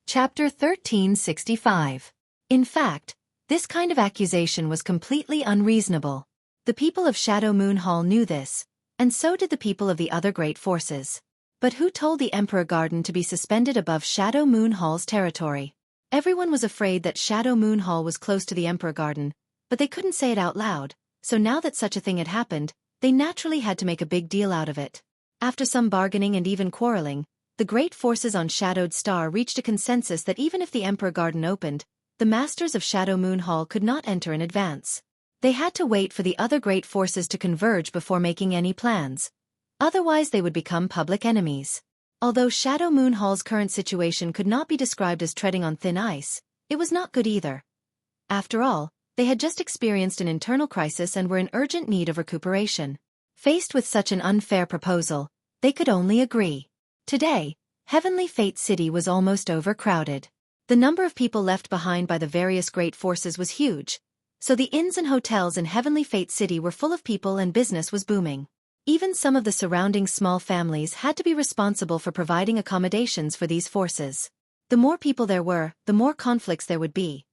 Chapter 1365. In fact, this kind of accusation was completely unreasonable. The people of Shadow Moon Hall knew this, and so did the people of the other great forces. But who told the Emperor Garden to be suspended above Shadow Moon Hall's territory? Everyone was afraid that Shadow Moon Hall was close to the Emperor Garden, but they couldn't say it out loud, so now that such a thing had happened, they naturally had to make a big deal out of it. After some bargaining and even quarreling, the great forces on Shadowed Star reached a consensus that even if the Emperor Garden opened, the masters of Shadow Moon Hall could not enter in advance. They had to wait for the other great forces to converge before making any plans. Otherwise they would become public enemies. Although Shadow Moon Hall's current situation could not be described as treading on thin ice, it was not good either. After all, they had just experienced an internal crisis and were in urgent need of recuperation. Faced with such an unfair proposal, they could only agree. Today, Heavenly Fate City was almost overcrowded. The number of people left behind by the various great forces was huge, so the inns and hotels in Heavenly Fate City were full of people and business was booming. Even some of the surrounding small families had to be responsible for providing accommodations for these forces. The more people there were, the more conflicts there would be.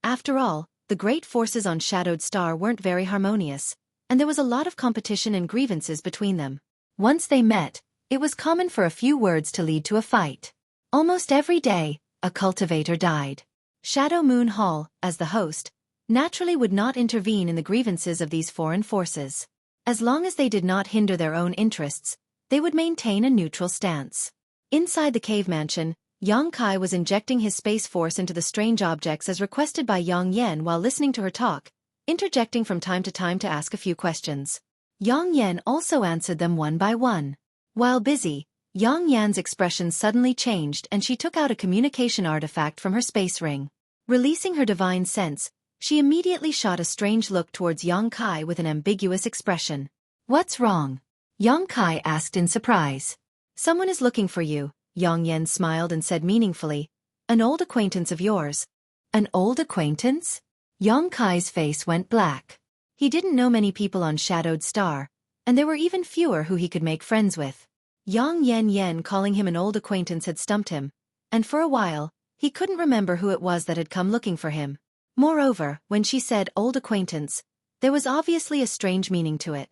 After all, the great forces on Shadowed Star weren't very harmonious, and there was a lot of competition and grievances between them. Once they met, it was common for a few words to lead to a fight. Almost every day, a cultivator died. Shadow Moon Hall, as the host, naturally would not intervene in the grievances of these foreign forces. As long as they did not hinder their own interests, they would maintain a neutral stance. Inside the cave mansion, Yang Kai was injecting his space force into the strange objects as requested by Yang Yan while listening to her talk, interjecting from time to ask a few questions. Yang Yan also answered them one by one. While busy, Yang Yan's expression suddenly changed and she took out a communication artifact from her space ring. Releasing her divine sense, she immediately shot a strange look towards Yang Kai with an ambiguous expression. "What's wrong?" Yang Kai asked in surprise. "Someone is looking for you," Yang Yan smiled and said meaningfully. "An old acquaintance of yours." "An old acquaintance?" Yang Kai's face went black. He didn't know many people on Shadowed Star, and there were even fewer who he could make friends with. Yang Yan calling him an old acquaintance had stumped him, and for a while, he couldn't remember who it was that had come looking for him. Moreover, when she said old acquaintance, there was obviously a strange meaning to it.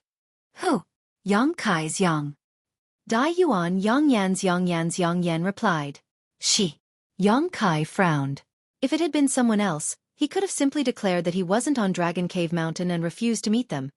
"Who?" "Yang Kai's Yang." Dai Yuan Yang Yan replied. "She." Yang Kai frowned. If it had been someone else, he could have simply declared that he wasn't on Dragon Cave Mountain and refused to meet them.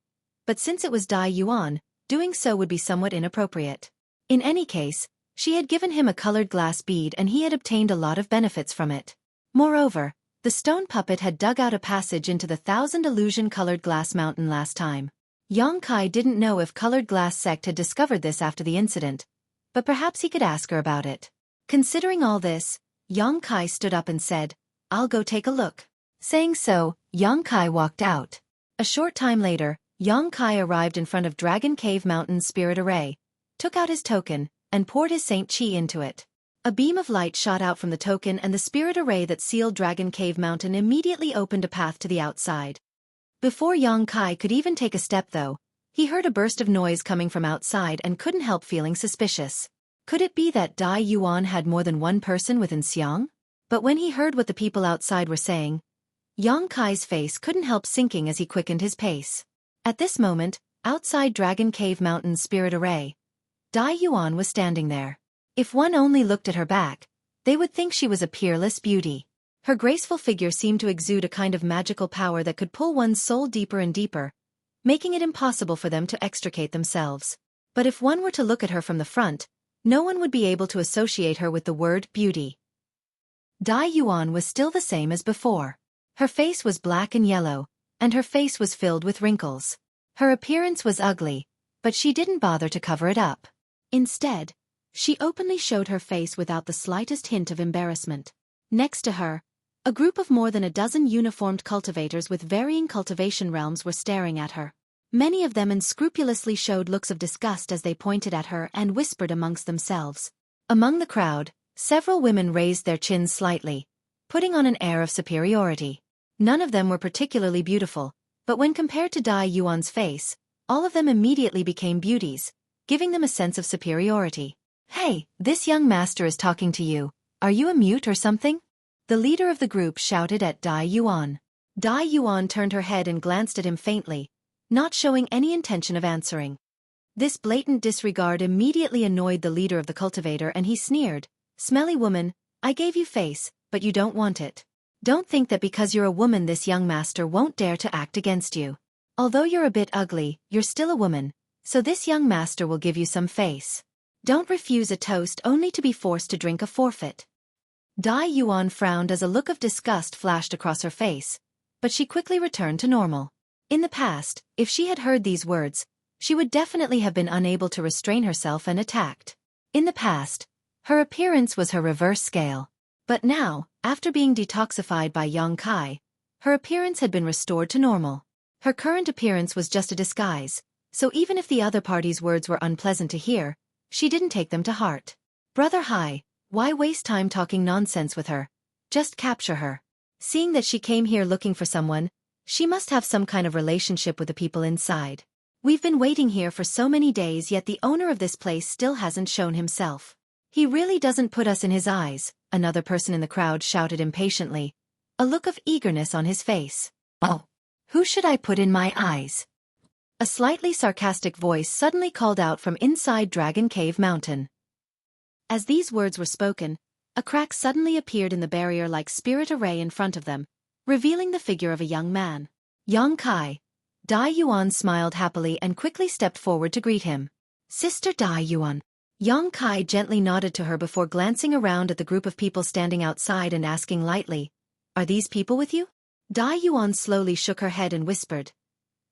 But since it was Dai Yuan, doing so would be somewhat inappropriate. In any case, she had given him a colored glass bead and he had obtained a lot of benefits from it. Moreover, the stone puppet had dug out a passage into the 1,000 illusion-colored glass mountain last time. Yang Kai didn't know if Colored Glass Sect had discovered this after the incident, but perhaps he could ask her about it. Considering all this, Yang Kai stood up and said, "I'll go take a look." Saying so, Yang Kai walked out. A short time later, Yang Kai arrived in front of Dragon Cave Mountain's spirit array, took out his token, and poured his Saint Qi into it. A beam of light shot out from the token and the spirit array that sealed Dragon Cave Mountain immediately opened a path to the outside. Before Yang Kai could even take a step though, he heard a burst of noise coming from outside and couldn't help feeling suspicious. Could it be that Dai Yuan had more than one person within Xiang? But when he heard what the people outside were saying, Yang Kai's face couldn't help sinking as he quickened his pace. At this moment, outside Dragon Cave Mountain's spirit array, Dai Yuan was standing there. If one only looked at her back, they would think she was a peerless beauty. Her graceful figure seemed to exude a kind of magical power that could pull one's soul deeper and deeper, making it impossible for them to extricate themselves. But if one were to look at her from the front, no one would be able to associate her with the word beauty. Dai Yuan was still the same as before. Her face was black and yellow, and her face was filled with wrinkles. Her appearance was ugly, but she didn't bother to cover it up. Instead, she openly showed her face without the slightest hint of embarrassment. Next to her, a group of more than a dozen uniformed cultivators with varying cultivation realms were staring at her. Many of them unscrupulously showed looks of disgust as they pointed at her and whispered amongst themselves. Among the crowd, several women raised their chins slightly, putting on an air of superiority. None of them were particularly beautiful, but when compared to Dai Yuan's face, all of them immediately became beauties, giving them a sense of superiority. "Hey, this young master is talking to you. Are you a mute or something? The leader of the group shouted at Dai Yuan. Dai Yuan turned her head and glanced at him faintly, not showing any intention of answering. This blatant disregard immediately annoyed the leader of the cultivator and he sneered, "Smelly woman, I gave you face, but you don't want it. Don't think that because you're a woman this young master won't dare to act against you. Although you're a bit ugly, you're still a woman, so this young master will give you some face. Don't refuse a toast only to be forced to drink a forfeit." Dai Yuan frowned as a look of disgust flashed across her face, but she quickly returned to normal. In the past, if she had heard these words, she would definitely have been unable to restrain herself and attacked. In the past, her appearance was her reverse scale. But now, after being detoxified by Yang Kai, her appearance had been restored to normal. Her current appearance was just a disguise, so even if the other party's words were unpleasant to hear, she didn't take them to heart. Brother Hai, why waste time talking nonsense with her? Just capture her. Seeing that she came here looking for someone, she must have some kind of relationship with the people inside. We've been waiting here for so many days yet the owner of this place still hasn't shown himself. He really doesn't put us in his eyes, another person in the crowd shouted impatiently, a look of eagerness on his face. Oh, who should I put in my eyes? A slightly sarcastic voice suddenly called out from inside Dragon Cave Mountain. As these words were spoken, a crack suddenly appeared in the barrier-like spirit array in front of them, revealing the figure of a young man. Yang Kai. Dai Yuan smiled happily and quickly stepped forward to greet him. Sister Dai Yuan. Yang Kai gently nodded to her before glancing around at the group of people standing outside and asking lightly, "Are these people with you?" Dai Yuan slowly shook her head and whispered,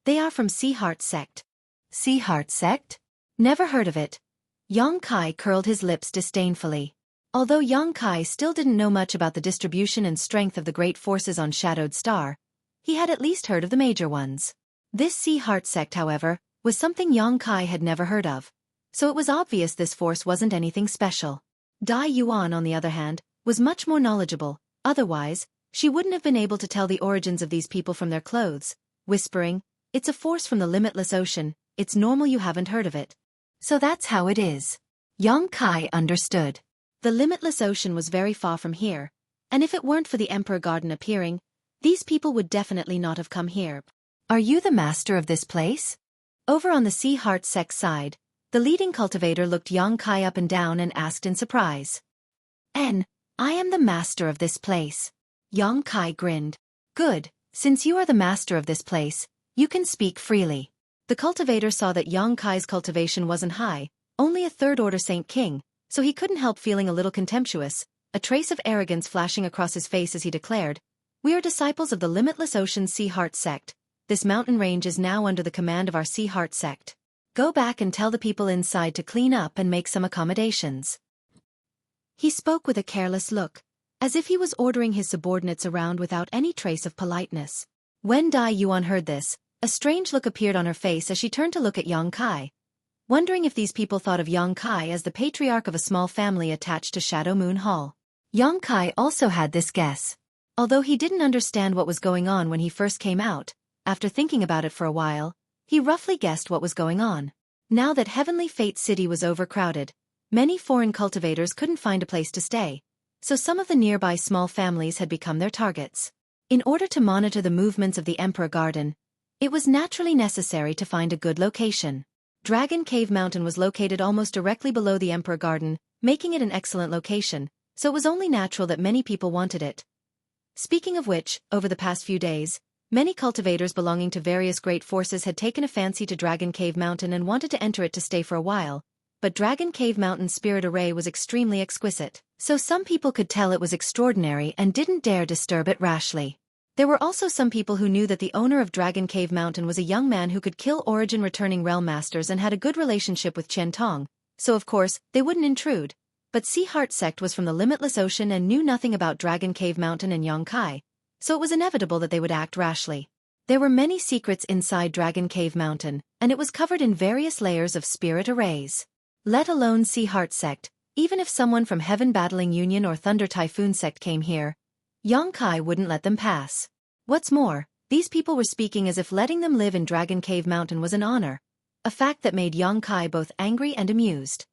"They are from Sea Heart Sect." Sea Heart Sect? Never heard of it. Yang Kai curled his lips disdainfully. Although Yang Kai still didn't know much about the distribution and strength of the great forces on Shadowed Star, he had at least heard of the major ones. This Sea Heart Sect, however, was something Yang Kai had never heard of, so it was obvious this force wasn't anything special. Dai Yuan, on the other hand, was much more knowledgeable, otherwise, she wouldn't have been able to tell the origins of these people from their clothes, whispering, "It's a force from the limitless ocean, it's normal you haven't heard of it." So that's how it is. Yang Kai understood. The limitless ocean was very far from here, and if it weren't for the Emperor Garden appearing, these people would definitely not have come here. Are you the master of this place? Over on the Sea Heart Sect side, the leading cultivator looked Yang Kai up and down and asked in surprise. I am the master of this place. Yang Kai grinned. Good, since you are the master of this place, you can speak freely. The cultivator saw that Yang Kai's cultivation wasn't high, only a third-order Saint King, so he couldn't help feeling a little contemptuous, a trace of arrogance flashing across his face as he declared, "We are disciples of the Limitless Ocean Sea Heart Sect. This mountain range is now under the command of our Sea Heart Sect. Go back and tell the people inside to clean up and make some accommodations." He spoke with a careless look, as if he was ordering his subordinates around without any trace of politeness. When Dai Yuan heard this, a strange look appeared on her face as she turned to look at Yang Kai, wondering if these people thought of Yang Kai as the patriarch of a small family attached to Shadow Moon Hall. Yang Kai also had this guess. Although he didn't understand what was going on when he first came out, after thinking about it for a while, he roughly guessed what was going on. Now that Heavenly Fate City was overcrowded, many foreign cultivators couldn't find a place to stay, so some of the nearby small families had become their targets. In order to monitor the movements of the Emperor Garden, it was naturally necessary to find a good location. Dragon Cave Mountain was located almost directly below the Emperor Garden, making it an excellent location, so it was only natural that many people wanted it. Speaking of which, over the past few days, many cultivators belonging to various great forces had taken a fancy to Dragon Cave Mountain and wanted to enter it to stay for a while, but Dragon Cave Mountain's spirit array was extremely exquisite, so some people could tell it was extraordinary and didn't dare disturb it rashly. There were also some people who knew that the owner of Dragon Cave Mountain was a young man who could kill origin-returning realm masters and had a good relationship with Chen Tong, so of course, they wouldn't intrude. But Sea Heart Sect was from the Limitless Ocean and knew nothing about Dragon Cave Mountain and Yang Kai, so it was inevitable that they would act rashly. There were many secrets inside Dragon Cave Mountain, and it was covered in various layers of spirit arrays. Let alone Sea Heart Sect, even if someone from Heaven Battling Union or Thunder Typhoon Sect came here, Yang Kai wouldn't let them pass. What's more, these people were speaking as if letting them live in Dragon Cave Mountain was an honor, a fact that made Yang Kai both angry and amused.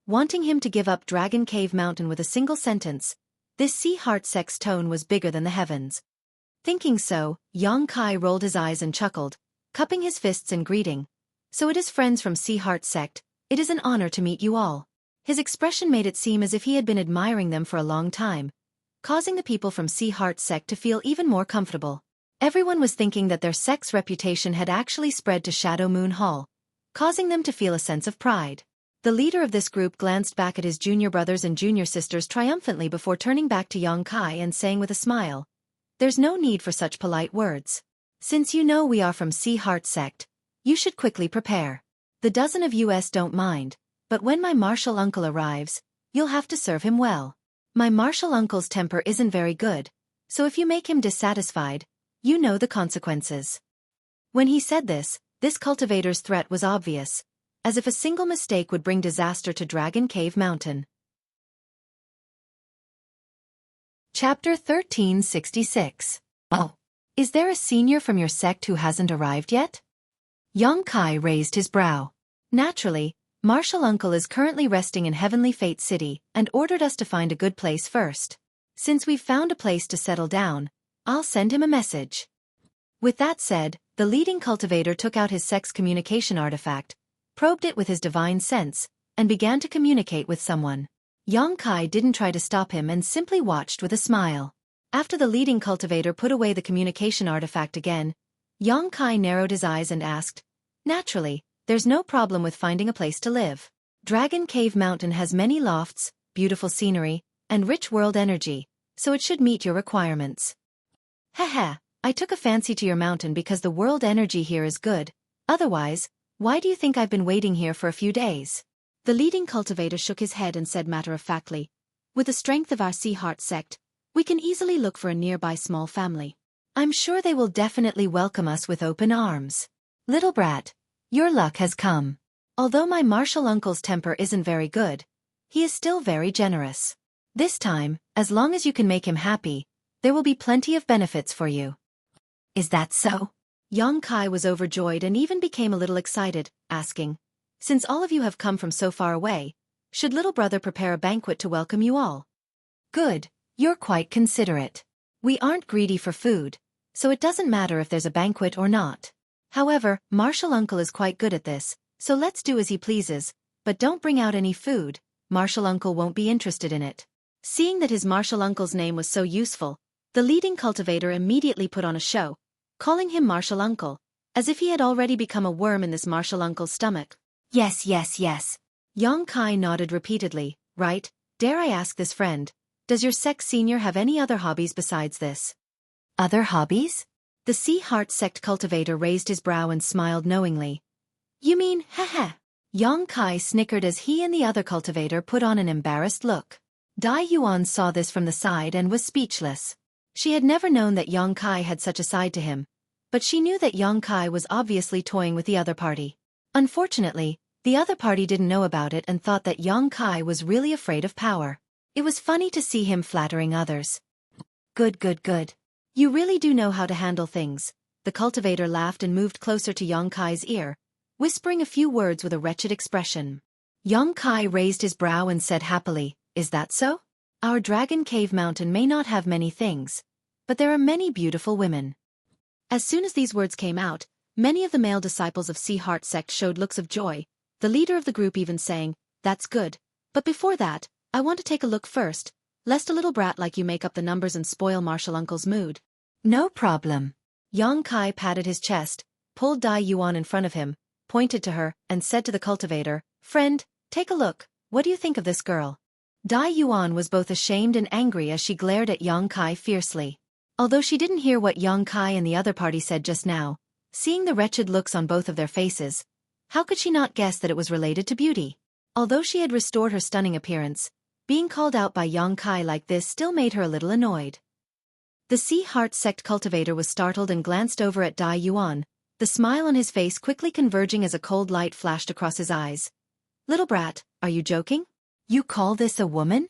wanting him to give up Dragon Cave Mountain with a single sentence. This sea heart sect's tone was bigger than the heavens. Thinking so, Yang Kai rolled his eyes and chuckled, cupping his fists in greeting. So it is friends from Sea Heart Sect, it is an honor to meet you all. His expression made it seem as if he had been admiring them for a long time, causing the people from Sea Heart Sect to feel even more comfortable. Everyone was thinking that their sect's reputation had actually spread to Shadow Moon Hall, causing them to feel a sense of pride. The leader of this group glanced back at his junior brothers and junior sisters triumphantly before turning back to Yang Kai and saying with a smile, "There's no need for such polite words. Since you know we are from Sea Heart Sect, you should quickly prepare. The dozen of us don't mind, but when my martial uncle arrives, you'll have to serve him well. My martial uncle's temper isn't very good, so if you make him dissatisfied, you know the consequences." When he said this cultivator's threat was obvious, as if a single mistake would bring disaster to Dragon Cave Mountain. Chapter 1366. Oh. Is there a senior from your sect who hasn't arrived yet? Yang Kai raised his brow. Naturally, Martial Uncle is currently resting in Heavenly Fate City and ordered us to find a good place first. Since we've found a place to settle down, I'll send him a message. With that said, the leading cultivator took out his sect's communication artifact, probed it with his divine sense, and began to communicate with someone. Yang Kai didn't try to stop him and simply watched with a smile. After the leading cultivator put away the communication artifact again, Yang Kai narrowed his eyes and asked, "Naturally, there's no problem with finding a place to live. Dragon Cave Mountain has many lofts, beautiful scenery, and rich world energy, so it should meet your requirements." "Haha, I took a fancy to your mountain because the world energy here is good. Otherwise, why do you think I've been waiting here for a few days?" The leading cultivator shook his head and said matter-of-factly, "With the strength of our Sea Heart Sect, we can easily look for a nearby small family. I'm sure they will definitely welcome us with open arms. Little brat, your luck has come. Although my martial uncle's temper isn't very good, he is still very generous. This time, as long as you can make him happy, there will be plenty of benefits for you." "Is that so?" Yang Kai was overjoyed and even became a little excited, asking, "Since all of you have come from so far away, should little brother prepare a banquet to welcome you all?" "Good, you're quite considerate. We aren't greedy for food, so it doesn't matter if there's a banquet or not. However, Martial Uncle is quite good at this, so let's do as he pleases, but don't bring out any food, Martial Uncle won't be interested in it." Seeing that his Martial Uncle's name was so useful, the leading cultivator immediately put on a show, calling him Martial Uncle, as if he had already become a worm in this Martial Uncle's stomach. "Yes, yes, yes." Yang Kai nodded repeatedly. "Right, dare I ask this friend, does your sect senior have any other hobbies besides this?" "Other hobbies?" The Sea Heart Sect cultivator raised his brow and smiled knowingly. "You mean, haha." Yang Kai snickered as he and the other cultivator put on an embarrassed look. Dai Yuan saw this from the side and was speechless. She had never known that Yang Kai had such a side to him, but she knew that Yang Kai was obviously toying with the other party. Unfortunately, the other party didn't know about it and thought that Yang Kai was really afraid of power. It was funny to see him flattering others. Good, good, good. You really do know how to handle things." The cultivator laughed and moved closer to Yang Kai's ear, whispering a few words with a wretched expression. Yang Kai raised his brow and said happily, "Is that so? Our Dragon Cave Mountain may not have many things, but there are many beautiful women." As soon as these words came out, many of the male disciples of Sea Heart Sect showed looks of joy, the leader of the group even saying, "That's good, but before that, I want to take a look first, lest a little brat like you make up the numbers and spoil Martial Uncle's mood." "No problem." Yang Kai patted his chest, pulled Dai Yuan in front of him, pointed to her, and said to the cultivator, "Friend, take a look, what do you think of this girl?" Dai Yuan was both ashamed and angry as she glared at Yang Kai fiercely. Although she didn't hear what Yang Kai and the other party said just now, seeing the wretched looks on both of their faces, how could she not guess that it was related to beauty? Although she had restored her stunning appearance, being called out by Yang Kai like this still made her a little annoyed. The Sea Heart Sect cultivator was startled and glanced over at Dai Yuan, the smile on his face quickly converging as a cold light flashed across his eyes. "Little brat, are you joking? You call this a woman?"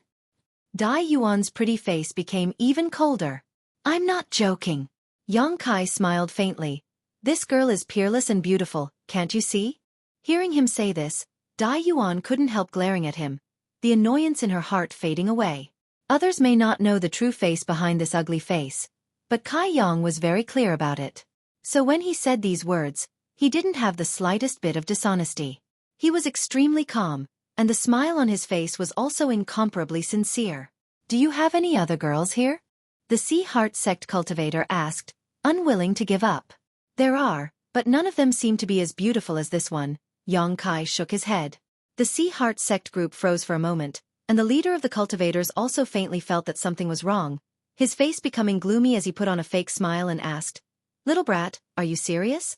Dai Yuan's pretty face became even colder. "I'm not joking." Yang Kai smiled faintly. "This girl is peerless and beautiful, can't you see?" Hearing him say this, Dai Yuan couldn't help glaring at him, the annoyance in her heart fading away. Others may not know the true face behind this ugly face, but Kai Yang was very clear about it. So when he said these words, he didn't have the slightest bit of dishonesty. He was extremely calm, and the smile on his face was also incomparably sincere. Do you have any other girls here? The Sea Heart sect cultivator asked, unwilling to give up. There are, but none of them seem to be as beautiful as this one. Yang Kai shook his head. The Sea Heart sect group froze for a moment, and the leader of the cultivators also faintly felt that something was wrong, his face becoming gloomy as he put on a fake smile and asked, Little brat, are you serious?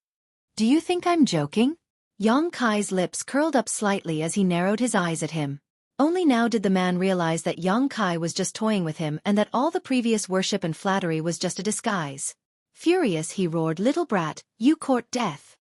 Do you think I'm joking? Yang Kai's lips curled up slightly as he narrowed his eyes at him. Only now did the man realize that Yang Kai was just toying with him and that all the previous worship and flattery was just a disguise. Furious, he roared, Little brat, you court death.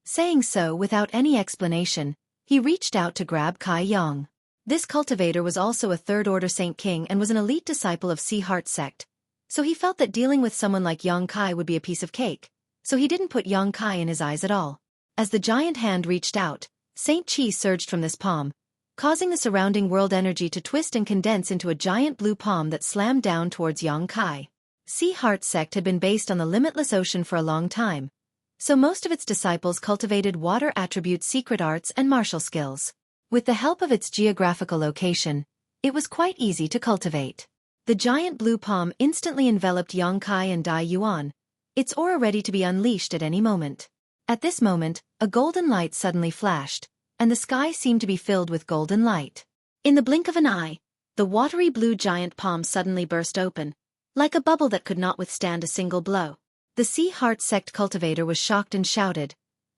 Saying so without any explanation, he reached out to grab Kai Yang. This cultivator was also a third-order Saint King and was an elite disciple of Sea Heart sect, so he felt that dealing with someone like Yang Kai would be a piece of cake, so he didn't put Yang Kai in his eyes at all. As the giant hand reached out, Saint Chi surged from this palm, causing the surrounding world energy to twist and condense into a giant blue palm that slammed down towards Yang Kai. Sea Heart sect had been based on the limitless ocean for a long time, so most of its disciples cultivated water attribute secret arts and martial skills. With the help of its geographical location, it was quite easy to cultivate. The giant blue palm instantly enveloped Yang Kai and Dai Yuan, its aura ready to be unleashed at any moment. At this moment, a golden light suddenly flashed, and the sky seemed to be filled with golden light. In the blink of an eye, the watery blue giant palm suddenly burst open, like a bubble that could not withstand a single blow. The Sea Heart sect cultivator was shocked and shouted,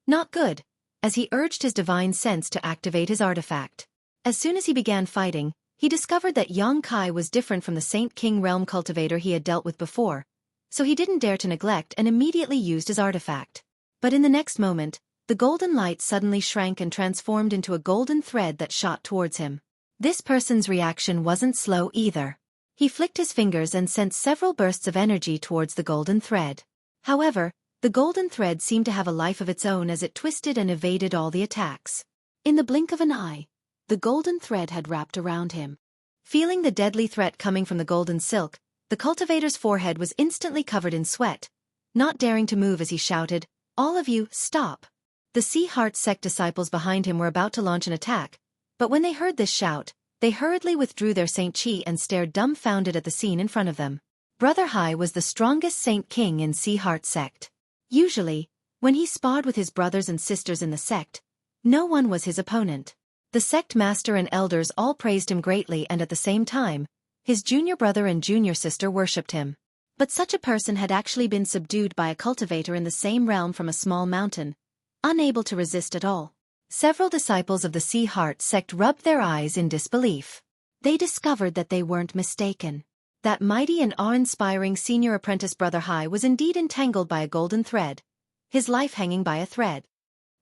Not good, as he urged his divine sense to activate his artifact. As soon as he began fighting, he discovered that Yang Kai was different from the Saint King realm cultivator he had dealt with before, so he didn't dare to neglect and immediately used his artifact. But in the next moment, the golden light suddenly shrank and transformed into a golden thread that shot towards him. This person's reaction wasn't slow either. He flicked his fingers and sent several bursts of energy towards the golden thread. However, the golden thread seemed to have a life of its own as it twisted and evaded all the attacks. In the blink of an eye, the golden thread had wrapped around him. Feeling the deadly threat coming from the golden silk, the cultivator's forehead was instantly covered in sweat, not daring to move as he shouted, All of you, stop! The Sea Heart sect disciples behind him were about to launch an attack, but when they heard this shout, they hurriedly withdrew their Saint Chi and stared dumbfounded at the scene in front of them. Brother Hai was the strongest Saint King in Sea Heart sect. Usually, when he sparred with his brothers and sisters in the sect, no one was his opponent. The sect master and elders all praised him greatly, and at the same time, his junior brother and junior sister worshipped him. But such a person had actually been subdued by a cultivator in the same realm from a small mountain, unable to resist at all. Several disciples of the Sea Heart sect rubbed their eyes in disbelief. They discovered that they weren't mistaken. That mighty and awe-inspiring senior apprentice Brother Hai was indeed entangled by a golden thread, his life hanging by a thread.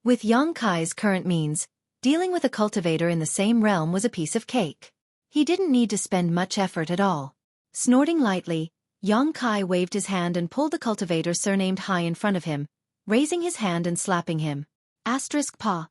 With Yang Kai's current means, dealing with a cultivator in the same realm was a piece of cake. He didn't need to spend much effort at all. Snorting lightly, Yang Kai waved his hand and pulled the cultivator surnamed Hai in front of him, raising his hand and slapping him. Paw.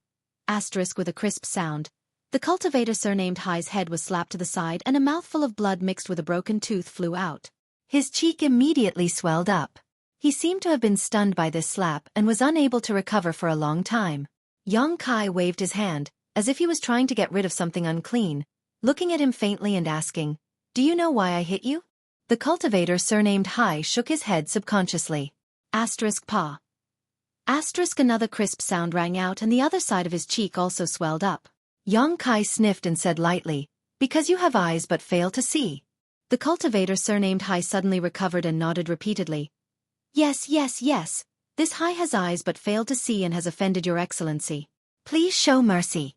With a crisp sound. The cultivator surnamed Hai's head was slapped to the side and a mouthful of blood mixed with a broken tooth flew out. His cheek immediately swelled up. He seemed to have been stunned by this slap and was unable to recover for a long time. Yang Kai waved his hand, as if he was trying to get rid of something unclean, looking at him faintly and asking, Do you know why I hit you? The cultivator surnamed Hai shook his head subconsciously. Paw. Another crisp sound rang out and the other side of his cheek also swelled up. Yang Kai sniffed and said lightly, Because you have eyes but fail to see. The cultivator surnamed Hai suddenly recovered and nodded repeatedly. Yes. This Hai has eyes but failed to see and has offended your excellency. Please show mercy.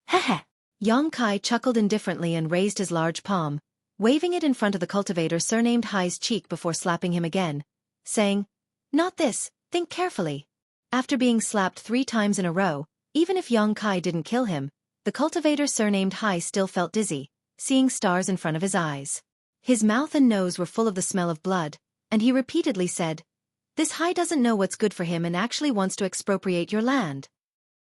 Heh. Yang Kai chuckled indifferently and raised his large palm, waving it in front of the cultivator surnamed Hai's cheek before slapping him again, saying, Not this, think carefully. After being slapped 3 times in a row, even if Yang Kai didn't kill him, the cultivator surnamed Hai still felt dizzy, seeing stars in front of his eyes. His mouth and nose were full of the smell of blood, and he repeatedly said, This Hai doesn't know what's good for him and actually wants to expropriate your land.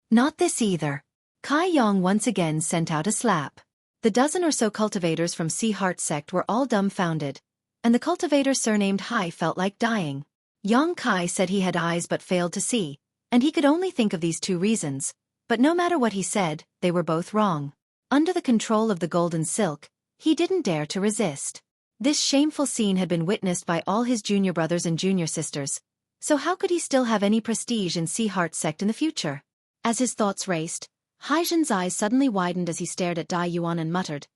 Not this either. Kai Yong once again sent out a slap. The dozen or so cultivators from Sea Heart sect were all dumbfounded, and the cultivator surnamed Hai felt like dying. Yang Kai said he had eyes but failed to see, and he could only think of these two reasons, but no matter what he said, they were both wrong. Under the control of the golden silk, he didn't dare to resist. This shameful scene had been witnessed by all his junior brothers and junior sisters, so how could he still have any prestige in Sea Heart sect in the future? As his thoughts raced, Haijin's eyes suddenly widened as he stared at Dai Yuan and muttered.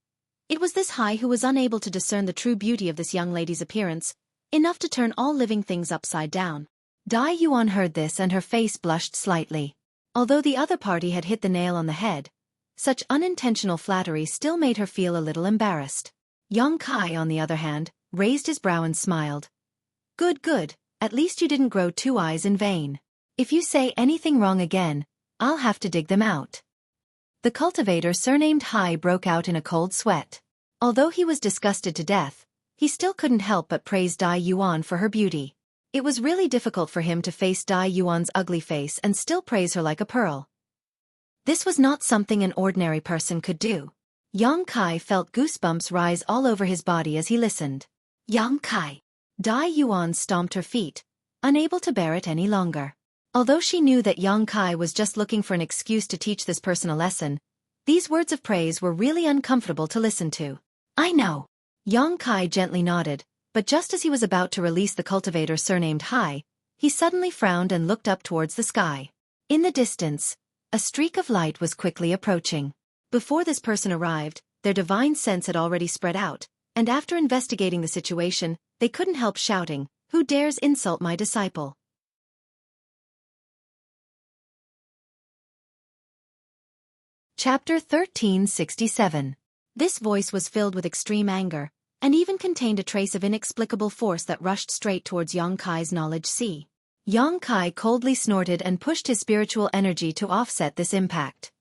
It was this Hai who was unable to discern the true beauty of this young lady's appearance, enough to turn all living things upside down. Dai Yuan heard this and her face blushed slightly. Although the other party had hit the nail on the head, such unintentional flattery still made her feel a little embarrassed. Yang Kai, on the other hand, raised his brow and smiled. Good, good, at least you didn't grow two eyes in vain. If you say anything wrong again, I'll have to dig them out. The cultivator surnamed Hai broke out in a cold sweat. Although he was disgusted to death, he still couldn't help but praise Dai Yuan for her beauty. It was really difficult for him to face Dai Yuan's ugly face and still praise her like a pearl. This was not something an ordinary person could do. Yang Kai felt goosebumps rise all over his body as he listened. Yang Kai. Dai Yuan stomped her feet, unable to bear it any longer. Although she knew that Yang Kai was just looking for an excuse to teach this person a lesson, these words of praise were really uncomfortable to listen to. I know. Yang Kai gently nodded, but just as he was about to release the cultivator surnamed Hai, he suddenly frowned and looked up towards the sky. In the distance, a streak of light was quickly approaching. Before this person arrived, their divine sense had already spread out, and after investigating the situation, they couldn't help shouting, "Who dares insult my disciple?" Chapter 1367. This voice was filled with extreme anger, and even contained a trace of inexplicable force that rushed straight towards Yang Kai's knowledge sea. Yang Kai coldly snorted and pushed his spiritual energy to offset this impact.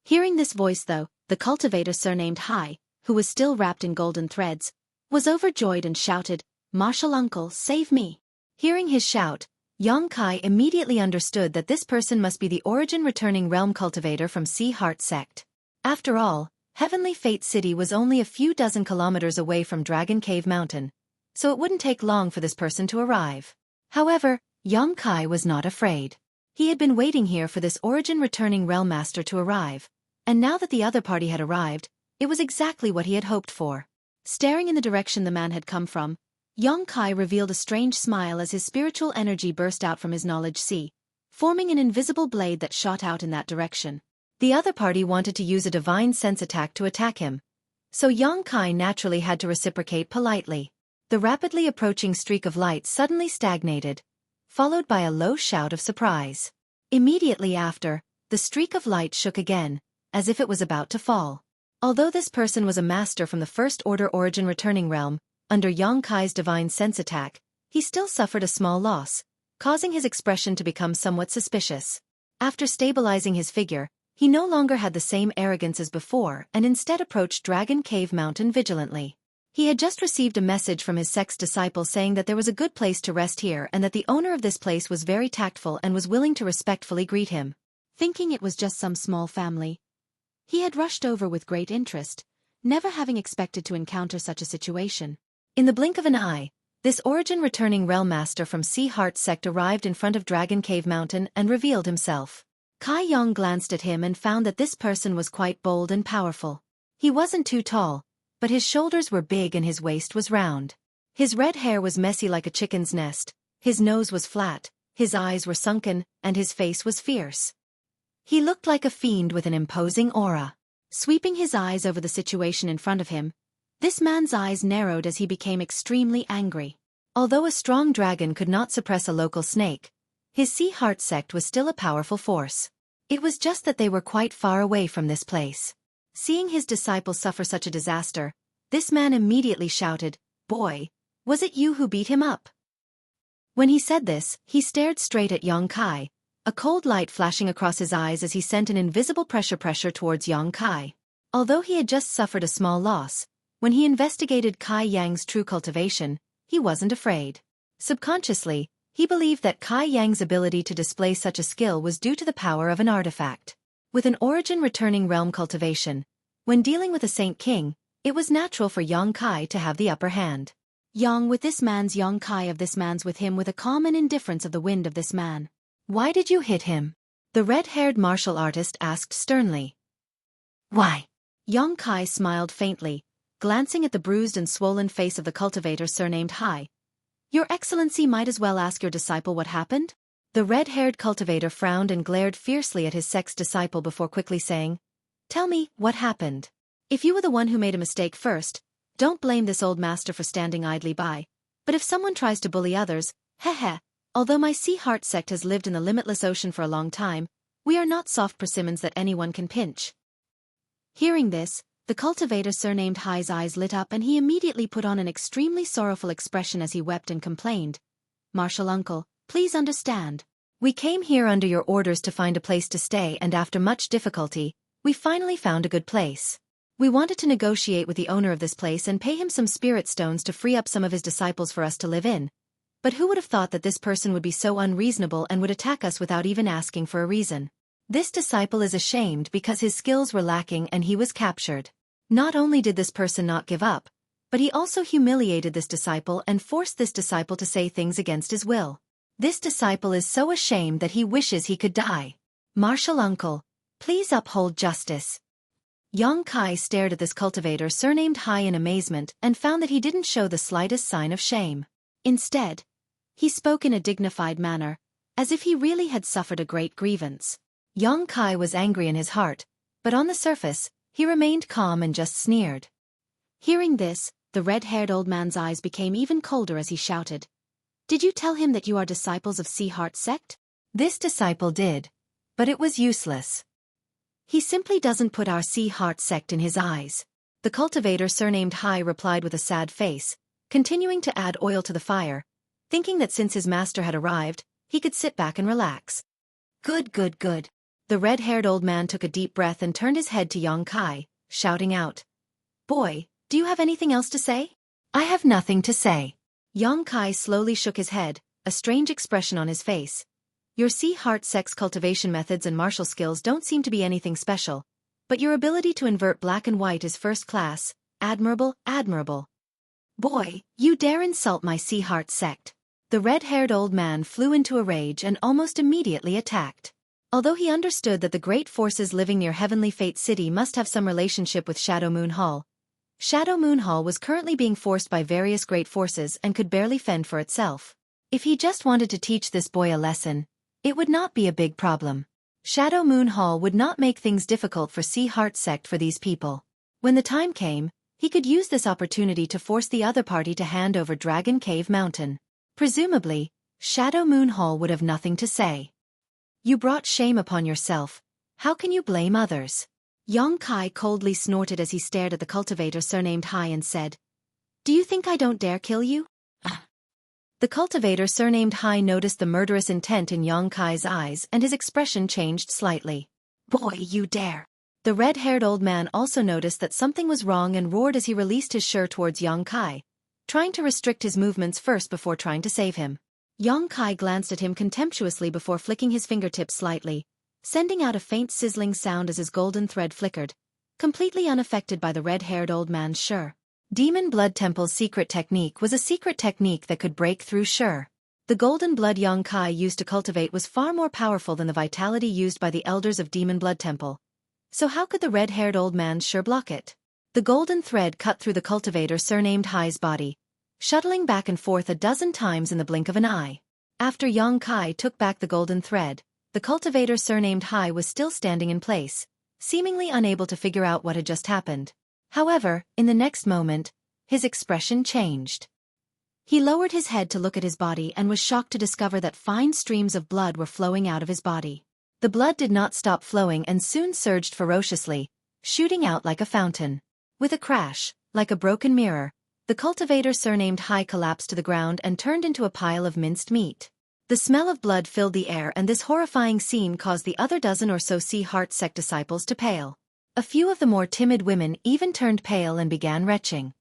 Hearing this voice though, the cultivator surnamed Hai, who was still wrapped in golden threads, was overjoyed and shouted, "Martial uncle, save me!" Hearing his shout, Yang Kai immediately understood that this person must be the origin returning realm cultivator from Sea Heart sect. After all, Heavenly Fate City was only a few dozen kilometers away from Dragon Cave Mountain, so it wouldn't take long for this person to arrive. However, Yang Kai was not afraid. He had been waiting here for this origin returning realm master to arrive, and now that the other party had arrived, it was exactly what he had hoped for. Staring in the direction the man had come from, Yang Kai revealed a strange smile as his spiritual energy burst out from his knowledge sea, forming an invisible blade that shot out in that direction. The other party wanted to use a divine sense attack to attack him, so Yang Kai naturally had to reciprocate politely. The rapidly approaching streak of light suddenly stagnated, followed by a low shout of surprise. Immediately after, the streak of light shook again, as if it was about to fall. Although this person was a master from the First Order Origin Returning Realm, under Yang Kai's divine sense attack, he still suffered a small loss, causing his expression to become somewhat suspicious. After stabilizing his figure, he no longer had the same arrogance as before and instead approached Dragon Cave Mountain vigilantly. He had just received a message from his sect's disciple saying that there was a good place to rest here and that the owner of this place was very tactful and was willing to respectfully greet him. Thinking it was just some small family, he had rushed over with great interest, never having expected to encounter such a situation. In the blink of an eye, this origin returning realm master from Sea Heart sect arrived in front of Dragon Cave Mountain and revealed himself. Kai Yong glanced at him and found that this person was quite bold and powerful. He wasn't too tall, but his shoulders were big and his waist was round. His red hair was messy like a chicken's nest, his nose was flat, his eyes were sunken, and his face was fierce. He looked like a fiend with an imposing aura. Sweeping his eyes over the situation in front of him, this man's eyes narrowed as he became extremely angry. Although a strong dragon could not suppress a local snake, his Sea Heart sect was still a powerful force. It was just that they were quite far away from this place. Seeing his disciple suffer such a disaster, this man immediately shouted, "Boy, was it you who beat him up?" When he said this, he stared straight at Yang Kai, a cold light flashing across his eyes as he sent an invisible pressure towards Yang Kai. Although he had just suffered a small loss, when he investigated Kai Yang's true cultivation, he wasn't afraid. Subconsciously, he believed that Kai Yang's ability to display such a skill was due to the power of an artifact. With an origin-returning realm cultivation, when dealing with a Saint King, it was natural for Yang Kai to have the upper hand. Yang with this man's Yang Kai of this man's with him with a calm and indifference of the wind of this man. Why did you hit him? The red-haired martial artist asked sternly. Why? Yang Kai smiled faintly, glancing at the bruised and swollen face of the cultivator surnamed Hai. Your Excellency might as well ask your disciple what happened? The red-haired cultivator frowned and glared fiercely at his sex disciple before quickly saying, Tell me, what happened? If you were the one who made a mistake first, don't blame this old master for standing idly by. But if someone tries to bully others, heh. Although my sea heart sect has lived in the limitless ocean for a long time, we are not soft persimmons that anyone can pinch. Hearing this, the cultivator surnamed Hai's eyes lit up and he immediately put on an extremely sorrowful expression as he wept and complained. Martial uncle, please understand. We came here under your orders to find a place to stay and after much difficulty, we finally found a good place. We wanted to negotiate with the owner of this place and pay him some spirit stones to free up some of his disciples for us to live in. But who would have thought that this person would be so unreasonable and would attack us without even asking for a reason? This disciple is ashamed because his skills were lacking and he was captured. Not only did this person not give up, but he also humiliated this disciple and forced this disciple to say things against his will. This disciple is so ashamed that he wishes he could die. Martial uncle, please uphold justice. Yang Kai stared at this cultivator surnamed Hai in amazement and found that he didn't show the slightest sign of shame. Instead, he spoke in a dignified manner, as if he really had suffered a great grievance. Yang Kai was angry in his heart, but on the surface, he remained calm and just sneered. Hearing this, the red-haired old man's eyes became even colder as he shouted, Did you tell him that you are disciples of Sea Heart sect? This disciple did, but it was useless. He simply doesn't put our Sea Heart sect in his eyes. The cultivator surnamed Hai replied with a sad face, continuing to add oil to the fire, thinking that since his master had arrived, he could sit back and relax. Good. The red-haired old man took a deep breath and turned his head to Yang Kai, shouting out, Boy, do you have anything else to say? I have nothing to say. Yang Kai slowly shook his head, a strange expression on his face. Your Sea Heart sect's cultivation methods and martial skills don't seem to be anything special, but your ability to invert black and white is first class, admirable. Boy, you dare insult my Sea Heart sect. The red-haired old man flew into a rage and almost immediately attacked. Although he understood that the great forces living near Heavenly Fate City must have some relationship with Shadow Moon Hall, Shadow Moon Hall was currently being forced by various great forces and could barely fend for itself. If he just wanted to teach this boy a lesson, it would not be a big problem. Shadow Moon Hall would not make things difficult for Sea Heart sect for these people. When the time came, he could use this opportunity to force the other party to hand over Dragon Cave Mountain. Presumably, Shadow Moon Hall would have nothing to say. You brought shame upon yourself. How can you blame others? Yang Kai coldly snorted as he stared at the cultivator surnamed Hai and said, Do you think I don't dare kill you? The cultivator surnamed Hai noticed the murderous intent in Yang Kai's eyes and his expression changed slightly. Boy, you dare. The red-haired old man also noticed that something was wrong and roared as he released his shur towards Yang Kai, trying to restrict his movements first before trying to save him. Yang Kai glanced at him contemptuously before flicking his fingertips slightly, sending out a faint sizzling sound as his golden thread flickered, completely unaffected by the red-haired old man's shur. Demon Blood Temple's secret technique was a secret technique that could break through shur. The golden blood Yang Kai used to cultivate was far more powerful than the vitality used by the elders of Demon Blood Temple. So how could the red-haired old man's shur block it? The golden thread cut through the cultivator surnamed Hai's body, shuttling back and forth a dozen times in the blink of an eye. After Yang Kai took back the golden thread, the cultivator surnamed Hai was still standing in place, seemingly unable to figure out what had just happened. However, in the next moment, his expression changed. He lowered his head to look at his body and was shocked to discover that fine streams of blood were flowing out of his body. The blood did not stop flowing and soon surged ferociously, shooting out like a fountain. With a crash, like a broken mirror, the cultivator surnamed Hai collapsed to the ground and turned into a pile of minced meat. The smell of blood filled the air and this horrifying scene caused the other dozen or so Sea Heart sect disciples to pale. A few of the more timid women even turned pale and began retching.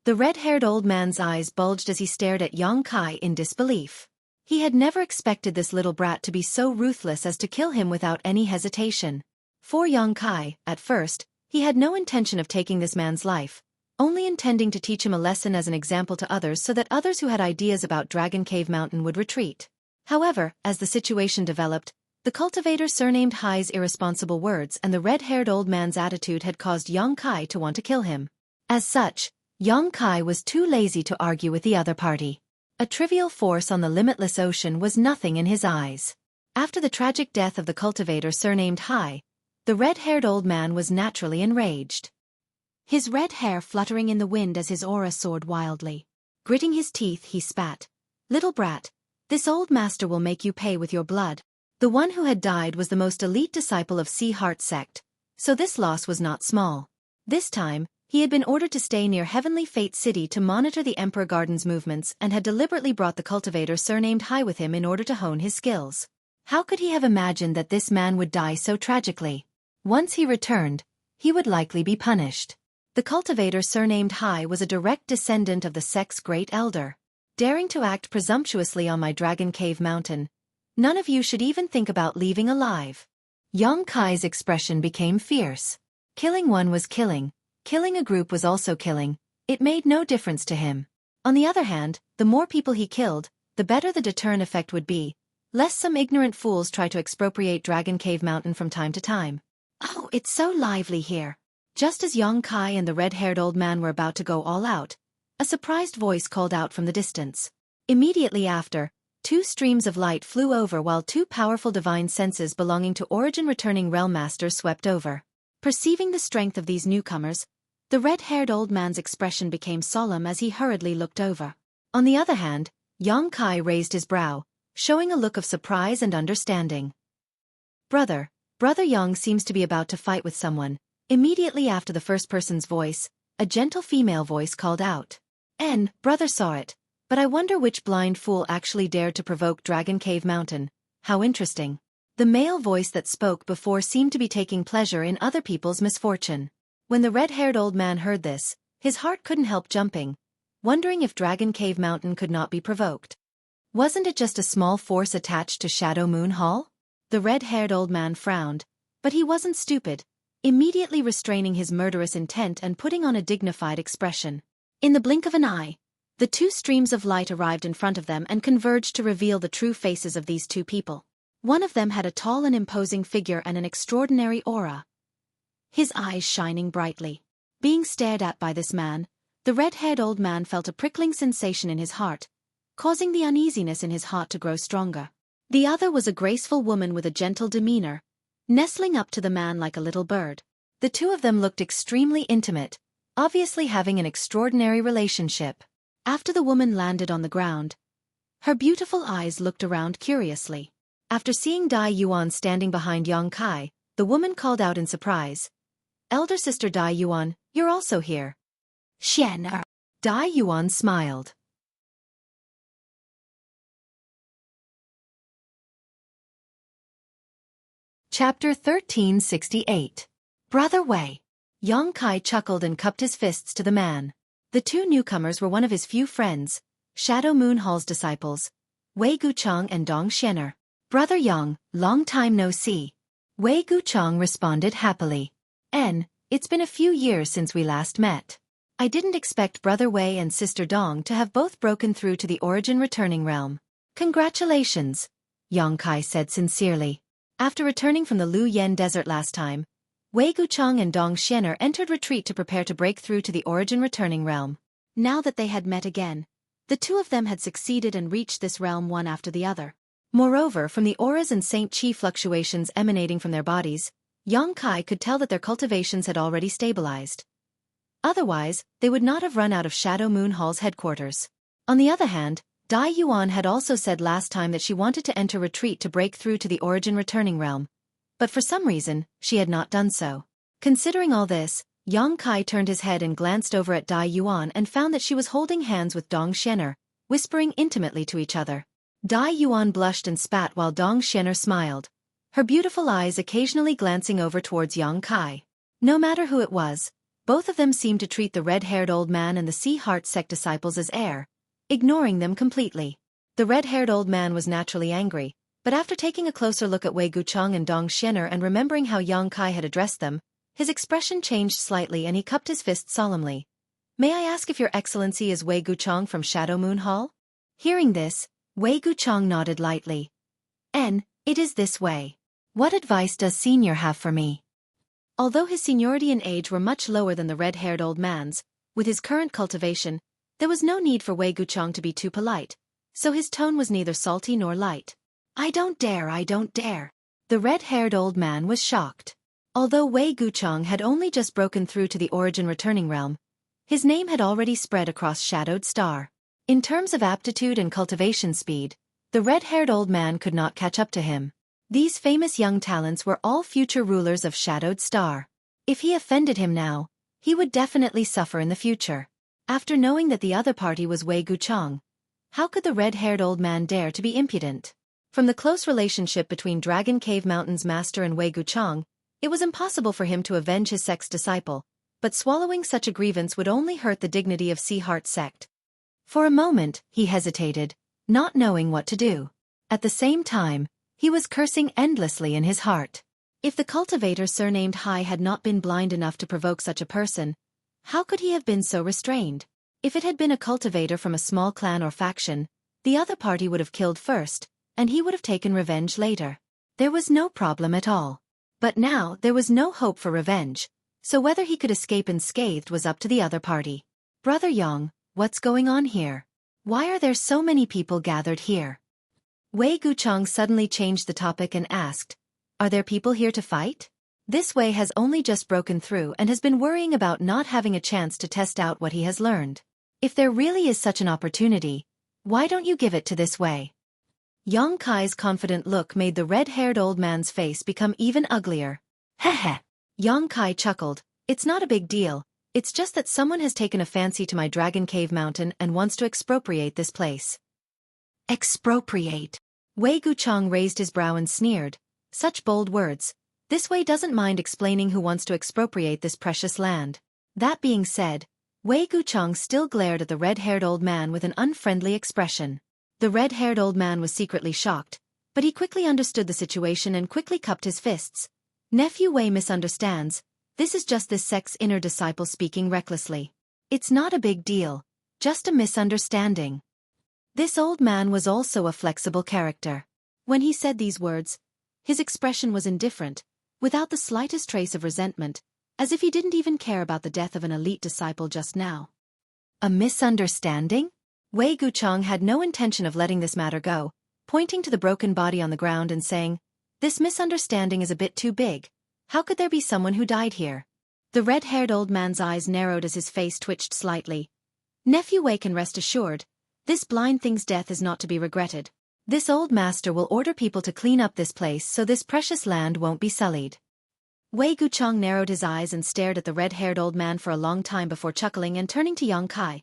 The red-haired old man's eyes bulged as he stared at Yang Kai in disbelief. He had never expected this little brat to be so ruthless as to kill him without any hesitation. For Yang Kai, at first, he had no intention of taking this man's life, only intending to teach him a lesson as an example to others so that others who had ideas about Dragon Cave Mountain would retreat. However, as the situation developed, the cultivator surnamed Hai's irresponsible words and the red-haired old man's attitude had caused Yang Kai to want to kill him. As such, Yang Kai was too lazy to argue with the other party. A trivial force on the limitless ocean was nothing in his eyes. After the tragic death of the cultivator surnamed Hai, the red-haired old man was naturally enraged. His red hair fluttering in the wind as his aura soared wildly. Gritting his teeth, he spat. "Little brat, this old master will make you pay with your blood." The one who had died was the most elite disciple of Sea Heart sect, so this loss was not small. This time, he had been ordered to stay near Heavenly Fate City to monitor the Emperor Garden's movements and had deliberately brought the cultivator surnamed Hai with him in order to hone his skills. How could he have imagined that this man would die so tragically? Once he returned, he would likely be punished. The cultivator surnamed Hai was a direct descendant of the sect's great elder. Daring to act presumptuously on my Dragon Cave Mountain, none of you should even think about leaving alive. Yang Kai's expression became fierce. Killing one was killing a group was also killing, it made no difference to him. On the other hand, the more people he killed, the better the deterrent effect would be, lest some ignorant fools try to expropriate Dragon Cave Mountain from time to time. "Oh, it's so lively here." Just as Yang Kai and the red-haired old man were about to go all out, a surprised voice called out from the distance. Immediately after, two streams of light flew over while two powerful divine senses belonging to Origin returning realm masters swept over. Perceiving the strength of these newcomers, the red-haired old man's expression became solemn as he hurriedly looked over. On the other hand, Yang Kai raised his brow, showing a look of surprise and understanding. Brother Yang seems to be about to fight with someone." Immediately after the first person's voice, a gentle female voice called out. Brother saw it, but I wonder which blind fool actually dared to provoke Dragon Cave Mountain. How interesting. The male voice that spoke before seemed to be taking pleasure in other people's misfortune. When the red-haired old man heard this, his heart couldn't help jumping, wondering if Dragon Cave Mountain could not be provoked. Wasn't it just a small force attached to Shadow Moon Hall? The red-haired old man frowned, but he wasn't stupid, immediately restraining his murderous intent and putting on a dignified expression. In the blink of an eye, the two streams of light arrived in front of them and converged to reveal the true faces of these two people. One of them had a tall and imposing figure and an extraordinary aura, his eyes shining brightly. Being stared at by this man, the red-haired old man felt a prickling sensation in his heart, causing the uneasiness in his heart to grow stronger. The other was a graceful woman with a gentle demeanor, nestling up to the man like a little bird. The two of them looked extremely intimate, obviously having an extraordinary relationship. After the woman landed on the ground, her beautiful eyes looked around curiously. After seeing Dai Yuan standing behind Yang Kai, the woman called out in surprise. "Elder sister Dai Yuan, you're also here." "Xian." Dai Yuan smiled. Chapter 1368. Brother Wei. Yang Kai chuckled and cupped his fists to the man. The two newcomers were one of his few friends, Shadow Moon Hall's disciples, Wei Guchang and Dong Xianer. "Brother Yang, long time no see." Wei Guchang responded happily. It's been a few years since we last met. I didn't expect Brother Wei and Sister Dong to have both broken through to the Origin returning realm." "Congratulations," Yang Kai said sincerely. After returning from the Lu Yen desert last time, Wei Guchang and Dong Xianer entered retreat to prepare to break through to the Origin returning realm. Now that they had met again, the two of them had succeeded and reached this realm one after the other. Moreover, from the auras and Saint Chi fluctuations emanating from their bodies, Yang Kai could tell that their cultivations had already stabilized. Otherwise, they would not have run out of Shadow Moon Hall's headquarters. On the other hand, Dai Yuan had also said last time that she wanted to enter retreat to break through to the Origin returning realm, but for some reason, she had not done so. Considering all this, Yang Kai turned his head and glanced over at Dai Yuan and found that she was holding hands with Dong Xianer, whispering intimately to each other. Dai Yuan blushed and spat while Dong Xianer smiled, her beautiful eyes occasionally glancing over towards Yang Kai. No matter who it was, both of them seemed to treat the red-haired old man and the Sea Heart sect disciples as air, ignoring them completely. The red-haired old man was naturally angry, But after taking a closer look at Wei Guchang and Dong Xianer and remembering how Yang Kai had addressed them, his expression changed slightly and he cupped his fist solemnly. May I ask if your excellency is Wei Guchang from Shadow Moon Hall? Hearing this, Wei Guchang nodded lightly. It is this way. What advice does senior have for me? Although his seniority and age were much lower than the red-haired old man's, with his current cultivation, there was no need for Wei Guchang to be too polite, so his tone was neither salty nor light. I don't dare. The red-haired old man was shocked. Although Wei Guchang had only just broken through to the origin returning realm, his name had already spread across Shadowed Star. In terms of aptitude and cultivation speed, the red-haired old man could not catch up to him. These famous young talents were all future rulers of Shadowed Star. If he offended him now, he would definitely suffer in the future. After knowing that the other party was Wei Guchang, how could the red-haired old man dare to be impudent? From the close relationship between Dragon Cave Mountain's master and Wei Guchang, it was impossible for him to avenge his sect's disciple, but swallowing such a grievance would only hurt the dignity of Sea Heart sect. For a moment, he hesitated, not knowing what to do. At the same time, he was cursing endlessly in his heart. If the cultivator surnamed Hai had not been blind enough to provoke such a person, how could he have been so restrained? If it had been a cultivator from a small clan or faction, the other party would have killed first, and he would have taken revenge later. There was no problem at all. But now there was no hope for revenge, so whether he could escape unscathed was up to the other party. Brother Yang, what's going on here? Why are there so many people gathered here? Wei Guchang suddenly changed the topic and asked, are there people here to fight? This Wei has only just broken through and has been worrying about not having a chance to test out what he has learned. If there really is such an opportunity, why don't you give it to this Wei? Yang Kai's confident look made the red-haired old man's face become even uglier. Heh. Yang Kai chuckled, it's not a big deal, it's just that someone has taken a fancy to my Dragon Cave Mountain and wants to expropriate this place. Expropriate? Wei Guchang raised his brow and sneered, such bold words. This Wei doesn't mind explaining who wants to expropriate this precious land. That being said, Wei Guchang still glared at the red-haired old man with an unfriendly expression. The red-haired old man was secretly shocked, but he quickly understood the situation and quickly cupped his fists. Nephew Wei misunderstands, this is just this sect's inner disciple speaking recklessly. It's not a big deal, just a misunderstanding. This old man was also a flexible character. When he said these words, his expression was indifferent, without the slightest trace of resentment, as if he didn't even care about the death of an elite disciple just now. A misunderstanding? Wei Guchang had no intention of letting this matter go, pointing to the broken body on the ground and saying, this misunderstanding is a bit too big. How could there be someone who died here? The red-haired old man's eyes narrowed as his face twitched slightly. Nephew Wei can rest assured, this blind thing's death is not to be regretted. This old master will order people to clean up this place so this precious land won't be sullied. Wei Guchang narrowed his eyes and stared at the red-haired old man for a long time before chuckling and turning to Yang Kai.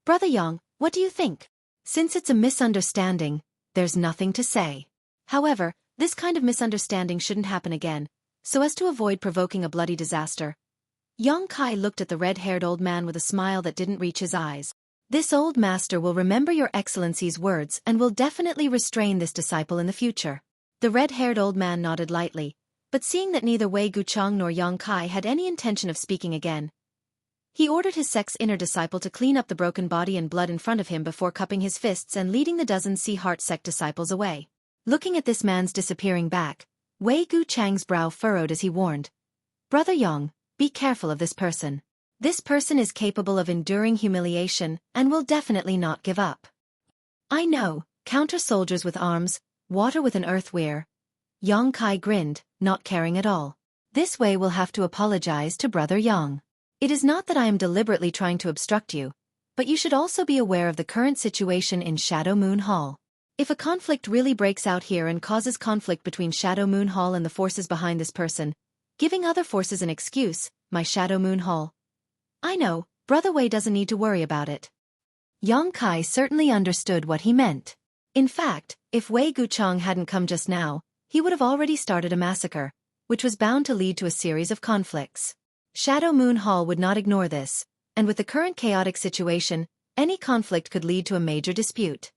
Brother Yang, what do you think? Since it's a misunderstanding, there's nothing to say. However, this kind of misunderstanding shouldn't happen again, so as to avoid provoking a bloody disaster. Yang Kai looked at the red-haired old man with a smile that didn't reach his eyes. This old master will remember your excellency's words and will definitely restrain this disciple in the future. The red-haired old man nodded lightly, but seeing that neither Wei Guchang nor Yang Kai had any intention of speaking again, he ordered his sect's inner disciple to clean up the broken body and blood in front of him before cupping his fists and leading the dozen Sea Heart sect disciples away. Looking at this man's disappearing back, Wei Guchang's brow furrowed as he warned, Brother Yang, be careful of this person. This person is capable of enduring humiliation and will definitely not give up. I know, counter soldiers with arms, water with an earthware. Yang Kai grinned, not caring at all. This Wei will have to apologize to Brother Yang. It is not that I am deliberately trying to obstruct you, but you should also be aware of the current situation in Shadow Moon Hall. If a conflict really breaks out here and causes conflict between Shadow Moon Hall and the forces behind this person, giving other forces an excuse, my Shadow Moon Hall. I know, Brother Wei doesn't need to worry about it. Yang Kai certainly understood what he meant. In fact, if Wei Guchang hadn't come just now, he would have already started a massacre, which was bound to lead to a series of conflicts. Shadow Moon Hall would not ignore this, and with the current chaotic situation, any conflict could lead to a major dispute.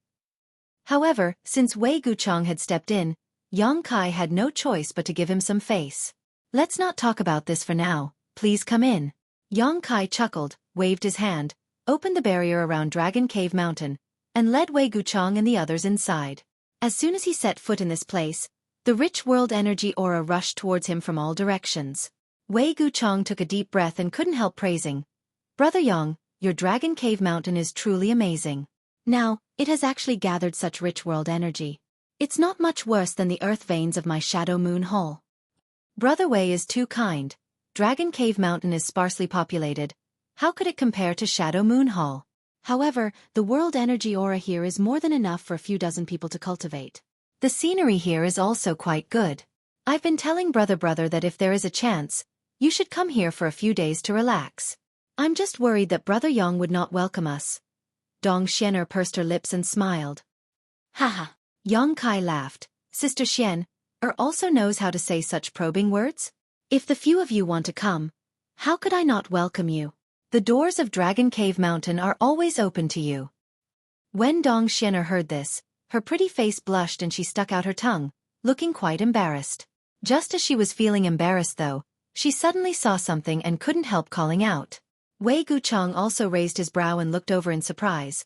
However, since Wei Guchang had stepped in, Yang Kai had no choice but to give him some face. Let's not talk about this for now, please come in. Yang Kai chuckled, waved his hand, opened the barrier around Dragon Cave Mountain, and led Wei Guchang and the others inside. As soon as he set foot in this place, the rich world energy aura rushed towards him from all directions. Wei Guchang took a deep breath and couldn't help praising. Brother Yang, your Dragon Cave Mountain is truly amazing. Now, it has actually gathered such rich world energy. It's not much worse than the earth veins of my Shadow Moon Hall. Brother Wei is too kind. Dragon Cave Mountain is sparsely populated. How could it compare to Shadow Moon Hall? However, the world energy aura here is more than enough for a few dozen people to cultivate. The scenery here is also quite good. I've been telling brother that if there is a chance, you should come here for a few days to relax. I'm just worried that Brother Yang would not welcome us. Dong Xianer pursed her lips and smiled. Haha. Yang Kai laughed. Sister Xian, also knows how to say such probing words? If the few of you want to come, how could I not welcome you? The doors of Dragon Cave Mountain are always open to you. When Dong Xianer heard this, her pretty face blushed and she stuck out her tongue, looking quite embarrassed. Just as she was feeling embarrassed though, she suddenly saw something and couldn't help calling out. Wei Guchang also raised his brow and looked over in surprise.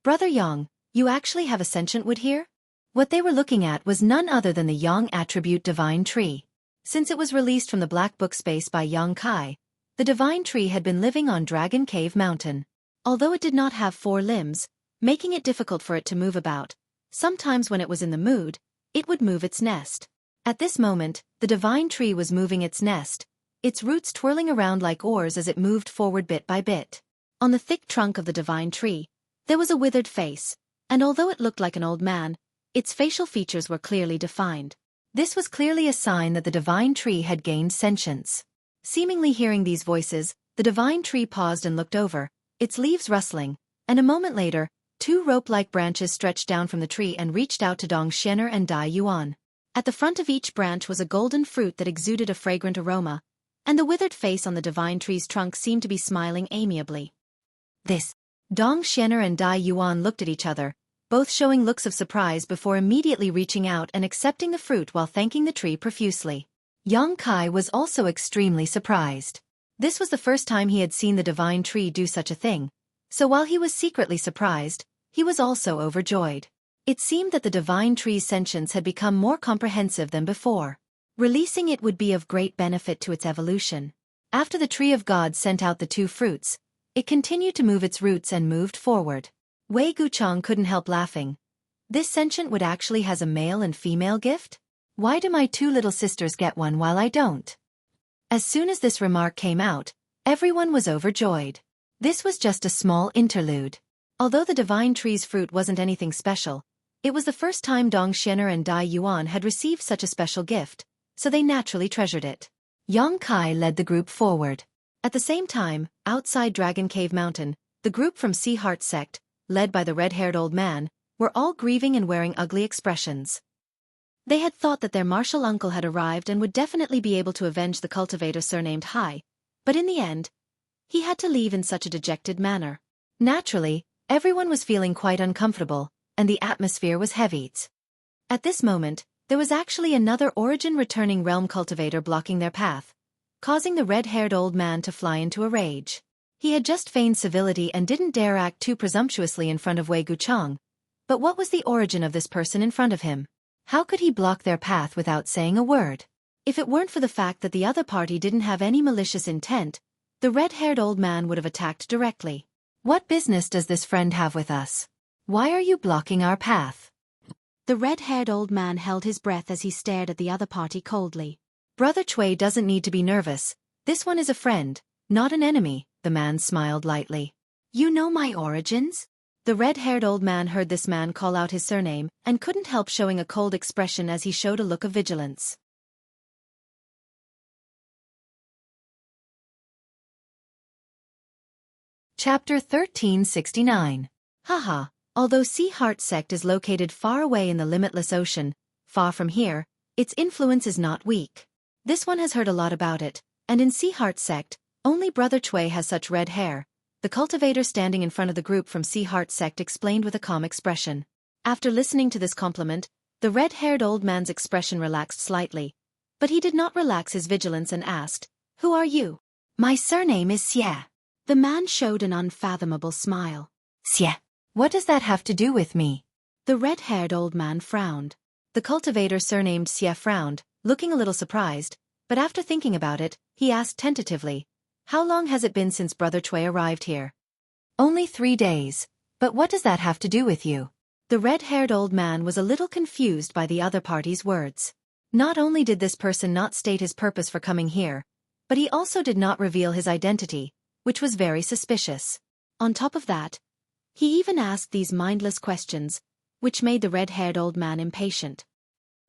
Brother Yang, you actually have a sentient wood here? What they were looking at was none other than the Yang attribute divine tree. Since it was released from the Black Book space by Yang Kai, the divine tree had been living on Dragon Cave Mountain. Although it did not have 4 limbs, making it difficult for it to move about, sometimes when it was in the mood, it would move its nest. At this moment, the divine tree was moving its nest, its roots twirling around like oars as it moved forward bit by bit. On the thick trunk of the divine tree, there was a withered face, and although it looked like an old man, its facial features were clearly defined. This was clearly a sign that the divine tree had gained sentience. Seemingly hearing these voices, the divine tree paused and looked over, its leaves rustling, and a moment later, 2 rope-like branches stretched down from the tree and reached out to Dong Xianer and Dai Yuan. At the front of each branch was a golden fruit that exuded a fragrant aroma, and the withered face on the divine tree's trunk seemed to be smiling amiably. This. Dong Xianer and Dai Yuan looked at each other, both showing looks of surprise before immediately reaching out and accepting the fruit while thanking the tree profusely. Yang Kai was also extremely surprised. This was the first time he had seen the divine tree do such a thing, so while he was secretly surprised, he was also overjoyed. It seemed that the divine tree's sentience had become more comprehensive than before. Releasing it would be of great benefit to its evolution. After the tree of God sent out the 2 fruits, it continued to move its roots and moved forward. Wei Guchang couldn't help laughing. This sentient would actually has a male and female gift? Why do my 2 little sisters get one while I don't? As soon as this remark came out, everyone was overjoyed. This was just a small interlude. Although the divine tree's fruit wasn't anything special, it was the first time Dong Xianer and Dai Yuan had received such a special gift, so they naturally treasured it. Yang Kai led the group forward. At the same time, outside Dragon Cave Mountain, the group from Sea Heart Sect, led by the red-haired old man, were all grieving and wearing ugly expressions. They had thought that their martial uncle had arrived and would definitely be able to avenge the cultivator surnamed Hai, but in the end, he had to leave in such a dejected manner. Naturally, everyone was feeling quite uncomfortable, and the atmosphere was heavy. At this moment, there was actually another origin-returning realm cultivator blocking their path, causing the red-haired old man to fly into a rage. He had just feigned civility and didn't dare act too presumptuously in front of Wei Guchang. But what was the origin of this person in front of him? How could he block their path without saying a word? If it weren't for the fact that the other party didn't have any malicious intent, the red-haired old man would have attacked directly. What business does this friend have with us? Why are you blocking our path? The red-haired old man held his breath as he stared at the other party coldly. Brother Chui doesn't need to be nervous. This one is a friend, not an enemy, the man smiled lightly. You know my origins? The red-haired old man heard this man call out his surname and couldn't help showing a cold expression as he showed a look of vigilance. Chapter 1369. Haha, although Sea Heart Sect is located far away in the limitless ocean, far from here, its influence is not weak. This one has heard a lot about it, and in Sea Heart Sect, only Brother Chui has such red hair. The cultivator standing in front of the group from Sea Heart Sect explained with a calm expression. After listening to this compliment, the red-haired old man's expression relaxed slightly, but he did not relax his vigilance and asked, "Who are you?" "My surname is Xie." The man showed an unfathomable smile. "Xie, what does that have to do with me?" The red-haired old man frowned. The cultivator surnamed Xie frowned, looking a little surprised, but after thinking about it, he asked tentatively, "How long has it been since Brother Xueqi arrived here?" "Only 3 days. But what does that have to do with you?" The red-haired old man was a little confused by the other party's words. Not only did this person not state his purpose for coming here, but he also did not reveal his identity, which was very suspicious. On top of that, he even asked these mindless questions, which made the red-haired old man impatient.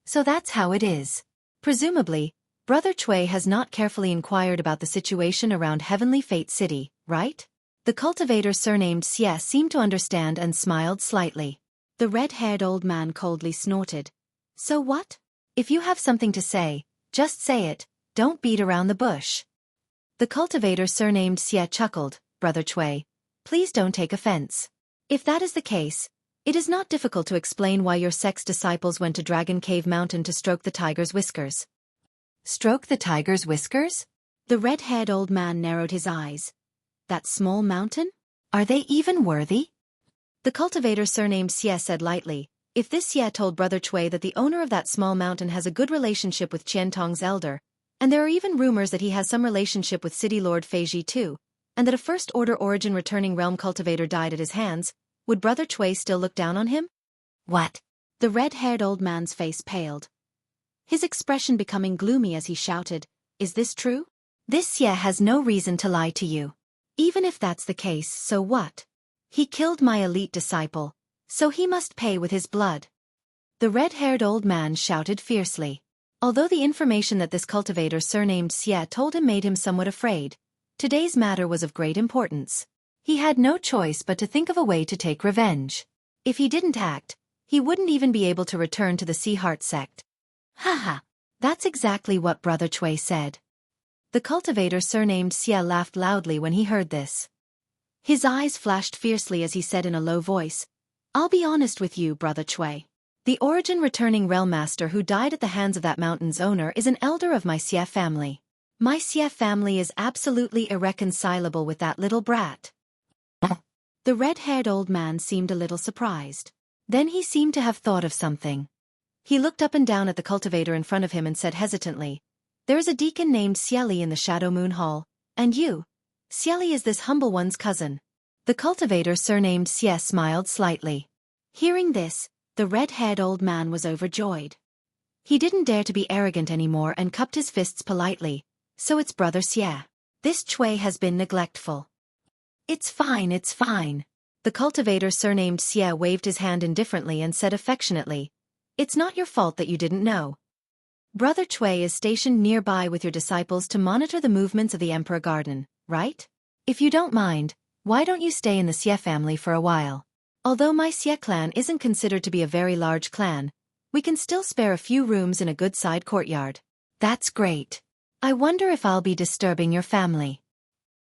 "So that's how it is. Presumably, Brother Xueqi has not carefully inquired about the situation around Heavenly Fate City, right?" The cultivator surnamed Xie seemed to understand and smiled slightly. The red-haired old man coldly snorted. "So what? If you have something to say, just say it, don't beat around the bush." The cultivator surnamed Xie chuckled, "Brother Xueqi, please don't take offense. If that is the case, it is not difficult to explain why your sect's disciples went to Dragon Cave Mountain to stroke the tiger's whiskers." "Stroke the tiger's whiskers?" The red-haired old man narrowed his eyes. "That small mountain? Are they even worthy?" The cultivator surnamed Xie said lightly, "If this Xie told Brother Xueqi that the owner of that small mountain has a good relationship with Qiantong's elder, and there are even rumors that he has some relationship with City Lord Feiji too, and that a First-Order Origin returning realm cultivator died at his hands, would Brother Xueqi still look down on him?" "What?" The red-haired old man's face paled, his expression becoming gloomy as he shouted, "Is this true? This Xie has no reason to lie to you. Even if that's the case, so what? He killed my elite disciple, so he must pay with his blood." The red-haired old man shouted fiercely. Although the information that this cultivator surnamed Xie told him made him somewhat afraid, today's matter was of great importance. He had no choice but to think of a way to take revenge. If he didn't act, he wouldn't even be able to return to the Sea Heart sect. "Haha, that's exactly what Brother Xueqi said." The cultivator surnamed Xie laughed loudly when he heard this. His eyes flashed fiercely as he said in a low voice, "I'll be honest with you, Brother Xueqi. The Origin returning realm master who died at the hands of that mountain's owner is an elder of my Xie family. My Xie family is absolutely irreconcilable with that little brat." The red-haired old man seemed a little surprised. Then he seemed to have thought of something. He looked up and down at the cultivator in front of him and said hesitantly, "There is a deacon named Xueqi in the Shadow Moon Hall, and you, Xueqi, is this humble one's cousin." The cultivator surnamed Xie smiled slightly. Hearing this, the red-haired old man was overjoyed. He didn't dare to be arrogant anymore and cupped his fists politely. "So it's Brother Xie. This Xueqi has been neglectful." It's fine, it's fine." The cultivator surnamed Xie waved his hand indifferently and said affectionately, "It's not your fault that you didn't know. Brother Xueqi is stationed nearby with your disciples to monitor the movements of the Emperor Garden, right? If you don't mind, why don't you stay in the Xie family for a while? Although my Xie clan isn't considered to be a very large clan, we can still spare a few rooms in a good side courtyard." "That's great. I wonder if I'll be disturbing your family."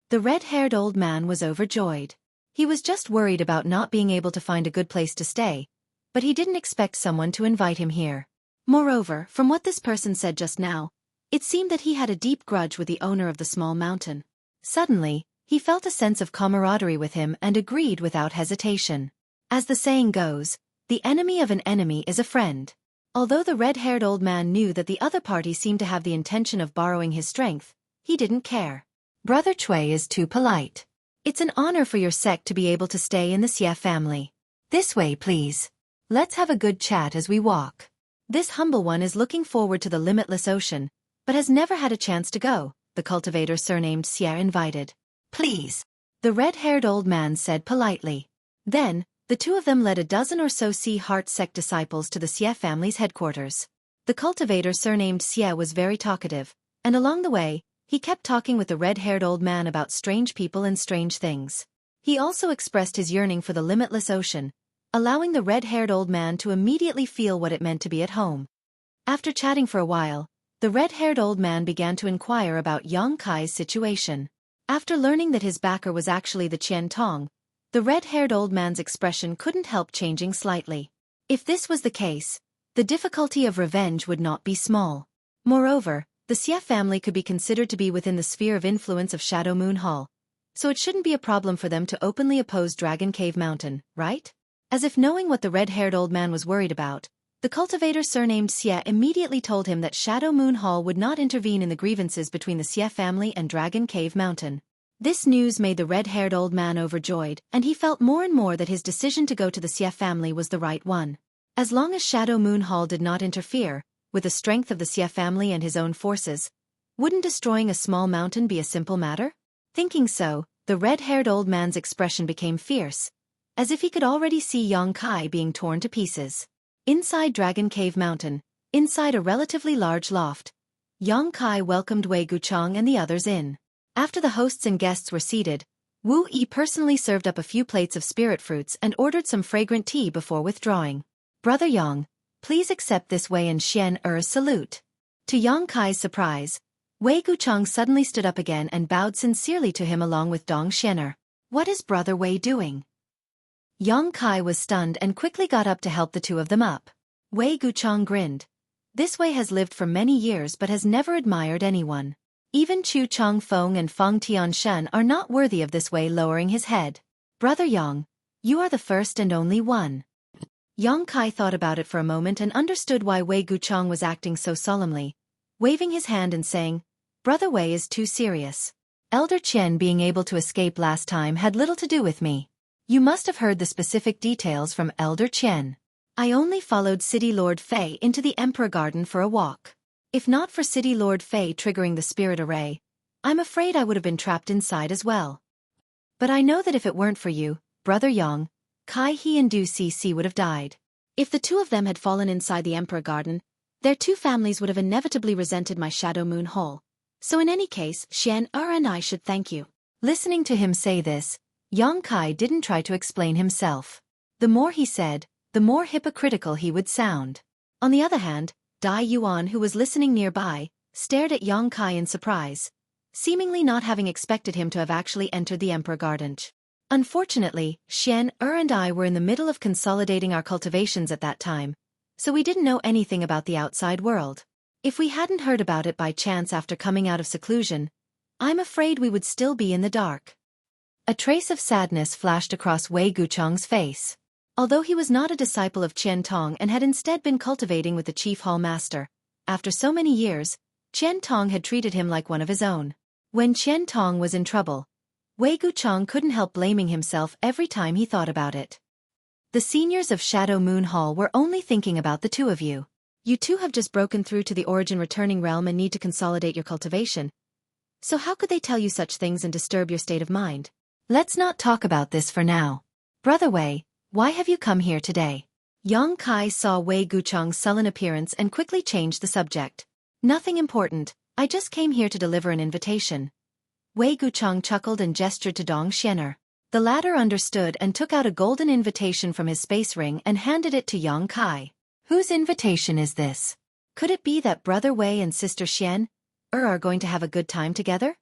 The red-haired old man was overjoyed. He was just worried about not being able to find a good place to stay, but he didn't expect someone to invite him here. Moreover, from what this person said just now, it seemed that he had a deep grudge with the owner of the small mountain. Suddenly, he felt a sense of camaraderie with him and agreed without hesitation. As the saying goes, the enemy of an enemy is a friend. Although the red-haired old man knew that the other party seemed to have the intention of borrowing his strength, he didn't care. "Brother Xueqi is too polite. It's an honor for your sect to be able to stay in the Xie family. This way, please. Let's have a good chat as we walk. This humble one is looking forward to the limitless ocean, but has never had a chance to go," the cultivator surnamed Xie invited. "Please," the red-haired old man said politely. Then, the two of them led a dozen or so Sea Heart sect disciples to the Xie family's headquarters. The cultivator surnamed Xie was very talkative, and along the way, he kept talking with the red-haired old man about strange people and strange things. He also expressed his yearning for the limitless ocean, allowing the red-haired old man to immediately feel what it meant to be at home. After chatting for a while, the red-haired old man began to inquire about Yang Kai's situation. After learning that his backer was actually the Qian Tong, the red-haired old man's expression couldn't help changing slightly. If this was the case, the difficulty of revenge would not be small. Moreover, the Xie family could be considered to be within the sphere of influence of Shadow Moon Hall, so it shouldn't be a problem for them to openly oppose Dragon Cave Mountain, right? As if knowing what the red-haired old man was worried about, the cultivator surnamed Xie immediately told him that Shadow Moon Hall would not intervene in the grievances between the Xie family and Dragon Cave Mountain. This news made the red-haired old man overjoyed, and he felt more and more that his decision to go to the Xie family was the right one. As long as Shadow Moon Hall did not interfere with the strength of the Xie family and his own forces, wouldn't destroying a small mountain be a simple matter? Thinking so, the red-haired old man's expression became fierce, as if he could already see Yang Kai being torn to pieces. Inside Dragon Cave Mountain, inside a relatively large loft, Yang Kai welcomed Wei Guchang and the others in. After the hosts and guests were seated, Wu Yi personally served up a few plates of spirit fruits and ordered some fragrant tea before withdrawing. Brother Yang, please accept this Wei and Xian Er's salute. To Yang Kai's surprise, Wei Guchang suddenly stood up again and bowed sincerely to him along with Dong Xianer. What is Brother Wei doing? Yang Kai was stunned and quickly got up to help the two of them up. Wei Guchang grinned. This Wei has lived for many years but has never admired anyone. Even Chu Changfeng and Feng Tianshan are not worthy of this Wei, lowering his head. Brother Yang, you are the first and only one. Yang Kai thought about it for a moment and understood why Wei Guchang was acting so solemnly, waving his hand and saying, Brother Wei is too serious. Elder Qian being able to escape last time had little to do with me. You must have heard the specific details from Elder Qian. I only followed City Lord Fei into the Emperor Garden for a walk. If not for City Lord Fei triggering the spirit array, I'm afraid I would have been trapped inside as well. But I know that if it weren't for you, Brother Yang, Kai He and Du Cc would have died. If the two of them had fallen inside the Emperor Garden, their two families would have inevitably resented my Shadow Moon Hall. So in any case, Xian Er and I should thank you. Listening to him say this, Yang Kai didn't try to explain himself. The more he said, the more hypocritical he would sound. On the other hand, Dai Yuan, who was listening nearby, stared at Yang Kai in surprise, seemingly not having expected him to have actually entered the Emperor Garden. Unfortunately, Xian Er and I were in the middle of consolidating our cultivations at that time, so we didn't know anything about the outside world. If we hadn't heard about it by chance after coming out of seclusion, I'm afraid we would still be in the dark. A trace of sadness flashed across Wei Guchang's face. Although he was not a disciple of Qian Tong and had instead been cultivating with the chief hall master, after so many years, Qian Tong had treated him like one of his own. When Qian Tong was in trouble, Wei Guchang couldn't help blaming himself every time he thought about it. The seniors of Shadow Moon Hall were only thinking about the two of you. You two have just broken through to the origin returning realm and need to consolidate your cultivation. So how could they tell you such things and disturb your state of mind? Let's not talk about this for now. Brother Wei, why have you come here today? Yang Kai saw Wei Guchang's sullen appearance and quickly changed the subject. Nothing important, I just came here to deliver an invitation. Wei Guchang chuckled and gestured to Dong Xianer. The latter understood and took out a golden invitation from his space ring and handed it to Yang Kai. Whose invitation is this? Could it be that Brother Wei and Sister Xian are going to have a good time together?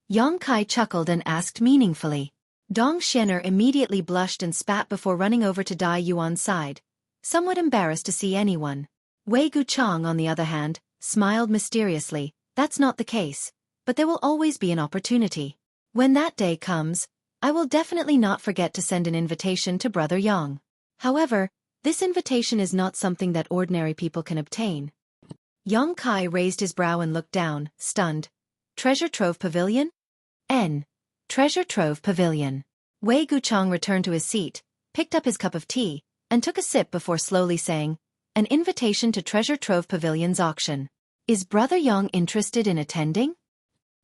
Yang Kai chuckled and asked meaningfully. Dong Xianer immediately blushed and spat before running over to Dai Yuan's side, somewhat embarrassed to see anyone. Wei Guchang, on the other hand, smiled mysteriously. That's not the case, but there will always be an opportunity. When that day comes, I will definitely not forget to send an invitation to Brother Yang. However, this invitation is not something that ordinary people can obtain. Yang Kai raised his brow and looked down, stunned. Treasure Trove Pavilion? Treasure Trove Pavilion. Wei Guchang returned to his seat, picked up his cup of tea, and took a sip before slowly saying, an invitation to Treasure Trove Pavilion's auction. Is Brother Yang interested in attending?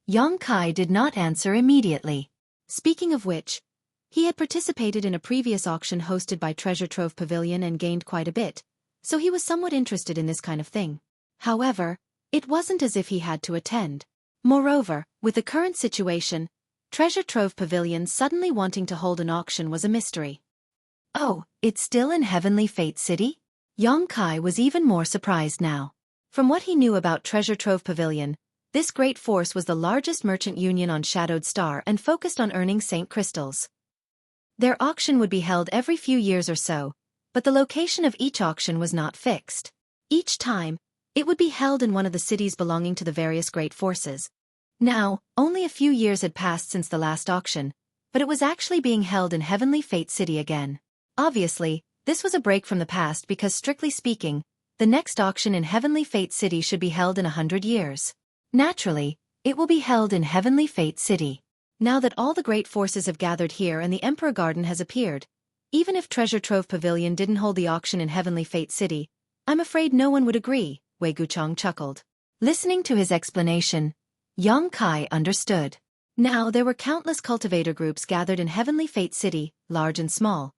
Yang Kai did not answer immediately. Speaking of which, he had participated in a previous auction hosted by Treasure Trove Pavilion and gained quite a bit, so he was somewhat interested in this kind of thing. However, it wasn't as if he had to attend. Moreover, with the current situation, Treasure Trove Pavilion suddenly wanting to hold an auction was a mystery. Oh, it's still in Heavenly Fate City? Yang Kai was even more surprised now. From what he knew about Treasure Trove Pavilion, this great force was the largest merchant union on Shadowed Star and focused on earning Saint Crystals. Their auction would be held every few years or so, but the location of each auction was not fixed. Each time, it would be held in one of the cities belonging to the various great forces. Now, only a few years had passed since the last auction, but it was actually being held in Heavenly Fate City again. Obviously, this was a break from the past because strictly speaking, the next auction in Heavenly Fate City should be held in 100 years. Naturally, it will be held in Heavenly Fate City. Now that all the great forces have gathered here and the Emperor Garden has appeared, even if Treasure Trove Pavilion didn't hold the auction in Heavenly Fate City, I'm afraid no one would agree, Wei Guchang chuckled. Listening to his explanation, Yang Kai understood. Now there were countless cultivator groups gathered in Heavenly Fate City, large and small.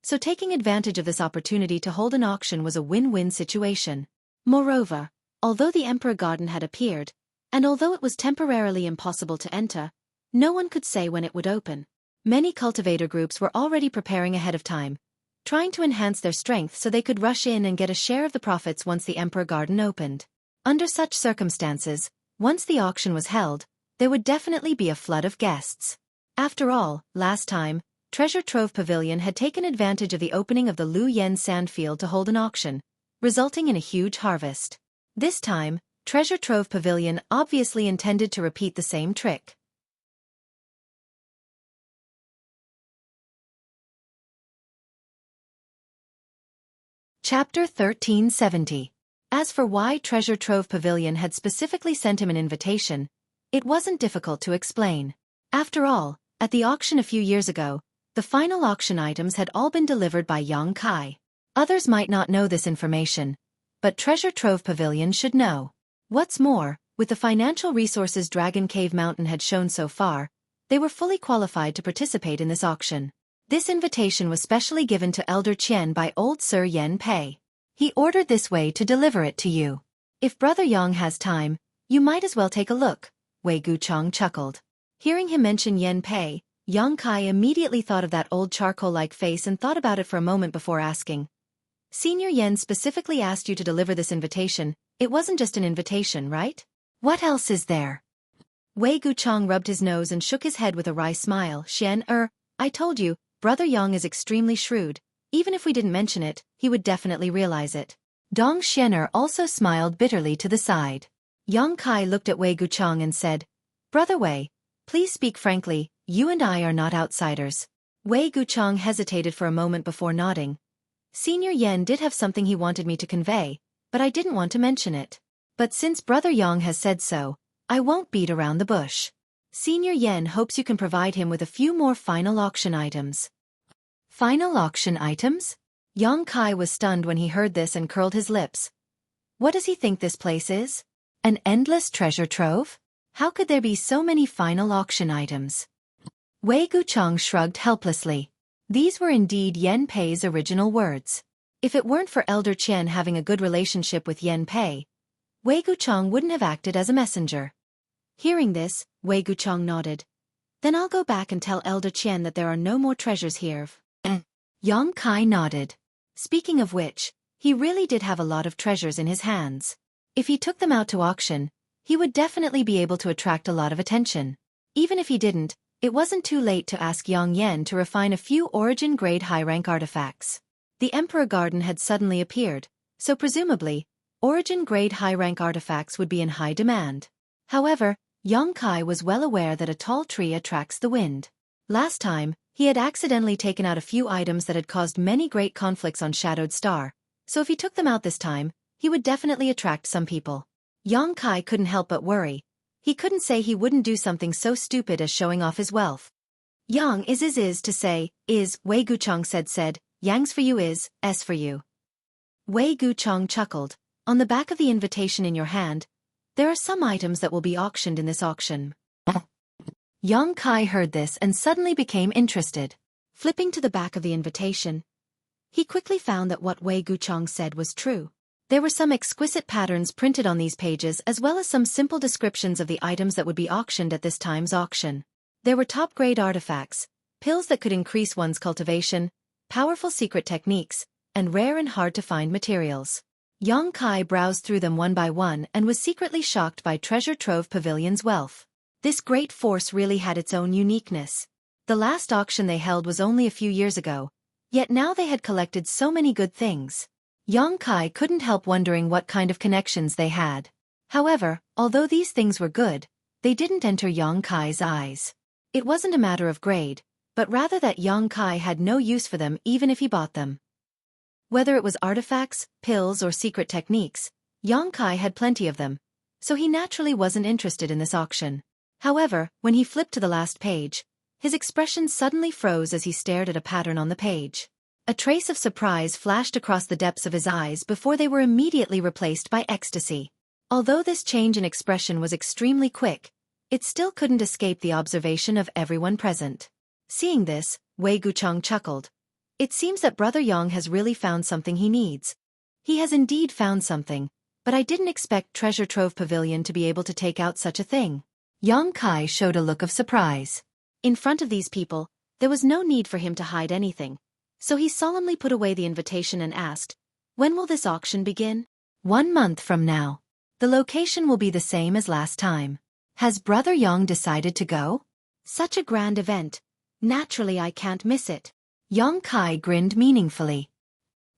So taking advantage of this opportunity to hold an auction was a win-win situation. Moreover, although the Emperor Garden had appeared, and although it was temporarily impossible to enter, no one could say when it would open. Many cultivator groups were already preparing ahead of time, trying to enhance their strength so they could rush in and get a share of the profits once the Emperor Garden opened. Under such circumstances, once the auction was held, there would definitely be a flood of guests. After all, last time, Treasure Trove Pavilion had taken advantage of the opening of the Lu Yen Sandfield to hold an auction, resulting in a huge harvest. This time, Treasure Trove Pavilion obviously intended to repeat the same trick. Chapter 1370. As for why Treasure Trove Pavilion had specifically sent him an invitation, it wasn't difficult to explain. After all, at the auction a few years ago, the final auction items had all been delivered by Yang Kai. Others might not know this information, but Treasure Trove Pavilion should know. What's more, with the financial resources Dragon Cave Mountain had shown so far, they were fully qualified to participate in this auction. This invitation was specially given to Elder Qian by old Sir Yen Pei. He ordered this way to deliver it to you. If Brother Yang has time, you might as well take a look, Wei Guchang chuckled. Hearing him mention Yen Pei, Yang Kai immediately thought of that old charcoal-like face and thought about it for a moment before asking. Senior Yen specifically asked you to deliver this invitation. It wasn't just an invitation, right? What else is there? Wei Guchang rubbed his nose and shook his head with a wry smile. I told you, Brother Yang is extremely shrewd. Even if we didn't mention it, he would definitely realize it. Dong Xianer also smiled bitterly to the side. Yang Kai looked at Wei Guchang and said, Brother Wei, please speak frankly, you and I are not outsiders. Wei Guchang hesitated for a moment before nodding. Senior Yen did have something he wanted me to convey, but I didn't want to mention it. But since Brother Yang has said so, I won't beat around the bush. Senior Yen hopes you can provide him with a few more final auction items. Final auction items? Yang Kai was stunned when he heard this and curled his lips. What does he think this place is? An endless treasure trove? How could there be so many final auction items? Wei Guchang shrugged helplessly. These were indeed Yen Pei's original words. If it weren't for Elder Qian having a good relationship with Yen Pei, Wei Guchang wouldn't have acted as a messenger. Hearing this, Wei Guchang nodded. Then I'll go back and tell Elder Qian that there are no more treasures here. Yang Kai nodded. Speaking of which, he really did have a lot of treasures in his hands. If he took them out to auction, he would definitely be able to attract a lot of attention. Even if he didn't, it wasn't too late to ask Yang Yen to refine a few origin-grade high-rank artifacts. The Emperor Garden had suddenly appeared, so presumably, origin-grade high-rank artifacts would be in high demand. However, Yang Kai was well aware that a tall tree attracts the wind. Last time, he had accidentally taken out a few items that had caused many great conflicts on Shadowed Star, so if he took them out this time, he would definitely attract some people. Yang Kai couldn't help but worry. He couldn't say he wouldn't do something so stupid as showing off his wealth. Yang is to say, Wei Guchang said, Yang's for you is, S for you. Wei Guchang chuckled. On the back of the invitation in your hand, there are some items that will be auctioned in this auction. Yang Kai heard this and suddenly became interested. Flipping to the back of the invitation, he quickly found that what Wei Guchang said was true. There were some exquisite patterns printed on these pages as well as some simple descriptions of the items that would be auctioned at this time's auction. There were top-grade artifacts, pills that could increase one's cultivation, powerful secret techniques, and rare and hard-to-find materials. Yang Kai browsed through them one by one and was secretly shocked by Treasure Trove Pavilion's wealth. This great force really had its own uniqueness. The last auction they held was only a few years ago, Yet now they had collected so many good things. Yang Kai couldn't help wondering what kind of connections they had. However, although these things were good, they didn't enter Yang Kai's eyes. It wasn't a matter of grade, but rather that Yang Kai had no use for them even if he bought them. Whether it was artifacts, pills or secret techniques, Yang Kai had plenty of them, so he naturally wasn't interested in this auction. However, when he flipped to the last page, his expression suddenly froze as he stared at a pattern on the page. A trace of surprise flashed across the depths of his eyes before they were immediately replaced by ecstasy. Although this change in expression was extremely quick, it still couldn't escape the observation of everyone present. Seeing this, Wei Gucheng chuckled. It seems that Brother Yang has really found something he needs. He has indeed found something, but I didn't expect Treasure Trove Pavilion to be able to take out such a thing. Yang Kai showed a look of surprise. In front of these people, there was no need for him to hide anything, so he solemnly put away the invitation and asked, "When will this auction begin?" 1 month from now. The location will be the same as last time. Has Brother Yang decided to go? Such a grand event. Naturally I can't miss it. Yang Kai grinned meaningfully.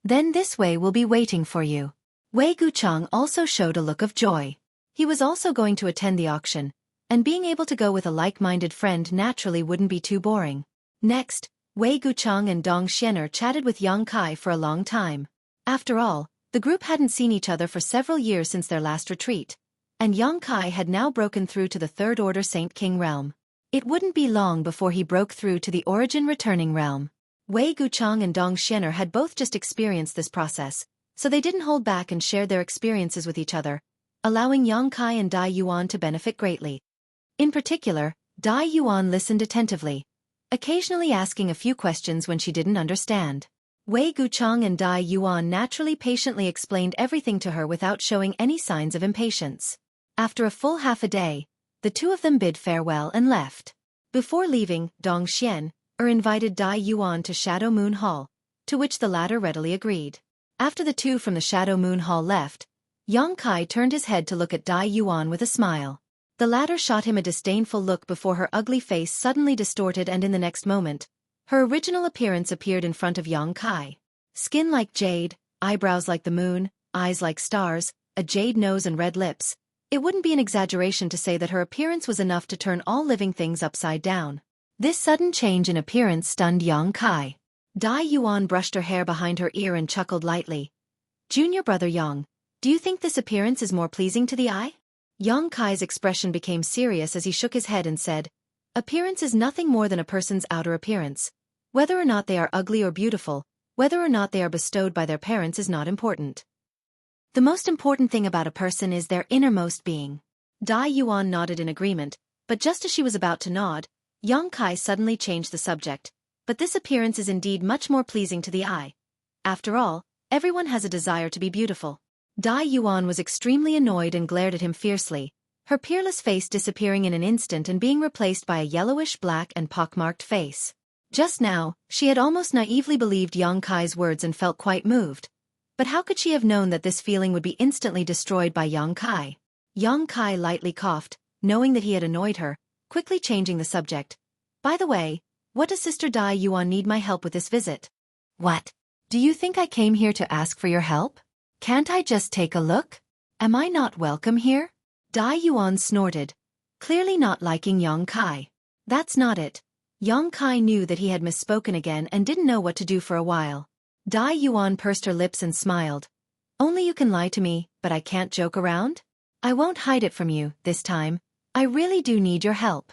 Then this way will be waiting for you. Wei Gucheng also showed a look of joy. He was also going to attend the auction, and being able to go with a like-minded friend naturally wouldn't be too boring. Next, Wei Gucheng and Dong Xianer chatted with Yang Kai for a long time. After all, the group hadn't seen each other for several years since their last retreat, and Yang Kai had now broken through to the Third Order Saint King realm. It wouldn't be long before he broke through to the Origin Returning realm. Wei Gucheng and Dong Xianer had both just experienced this process, so they didn't hold back and shared their experiences with each other, allowing Yang Kai and Dai Yuan to benefit greatly. In particular, Dai Yuan listened attentively, occasionally asking a few questions when she didn't understand. Wei Gucheng and Dai Yuan naturally patiently explained everything to her without showing any signs of impatience. After a full half a day, the two of them bid farewell and left. Before leaving, Dong Xian invited Dai Yuan to Shadow Moon Hall, to which the latter readily agreed. After the two from the Shadow Moon Hall left, Yang Kai turned his head to look at Dai Yuan with a smile. The latter shot him a disdainful look before her ugly face suddenly distorted, and in the next moment, her original appearance appeared in front of Yang Kai. Skin like jade, eyebrows like the moon, eyes like stars, a jade nose and red lips. It wouldn't be an exaggeration to say that her appearance was enough to turn all living things upside down. This sudden change in appearance stunned Yang Kai. Dai Yuan brushed her hair behind her ear and chuckled lightly. "Junior brother Yang, do you think this appearance is more pleasing to the eye?" Yang Kai's expression became serious as he shook his head and said, "Appearance is nothing more than a person's outer appearance. Whether or not they are ugly or beautiful, whether or not they are bestowed by their parents is not important. The most important thing about a person is their innermost being." Dai Yuan nodded in agreement, but just as she was about to nod, Yang Kai suddenly changed the subject. "But this appearance is indeed much more pleasing to the eye. After all, everyone has a desire to be beautiful." Dai Yuan was extremely annoyed and glared at him fiercely, her peerless face disappearing in an instant and being replaced by a yellowish-black and pockmarked face. Just now, she had almost naively believed Yang Kai's words and felt quite moved. But how could she have known that this feeling would be instantly destroyed by Yang Kai? Yang Kai lightly coughed, knowing that he had annoyed her, quickly changing the subject. "By the way, what does Sister Dai Yuan need my help with this visit?" "What? Do you think I came here to ask for your help? Can't I just take a look? Am I not welcome here?" Dai Yuan snorted, clearly not liking Yang Kai. That's not it. Yang Kai knew that he had misspoken again and didn't know what to do for a while. Dai Yuan pursed her lips and smiled. "Only you can lie to me, but I can't joke around? I won't hide it from you, this time. I really do need your help."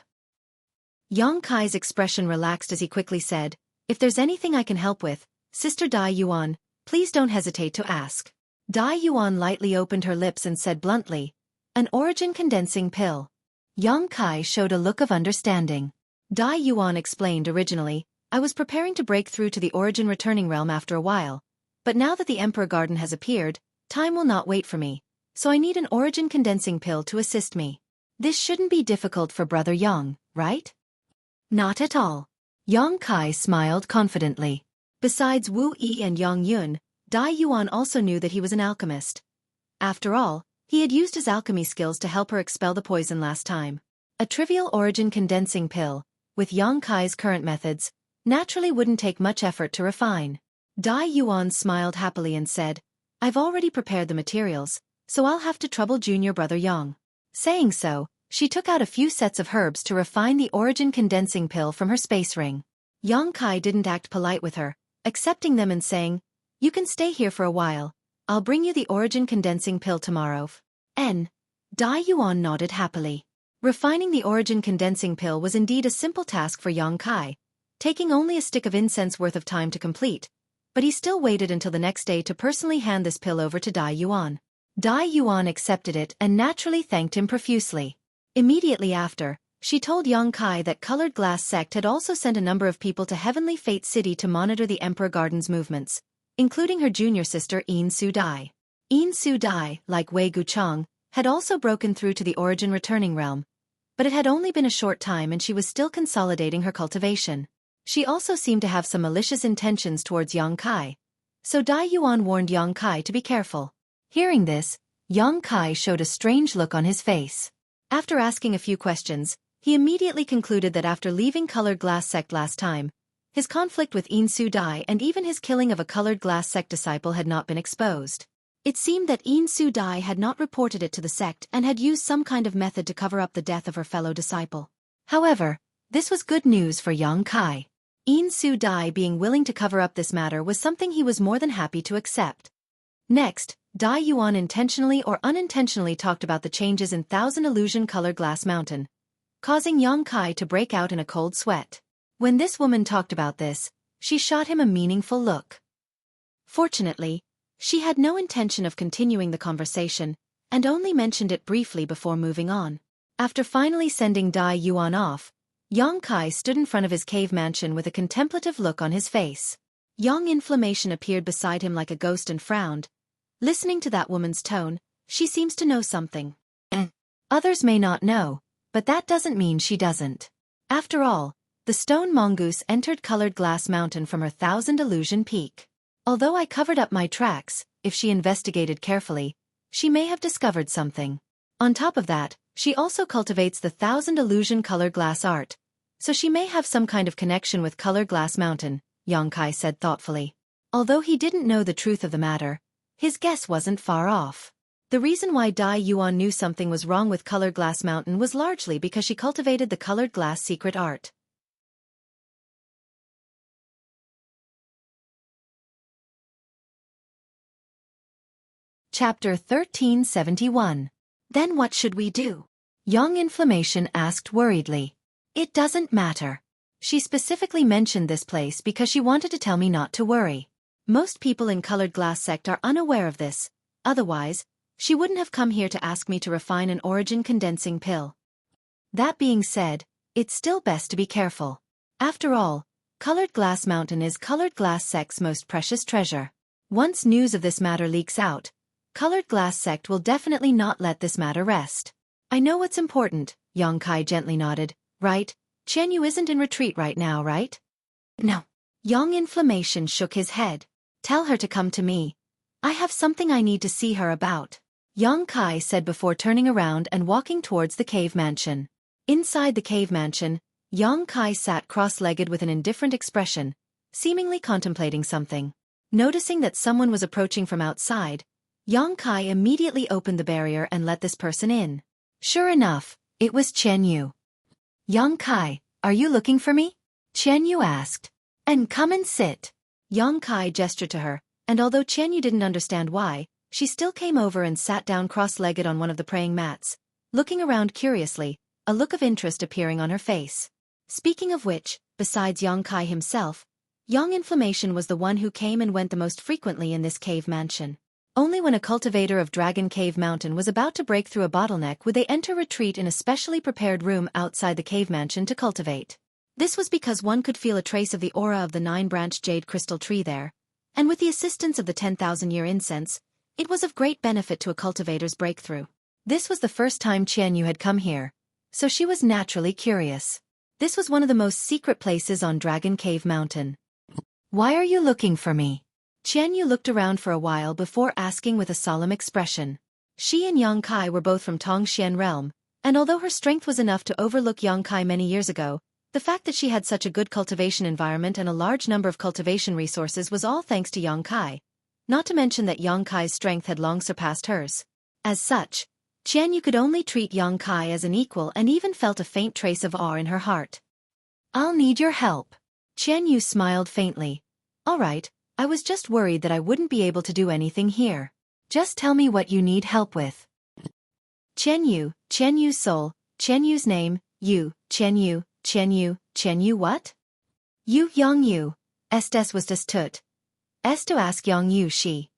Yang Kai's expression relaxed as he quickly said, "If there's anything I can help with, Sister Dai Yuan, please don't hesitate to ask." Dai Yuan lightly opened her lips and said bluntly, "An origin condensing pill." Yang Kai showed a look of understanding. Dai Yuan explained originally, "I was preparing to break through to the origin returning realm after a while, but now that the Emperor Garden has appeared, time will not wait for me, so I need an origin condensing pill to assist me. This shouldn't be difficult for Brother Yang, right?" "Not at all." Yang Kai smiled confidently. Besides Wu Yi and Yang Yun, Dai Yuan also knew that he was an alchemist. After all, he had used his alchemy skills to help her expel the poison last time. A trivial origin condensing pill, with Yang Kai's current methods, naturally wouldn't take much effort to refine. Dai Yuan smiled happily and said, I've already prepared the materials, so I'll have to trouble junior brother Yang. Saying so, she took out a few sets of herbs to refine the origin condensing pill from her space ring. Yang Kai didn't act polite with her, accepting them and saying, You can stay here for a while, I'll bring you the origin condensing pill tomorrow. Dai Yuan nodded happily. Refining the origin condensing pill was indeed a simple task for Yang Kai, taking only a stick of incense worth of time to complete, but he still waited until the next day to personally hand this pill over to Dai Yuan. Dai Yuan accepted it and naturally thanked him profusely. Immediately after, she told Yang Kai that Colored Glass Sect had also sent a number of people to Heavenly Fate City to monitor the Emperor Garden's movements, including her junior sister Yin Su Dai. Yin Su Dai, like Wei Guchang, had also broken through to the origin returning realm, but it had only been a short time and she was still consolidating her cultivation. She also seemed to have some malicious intentions towards Yang Kai, so Dai Yuan warned Yang Kai to be careful. Hearing this, Yang Kai showed a strange look on his face. After asking a few questions, he immediately concluded that after leaving Colored Glass Sect last time, his conflict with Yin Su Dai and even his killing of a Colored Glass Sect disciple had not been exposed. It seemed that Yin Su Dai had not reported it to the sect and had used some kind of method to cover up the death of her fellow disciple. However, this was good news for Yang Kai. Yin Su Dai being willing to cover up this matter was something he was more than happy to accept. Next, Dai Yuan intentionally or unintentionally talked about the changes in Thousand Illusion Colored Glass Mountain, causing Yang Kai to break out in a cold sweat. When this woman talked about this, she shot him a meaningful look. Fortunately, she had no intention of continuing the conversation, and only mentioned it briefly before moving on. After finally sending Dai Yuan off, Yang Kai stood in front of his cave mansion with a contemplative look on his face. Yang Inflammation appeared beside him like a ghost and frowned. Listening to that woman's tone, she seems to know something. Others may not know, but that doesn't mean she doesn't. After all, the stone mongoose entered Colored Glass Mountain from her Thousand Illusion Peak. Although I covered up my tracks, if she investigated carefully, she may have discovered something. On top of that, she also cultivates the Thousand Illusion Colored Glass art, so she may have some kind of connection with Colored Glass Mountain, Yang Kai said thoughtfully. Although he didn't know the truth of the matter, his guess wasn't far off. The reason why Dai Yuan knew something was wrong with Colored Glass Mountain was largely because she cultivated the Colored Glass secret art. Chapter 1371. Then what should we do? Yang Inflammation asked worriedly. It doesn't matter. She specifically mentioned this place because she wanted to tell me not to worry. Most people in Colored Glass Sect are unaware of this, otherwise, she wouldn't have come here to ask me to refine an origin condensing pill. That being said, it's still best to be careful. After all, Colored Glass Mountain is Colored Glass Sect's most precious treasure. Once news of this matter leaks out, Colored Glass Sect will definitely not let this matter rest. I know what's important, Yang Kai gently nodded, right? Qianyu isn't in retreat right now, right? No. Yang Inflammation shook his head. Tell her to come to me. I have something I need to see her about, Yang Kai said before turning around and walking towards the cave mansion. Inside the cave mansion, Yang Kai sat cross-legged with an indifferent expression, seemingly contemplating something. Noticing that someone was approaching from outside, Yang Kai immediately opened the barrier and let this person in. Sure enough, it was Qianyu. Yang Kai, are you looking for me? Qianyu asked. And come and sit. Yang Kai gestured to her, and although Qianyu didn't understand why, she still came over and sat down cross-legged on one of the praying mats, looking around curiously, a look of interest appearing on her face. Speaking of which, besides Yang Kai himself, Yang Inflammation was the one who came and went the most frequently in this cave mansion. Only when a cultivator of Dragon Cave Mountain was about to break through a bottleneck would they enter retreat in a specially prepared room outside the cave mansion to cultivate. This was because one could feel a trace of the aura of the 9-branched jade crystal tree there, and with the assistance of the 10,000-year incense, it was of great benefit to a cultivator's breakthrough. This was the first time Qianyu had come here, so she was naturally curious. This was one of the most secret places on Dragon Cave Mountain. Why are you looking for me? Qianyu looked around for a while before asking with a solemn expression. She and Yang Kai were both from Tongxian realm, and although her strength was enough to overlook Yang Kai many years ago, The fact that she had such a good cultivation environment and a large number of cultivation resources was all thanks to Yang Kai, not to mention that Yang Kai's strength had long surpassed hers. As such, Qian Yu could only treat Yang Kai as an equal and even felt a faint trace of awe in her heart. "I'll need your help." Qian Yu smiled faintly. "All right, I was just worried that I wouldn't be able to do anything here. Just tell me what you need help with." Qian Yu's soul, Qian Yu's name, Yu, Qian Yu what? Yu Yang Yu, estes was das tut. To ask Yang Yu she.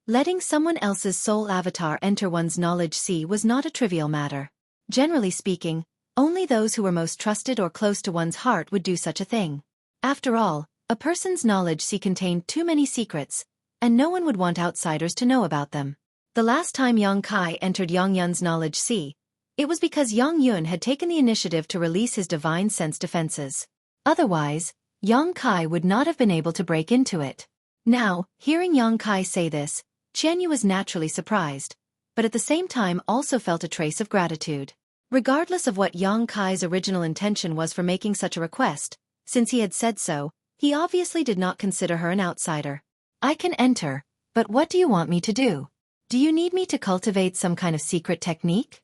Letting someone else's soul avatar enter one's knowledge sea was not a trivial matter. Generally speaking, only those who were most trusted or close to one's heart would do such a thing. After all, a person's knowledge sea contained too many secrets, and no one would want outsiders to know about them. The last time Yang Kai entered Yang Yun's knowledge sea, it was because Yang Yun had taken the initiative to release his divine sense defenses. Otherwise, Yang Kai would not have been able to break into it. Now, hearing Yang Kai say this, Qian Yu was naturally surprised, but at the same time also felt a trace of gratitude. Regardless of what Yang Kai's original intention was for making such a request, since he had said so, he obviously did not consider her an outsider. "I can enter, but what do you want me to do? Do you need me to cultivate some kind of secret technique?"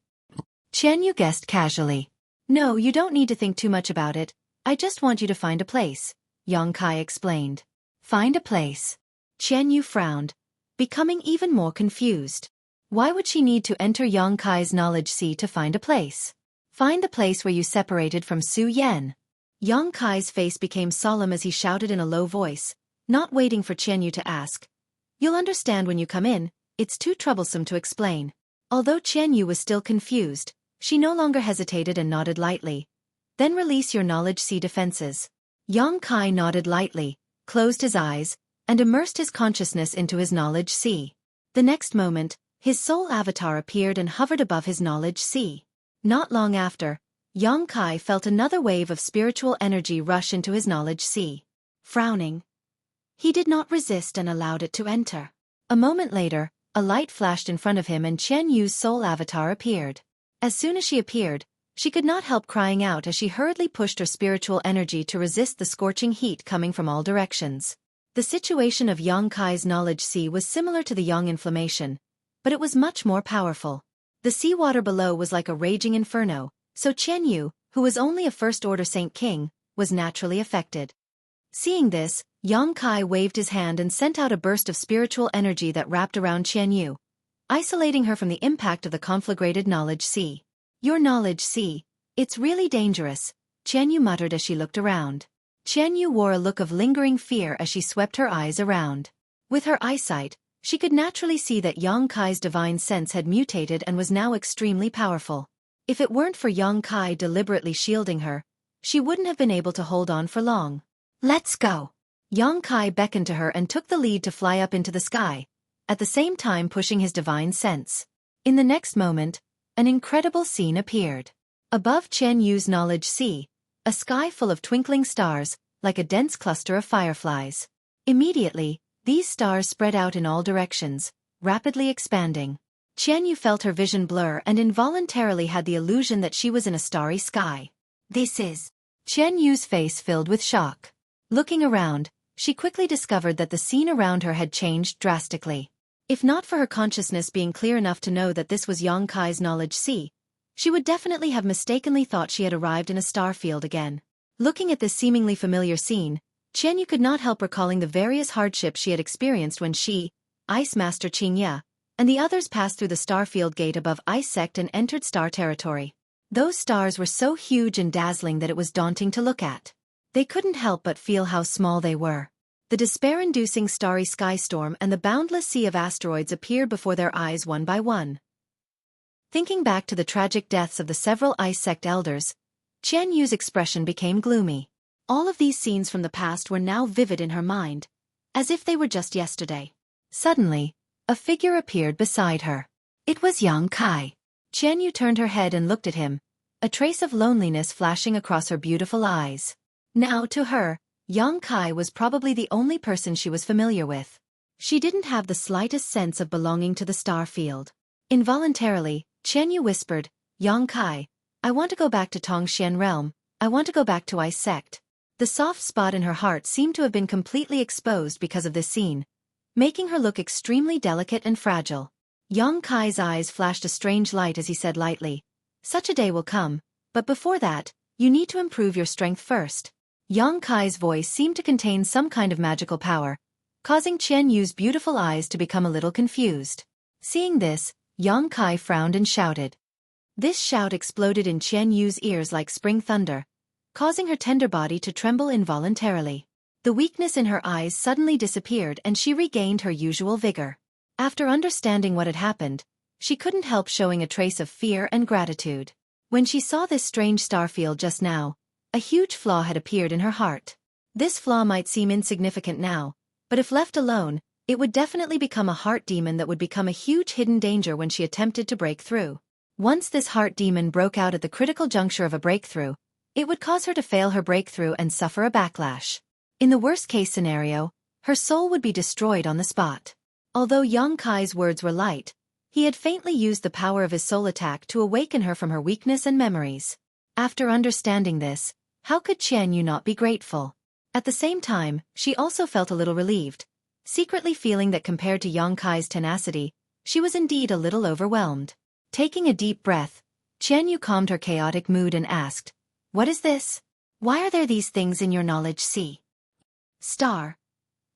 Qian Yu guessed casually. "No, you don't need to think too much about it. I just want you to find a place," Yang Kai explained. "Find a place?" Qian Yu frowned, becoming even more confused. Why would she need to enter Yang Kai's knowledge sea to find a place? "Find the place where you separated from Su Yan." Yang Kai's face became solemn as he shouted in a low voice, not waiting for Qian Yu to ask. "You'll understand when you come in, it's too troublesome to explain." Although Qian Yu was still confused, she no longer hesitated and nodded lightly. "Then release your knowledge sea defenses." Yang Kai nodded lightly, closed his eyes, and immersed his consciousness into his knowledge sea. The next moment, his soul avatar appeared and hovered above his knowledge sea. Not long after, Yang Kai felt another wave of spiritual energy rush into his knowledge sea. Frowning, he did not resist and allowed it to enter. A moment later, a light flashed in front of him and Qian Yu's soul avatar appeared. As soon as she appeared, she could not help crying out as she hurriedly pushed her spiritual energy to resist the scorching heat coming from all directions. The situation of Yang Kai's knowledge sea was similar to the Yang inflammation, but it was much more powerful. The seawater below was like a raging inferno, so Qian Yu, who was only a first-order Saint King, was naturally affected. Seeing this, Yang Kai waved his hand and sent out a burst of spiritual energy that wrapped around Qian Yu, isolating her from the impact of the conflagrated knowledge sea. "Your knowledge sea, it's really dangerous," Qian Yu muttered as she looked around. Qian Yu wore a look of lingering fear as she swept her eyes around. With her eyesight, she could naturally see that Yang Kai's divine sense had mutated and was now extremely powerful. If it weren't for Yang Kai deliberately shielding her, she wouldn't have been able to hold on for long. "Let's go." Yang Kai beckoned to her and took the lead to fly up into the sky, at the same time pushing his divine sense. In the next moment, an incredible scene appeared. Above Qian Yu's knowledge sea, a sky full of twinkling stars, like a dense cluster of fireflies. Immediately, these stars spread out in all directions, rapidly expanding. Qian Yu felt her vision blur and involuntarily had the illusion that she was in a starry sky. "This is..." Qian Yu's face filled with shock. Looking around, she quickly discovered that the scene around her had changed drastically. If not for her consciousness being clear enough to know that this was Yang Kai's knowledge sea, she would definitely have mistakenly thought she had arrived in a star field again. Looking at this seemingly familiar scene, Qian Yu could not help recalling the various hardships she had experienced when she, Ice Master Qingya, and the others passed through the starfield gate above Ice Sect and entered star territory. Those stars were so huge and dazzling that it was daunting to look at. They couldn't help but feel how small they were. The despair-inducing starry sky storm and the boundless sea of asteroids appeared before their eyes one by one. Thinking back to the tragic deaths of the several Ice Sect elders, Qian Yu's expression became gloomy. All of these scenes from the past were now vivid in her mind, as if they were just yesterday. Suddenly, a figure appeared beside her. It was Yang Kai. Qian Yu turned her head and looked at him, a trace of loneliness flashing across her beautiful eyes. Now, to her, Yang Kai was probably the only person she was familiar with. She didn't have the slightest sense of belonging to the star field. Involuntarily, Qian Yu whispered, "Yang Kai, I want to go back to Tongxian realm, I want to go back to Ice Sect. The soft spot in her heart seemed to have been completely exposed because of this scene, making her look extremely delicate and fragile. Yang Kai's eyes flashed a strange light as he said lightly, "Such a day will come, but before that, you need to improve your strength first." Yang Kai's voice seemed to contain some kind of magical power, causing Qian Yu's beautiful eyes to become a little confused. Seeing this, Yang Kai frowned and shouted. This shout exploded in Qian Yu's ears like spring thunder, causing her tender body to tremble involuntarily. The weakness in her eyes suddenly disappeared and she regained her usual vigor. After understanding what had happened, she couldn't help showing a trace of fear and gratitude. When she saw this strange starfield just now, a huge flaw had appeared in her heart. This flaw might seem insignificant now, but if left alone, it would definitely become a heart demon that would become a huge hidden danger when she attempted to break through. Once this heart demon broke out at the critical juncture of a breakthrough, it would cause her to fail her breakthrough and suffer a backlash. In the worst-case scenario, her soul would be destroyed on the spot. Although Yang Kai's words were light, he had faintly used the power of his soul attack to awaken her from her weakness and memories. After understanding this, how could Qian Yu not be grateful? At the same time, she also felt a little relieved, secretly feeling that compared to Yang Kai's tenacity, she was indeed a little overwhelmed. Taking a deep breath, Qian Yu calmed her chaotic mood and asked, "What is this? Why are there these things in your knowledge sea?" Star.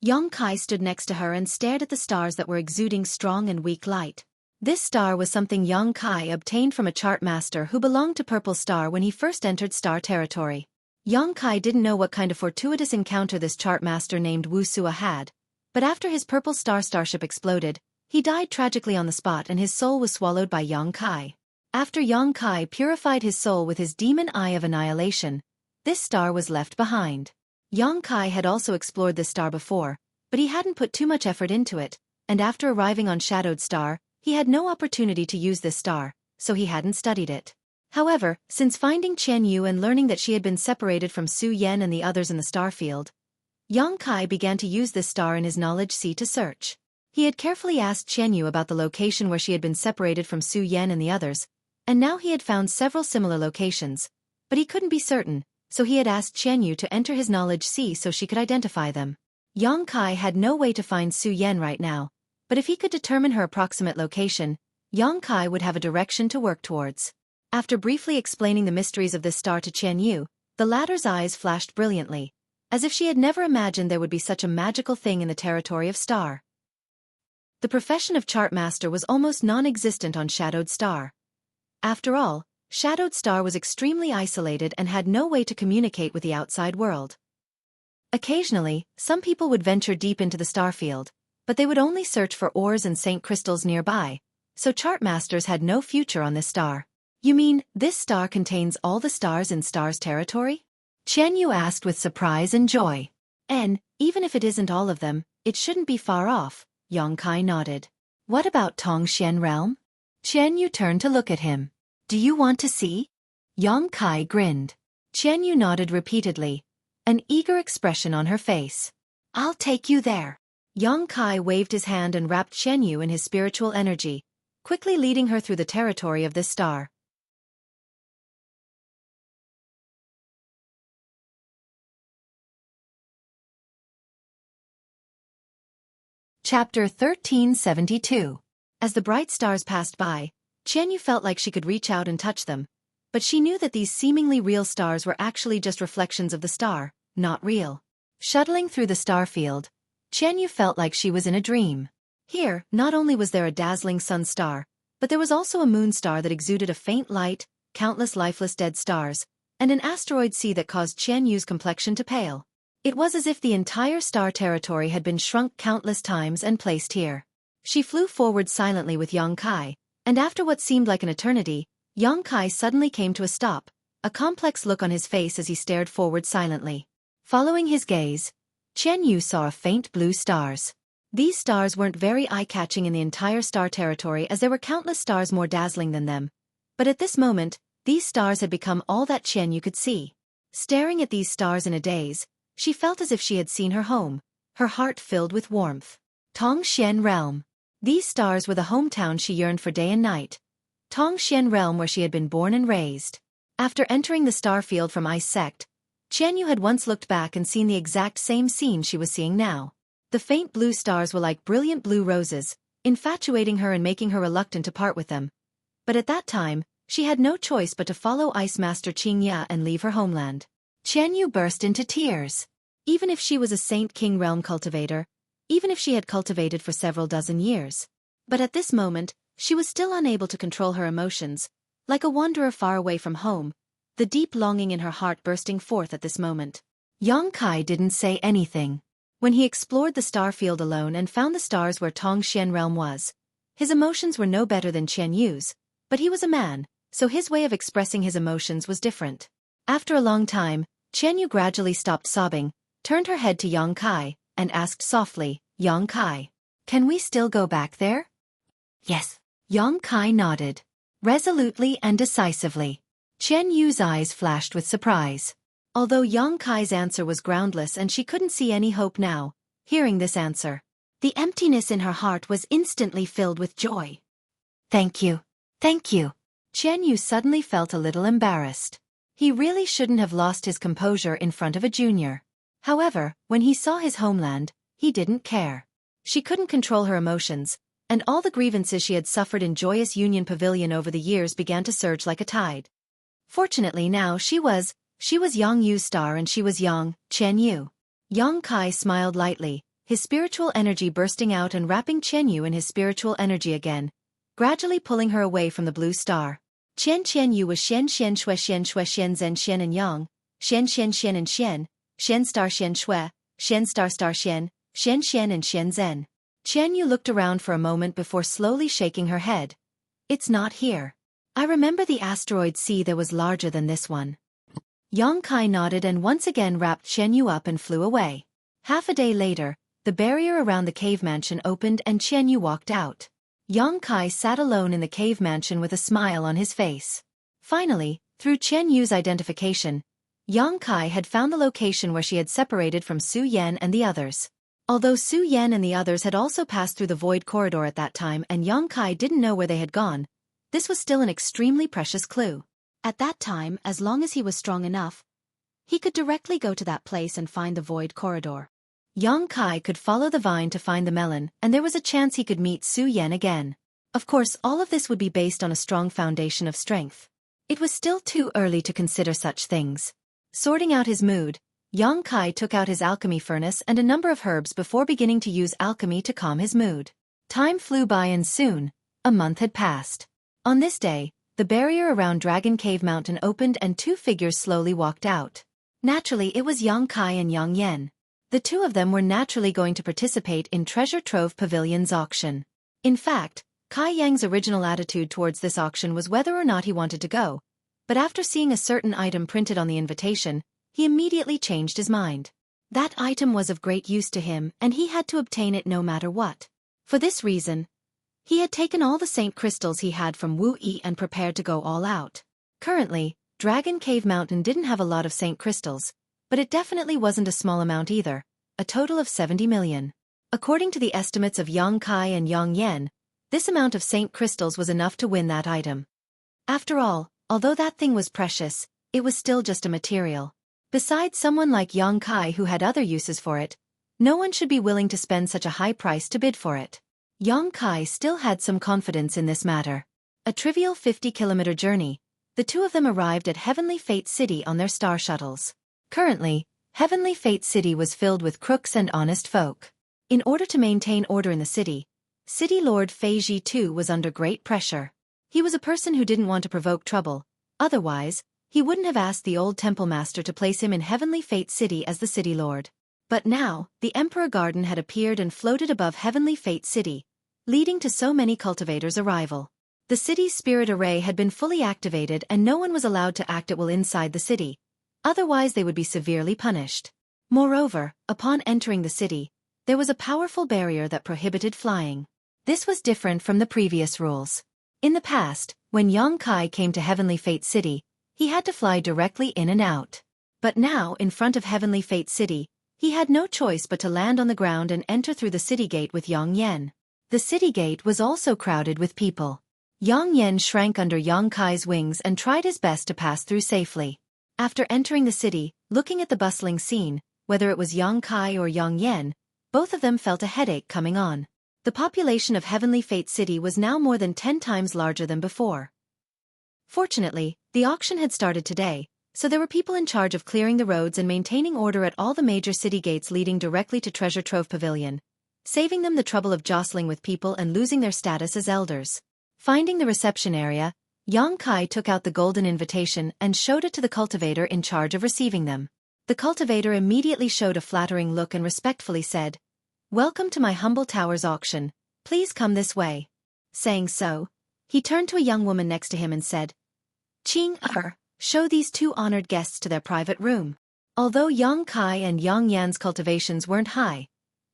Yang Kai stood next to her and stared at the stars that were exuding strong and weak light. This star was something Yang Kai obtained from a chart master who belonged to Purple Star when he first entered star territory. Yang Kai didn't know what kind of fortuitous encounter this chart master named Wu Sua had, but after his Purple Star starship exploded, he died tragically on the spot and his soul was swallowed by Yang Kai. After Yang Kai purified his soul with his demon eye of annihilation, this star was left behind. Yang Kai had also explored this star before, but he hadn't put too much effort into it, and after arriving on Shadowed Star, he had no opportunity to use this star, so he hadn't studied it. However, since finding Qian Yu and learning that she had been separated from Su Yan and the others in the star field, Yang Kai began to use this star in his knowledge sea to search. He had carefully asked Qian Yu about the location where she had been separated from Su Yan and the others, and now he had found several similar locations, but he couldn't be certain, so he had asked Qian Yu to enter his knowledge sea so she could identify them. Yang Kai had no way to find Su Yan right now, but if he could determine her approximate location, Yang Kai would have a direction to work towards. After briefly explaining the mysteries of this star to Qian Yu, the latter's eyes flashed brilliantly, as if she had never imagined there would be such a magical thing in the territory of star. The profession of chart master was almost non-existent on Shadowed Star. After all, Shadowed Star was extremely isolated and had no way to communicate with the outside world. Occasionally, some people would venture deep into the starfield, but they would only search for ores and saint crystals nearby, so chart masters had no future on this star. "You mean, this star contains all the stars in Star's territory?" Qian Yu asked with surprise and joy. "And, even if it isn't all of them, it shouldn't be far off," Yang Kai nodded. "What about Tongxian Realm?" Qian Yu turned to look at him. "Do you want to see?" Yang Kai grinned. Qian Yu nodded repeatedly, an eager expression on her face. "I'll take you there." Yang Kai waved his hand and wrapped Qian Yu in his spiritual energy, quickly leading her through the territory of this star. Chapter 1372. As the bright stars passed by, Qian Yu felt like she could reach out and touch them, but she knew that these seemingly real stars were actually just reflections of the star, not real. Shuttling through the star field, Qian Yu felt like she was in a dream. Here, not only was there a dazzling sun star, but there was also a moon star that exuded a faint light, countless lifeless dead stars, and an asteroid sea that caused Qian Yu's complexion to pale. It was as if the entire star territory had been shrunk countless times and placed here. She flew forward silently with Yang Kai, and after what seemed like an eternity, Yang Kai suddenly came to a stop, a complex look on his face as he stared forward silently. Following his gaze, Qian Yu saw a faint blue stars. These stars weren't very eye-catching in the entire star territory as there were countless stars more dazzling than them, but at this moment, these stars had become all that Qian Yu could see. Staring at these stars in a daze, she felt as if she had seen her home, her heart filled with warmth. Tongxian Realm. These stars were the hometown she yearned for day and night. Tongxian Realm where she had been born and raised. After entering the star field from Ice Sect, Qianyu had once looked back and seen the exact same scene she was seeing now. The faint blue stars were like brilliant blue roses, infatuating her and making her reluctant to part with them. But at that time, she had no choice but to follow Ice Master Qingya and leave her homeland. Qianyu burst into tears. Even if she was a Saint King realm cultivator, even if she had cultivated for several dozen years. But at this moment, she was still unable to control her emotions, like a wanderer far away from home, the deep longing in her heart bursting forth at this moment. Yang Kai didn't say anything. When he explored the star field alone and found the stars where Tongxian realm was, his emotions were no better than Qianyu's, but he was a man, so his way of expressing his emotions was different. After a long time, Qianyu gradually stopped sobbing, turned her head to Yang Kai, and asked softly, "Yang Kai, can we still go back there?" "Yes." Yang Kai nodded, resolutely and decisively. Qianyu's eyes flashed with surprise. Although Yang Kai's answer was groundless and she couldn't see any hope now, hearing this answer, the emptiness in her heart was instantly filled with joy. "Thank you. Thank you." Qianyu suddenly felt a little embarrassed. He really shouldn't have lost his composure in front of a junior. However, when he saw his homeland, he didn't care. She couldn't control her emotions, and all the grievances she had suffered in Joyous Union Pavilion over the years began to surge like a tide. Fortunately now she was Yang Yu's star and she was Qianyu. Yang Kai smiled lightly, his spiritual energy bursting out and wrapping Qianyu in his spiritual energy again, gradually pulling her away from the blue star. Qianyu was Xian Shui Xian Zhen Xian and Yang, Xian and Xian star Xian star Xian and Xian Zhen. Qianyu looked around for a moment before slowly shaking her head. "It's not here. I remember the asteroid sea that was larger than this one." Yang Kai nodded and once again wrapped Qianyu up and flew away. Half a day later, the barrier around the cave mansion opened and Qianyu walked out. Yang Kai sat alone in the cave mansion with a smile on his face. Finally, through Qianyu's identification, Yang Kai had found the location where she had separated from Su Yan and the others. Although Su Yan and the others had also passed through the void corridor at that time and Yang Kai didn't know where they had gone, this was still an extremely precious clue. At that time, as long as he was strong enough, he could directly go to that place and find the void corridor. Yang Kai could follow the vine to find the melon, and there was a chance he could meet Su Yan again. Of course, all of this would be based on a strong foundation of strength. It was still too early to consider such things. Sorting out his mood, Yang Kai took out his alchemy furnace and a number of herbs before beginning to use alchemy to calm his mood. Time flew by and soon, a month had passed. On this day, the barrier around Dragon Cave Mountain opened and two figures slowly walked out. Naturally, it was Yang Kai and Yang Yan. The two of them were naturally going to participate in Treasure Trove Pavilion's auction. In fact, Kai Yang's original attitude towards this auction was whether or not he wanted to go, but after seeing a certain item printed on the invitation, he immediately changed his mind. That item was of great use to him and he had to obtain it no matter what. For this reason, he had taken all the Saint crystals he had from Wu Yi and prepared to go all out. Currently, Dragon Cave Mountain didn't have a lot of Saint crystals, but it definitely wasn't a small amount either, a total of 70 million. According to the estimates of Yang Kai and Yang Yan, this amount of Saint crystals was enough to win that item. After all, although that thing was precious, it was still just a material. Besides someone like Yang Kai who had other uses for it, no one should be willing to spend such a high price to bid for it. Yang Kai still had some confidence in this matter. A trivial 50-kilometer journey, the two of them arrived at Heavenly Fate City on their star shuttles. Currently, Heavenly Fate City was filled with crooks and honest folk. In order to maintain order in the city, City Lord Fei Ji too was under great pressure. He was a person who didn't want to provoke trouble, otherwise, he wouldn't have asked the old temple master to place him in Heavenly Fate City as the city lord. But now, the Emperor Garden had appeared and floated above Heavenly Fate City, leading to so many cultivators' arrival. The city's spirit array had been fully activated and no one was allowed to act at will inside the city, otherwise they would be severely punished. Moreover, upon entering the city, there was a powerful barrier that prohibited flying. This was different from the previous rules. In the past, when Yang Kai came to Heavenly Fate City, he had to fly directly in and out. But now, in front of Heavenly Fate City, he had no choice but to land on the ground and enter through the city gate with Yang Yan. The city gate was also crowded with people. Yang Yan shrank under Yang Kai's wings and tried his best to pass through safely. After entering the city, looking at the bustling scene, whether it was Yang Kai or Yang Yan, both of them felt a headache coming on. The population of Heavenly Fate City was now more than 10 times larger than before. Fortunately, the auction had started today, so there were people in charge of clearing the roads and maintaining order at all the major city gates leading directly to Treasure Trove Pavilion, saving them the trouble of jostling with people and losing their status as elders. Finding the reception area, Yang Kai took out the golden invitation and showed it to the cultivator in charge of receiving them. The cultivator immediately showed a flattering look and respectfully said, "Welcome to my humble tower's auction. Please come this way." Saying so, he turned to a young woman next to him and said, "Qing, show these two honored guests to their private room." Although Yang Kai and Yang Yan's cultivations weren't high,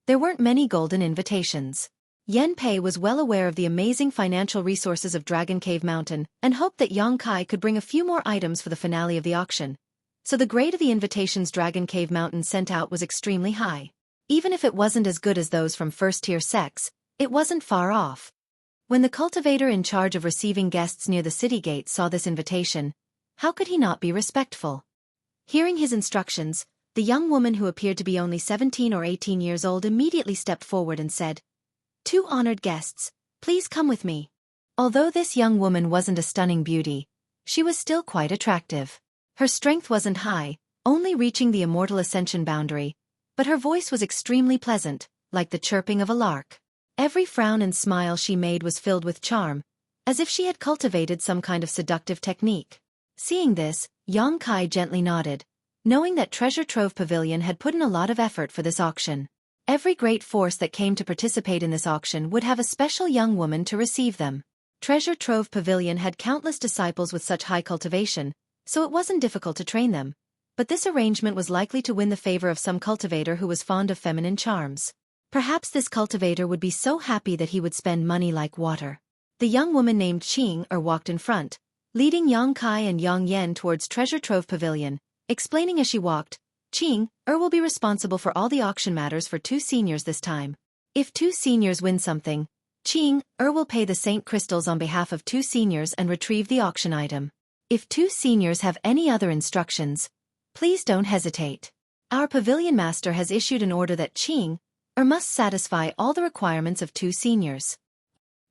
there weren't many golden invitations. Yan Pei was well aware of the amazing financial resources of Dragon Cave Mountain and hoped that Yang Kai could bring a few more items for the finale of the auction. So the grade of the invitations Dragon Cave Mountain sent out was extremely high. Even if it wasn't as good as those from first-tier sects, it wasn't far off. When the cultivator in charge of receiving guests near the city gate saw this invitation, how could he not be respectful? Hearing his instructions, the young woman who appeared to be only 17 or 18 years old immediately stepped forward and said, "Two honored guests, please come with me." Although this young woman wasn't a stunning beauty, she was still quite attractive. Her strength wasn't high, only reaching the immortal ascension boundary, but her voice was extremely pleasant, like the chirping of a lark. Every frown and smile she made was filled with charm, as if she had cultivated some kind of seductive technique. Seeing this, Yang Kai gently nodded, knowing that Treasure Trove Pavilion had put in a lot of effort for this auction. Every great force that came to participate in this auction would have a special young woman to receive them. Treasure Trove Pavilion had countless disciples with such high cultivation, so it wasn't difficult to train them, but this arrangement was likely to win the favor of some cultivator who was fond of feminine charms. Perhaps this cultivator would be so happy that he would spend money like water. The young woman named Qing walked in front, leading Yang Kai and Yang Yan towards Treasure Trove Pavilion, explaining as she walked, "Qing will be responsible for all the auction matters for 2 seniors this time. If 2 seniors win something, Qing will pay the Saint Crystals on behalf of 2 seniors and retrieve the auction item. If 2 seniors have any other instructions, please don't hesitate. Our pavilion master has issued an order that Qing must satisfy all the requirements of 2 seniors."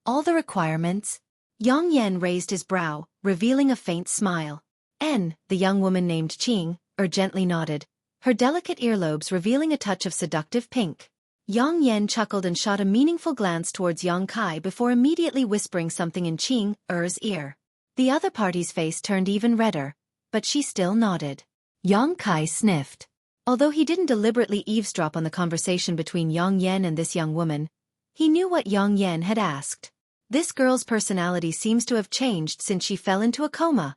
"All the requirements?" Yang Yan raised his brow, revealing a faint smile. The young woman named Qing gently nodded, her delicate earlobes revealing a touch of seductive pink. Yang Yan chuckled and shot a meaningful glance towards Yang Kai before immediately whispering something in Qing's ear. The other party's face turned even redder, but she still nodded. Yang Kai sniffed. Although he didn't deliberately eavesdrop on the conversation between Yang Yan and this young woman, he knew what Yang Yan had asked. This girl's personality seems to have changed since she fell into a coma.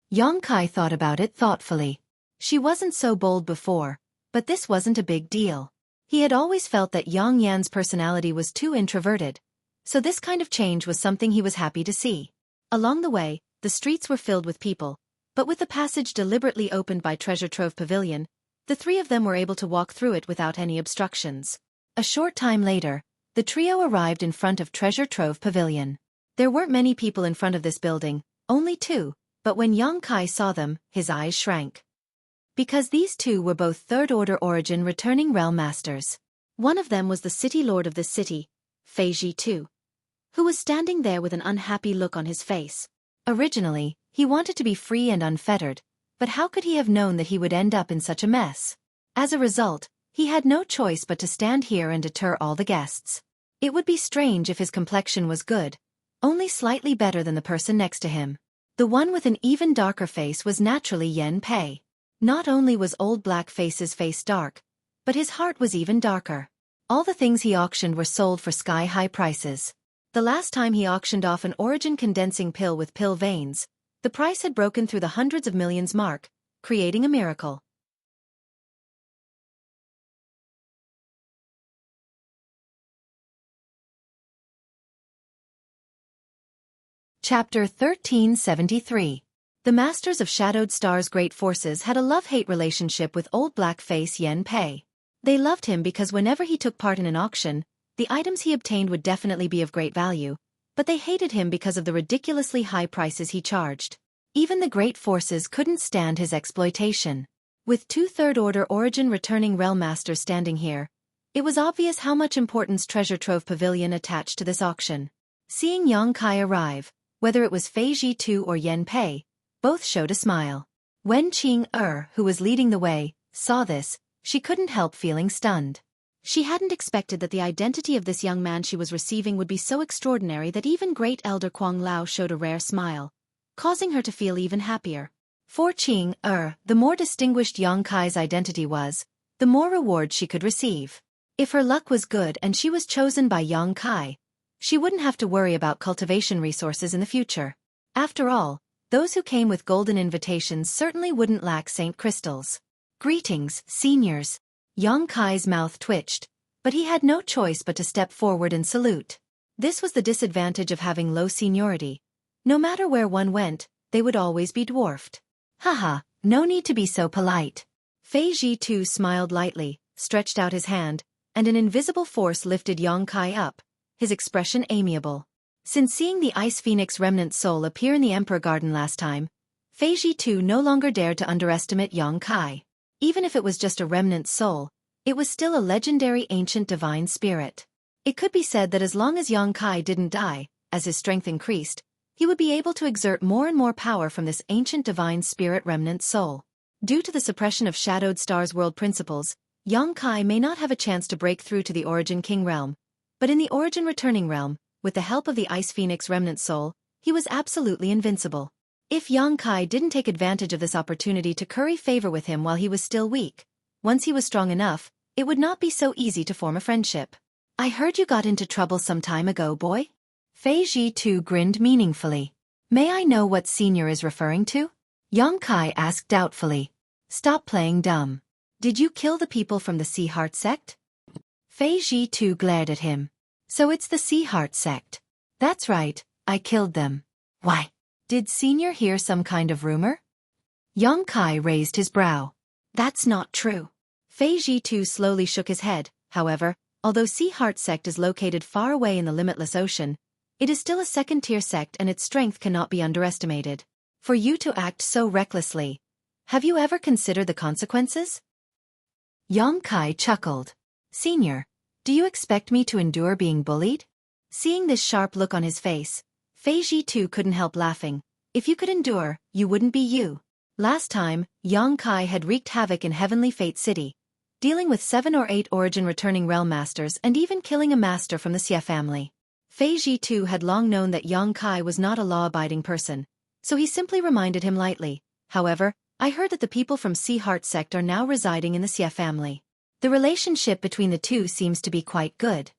Yang Kai thought about it thoughtfully. She wasn't so bold before, but this wasn't a big deal. He had always felt that Yang Yan's personality was too introverted, so this kind of change was something he was happy to see. Along the way, the streets were filled with people, but with the passage deliberately opened by Treasure Trove Pavilion, the 3 of them were able to walk through it without any obstructions. A short time later, the trio arrived in front of Treasure Trove Pavilion. There weren't many people in front of this building, only 2, but when Yang Kai saw them, his eyes shrank. Because these 2 were both third-order origin returning realm masters. One of them was the city lord of this city, Fei Ji II, who was standing there with an unhappy look on his face. Originally, he wanted to be free and unfettered, but how could he have known that he would end up in such a mess? As a result, he had no choice but to stand here and deter all the guests. It would be strange if his complexion was good, only slightly better than the person next to him. The one with an even darker face was naturally Yan Pei. Not only was old Black Face's face dark, but his heart was even darker. All the things he auctioned were sold for sky-high prices. The last time he auctioned off an origin condensing pill with pill veins, the price had broken through the hundreds of millions mark, creating a miracle. Chapter 1373. The Masters of Shadowed Star's great forces had a love-hate relationship with old black-face Yan Pei. They loved him because whenever he took part in an auction, the items he obtained would definitely be of great value, but they hated him because of the ridiculously high prices he charged. Even the great forces couldn't stand his exploitation. With 2 third-order Origin returning realm masters standing here, it was obvious how much importance Treasure Trove Pavilion attached to this auction. Seeing Yang Kai arrive, whether it was Fei Ji-tu or Yen Pei, both showed a smile. When Qing who was leading the way, saw this, she couldn't help feeling stunned. She hadn't expected that the identity of this young man she was receiving would be so extraordinary that even Great Elder Kuang Lao showed a rare smile, causing her to feel even happier. For Qing the more distinguished Yang Kai's identity was, the more reward she could receive. If her luck was good and she was chosen by Yang Kai, she wouldn't have to worry about cultivation resources in the future. After all, those who came with golden invitations certainly wouldn't lack Saint Crystals. Greetings, seniors. Yang Kai's mouth twitched, but he had no choice but to step forward and salute. This was the disadvantage of having low seniority. No matter where one went, they would always be dwarfed. Haha, no need to be so polite. Fei Ji-tu smiled lightly, stretched out his hand, and an invisible force lifted Yang Kai up, his expression amiable. Since seeing the Ice Phoenix remnant soul appear in the Emperor Garden last time, Fei Ji-tu no longer dared to underestimate Yang Kai. Even if it was just a remnant soul, it was still a legendary ancient divine spirit. It could be said that as long as Yang Kai didn't die, as his strength increased, he would be able to exert more and more power from this ancient divine spirit remnant soul. Due to the suppression of Shadowed Star's world principles, Yang Kai may not have a chance to break through to the Origin King realm, but in the Origin Returning realm, with the help of the Ice Phoenix remnant soul, he was absolutely invincible. If Yang Kai didn't take advantage of this opportunity to curry favor with him while he was still weak, once he was strong enough, it would not be so easy to form a friendship. I heard you got into trouble some time ago, boy? Fei Ji-tu grinned meaningfully. May I know what senior is referring to? Yang Kai asked doubtfully. Stop playing dumb. Did you kill the people from the Sea Heart sect? Fei Ji-tu glared at him. So it's the Sea Heart sect. That's right, I killed them. Why? Did senior hear some kind of rumor? Yang Kai raised his brow. That's not true. Fei Ji-tu slowly shook his head. However, although Sea Heart sect is located far away in the limitless ocean, it is still a second-tier sect and its strength cannot be underestimated. For you to act so recklessly, have you ever considered the consequences? Yang Kai chuckled. Senior, do you expect me to endure being bullied? Seeing this sharp look on his face, Fei Ji-tu couldn't help laughing. If you could endure, you wouldn't be you. Last time, Yang Kai had wreaked havoc in Heavenly Fate City, dealing with 7 or 8 Origin returning realm masters and even killing a master from the Xie family. Fei Ji-tu had long known that Yang Kai was not a law-abiding person, so he simply reminded him lightly. However, I heard that the people from Sea Heart sect are now residing in the Xie family. The relationship between the two seems to be quite good.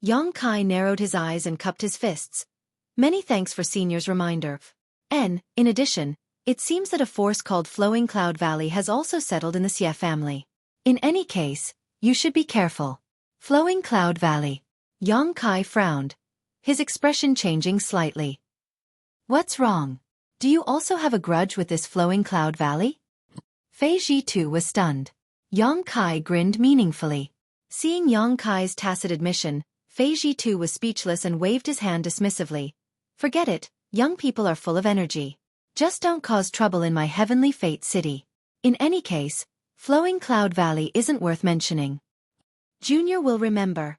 Yang Kai narrowed his eyes and cupped his fists. Many thanks for senior's reminder. In addition, it seems that a force called Flowing Cloud Valley has also settled in the Xie family. In any case, you should be careful. Flowing Cloud Valley. Yang Kai frowned, his expression changing slightly. What's wrong? Do you also have a grudge with this Flowing Cloud Valley? Fei Ji-tu was stunned. Yang Kai grinned meaningfully. Seeing Yang Kai's tacit admission, Fei Ji-tu was speechless and waved his hand dismissively. Forget it, young people are full of energy. Just don't cause trouble in my Heavenly Fate City. In any case, Flowing Cloud Valley isn't worth mentioning. Junior will remember.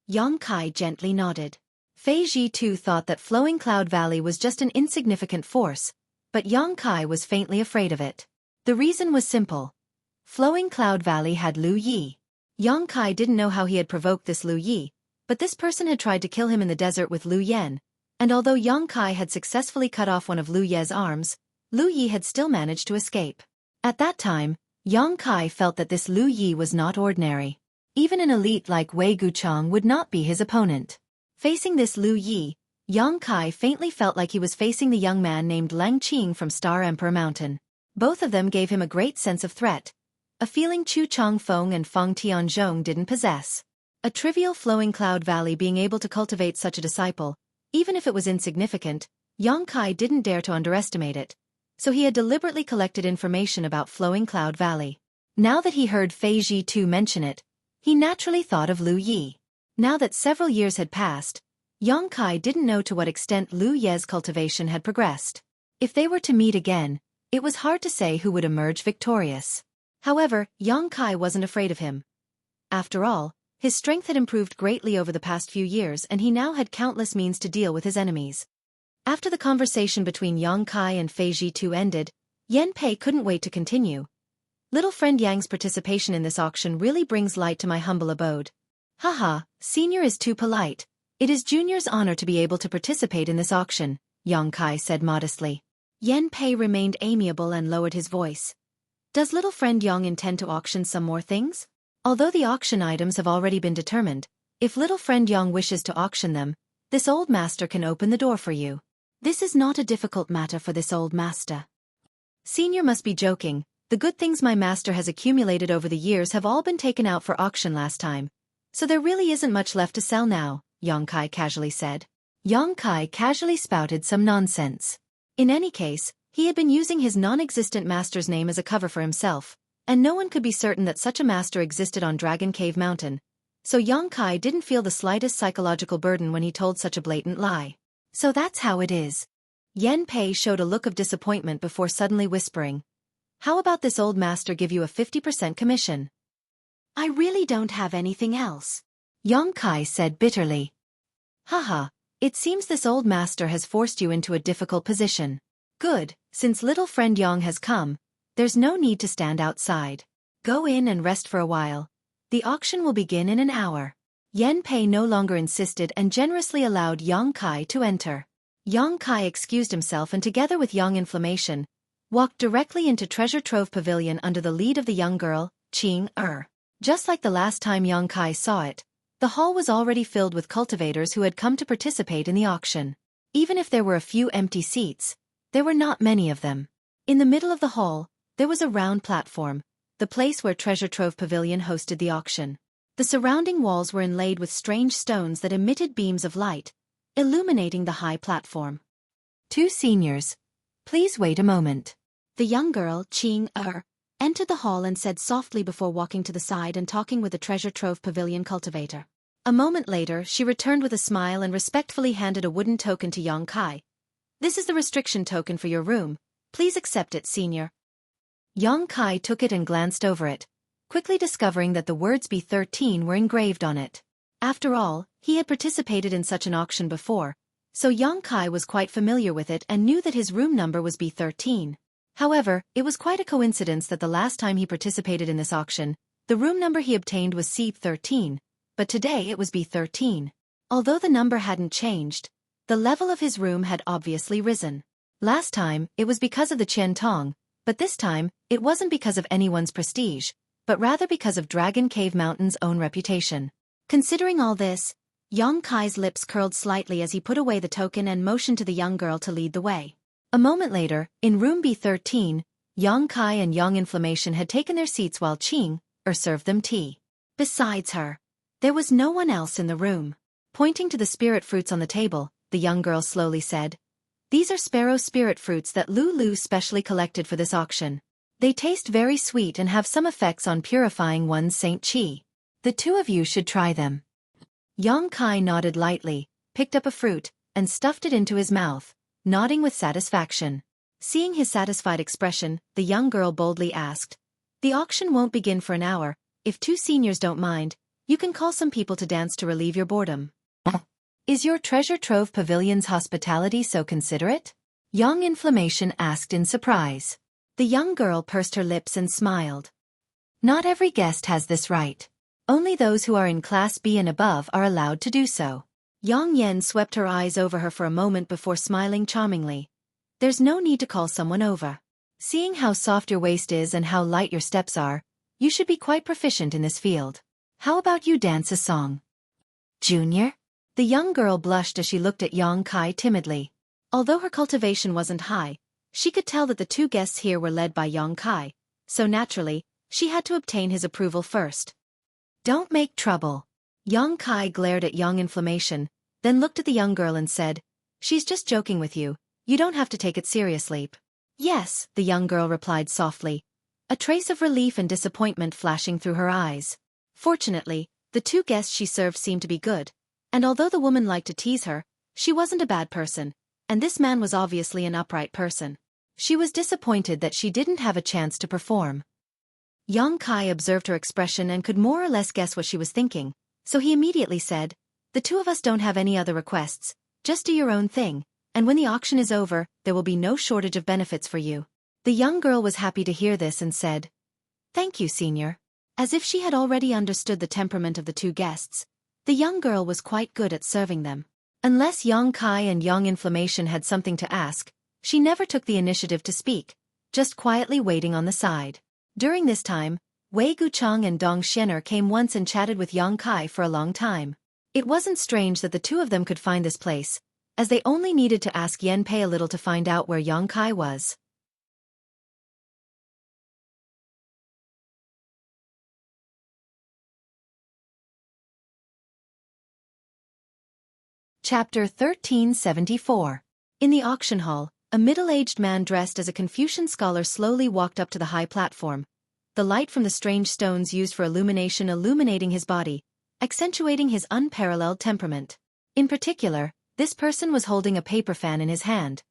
Yang Kai gently nodded. Fei Ji-tu thought that Flowing Cloud Valley was just an insignificant force, but Yang Kai was faintly afraid of it. The reason was simple. Flowing Cloud Valley had Lu Yi. Yang Kai didn't know how he had provoked this Lu Yi, but this person had tried to kill him in the desert with Lu Yen, and although Yang Kai had successfully cut off one of Lu Ye's arms, Lu Yi had still managed to escape. At that time, Yang Kai felt that this Lu Yi was not ordinary. Even an elite like Wei Guchang would not be his opponent. Facing this Lu Yi, Yang Kai faintly felt like he was facing the young man named Lang Qing from Star Emperor Mountain. Both of them gave him a great sense of threat, a feeling Chu Changfeng and Feng Tianzhong didn't possess. A trivial Flowing Cloud Valley being able to cultivate such a disciple, even if it was insignificant, Yang Kai didn't dare to underestimate it, so he had deliberately collected information about Flowing Cloud Valley. Now that he heard Fei Ji-tu mention it, he naturally thought of Lu Yi. Now that several years had passed, Yang Kai didn't know to what extent Lu Ye's cultivation had progressed. If they were to meet again, it was hard to say who would emerge victorious. However, Yang Kai wasn't afraid of him. After all, his strength had improved greatly over the past few years and he now had countless means to deal with his enemies. After the conversation between Yang Kai and Fei Zhitu ended, Yan Pei couldn't wait to continue. Little friend Yang's participation in this auction really brings light to my humble abode. Haha, senior is too polite. It is junior's honor to be able to participate in this auction, Yang Kai said modestly. Yan Pei remained amiable and lowered his voice. Does little friend Yang intend to auction some more things? Although the auction items have already been determined, if little friend Yang wishes to auction them, this old master can open the door for you. This is not a difficult matter for this old master. Senior must be joking. The good things my master has accumulated over the years have all been taken out for auction last time. So there really isn't much left to sell now, Yang Kai casually said. Yang Kai casually spouted some nonsense. In any case, he had been using his non-existent master's name as a cover for himself, and no one could be certain that such a master existed on Dragon Cave Mountain. So Yang Kai didn't feel the slightest psychological burden when he told such a blatant lie. So that's how it is. Yan Pei showed a look of disappointment before suddenly whispering. How about this old master give you a 50% commission? I really don't have anything else, Yang Kai said bitterly. Haha, it seems this old master has forced you into a difficult position. Good, since little friend Yang has come, there's no need to stand outside. Go in and rest for a while. The auction will begin in an hour. Yan Pei no longer insisted and generously allowed Yang Kai to enter. Yang Kai excused himself and together with Yang Inflammation, walked directly into Treasure Trove Pavilion under the lead of the young girl, Qing Er. Just like the last time Yang Kai saw it, the hall was already filled with cultivators who had come to participate in the auction. Even if there were a few empty seats, there were not many of them. In the middle of the hall, there was a round platform, the place where Treasure Trove Pavilion hosted the auction. The surrounding walls were inlaid with strange stones that emitted beams of light, illuminating the high platform. Two seniors. Please wait a moment. The young girl, Qing Er, entered the hall and said softly before walking to the side and talking with the Treasure Trove Pavilion cultivator. A moment later, she returned with a smile and respectfully handed a wooden token to Yang Kai. This is the restriction token for your room. Please accept it, senior. Yang Kai took it and glanced over it, quickly discovering that the words B13 were engraved on it. After all, he had participated in such an auction before, so Yang Kai was quite familiar with it and knew that his room number was B13. However, it was quite a coincidence that the last time he participated in this auction, the room number he obtained was C13, but today it was B13. Although the number hadn't changed, the level of his room had obviously risen. Last time, it was because of the Qian Tong, but this time, it wasn't because of anyone's prestige, but rather because of Dragon Cave Mountain's own reputation. Considering all this, Yang Kai's lips curled slightly as he put away the token and motioned to the young girl to lead the way. A moment later, in room B13, Yang Kai and Yang Inflammation had taken their seats while Qing Er served them tea. Besides her, there was no one else in the room. Pointing to the spirit fruits on the table, the young girl slowly said, "These are sparrow spirit fruits that Lu specially collected for this auction. They taste very sweet and have some effects on purifying one's Saint Qi. The two of you should try them." Yang Kai nodded lightly, picked up a fruit, and stuffed it into his mouth, nodding with satisfaction. Seeing his satisfied expression, the young girl boldly asked, "The auction won't begin for an hour. If two seniors don't mind, you can call some people to dance to relieve your boredom." "Is your Treasure Trove Pavilion's hospitality so considerate?" Yang Inflammation asked in surprise. The young girl pursed her lips and smiled. "Not every guest has this right. Only those who are in Class B and above are allowed to do so." Yang Yen swept her eyes over her for a moment before smiling charmingly. "There's no need to call someone over. Seeing how soft your waist is and how light your steps are, you should be quite proficient in this field. How about you dance a song?" "Junior?" The young girl blushed as she looked at Yang Kai timidly. Although her cultivation wasn't high, she could tell that the two guests here were led by Yang Kai, so naturally, she had to obtain his approval first. "Don't make trouble." Yang Kai glared at Yang Inflammation, then looked at the young girl and said, "She's just joking with you, you don't have to take it seriously." "Yes," the young girl replied softly, a trace of relief and disappointment flashing through her eyes. Fortunately, the two guests she served seemed to be good, And although the woman liked to tease her, she wasn't a bad person, and this man was obviously an upright person. She was disappointed that she didn't have a chance to perform. Yang Kai observed her expression and could more or less guess what she was thinking, so he immediately said, "The two of us don't have any other requests, just do your own thing, and when the auction is over, there will be no shortage of benefits for you." The young girl was happy to hear this and said, "Thank you, senior." As if she had already understood the temperament of the two guests, the young girl was quite good at serving them. Unless Yang Kai and Yang Inflammation had something to ask, she never took the initiative to speak, just quietly waiting on the side. During this time, Wei Guchang and Dong Xianer came once and chatted with Yang Kai for a long time. It wasn't strange that the two of them could find this place, as they only needed to ask Yan Pei a little to find out where Yang Kai was. Chapter 1374. In the auction hall, a middle-aged man dressed as a Confucian scholar slowly walked up to the high platform, the light from the strange stones used for illumination illuminating his body, accentuating his unparalleled temperament. In particular, this person was holding a paper fan in his hand,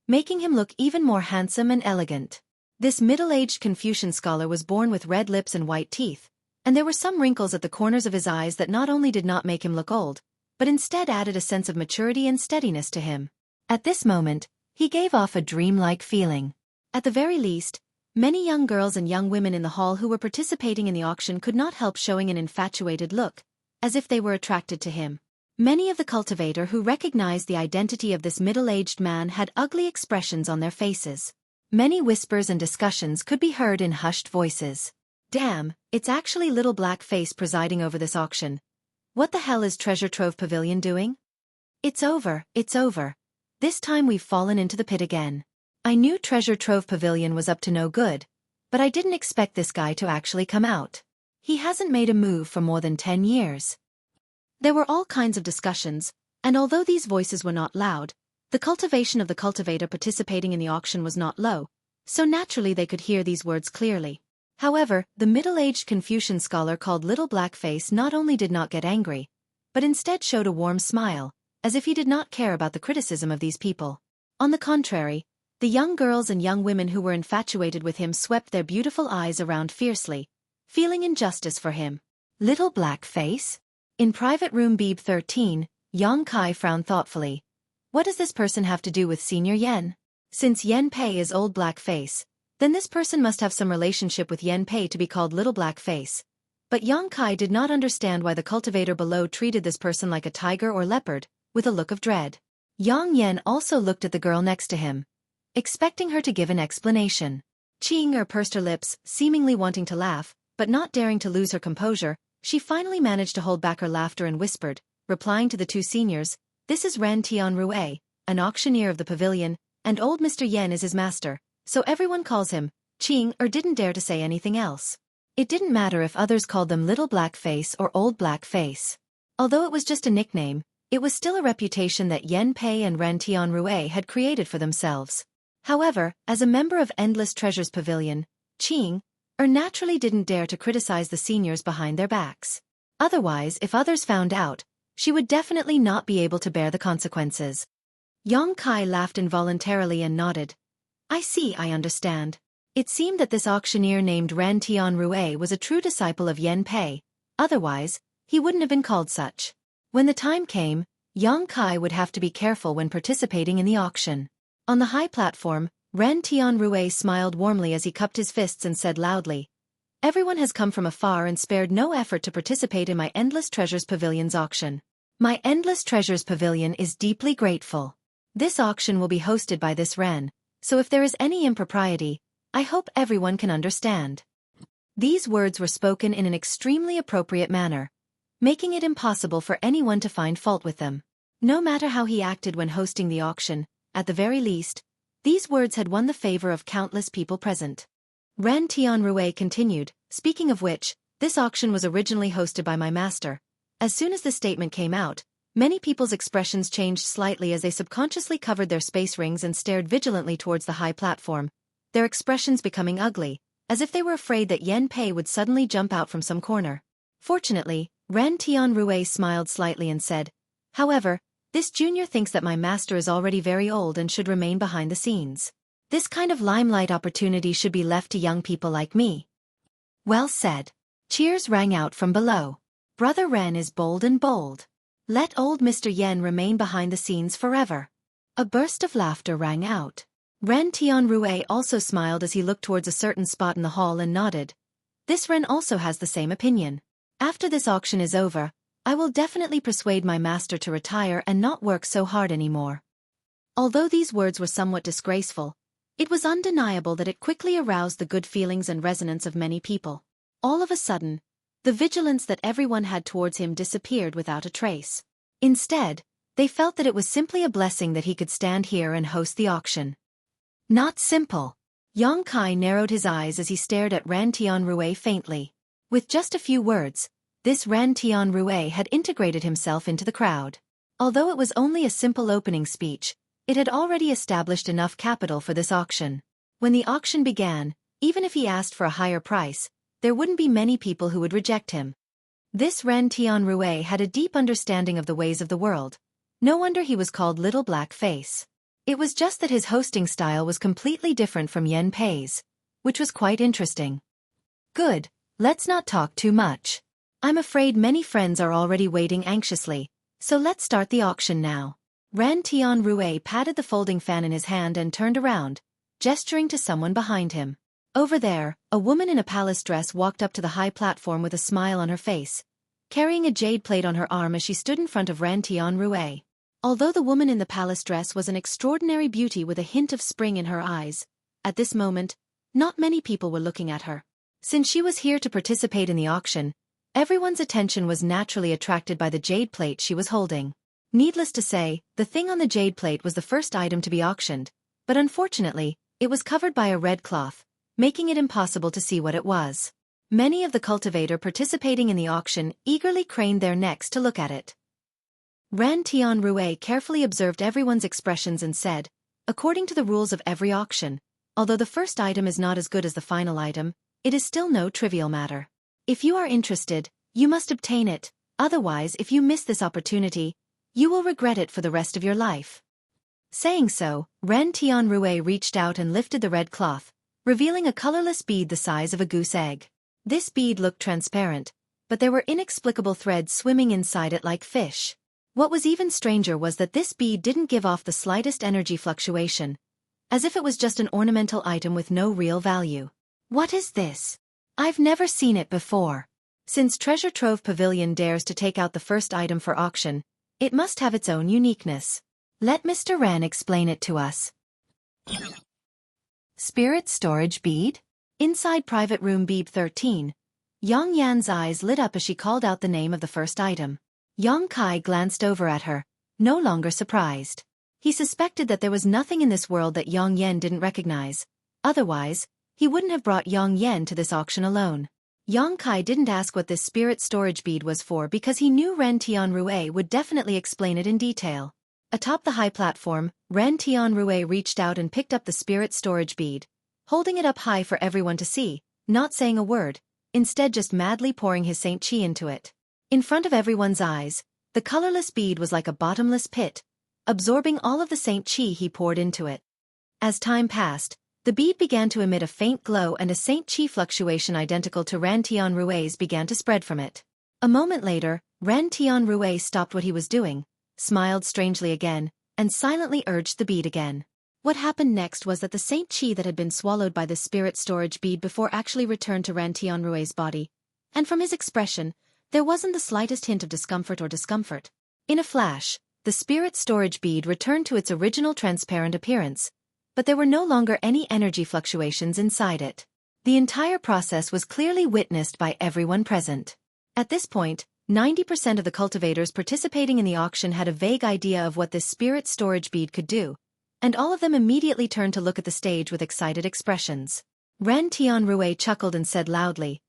making him look even more handsome and elegant. This middle-aged Confucian scholar was born with red lips and white teeth, and there were some wrinkles at the corners of his eyes that not only did not make him look old, but instead added a sense of maturity and steadiness to him. At this moment, he gave off a dreamlike feeling. At the very least, many young girls and young women in the hall who were participating in the auction could not help showing an infatuated look, as if they were attracted to him. Many of the cultivator who recognized the identity of this middle-aged man had ugly expressions on their faces. Many whispers and discussions could be heard in hushed voices. "Damn, it's actually Little Black Face presiding over this auction. What the hell is Treasure Trove Pavilion doing? It's over, it's over. This time we've fallen into the pit again. I knew Treasure Trove Pavilion was up to no good, but I didn't expect this guy to actually come out. He hasn't made a move for more than 10 years. There were all kinds of discussions, and although these voices were not loud, the cultivation of the cultivator participating in the auction was not low, so naturally they could hear these words clearly. However, the middle-aged Confucian scholar called Little Black Face not only did not get angry, but instead showed a warm smile, as if he did not care about the criticism of these people. On the contrary, the young girls and young women who were infatuated with him swept their beautiful eyes around fiercely, feeling injustice for him. Little Black Face? In private room Beeb 13, Yang Kai frowned thoughtfully. What does this person have to do with Senior Yen? Since Yan Pei is Old Black Face, then this person must have some relationship with Yan Pei to be called Little Black Face. But Yang Kai did not understand why the cultivator below treated this person like a tiger or leopard, with a look of dread. Yang Yen also looked at the girl next to him, expecting her to give an explanation. Qing pursed her lips, seemingly wanting to laugh, but not daring to lose her composure. She finally managed to hold back her laughter and whispered, replying to the two seniors, "This is Ren Tianrue, an auctioneer of the pavilion, and old Mr. Yen is his master, so everyone calls him Qing." Didn't dare to say anything else. It didn't matter if others called them Little Black Face or Old Black Face. Although it was just a nickname, it was still a reputation that Yan Pei and Ren Tianrue had created for themselves. However, as a member of Endless Treasures Pavilion, Qing naturally didn't dare to criticize the seniors behind their backs. Otherwise, if others found out, she would definitely not be able to bear the consequences. Yang Kai laughed involuntarily and nodded. I understand. It seemed that this auctioneer named Ren Tianrue was a true disciple of Yan Pei, otherwise, he wouldn't have been called such. When the time came, Yang Kai would have to be careful when participating in the auction. On the high platform, Ren Tianrue smiled warmly as he cupped his fists and said loudly, "Everyone has come from afar and spared no effort to participate in my Endless Treasures Pavilion's auction. My Endless Treasures Pavilion is deeply grateful. This auction will be hosted by this Ren, so if there is any impropriety, I hope everyone can understand." These words were spoken in an extremely appropriate manner, making it impossible for anyone to find fault with them. No matter how he acted when hosting the auction, at the very least, these words had won the favor of countless people present. Ren Tianrue continued, "Speaking of which, this auction was originally hosted by my master." As soon as the statement came out, many people's expressions changed slightly as they subconsciously covered their space rings and stared vigilantly towards the high platform, their expressions becoming ugly, as if they were afraid that Yan Pei would suddenly jump out from some corner. Fortunately, Ren Tianrue smiled slightly and said, However, this junior thinks that my master is already very old and should remain behind the scenes. This kind of limelight opportunity should be left to young people like me." "Well said." Cheers rang out from below. "Brother Ren is bold and bold. Let old Mr. Yen remain behind the scenes forever." A burst of laughter rang out. Ren Tianrui also smiled as he looked towards a certain spot in the hall and nodded. This Ren also has the same opinion. After this auction is over, I will definitely persuade my master to retire and not work so hard anymore. Although these words were somewhat disgraceful, it was undeniable that it quickly aroused the good feelings and resonance of many people. All of a sudden, the vigilance that everyone had towards him disappeared without a trace. Instead, they felt that it was simply a blessing that he could stand here and host the auction. Not simple. Yang Kai narrowed his eyes as he stared at Ran Tianrui faintly. With just a few words, this Ran Tianrui had integrated himself into the crowd. Although it was only a simple opening speech, it had already established enough capital for this auction. When the auction began, even if he asked for a higher price, there wouldn't be many people who would reject him. This Ran Tianrui had a deep understanding of the ways of the world. No wonder he was called Little Black Face. It was just that his hosting style was completely different from Yen Pei's, which was quite interesting. Good, let's not talk too much. I'm afraid many friends are already waiting anxiously, so let's start the auction now. Ran Tianrui patted the folding fan in his hand and turned around, gesturing to someone behind him. Over there, a woman in a palace dress walked up to the high platform with a smile on her face, carrying a jade plate on her arm as she stood in front of Ran Tianrui. Although the woman in the palace dress was an extraordinary beauty with a hint of spring in her eyes, at this moment, not many people were looking at her. Since she was here to participate in the auction, everyone's attention was naturally attracted by the jade plate she was holding. Needless to say, the thing on the jade plate was the first item to be auctioned, but unfortunately, it was covered by a red cloth, making it impossible to see what it was. Many of the cultivators participating in the auction eagerly craned their necks to look at it. Ran Tianrui carefully observed everyone's expressions and said, "According to the rules of every auction, although the first item is not as good as the final item, it is still no trivial matter. If you are interested, you must obtain it, otherwise if you miss this opportunity, you will regret it for the rest of your life." Saying so, Ran Tianrui reached out and lifted the red cloth, revealing a colorless bead the size of a goose egg. This bead looked transparent, but there were inexplicable threads swimming inside it like fish. What was even stranger was that this bead didn't give off the slightest energy fluctuation, as if it was just an ornamental item with no real value. What is this? I've never seen it before. Since Treasure Trove Pavilion dares to take out the first item for auction, it must have its own uniqueness. Let Mr. Ran explain it to us. Spirit Storage Bead? Inside Private Room Beeb 13, Yang Yan's eyes lit up as she called out the name of the first item. Yang Kai glanced over at her, no longer surprised. He suspected that there was nothing in this world that Yang Yan didn't recognize. Otherwise, he wouldn't have brought Yang Yan to this auction alone. Yang Kai didn't ask what this spirit storage bead was for because he knew Ran Tianrui would definitely explain it in detail. Atop the high platform, Ran Tianrui reached out and picked up the spirit storage bead, holding it up high for everyone to see, not saying a word, instead just madly pouring his Saint Chi into it. In front of everyone's eyes, the colorless bead was like a bottomless pit, absorbing all of the Saint Chi he poured into it. As time passed, the bead began to emit a faint glow and a Saint Chi fluctuation identical to Ran Tianrui's began to spread from it. A moment later, Ran Tianrui stopped what he was doing, smiled strangely again, and silently urged the bead again. What happened next was that the Saint Chi that had been swallowed by the spirit storage bead before actually returned to Ran Tianrui's body, and from his expression, there wasn't the slightest hint of discomfort. In a flash, the spirit storage bead returned to its original transparent appearance, but there were no longer any energy fluctuations inside it. The entire process was clearly witnessed by everyone present. At this point, 90% of the cultivators participating in the auction had a vague idea of what this spirit storage bead could do, and all of them immediately turned to look at the stage with excited expressions. Ran Tianrui chuckled and said loudly,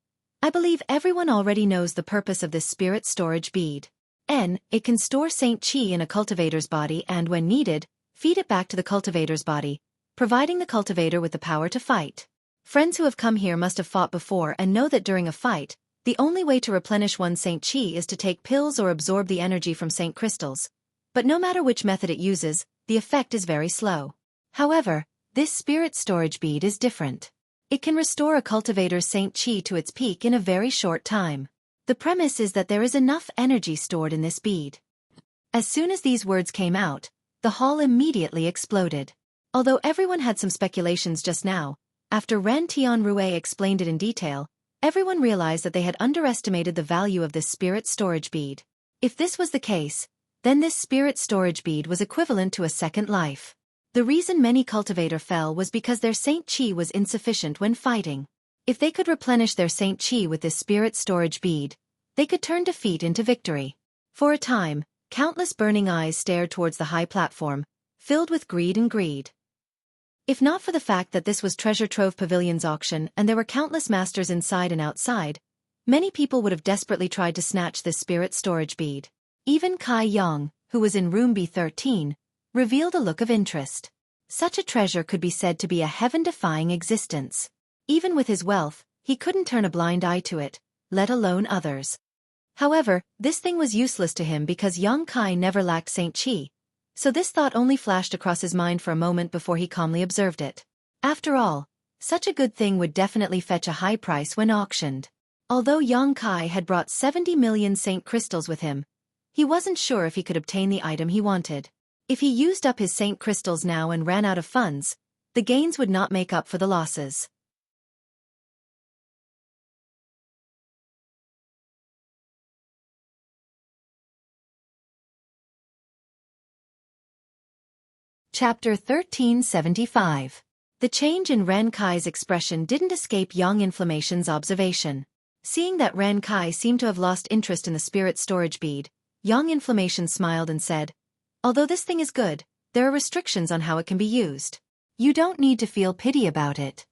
"I believe everyone already knows the purpose of this spirit storage bead. It can store Saint Chi in a cultivator's body and, when needed, feed it back to the cultivator's body, providing the cultivator with the power to fight. Friends who have come here must have fought before and know that during a fight, The only way to replenish one's Saint Qi is to take pills or absorb the energy from Saint crystals. But no matter which method it uses, the effect is very slow. However, this spirit storage bead is different. It can restore a cultivator's Saint Qi to its peak in a very short time. The premise is that there is enough energy stored in this bead. As soon as these words came out, the hall immediately exploded. Although everyone had some speculations just now, after Ren Tianrui explained it in detail, everyone realized that they had underestimated the value of this spirit storage bead. If this was the case, then this spirit storage bead was equivalent to a second life. The reason many cultivator fell was because their Saint Qi was insufficient when fighting. If they could replenish their Saint Qi with this spirit storage bead, they could turn defeat into victory. For a time, countless burning eyes stared towards the high platform, filled with greed and greed. If not for the fact that this was Treasure Trove Pavilion's auction and there were countless masters inside and outside, many people would have desperately tried to snatch this spirit storage bead. Even Kai Yang, who was in room B13, revealed a look of interest. Such a treasure could be said to be a heaven-defying existence. Even with his wealth, he couldn't turn a blind eye to it, let alone others. However, this thing was useless to him because Yang Kai never lacked Saint Qi, so this thought only flashed across his mind for a moment before he calmly observed it. After all, such a good thing would definitely fetch a high price when auctioned. Although Yang Kai had brought 70 million Saint crystals with him, he wasn't sure if he could obtain the item he wanted. If he used up his Saint crystals now and ran out of funds, the gains would not make up for the losses. Chapter 1375. The change in Ren Kai's expression didn't escape Yang Inflammation's observation. Seeing that Ren Kai seemed to have lost interest in the spirit storage bead, Yang Inflammation smiled and said, "Although this thing is good, there are restrictions on how it can be used. You don't need to feel pity about it."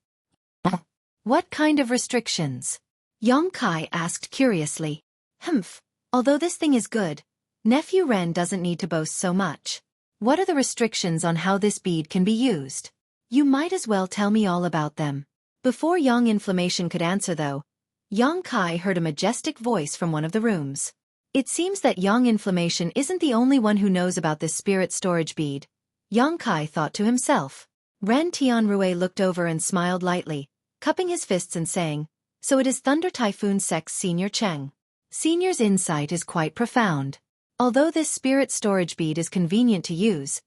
"What kind of restrictions?" Yang Kai asked curiously. "Humph, although this thing is good, Nephew Ren doesn't need to boast so much. What are the restrictions on how this bead can be used? You might as well tell me all about them." Before Yang Inflammation could answer though, Yang Kai heard a majestic voice from one of the rooms. It seems that Yang Inflammation isn't the only one who knows about this spirit storage bead, Yang Kai thought to himself. Ren Tianrui looked over and smiled lightly, cupping his fists and saying, "So it is Thunder Typhoon Sect's Senior Cheng. Senior's insight is quite profound. Although this spirit storage bead is convenient to use,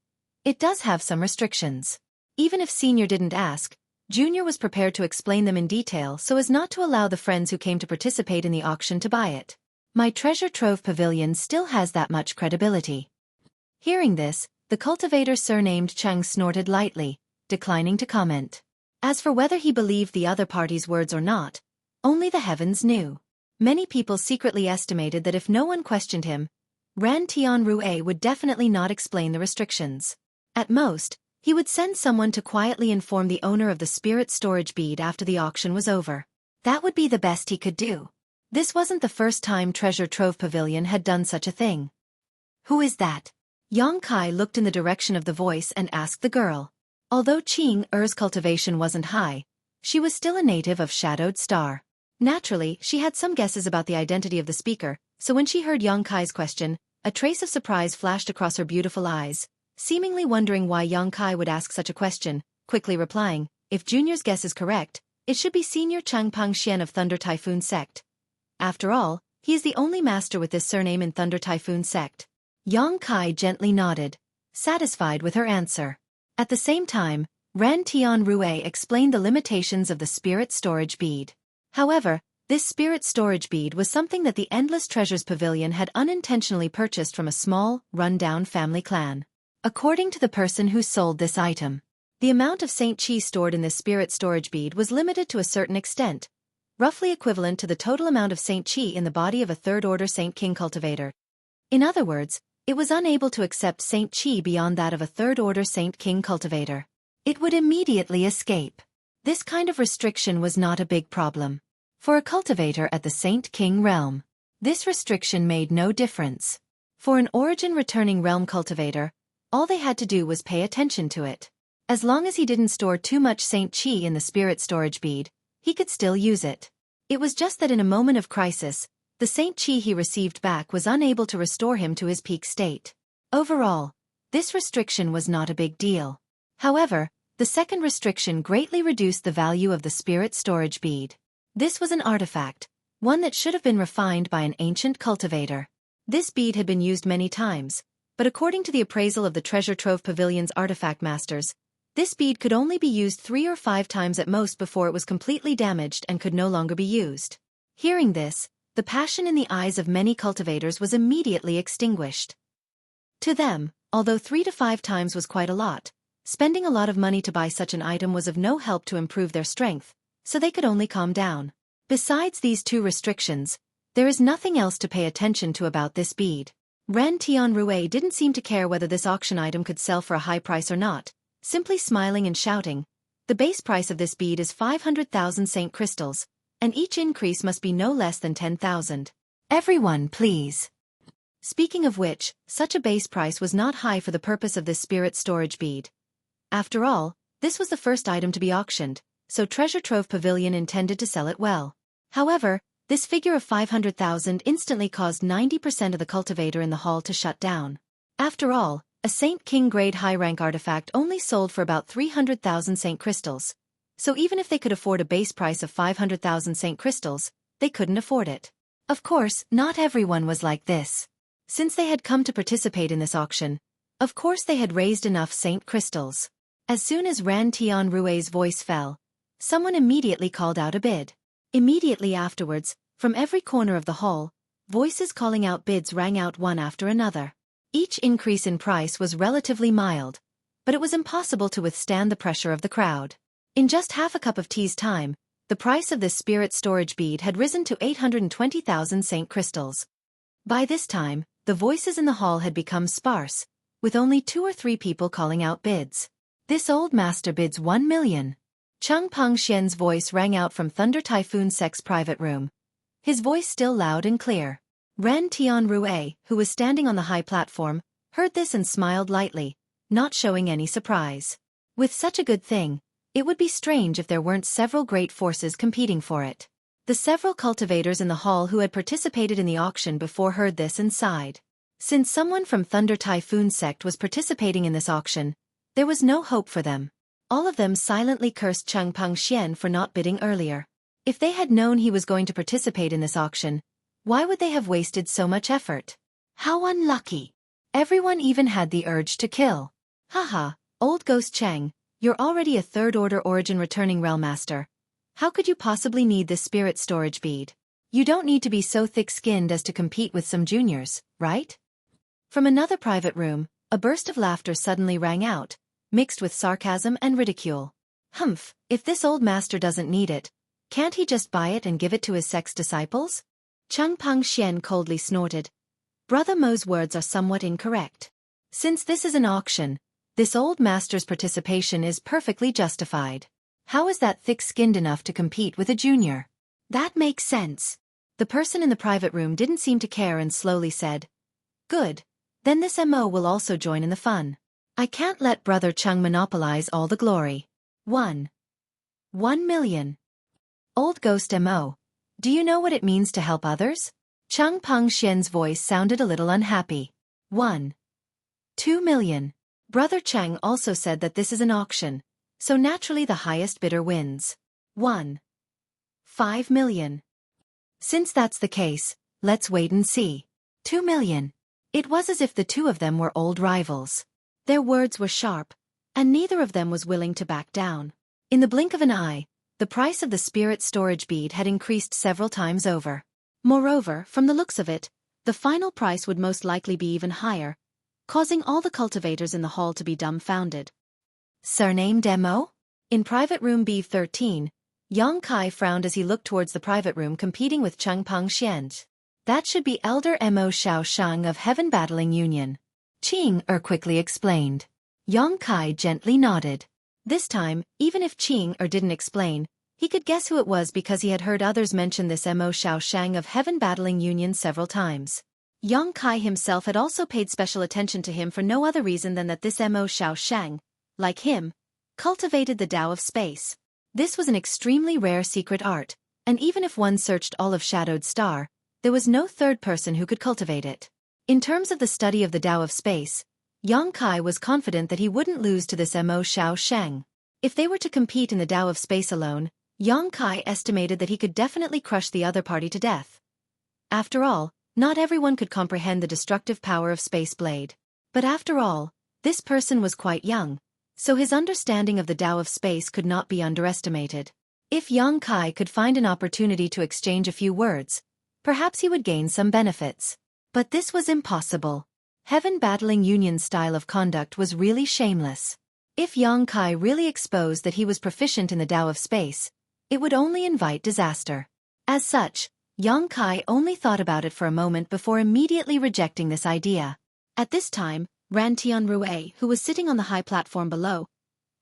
it does have some restrictions." Even if Senior didn't ask, Junior was prepared to explain them in detail so as not to allow the friends who came to participate in the auction to buy it. "My Treasure Trove Pavilion still has that much credibility." Hearing this, the cultivator surnamed Cheng snorted lightly, declining to comment. As for whether he believed the other party's words or not, only the heavens knew. Many people secretly estimated that if no one questioned him, Ren Tianrui would definitely not explain the restrictions. At most, he would send someone to quietly inform the owner of the spirit storage bead after the auction was over. That would be the best he could do. This wasn't the first time Treasure Trove Pavilion had done such a thing. "Who is that?" Yang Kai looked in the direction of the voice and asked the girl. Although Qing Er's cultivation wasn't high, she was still a native of Shadowed Star. Naturally, she had some guesses about the identity of the speaker, so when she heard Yang Kai's question, a trace of surprise flashed across her beautiful eyes, seemingly wondering why Yang Kai would ask such a question, quickly replying, "If Junior's guess is correct, it should be Senior Changpeng Xian of Thunder Typhoon Sect. After all, he is the only master with this surname in Thunder Typhoon Sect." Yang Kai gently nodded, satisfied with her answer. At the same time, Ren Tianrui explained the limitations of the spirit storage bead. However, this spirit storage bead was something that the Endless Treasures Pavilion had unintentionally purchased from a small, run-down family clan. According to the person who sold this item, the amount of Saint Qi stored in this spirit storage bead was limited to a certain extent, roughly equivalent to the total amount of Saint Qi in the body of a third-order Saint King cultivator. In other words, it was unable to accept Saint Qi beyond that of a third-order Saint King cultivator. It would immediately escape. This kind of restriction was not a big problem. For a cultivator at the Saint King realm, this restriction made no difference. For an origin-returning realm cultivator, all they had to do was pay attention to it. As long as he didn't store too much Saint Qi in the spirit storage bead, he could still use it. It was just that in a moment of crisis, the Saint Qi he received back was unable to restore him to his peak state. Overall, this restriction was not a big deal. However, the second restriction greatly reduced the value of the spirit storage bead. This was an artifact, one that should have been refined by an ancient cultivator. This bead had been used many times, but according to the appraisal of the Treasure Trove Pavilion's artifact masters, this bead could only be used 3 or 5 times at most before it was completely damaged and could no longer be used. Hearing this, the passion in the eyes of many cultivators was immediately extinguished. To them, although 3 to 5 times was quite a lot, spending a lot of money to buy such an item was of no help to improve their strength, so they could only calm down. Besides these 2 restrictions, there is nothing else to pay attention to about this bead. Ren Tianrui didn't seem to care whether this auction item could sell for a high price or not, simply smiling and shouting, "The base price of this bead is 500,000 Saint crystals, and each increase must be no less than 10,000. Everyone, please." Speaking of which, such a base price was not high for the purpose of this spirit storage bead. After all, this was the first item to be auctioned, so Treasure Trove Pavilion intended to sell it well. However, this figure of 500,000 instantly caused 90% of the cultivator in the hall to shut down. After all, a Saint King grade high-rank artifact only sold for about 300,000 Saint crystals, so even if they could afford a base price of 500,000 Saint crystals, they couldn't afford it. Of course, not everyone was like this. Since they had come to participate in this auction, of course they had raised enough Saint crystals. As soon as Ran Tianrui's voice fell, someone immediately called out a bid. Immediately afterwards, from every corner of the hall, voices calling out bids rang out one after another. Each increase in price was relatively mild, but it was impossible to withstand the pressure of the crowd. In just half a cup of tea's time, the price of this spirit storage bead had risen to 820,000 Saint crystals. By this time, the voices in the hall had become sparse, with only 2 or 3 people calling out bids. "This old master bids 1 million. Cheng Peng Xian's voice rang out from Thunder Typhoon Sec's private room, his voice still loud and clear. Ren Tianrui, who was standing on the high platform, heard this and smiled lightly, not showing any surprise. With such a good thing, it would be strange if there weren't several great forces competing for it. The several cultivators in the hall who had participated in the auction before heard this and sighed. Since someone from Thunder Typhoon Sect was participating in this auction, there was no hope for them. All of them silently cursed Cheng Peng Xian for not bidding earlier. If they had known he was going to participate in this auction, why would they have wasted so much effort? How unlucky. Everyone even had the urge to kill. Haha, old Ghost Cheng, you're already a 3rd order origin returning realm master. How could you possibly need this spirit storage bead? You don't need to be so thick-skinned as to compete with some juniors, right? From another private room, a burst of laughter suddenly rang out, mixed with sarcasm and ridicule. Humph, if this old master doesn't need it, can't he just buy it and give it to his sex disciples? Cheng Peng Xian coldly snorted. Brother Mo's words are somewhat incorrect. Since this is an auction, this old master's participation is perfectly justified. How is that thick-skinned enough to compete with a junior? That makes sense. The person in the private room didn't seem to care and slowly said, "Good, then this MO will also join in the fun. I can't let Brother Cheng monopolize all the glory." 1 million. Old Ghost MO, do you know what it means to help others? Cheng Peng Xian's voice sounded a little unhappy. 2 million. Brother Cheng also said that this is an auction, so naturally the highest bidder wins. 5 million. Since that's the case, let's wait and see. 2 million. It was as if the 2 of them were old rivals. Their words were sharp, and neither of them was willing to back down. In the blink of an eye, the price of the spirit storage bead had increased several times over. Moreover, from the looks of it, the final price would most likely be even higher, causing all the cultivators in the hall to be dumbfounded. Surnamed Mo? In private room B13, Yang Kai frowned as he looked towards the private room competing with Cheng Peng Xian. That should be Elder Mo Xiao Shang of Heaven Battling Union. Qing quickly explained. Yang Kai gently nodded. This time, even if Qing didn't explain, he could guess who it was because he had heard others mention this Mo Xiao Shang of Heaven Battling Union several times. Yang Kai himself had also paid special attention to him for no other reason than that this Mo Xiao Shang, like him, cultivated the Tao of space. This was an extremely rare secret art, and even if one searched all of Shadowed Star, there was no third person who could cultivate it. In terms of the study of the Tao of Space, Yang Kai was confident that he wouldn't lose to this Mo Xiao Sheng. If they were to compete in the Tao of Space alone, Yang Kai estimated that he could definitely crush the other party to death. After all, not everyone could comprehend the destructive power of Space Blade. But after all, this person was quite young, so his understanding of the Tao of Space could not be underestimated. If Yang Kai could find an opportunity to exchange a few words, perhaps he would gain some benefits. But this was impossible. Heaven Battling Union's style of conduct was really shameless. If Yang Kai really exposed that he was proficient in the Tao of Space, it would only invite disaster. As such, Yang Kai only thought about it for a moment before immediately rejecting this idea. At this time, Ran Tianrue, who was sitting on the high platform below,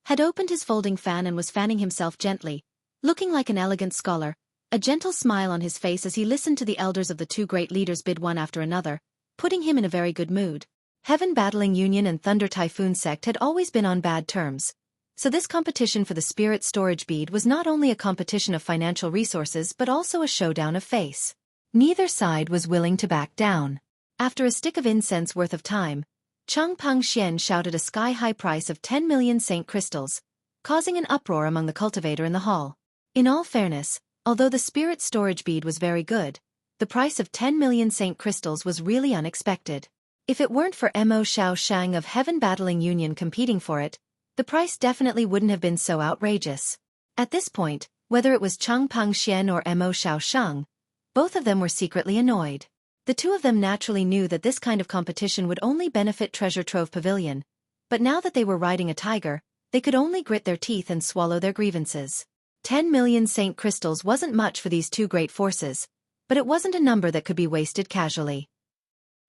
had opened his folding fan and was fanning himself gently, looking like an elegant scholar, a gentle smile on his face as he listened to the elders of the two great leaders bid one after another, putting him in a very good mood. Heaven Battling Union and Thunder Typhoon Sect had always been on bad terms, so this competition for the Spirit Storage Bead was not only a competition of financial resources but also a showdown of face. Neither side was willing to back down. After a stick of incense worth of time, Cheng Peng Xian shouted a sky-high price of 10 million Saint Crystals, causing an uproar among the cultivator in the hall. In all fairness, although the Spirit Storage Bead was very good, the price of 10 million Saint Crystals was really unexpected. If it weren't for Mo Xiao Shang of Heaven Battling Union competing for it, the price definitely wouldn't have been so outrageous. At this point, whether it was Cheng Peng Xian or Mo Xiao Shang, both of them were secretly annoyed. The two of them naturally knew that this kind of competition would only benefit Treasure Trove Pavilion, but now that they were riding a tiger, they could only grit their teeth and swallow their grievances. 10 million Saint Crystals wasn't much for these two great forces, but it wasn't a number that could be wasted casually.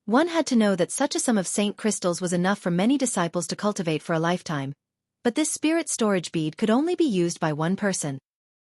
One had to know that such a sum of Saint Crystals was enough for many disciples to cultivate for a lifetime, but this Spirit Storage Bead could only be used by one person.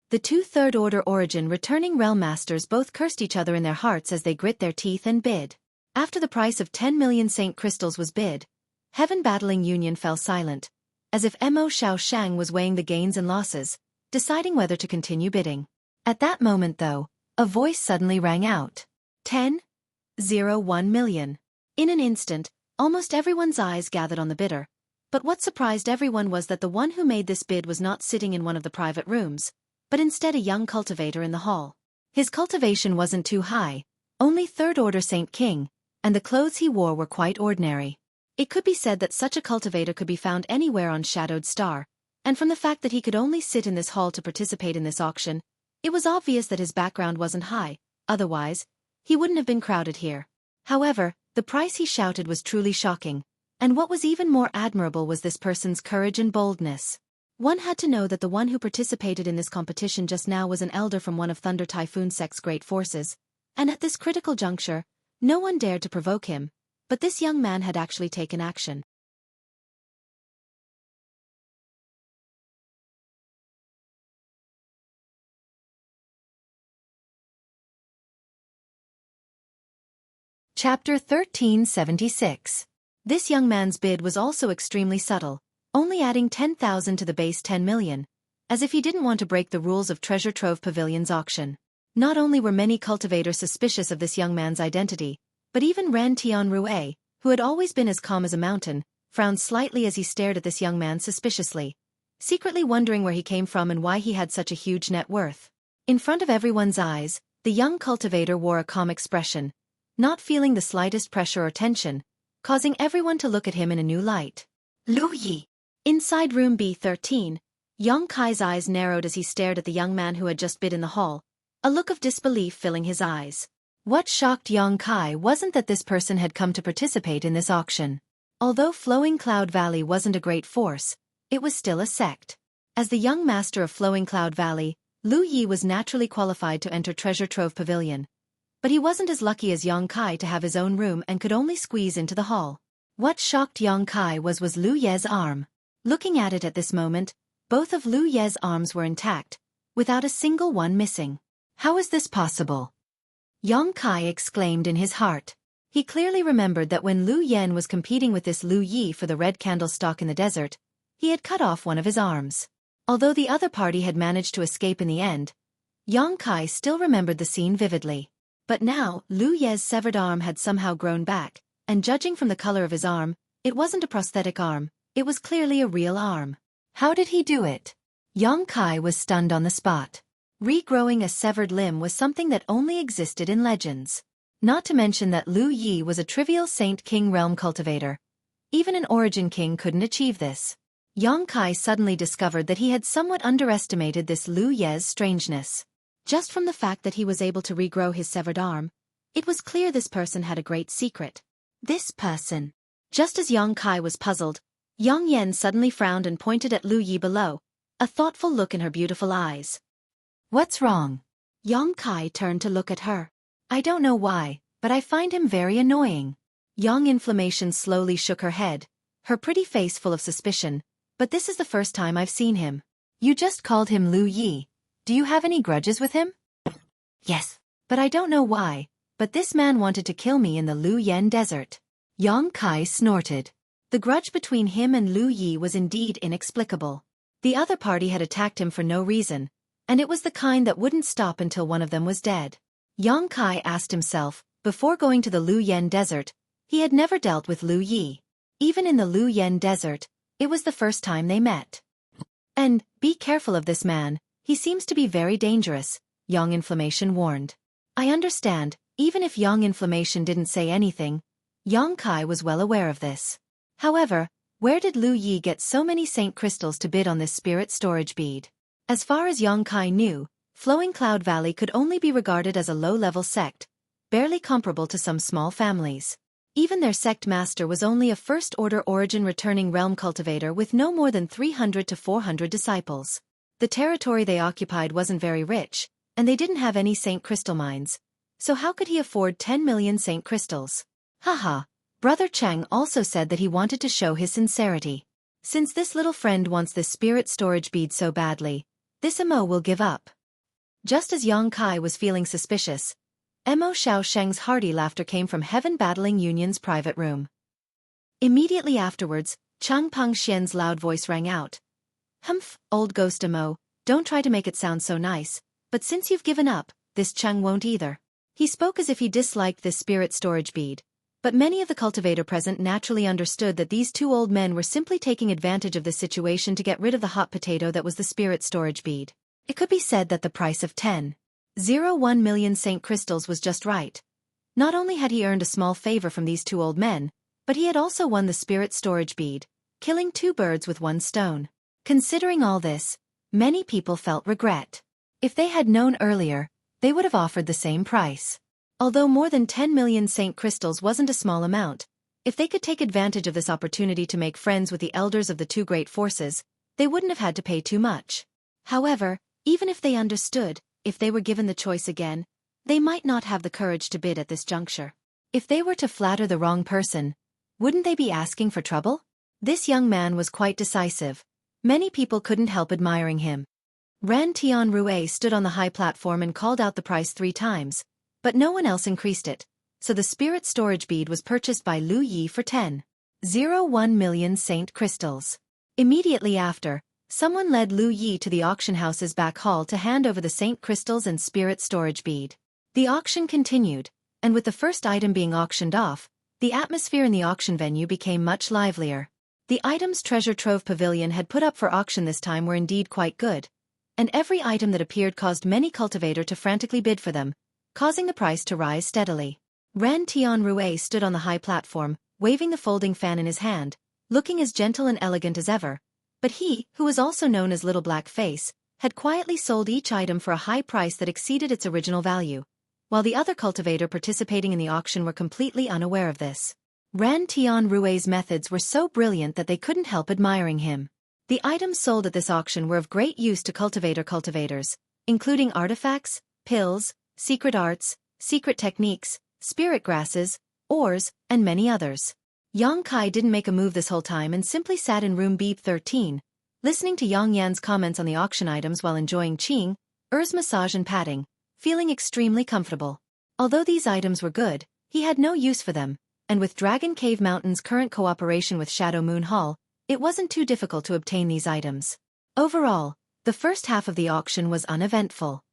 The two Third Order Origin returning Realm Masters both cursed each other in their hearts as they grit their teeth and bid. After the price of 10 million Saint Crystals was bid, Heaven Battling Union fell silent, as if Mo Xiao Shang was weighing the gains and losses, deciding whether to continue bidding. At that moment though, a voice suddenly rang out. 10.01 million. In an instant, almost everyone's eyes gathered on the bidder, but what surprised everyone was that the one who made this bid was not sitting in one of the private rooms, but instead a young cultivator in the hall. His cultivation wasn't too high, only Third Order Saint King, and the clothes he wore were quite ordinary. It could be said that such a cultivator could be found anywhere on Shadowed Star, and from the fact that he could only sit in this hall to participate in this auction, it was obvious that his background wasn't high, otherwise, he wouldn't have been crowded here. However, the price he shouted was truly shocking, and what was even more admirable was this person's courage and boldness. One had to know that the one who participated in this competition just now was an elder from one of Thunder Typhoon Sect's great forces, and at this critical juncture, no one dared to provoke him, but this young man had actually taken action. Chapter 1376. This young man's bid was also extremely subtle, only adding 10,000 to the base 10 million, as if he didn't want to break the rules of Treasure Trove Pavilion's auction. Not only were many cultivators suspicious of this young man's identity, but even Ran Tianrue, who had always been as calm as a mountain, frowned slightly as he stared at this young man suspiciously, secretly wondering where he came from and why he had such a huge net worth. In front of everyone's eyes, the young cultivator wore a calm expression, not feeling the slightest pressure or tension, causing everyone to look at him in a new light. Lu Yi. Inside room B13, Yang Kai's eyes narrowed as he stared at the young man who had just bid in the hall, a look of disbelief filling his eyes. What shocked Yang Kai wasn't that this person had come to participate in this auction. Although Flowing Cloud Valley wasn't a great force, it was still a sect. As the young master of Flowing Cloud Valley, Lu Yi was naturally qualified to enter Treasure Trove Pavilion. But he wasn't as lucky as Yang Kai to have his own room and could only squeeze into the hall. What shocked Yang Kai was Lu Ye's arm. Looking at it at this moment, both of Lu Ye's arms were intact, without a single one missing. How is this possible? Yang Kai exclaimed in his heart. He clearly remembered that when Lu Yen was competing with this Lu Yi for the red candlestalk in the desert, he had cut off one of his arms. Although the other party had managed to escape in the end, Yang Kai still remembered the scene vividly. But now, Lu Ye's severed arm had somehow grown back, and judging from the color of his arm, it wasn't a prosthetic arm, it was clearly a real arm. How did he do it? Yang Kai was stunned on the spot. Regrowing a severed limb was something that only existed in legends. Not to mention that Lu Yi was a trivial Saint King realm cultivator. Even an Origin King couldn't achieve this. Yang Kai suddenly discovered that he had somewhat underestimated this Lu Ye's strangeness. Just from the fact that he was able to regrow his severed arm, it was clear this person had a great secret. This person. Just as Yang Kai was puzzled, Yang Yan suddenly frowned and pointed at Lu Yi below, a thoughtful look in her beautiful eyes. What's wrong? Yang Kai turned to look at her. I don't know why, but I find him very annoying. Yang Inflammation slowly shook her head, her pretty face full of suspicion, but this is the first time I've seen him. You just called him Lu Yi. Do you have any grudges with him? Yes, but I don't know why, but this man wanted to kill me in the Lu Yen desert. Yang Kai snorted. The grudge between him and Lu Yi was indeed inexplicable. The other party had attacked him for no reason, and it was the kind that wouldn't stop until one of them was dead. Yang Kai asked himself, before going to the Lu Yen desert, he had never dealt with Lu Yi. Even in the Lu Yen desert, it was the first time they met. And, be careful of this man, he seems to be very dangerous, Yang Inflammation warned. I understand, even if Yang Inflammation didn't say anything, Yang Kai was well aware of this. However, where did Lu Yi get so many saint crystals to bid on this spirit storage bead? As far as Yang Kai knew, Flowing Cloud Valley could only be regarded as a low-level sect, barely comparable to some small families. Even their sect master was only a first-order origin returning realm cultivator with no more than 300 to 400 disciples. The territory they occupied wasn't very rich, and they didn't have any saint crystal mines. So how could he afford 10 million saint crystals? Haha, Brother Cheng also said that he wanted to show his sincerity. Since this little friend wants this spirit storage bead so badly, this Mo will give up. Just as Yang Kai was feeling suspicious, Mo Xiao Sheng's hearty laughter came from Heaven Battling Union's private room. Immediately afterwards, Chang Peng Xian's loud voice rang out. Humph, old ghost Mo, don't try to make it sound so nice, but since you've given up, this Cheng won't either. He spoke as if he disliked this spirit storage bead, but many of the cultivator present naturally understood that these two old men were simply taking advantage of this situation to get rid of the hot potato that was the spirit storage bead. It could be said that the price of 10.01 million saint crystals was just right. Not only had he earned a small favor from these two old men, but he had also won the spirit storage bead, killing two birds with one stone. Considering all this, many people felt regret. If they had known earlier, they would have offered the same price. Although more than 10 million saint crystals wasn't a small amount, if they could take advantage of this opportunity to make friends with the elders of the two great forces, they wouldn't have had to pay too much. However, even if they understood, if they were given the choice again, they might not have the courage to bid at this juncture. If they were to flatter the wrong person, wouldn't they be asking for trouble? This young man was quite decisive. Many people couldn't help admiring him. Ran Tian Rue stood on the high platform and called out the price 3 times, but no one else increased it, so the spirit storage bead was purchased by Lu Yi for 10.01 million saint crystals. Immediately after, someone led Lu Yi to the auction house's back hall to hand over the saint crystals and spirit storage bead. The auction continued, and with the first item being auctioned off, the atmosphere in the auction venue became much livelier. The items Treasure Trove Pavilion had put up for auction this time were indeed quite good, and every item that appeared caused many cultivators to frantically bid for them, causing the price to rise steadily. Ran Tian Rue stood on the high platform, waving the folding fan in his hand, looking as gentle and elegant as ever. But he, who was also known as Little Black Face, had quietly sold each item for a high price that exceeded its original value, while the other cultivator participating in the auction were completely unaware of this. Ran Tian Rue's methods were so brilliant that they couldn't help admiring him. The items sold at this auction were of great use to cultivators, including artifacts, pills, secret arts, secret techniques, spirit grasses, ores, and many others. Yang Kai didn't make a move this whole time and simply sat in room B13, listening to Yang Yan's comments on the auction items while enjoying Qing, Er's massage and patting, feeling extremely comfortable. Although these items were good, he had no use for them, and with Dragon Cave Mountain's current cooperation with Shadow Moon Hall, it wasn't too difficult to obtain these items. Overall, the first half of the auction was uneventful.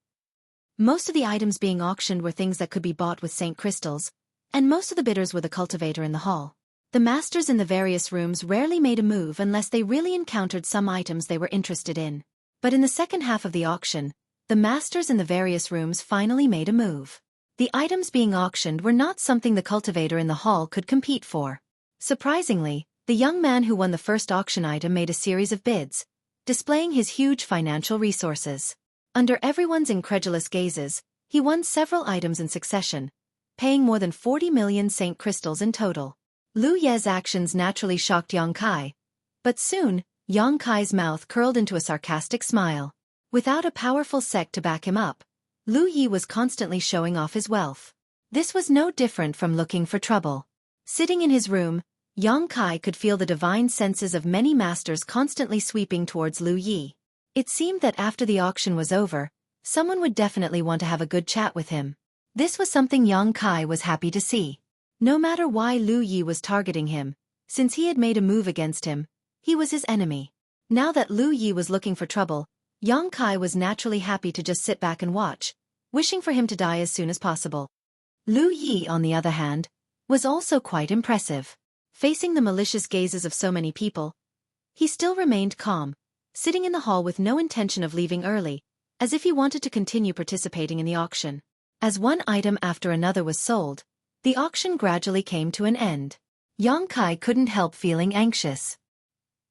Most of the items being auctioned were things that could be bought with Saint crystals, and most of the bidders were the cultivator in the hall. The masters in the various rooms rarely made a move unless they really encountered some items they were interested in. But in the second half of the auction, the masters in the various rooms finally made a move. The items being auctioned were not something the cultivator in the hall could compete for. Surprisingly, the young man who won the first auction item made a series of bids, displaying his huge financial resources. Under everyone's incredulous gazes, he won several items in succession, paying more than 40 million Saint crystals in total. Lu Ye's actions naturally shocked Yang Kai, but soon, Yang Kai's mouth curled into a sarcastic smile. Without a powerful sect to back him up, Lu Yi was constantly showing off his wealth. This was no different from looking for trouble. Sitting in his room, Yang Kai could feel the divine senses of many masters constantly sweeping towards Lu Yi. It seemed that after the auction was over, someone would definitely want to have a good chat with him. This was something Yang Kai was happy to see. No matter why Lu Yi was targeting him, since he had made a move against him, he was his enemy. Now that Lu Yi was looking for trouble, Yang Kai was naturally happy to just sit back and watch, wishing for him to die as soon as possible. Lu Yi, on the other hand, was also quite impressive. Facing the malicious gazes of so many people, he still remained calm, sitting in the hall with no intention of leaving early, as if he wanted to continue participating in the auction. As one item after another was sold, the auction gradually came to an end. Yang Kai couldn't help feeling anxious.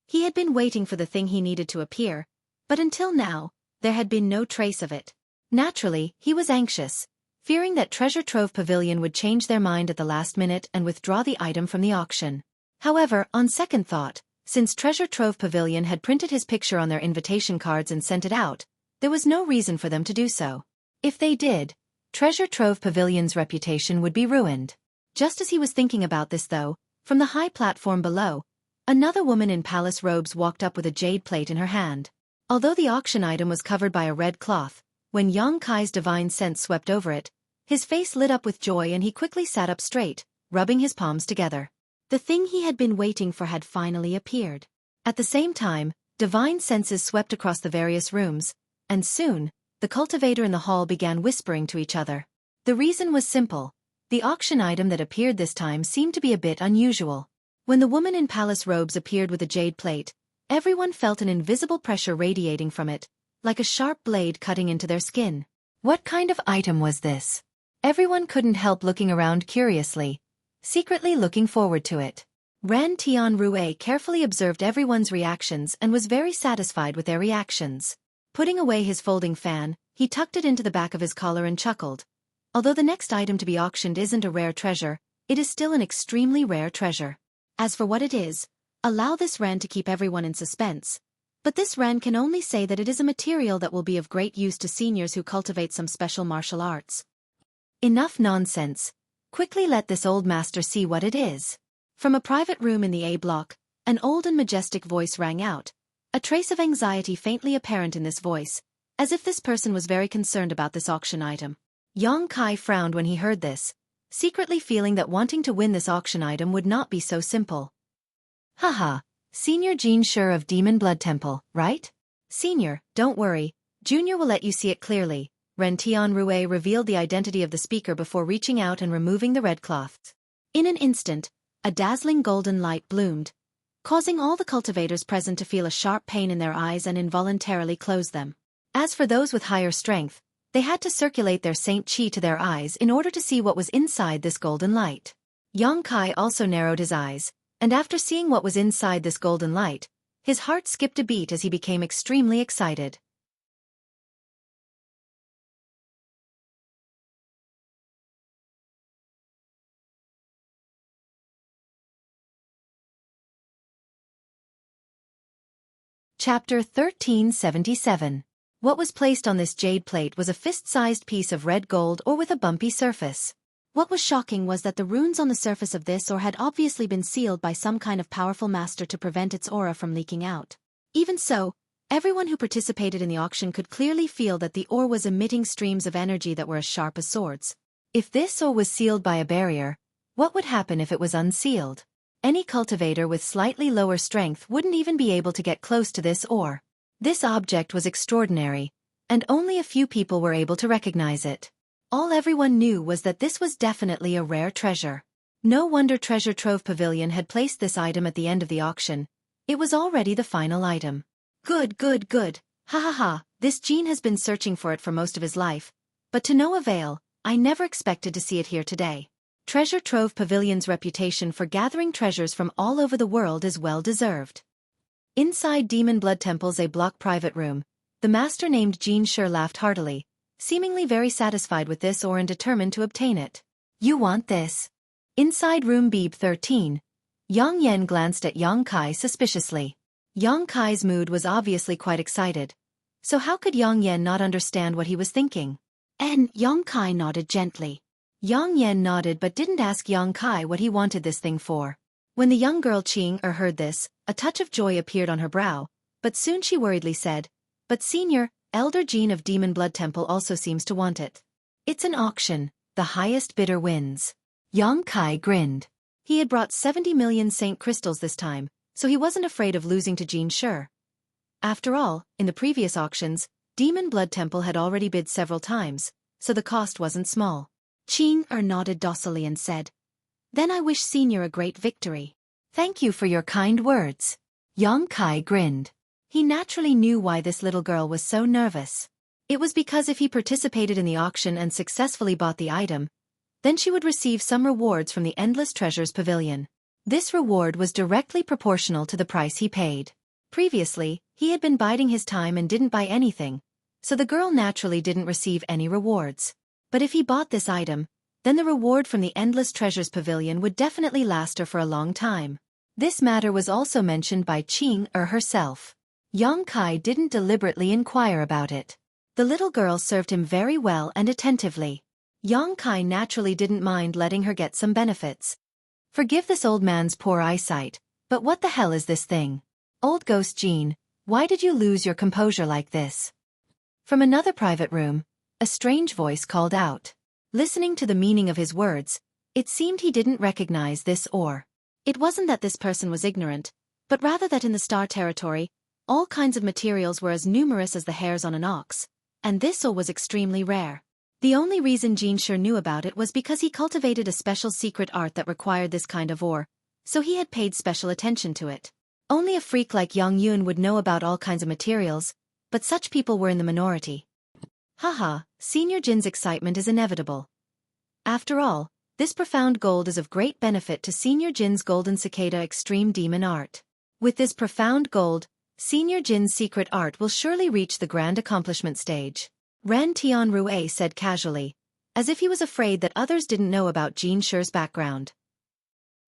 He had been waiting for the thing he needed to appear, but until now, there had been no trace of it. Naturally, he was anxious, fearing that Treasure Trove Pavilion would change their mind at the last minute and withdraw the item from the auction. However, on second thought, since Treasure Trove Pavilion had printed his picture on their invitation cards and sent it out, there was no reason for them to do so. If they did, Treasure Trove Pavilion's reputation would be ruined. Just as he was thinking about this though, from the high platform below, another woman in palace robes walked up with a jade plate in her hand. Although the auction item was covered by a red cloth, when Yang Kai's divine sense swept over it, his face lit up with joy and he quickly sat up straight, rubbing his palms together. The thing he had been waiting for had finally appeared. At the same time, divine senses swept across the various rooms, and soon, the cultivator in the hall began whispering to each other. The reason was simple. The auction item that appeared this time seemed to be a bit unusual. When the woman in palace robes appeared with a jade plate, everyone felt an invisible pressure radiating from it, like a sharp blade cutting into their skin. What kind of item was this? Everyone couldn't help looking around curiously, secretly looking forward to it. Ran Tianrue carefully observed everyone's reactions and was very satisfied with their reactions. Putting away his folding fan, he tucked it into the back of his collar and chuckled. Although the next item to be auctioned isn't a rare treasure, it is still an extremely rare treasure. As for what it is, allow this Ran to keep everyone in suspense. But this Ran can only say that it is a material that will be of great use to seniors who cultivate some special martial arts. Enough nonsense. Quickly let this old master see what it is. From a private room in the A block, an old and majestic voice rang out, a trace of anxiety faintly apparent in this voice, as if this person was very concerned about this auction item. Yang Kai frowned when he heard this, secretly feeling that wanting to win this auction item would not be so simple. Haha, Senior Jean Sure of Demon Blood Temple, right? Senior, don't worry, Junior will let you see it clearly. Ren Tianrue revealed the identity of the speaker before reaching out and removing the red cloth. In an instant, a dazzling golden light bloomed, causing all the cultivators present to feel a sharp pain in their eyes and involuntarily close them. As for those with higher strength, they had to circulate their Saint Qi to their eyes in order to see what was inside this golden light. Yang Kai also narrowed his eyes, and after seeing what was inside this golden light, his heart skipped a beat as he became extremely excited. Chapter 1377. What was placed on this jade plate was a fist-sized piece of red gold ore with a bumpy surface. What was shocking was that the runes on the surface of this ore had obviously been sealed by some kind of powerful master to prevent its aura from leaking out. Even so, everyone who participated in the auction could clearly feel that the ore was emitting streams of energy that were as sharp as swords. If this ore was sealed by a barrier, what would happen if it was unsealed? Any cultivator with slightly lower strength wouldn't even be able to get close to this ore. This object was extraordinary, and only a few people were able to recognize it. All everyone knew was that this was definitely a rare treasure. No wonder Treasure Trove Pavilion had placed this item at the end of the auction. It was already the final item. Good, good, good. Ha ha ha, this Jean has been searching for it for most of his life. But to no avail, I never expected to see it here today. Treasure Trove Pavilion's reputation for gathering treasures from all over the world is well deserved. Inside Demon Blood Temple's A-block private room, the master named Jean Sure laughed heartily, seemingly very satisfied with this ore and determined to obtain it. You want this? Inside room Beeb 13, Yang Yen glanced at Yang Kai suspiciously. Yang Kai's mood was obviously quite excited. So how could Yang Yen not understand what he was thinking? And Yang Kai nodded gently. Yang Yen nodded but didn't ask Yang Kai what he wanted this thing for. When the young girl Qing heard this, a touch of joy appeared on her brow, but soon she worriedly said, "But Senior, Elder Jean of Demon Blood Temple also seems to want it. It's an auction, the highest bidder wins." Yang Kai grinned. He had brought 70 million Saint Crystals this time, so he wasn't afraid of losing to Jean Sure. After all, in the previous auctions, Demon Blood Temple had already bid several times, so the cost wasn't small. Qing nodded docilely and said, "Then I wish Senior a great victory." "Thank you for your kind words." Yang Kai grinned. He naturally knew why this little girl was so nervous. It was because if he participated in the auction and successfully bought the item, then she would receive some rewards from the Endless Treasures Pavilion. This reward was directly proportional to the price he paid. Previously, he had been biding his time and didn't buy anything, so the girl naturally didn't receive any rewards. But if he bought this item, then the reward from the Endless Treasures Pavilion would definitely last her for a long time. This matter was also mentioned by Qing herself. Yang Kai didn't deliberately inquire about it. The little girl served him very well and attentively. Yang Kai naturally didn't mind letting her get some benefits. Forgive this old man's poor eyesight, but what the hell is this thing? Old Ghost Jean, why did you lose your composure like this? From another private room, a strange voice called out. Listening to the meaning of his words, it seemed he didn't recognize this ore. It wasn't that this person was ignorant, but rather that in the star territory, all kinds of materials were as numerous as the hairs on an ox, and this ore was extremely rare. The only reason Jean Sure knew about it was because he cultivated a special secret art that required this kind of ore, so he had paid special attention to it. Only a freak like Yang Yun would know about all kinds of materials, but such people were in the minority. Haha, Senior Jin's excitement is inevitable. After all, this profound gold is of great benefit to Senior Jin's Golden Cicada Extreme Demon Art. With this profound gold, Senior Jin's secret art will surely reach the grand accomplishment stage. Ren Tianrue said casually, as if he was afraid that others didn't know about Jean Sure's background.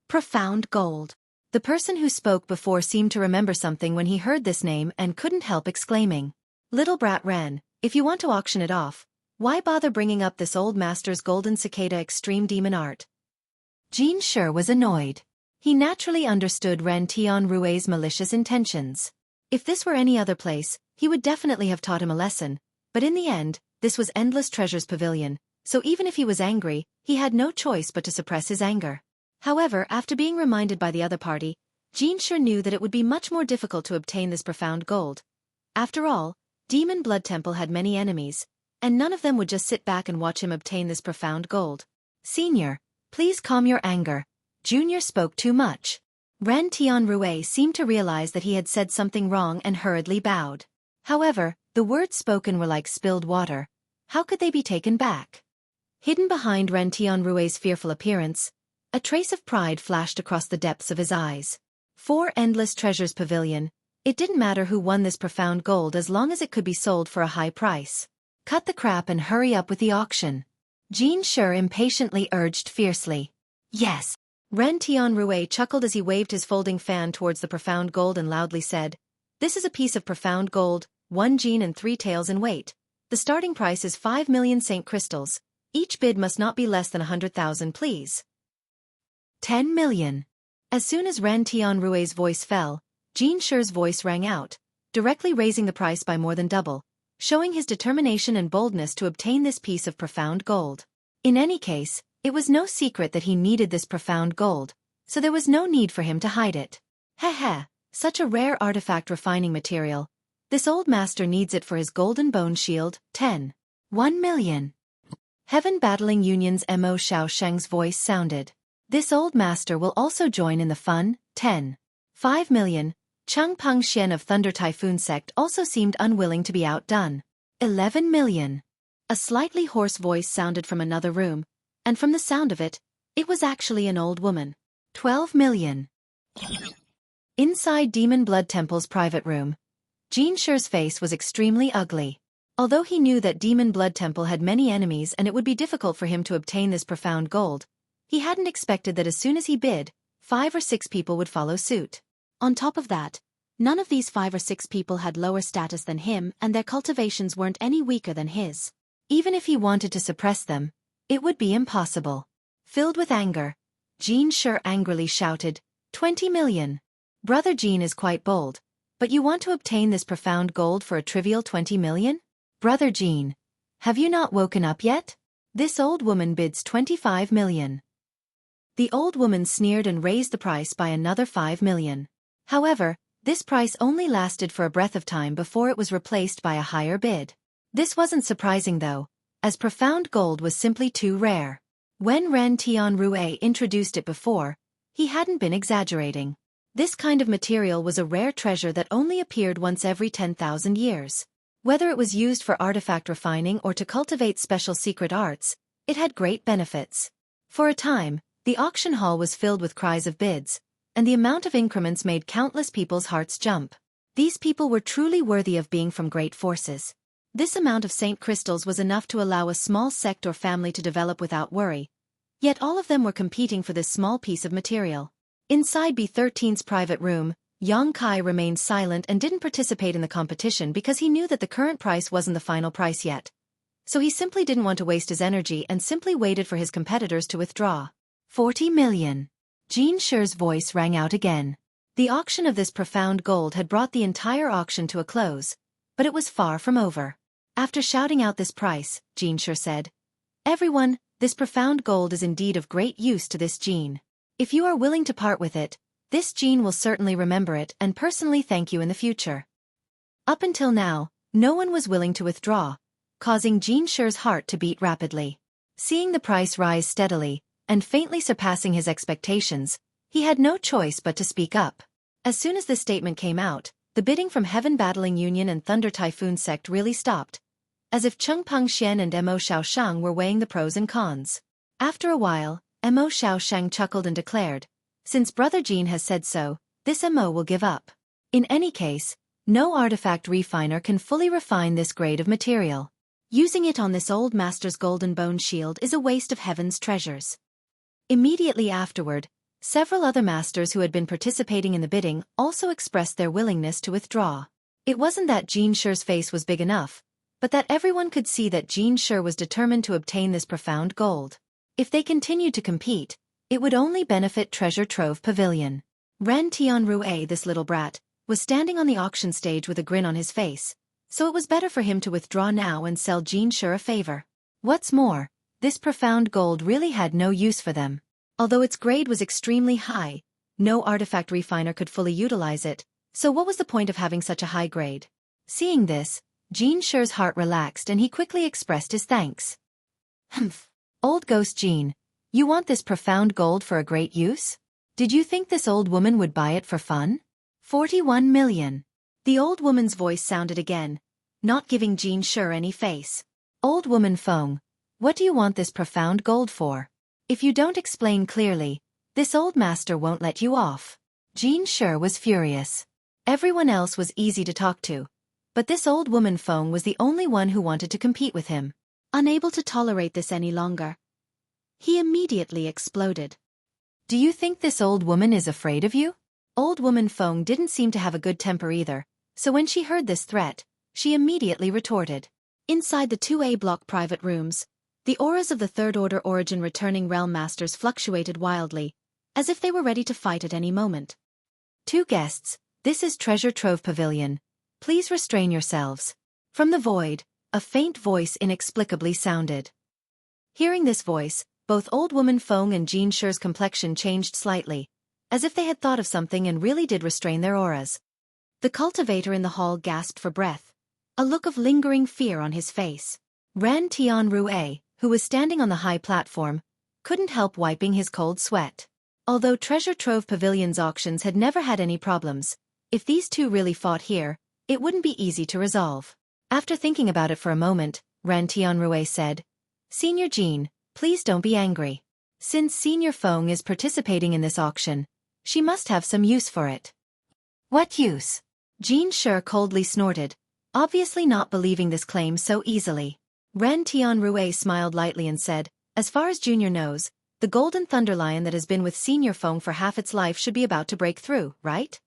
Profound gold. The person who spoke before seemed to remember something when he heard this name and couldn't help exclaiming. Little brat Ren, if you want to auction it off, why bother bringing up this old master's Golden Cicada Extreme Demon Art? Jean Sure was annoyed. He naturally understood Ren Tianrue's malicious intentions. If this were any other place, he would definitely have taught him a lesson, but in the end, this was Endless Treasures Pavilion, so even if he was angry, he had no choice but to suppress his anger. However, after being reminded by the other party, Jean Sure knew that it would be much more difficult to obtain this profound gold. After all, Demon Blood Temple had many enemies, and none of them would just sit back and watch him obtain this profound gold. Senior, please calm your anger. Junior spoke too much. Ren Tianrue seemed to realize that he had said something wrong and hurriedly bowed. However, the words spoken were like spilled water. How could they be taken back? Hidden behind Ren Tianrue's fearful appearance, a trace of pride flashed across the depths of his eyes. For Endless Treasures Pavilion, it didn't matter who won this profound gold as long as it could be sold for a high price. Cut the crap and hurry up with the auction. Jean Sure impatiently urged fiercely. Yes. Ren Tianrue chuckled as he waved his folding fan towards the profound gold and loudly said, "This is a piece of profound gold, 1 Jean and 3 taels in weight. The starting price is 5 million Saint Crystals. Each bid must not be less than 100,000, please." 10 million. As soon as Ren Tianrue's voice fell, Jean Sure's voice rang out, directly raising the price by more than double, showing his determination and boldness to obtain this piece of profound gold. In any case, it was no secret that he needed this profound gold, so there was no need for him to hide it. Heh, such a rare artifact refining material. This old master needs it for his golden bone shield. 10. 1 million. Heaven Battling Union's Mo Xiao Sheng's voice sounded. This old master will also join in the fun. 10. 5 million. Cheng Peng Xian of Thunder Typhoon Sect also seemed unwilling to be outdone. 11 million. A slightly hoarse voice sounded from another room, and from the sound of it, it was actually an old woman. 12 million. Inside Demon Blood Temple's private room, Jin Shi's face was extremely ugly. Although he knew that Demon Blood Temple had many enemies and it would be difficult for him to obtain this profound gold, he hadn't expected that as soon as he bid, 5 or 6 people would follow suit. On top of that, none of these 5 or 6 people had lower status than him and their cultivations weren't any weaker than his. Even if he wanted to suppress them, it would be impossible. Filled with anger, Jin Shi angrily shouted, 20 million. Brother Jin is quite bold, but you want to obtain this profound gold for a trivial 20 million? Brother Jin, have you not woken up yet? This old woman bids 25 million. The old woman sneered and raised the price by another 5 million. However, this price only lasted for a breath of time before it was replaced by a higher bid. This wasn't surprising though, as profound gold was simply too rare. When Ren Tianrue introduced it before, he hadn't been exaggerating. This kind of material was a rare treasure that only appeared once every 10,000 years. Whether it was used for artifact refining or to cultivate special secret arts, it had great benefits. For a time, the auction hall was filled with cries of bids, and the amount of increments made countless people's hearts jump. These people were truly worthy of being from great forces. This amount of saint crystals was enough to allow a small sect or family to develop without worry, yet all of them were competing for this small piece of material. Inside B13's private room, Yang Kai remained silent and didn't participate in the competition because he knew that the current price wasn't the final price yet. So he simply didn't want to waste his energy and simply waited for his competitors to withdraw. 40 million. Jin Shi's voice rang out again. The auction of this profound gold had brought the entire auction to a close, but it was far from over. After shouting out this price, Jin Shi said, "Everyone, this profound gold is indeed of great use to this Jin. If you are willing to part with it, this Jin will certainly remember it and personally thank you in the future." Up until now, no one was willing to withdraw, causing Jin Shi's heart to beat rapidly. Seeing the price rise steadily, and faintly surpassing his expectations, he had no choice but to speak up. As soon as this statement came out, the bidding from Heaven Battling Union and Thunder Typhoon Sect really stopped, as if Cheng Peng Xian and Mo Xiao Shang were weighing the pros and cons. After a while, Mo Xiao Shang chuckled and declared, "Since Brother Jin has said so, this Mo will give up. In any case, no artifact refiner can fully refine this grade of material. Using it on this old master's golden bone shield is a waste of heaven's treasures." Immediately afterward, several other masters who had been participating in the bidding also expressed their willingness to withdraw. It wasn't that Jin Shi's face was big enough, but that everyone could see that Jin Shi was determined to obtain this profound gold. If they continued to compete, it would only benefit Treasure Trove Pavilion. Ren Tianrue, this little brat, was standing on the auction stage with a grin on his face, so it was better for him to withdraw now and sell Jin Shi a favor. What's more, this profound gold really had no use for them. Although its grade was extremely high, no artifact refiner could fully utilize it, so what was the point of having such a high grade? Seeing this, Jin Shi's heart relaxed and he quickly expressed his thanks. "Humph. Old Ghost Jin, you want this profound gold for a great use? Did you think this old woman would buy it for fun? 41 million. The old woman's voice sounded again, not giving Jin Shi any face. "Old woman Feng, what do you want this profound gold for? If you don't explain clearly, this old master won't let you off." Jin Shi was furious. Everyone else was easy to talk to, but this old woman Feng was the only one who wanted to compete with him. Unable to tolerate this any longer, he immediately exploded. "Do you think this old woman is afraid of you?" Old woman Feng didn't seem to have a good temper either, so when she heard this threat, she immediately retorted. Inside the 2A block private rooms, the auras of the Third Order Origin returning realm masters fluctuated wildly, as if they were ready to fight at any moment. "Two guests, this is Treasure Trove Pavilion. Please restrain yourselves." From the void, a faint voice inexplicably sounded. Hearing this voice, both old woman Feng and Jin Shi's complexion changed slightly, as if they had thought of something and really did restrain their auras. The cultivator in the hall gasped for breath, a look of lingering fear on his face. Ran Tianrue, who was standing on the high platform, couldn't help wiping his cold sweat. Although Treasure Trove Pavilion's auctions had never had any problems, if these two really fought here, it wouldn't be easy to resolve. After thinking about it for a moment, Ran Tianrue said, "Senior Jean, please don't be angry. Since Senior Feng is participating in this auction, she must have some use for it." "What use?" Jean Shi coldly snorted, obviously not believing this claim so easily. Ren Tianrue smiled lightly and said, "As far as Junior knows, the golden thunderlion that has been with Senior Feng for half its life should be about to break through, right?"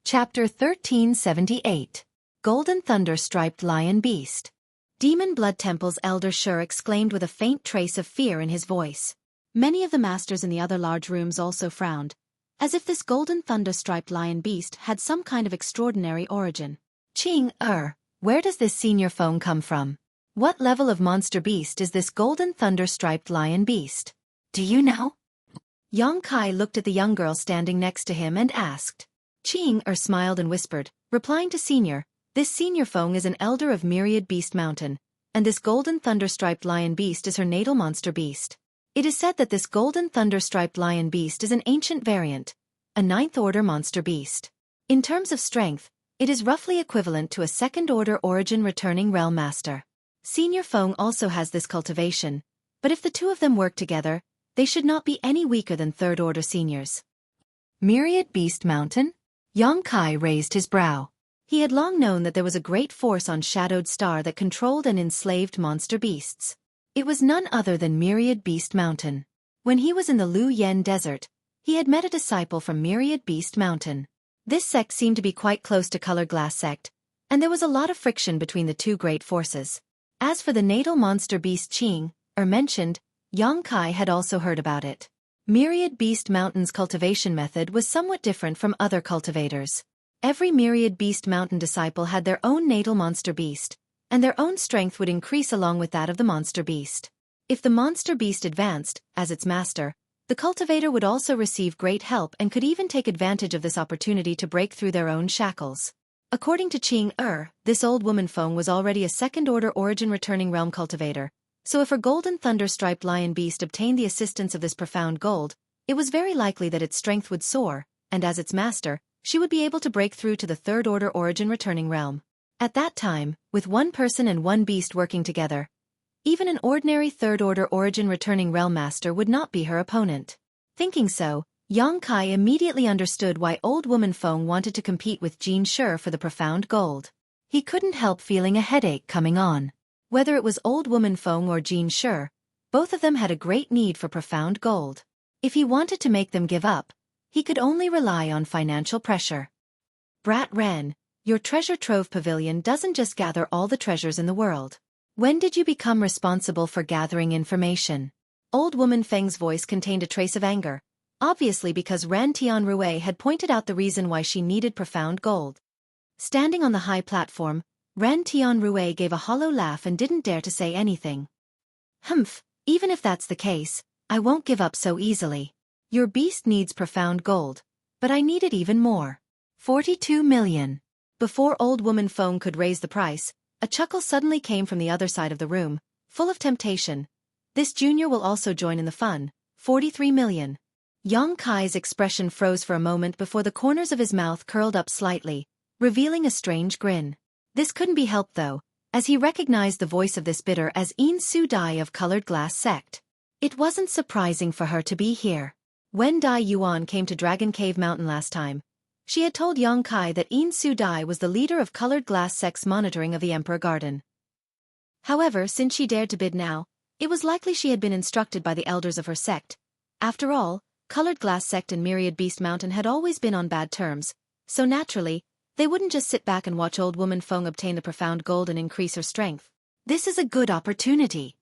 Chapter 1378. Golden Thunder-Striped Lion Beast. Demon Blood Temple's Elder Shur exclaimed with a faint trace of fear in his voice. Many of the masters in the other large rooms also frowned, as if this golden thunder-striped lion beast had some kind of extraordinary origin. Where does this Senior Feng come from? What level of monster beast is this golden thunder-striped lion beast? Do you know? Yang Kai looked at the young girl standing next to him and asked. Smiled and whispered, replying to Senior, "This Senior Feng is an elder of Myriad Beast Mountain, and this golden thunder-striped lion beast is her natal monster beast. It is said that this golden thunder-striped lion beast is an ancient variant, a ninth-order monster beast. In terms of strength, it is roughly equivalent to a second-order origin returning realm master. Senior Feng also has this cultivation, but if the two of them work together, they should not be any weaker than third-order seniors." Myriad Beast Mountain? Yang Kai raised his brow. He had long known that there was a great force on Shadowed Star that controlled and enslaved monster beasts. It was none other than Myriad Beast Mountain. When he was in the Lu Yen Desert, he had met a disciple from Myriad Beast Mountain. This sect seemed to be quite close to Colored Glass sect, and there was a lot of friction between the two great forces. As for the natal monster beast mentioned, Yang Kai had also heard about it. Myriad Beast Mountain's cultivation method was somewhat different from other cultivators. Every Myriad Beast Mountain disciple had their own natal monster beast, and their own strength would increase along with that of the monster beast. If the monster beast advanced, as its master, the cultivator would also receive great help and could even take advantage of this opportunity to break through their own shackles. According to this old woman Feng was already a second-order origin returning realm cultivator, so if her golden thunder-striped lion beast obtained the assistance of this profound gold, it was very likely that its strength would soar, and as its master, she would be able to break through to the third-order origin returning realm. At that time, with one person and one beast working together, even an ordinary third-order origin returning realm master would not be her opponent. Thinking so, Yang Kai immediately understood why old woman Feng wanted to compete with Jean Shi for the profound gold. He couldn't help feeling a headache coming on. Whether it was old woman Feng or Jean Shi, both of them had a great need for profound gold. If he wanted to make them give up, he could only rely on financial pressure. Brat Ren, your treasure trove pavilion doesn't just gather all the treasures in the world. When did you become responsible for gathering information? Old woman Feng's voice contained a trace of anger, obviously because Ran Tianrue had pointed out the reason why she needed profound gold. Standing on the high platform, Ran Tianrue gave a hollow laugh and didn't dare to say anything. Even if that's the case, I won't give up so easily. Your beast needs profound gold, but I need it even more. 42 million. Before old woman Feng could raise the price, a chuckle suddenly came from the other side of the room, full of temptation. This junior will also join in the fun. 43 million. Yang Kai's expression froze for a moment before the corners of his mouth curled up slightly, revealing a strange grin. This couldn't be helped though, as he recognized the voice of this bidder as Yin Su Dai of Colored Glass sect. It wasn't surprising for her to be here. When Dai Yuan came to Dragon Cave Mountain last time, she had told Yang Kai that Yin Su Dai was the leader of Colored Glass sect's monitoring of the Emperor Garden. However, since she dared to bid now, it was likely she had been instructed by the elders of her sect. After all, Colored Glass sect and Myriad Beast Mountain had always been on bad terms, so naturally, they wouldn't just sit back and watch old woman Feng obtain the profound gold and increase her strength. This is a good opportunity.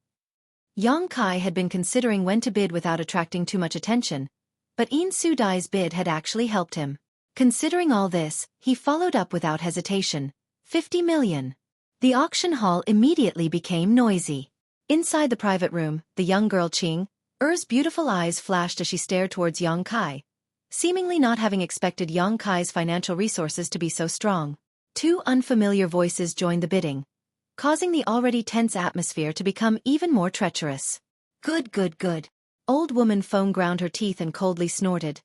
Yang Kai had been considering when to bid without attracting too much attention, but Yin Su Dai's bid had actually helped him. Considering all this, he followed up without hesitation. 50 million. The auction hall immediately became noisy. Inside the private room, the young girl Qing, Er's beautiful eyes flashed as she stared towards Yang Kai, seemingly not having expected Yang Kai's financial resources to be so strong. Two unfamiliar voices joined the bidding, causing the already tense atmosphere to become even more treacherous. Good, good, good. Old woman Feng ground her teeth and coldly snorted.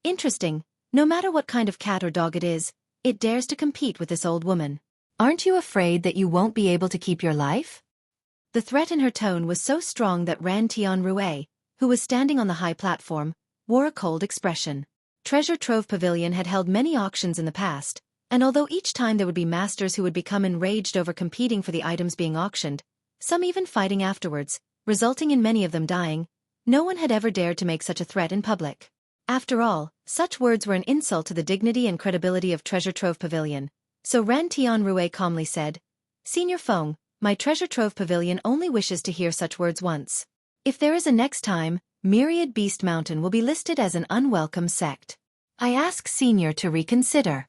Interesting, no matter what kind of cat or dog it dares to compete with this old woman. Aren't you afraid that you won't be able to keep your life? The threat in her tone was so strong that Ran Tianrui, who was standing on the high platform, wore a cold expression. Treasure Trove Pavilion had held many auctions in the past, and although each time there would be masters who would become enraged over competing for the items being auctioned, some even fighting afterwards, resulting in many of them dying, no one had ever dared to make such a threat in public. After all, such words were an insult to the dignity and credibility of Treasure Trove Pavilion, so Ran Tianrui calmly said, Senior Feng, my Treasure Trove Pavilion only wishes to hear such words once. If there is a next time, Myriad Beast Mountain will be listed as an unwelcome sect. I ask Senior to reconsider.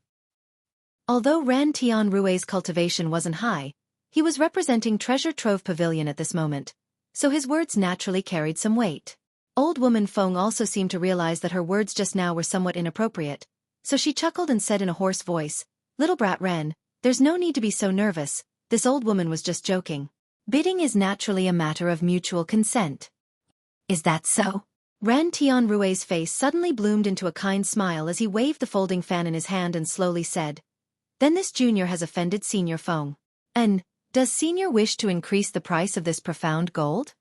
Although Ran Tianrui's cultivation wasn't high, he was representing Treasure Trove Pavilion at this moment, so his words naturally carried some weight. Old woman Feng also seemed to realize that her words just now were somewhat inappropriate, so she chuckled and said in a hoarse voice, Little brat Ren, there's no need to be so nervous, this old woman was just joking. Bidding is naturally a matter of mutual consent. Is that so? Ran Tianrui's face suddenly bloomed into a kind smile as he waved the folding fan in his hand and slowly said, Then this junior has offended Senior Feng. And, does Senior wish to increase the price of this profound gold?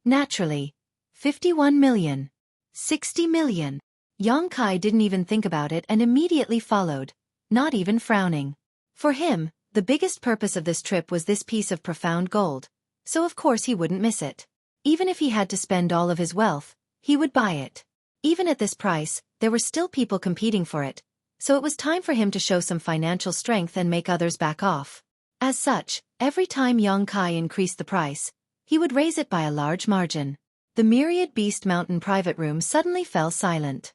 Naturally. 51 million. 60 million. Yang Kai didn't even think about it and immediately followed, not even frowning. For him, the biggest purpose of this trip was this piece of profound gold, so of course he wouldn't miss it. Even if he had to spend all of his wealth, he would buy it. Even at this price, there were still people competing for it, so it was time for him to show some financial strength and make others back off. As such, every time Yang Kai increased the price, he would raise it by a large margin. The Myriad Beast Mountain private room suddenly fell silent.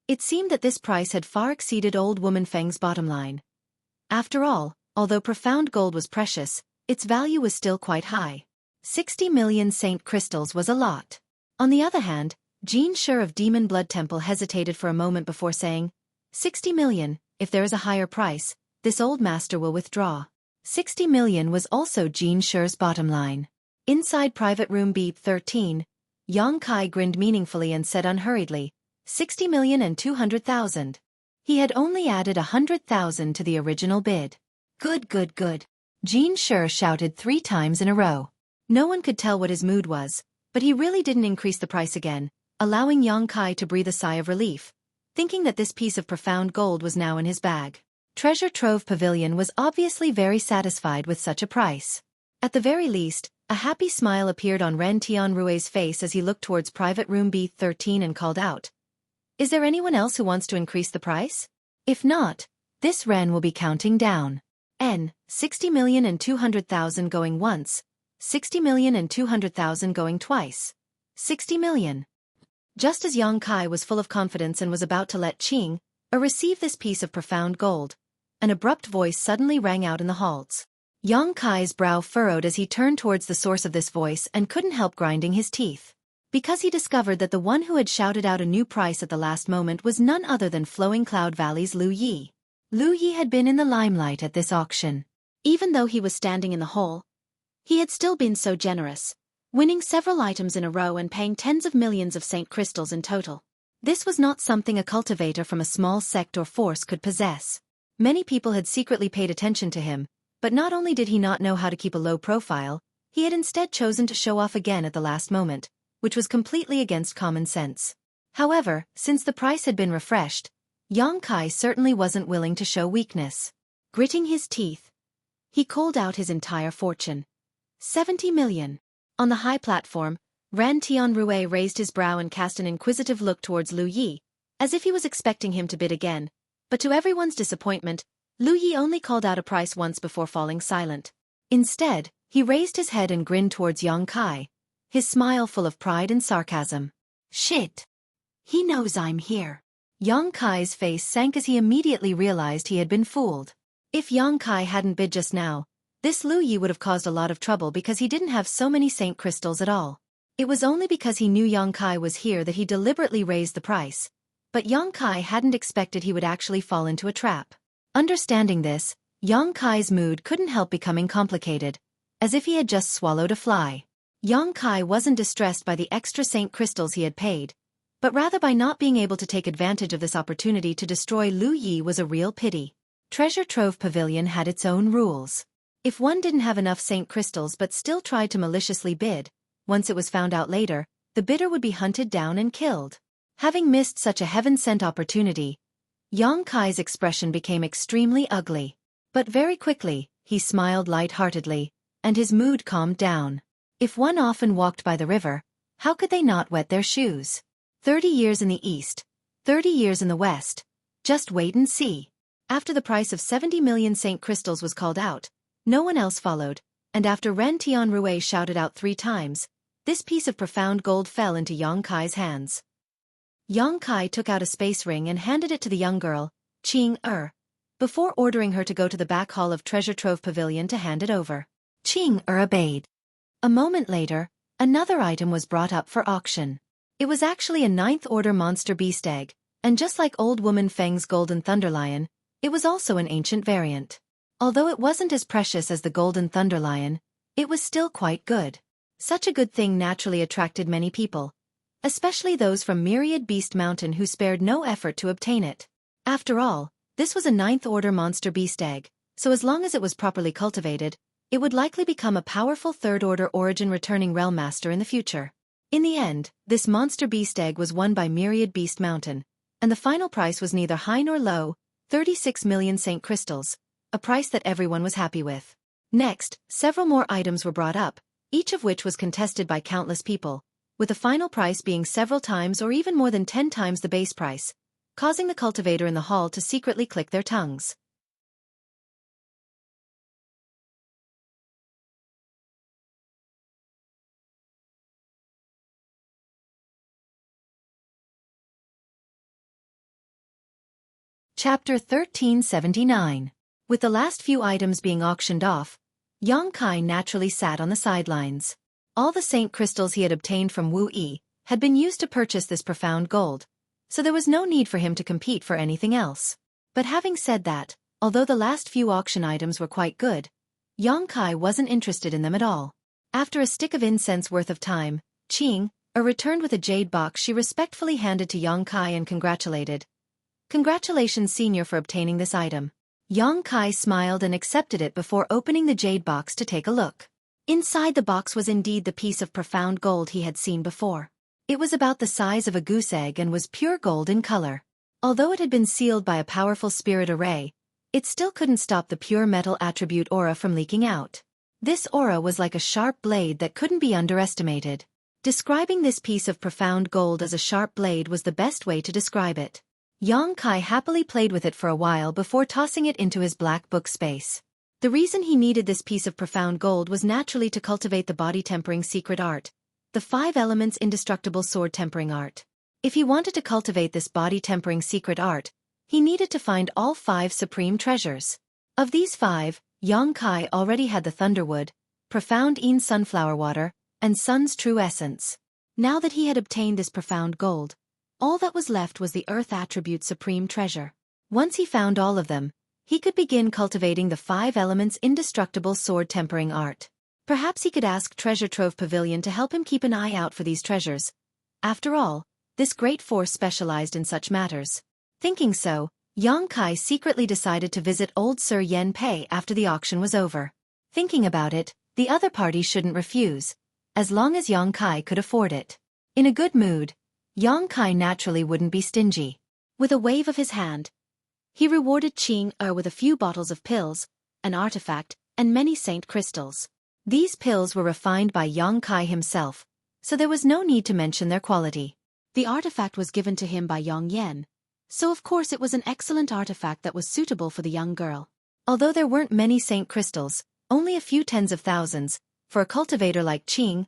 It seemed that this price had far exceeded old woman Feng's bottom line. After all, although profound gold was precious, its value was still quite high. 60 million saint crystals was a lot. On the other hand, Jean Sure of Demon Blood Temple hesitated for a moment before saying, 60 million, if there is a higher price, this old master will withdraw. 60 million was also Jean Sure's bottom line. Inside private room B13, Yang Kai grinned meaningfully and said unhurriedly, 60 million and 200,000. He had only added 100,000 to the original bid. Good, good, good. Jean Sure shouted 3 times in a row. No one could tell what his mood was, but he really didn't increase the price again, allowing Yang Kai to breathe a sigh of relief, thinking that this piece of profound gold was now in his bag. Treasure Trove Pavilion was obviously very satisfied with such a price. At the very least, a happy smile appeared on Ren Tianrui's face as he looked towards private room B13 and called out, Is there anyone else who wants to increase the price? If not, this Ren will be counting down. 60 million and 200,000 going once, 60 million and 200,000 going twice. 60 million. Just as Yang Kai was full of confidence and was about to let Qing receive this piece of profound gold, an abrupt voice suddenly rang out in the halls. Yang Kai's brow furrowed as he turned towards the source of this voice and couldn't help grinding his teeth. Because he discovered that the one who had shouted out a new price at the last moment was none other than Flowing Cloud Valley's Lu Yi. Lu Yi had been in the limelight at this auction. Even though he was standing in the hall, he had still been so generous, winning several items in a row and paying tens of millions of saint crystals in total. This was not something a cultivator from a small sect or force could possess. Many people had secretly paid attention to him, but not only did he not know how to keep a low profile, he had instead chosen to show off again at the last moment, which was completely against common sense. However, since the price had been refreshed, Yang Kai certainly wasn't willing to show weakness. Gritting his teeth, he called out his entire fortune. 70 million. On the high platform, Ran Tianrui raised his brow and cast an inquisitive look towards Lu Yi, as if he was expecting him to bid again, but to everyone's disappointment, Lu Yi only called out a price once before falling silent. Instead, he raised his head and grinned towards Yang Kai, his smile full of pride and sarcasm. Shit! He knows I'm here. Yang Kai's face sank as he immediately realized he had been fooled. If Yang Kai hadn't bid just now, this Lu Yi would have caused a lot of trouble because he didn't have so many saint crystals at all. It was only because he knew Yang Kai was here that he deliberately raised the price. But Yang Kai hadn't expected he would actually fall into a trap. Understanding this, Yang Kai's mood couldn't help becoming complicated, as if he had just swallowed a fly. Yang Kai wasn't distressed by the extra saint crystals he had paid, but rather by not being able to take advantage of this opportunity to destroy Lu Yi was a real pity. Treasure Trove Pavilion had its own rules. If one didn't have enough saint crystals but still tried to maliciously bid, once it was found out later, the bidder would be hunted down and killed. Having missed such a heaven-sent opportunity, Yang Kai's expression became extremely ugly. But very quickly, he smiled light-heartedly, and his mood calmed down. If one often walked by the river, how could they not wet their shoes? 30 years in the east, 30 years in the west. Just wait and see. After the price of 70 million saint crystals was called out, no one else followed, and after Ren Tianrui shouted out 3 times, this piece of profound gold fell into Yang Kai's hands. Yang Kai took out a space ring and handed it to the young girl, Qing before ordering her to go to the back hall of Treasure Trove Pavilion to hand it over. Qing obeyed. A moment later, another item was brought up for auction. It was actually a 9th-order monster beast egg, and just like Old Woman Feng's Golden Thunderlion, it was also an ancient variant. Although it wasn't as precious as the Golden Thunderlion, it was still quite good. Such a good thing naturally attracted many people, especially those from Myriad Beast Mountain who spared no effort to obtain it. After all, this was a 9th-order monster beast egg, so as long as it was properly cultivated, it would likely become a powerful 3rd-order origin returning realm master in the future. In the end, this monster beast egg was won by Myriad Beast Mountain, and the final price was neither high nor low, 36 million saint crystals, a price that everyone was happy with. Next, several more items were brought up, each of which was contested by countless people, with the final price being several times or even more than 10 times the base price, causing the cultivator in the hall to secretly click their tongues. Chapter 1379. With the last few items being auctioned off, Yang Kai naturally sat on the sidelines. All the saint crystals he had obtained from Wu Yi had been used to purchase this profound gold, so there was no need for him to compete for anything else. But having said that, although the last few auction items were quite good, Yang Kai wasn't interested in them at all. After a stick of incense worth of time, Qing returned with a jade box she respectfully handed to Yang Kai and congratulated. Congratulations, senior, for obtaining this item. Yang Kai smiled and accepted it before opening the jade box to take a look. Inside the box was indeed the piece of profound gold he had seen before. It was about the size of a goose egg and was pure gold in color. Although it had been sealed by a powerful spirit array, it still couldn't stop the pure metal attribute aura from leaking out. This aura was like a sharp blade that couldn't be underestimated. Describing this piece of profound gold as a sharp blade was the best way to describe it. Yang Kai happily played with it for a while before tossing it into his black book space. The reason he needed this piece of profound gold was naturally to cultivate the body-tempering secret art, the 5 elements indestructible sword-tempering art. If he wanted to cultivate this body-tempering secret art, he needed to find all 5 supreme treasures. Of these 5, Yang Kai already had the Thunderwood, Profound Een Sunflower Water, and Sun's True Essence. Now that he had obtained this profound gold, all that was left was the Earth Attribute Supreme Treasure. Once he found all of them, he could begin cultivating the 5 elements indestructible sword-tempering art. Perhaps he could ask Treasure Trove Pavilion to help him keep an eye out for these treasures. After all, this great force specialized in such matters. Thinking so, Yang Kai secretly decided to visit old Sir Yen Pei after the auction was over. Thinking about it, the other party shouldn't refuse, as long as Yang Kai could afford it. In a good mood, Yang Kai naturally wouldn't be stingy. With a wave of his hand, he rewarded Qing with a few bottles of pills, an artifact, and many saint crystals. These pills were refined by Yang Kai himself, so there was no need to mention their quality. The artifact was given to him by Yang Yen, so of course it was an excellent artifact that was suitable for the young girl. Although there weren't many saint crystals, only a few tens of thousands, for a cultivator like Qing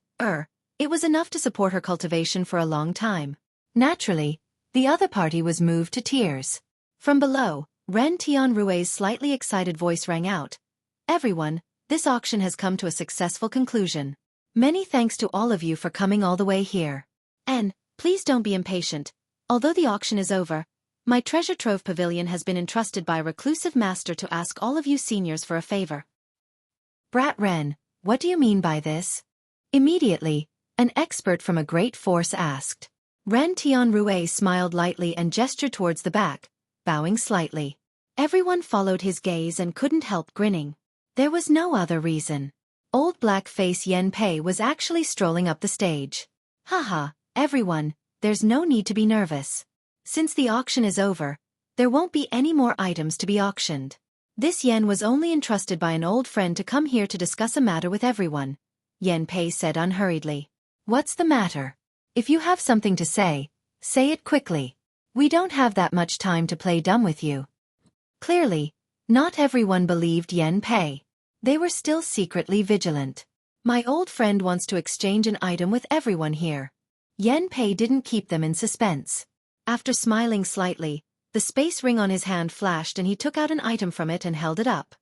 it was enough to support her cultivation for a long time. Naturally, the other party was moved to tears. From below, Ren Tianrue's slightly excited voice rang out. Everyone, this auction has come to a successful conclusion. Many thanks to all of you for coming all the way here. And, please don't be impatient. Although the auction is over, my treasure trove pavilion has been entrusted by a reclusive master to ask all of you seniors for a favor. Brat Ren, what do you mean by this? Immediately, an expert from a great force asked. Ren Tianrue smiled lightly and gestured towards the back, bowing slightly. Everyone followed his gaze and couldn't help grinning. There was no other reason. Old black-face Yen Pei was actually strolling up the stage. Haha, everyone, there's no need to be nervous. Since the auction is over, there won't be any more items to be auctioned. This yen was only entrusted by an old friend to come here to discuss a matter with everyone, Yen Pei said unhurriedly. What's the matter? If you have something to say it quickly. We don't have that much time to play dumb with you. Clearly, not everyone believed Yen Pei. They were still secretly vigilant. My old friend wants to exchange an item with everyone here. Yen Pei didn't keep them in suspense. After smiling slightly, the space ring on his hand flashed and he took out an item from it and held it up.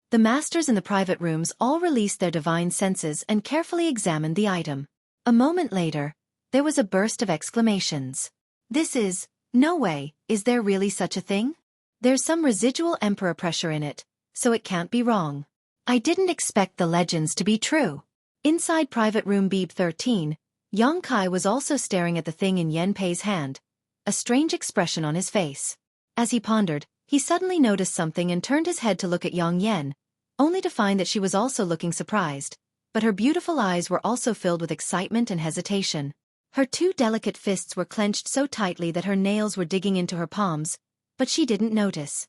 The masters in the private rooms all released their divine senses and carefully examined the item. A moment later, there was a burst of exclamations. This is, no way, is there really such a thing? There's some residual emperor pressure in it, so it can't be wrong. I didn't expect the legends to be true. Inside private room Beeb 13, Yang Kai was also staring at the thing in Yen Pei's hand, a strange expression on his face. As he pondered, he suddenly noticed something and turned his head to look at Yang Yen, only to find that she was also looking surprised, but her beautiful eyes were also filled with excitement and hesitation. Her two delicate fists were clenched so tightly that her nails were digging into her palms, but she didn't notice.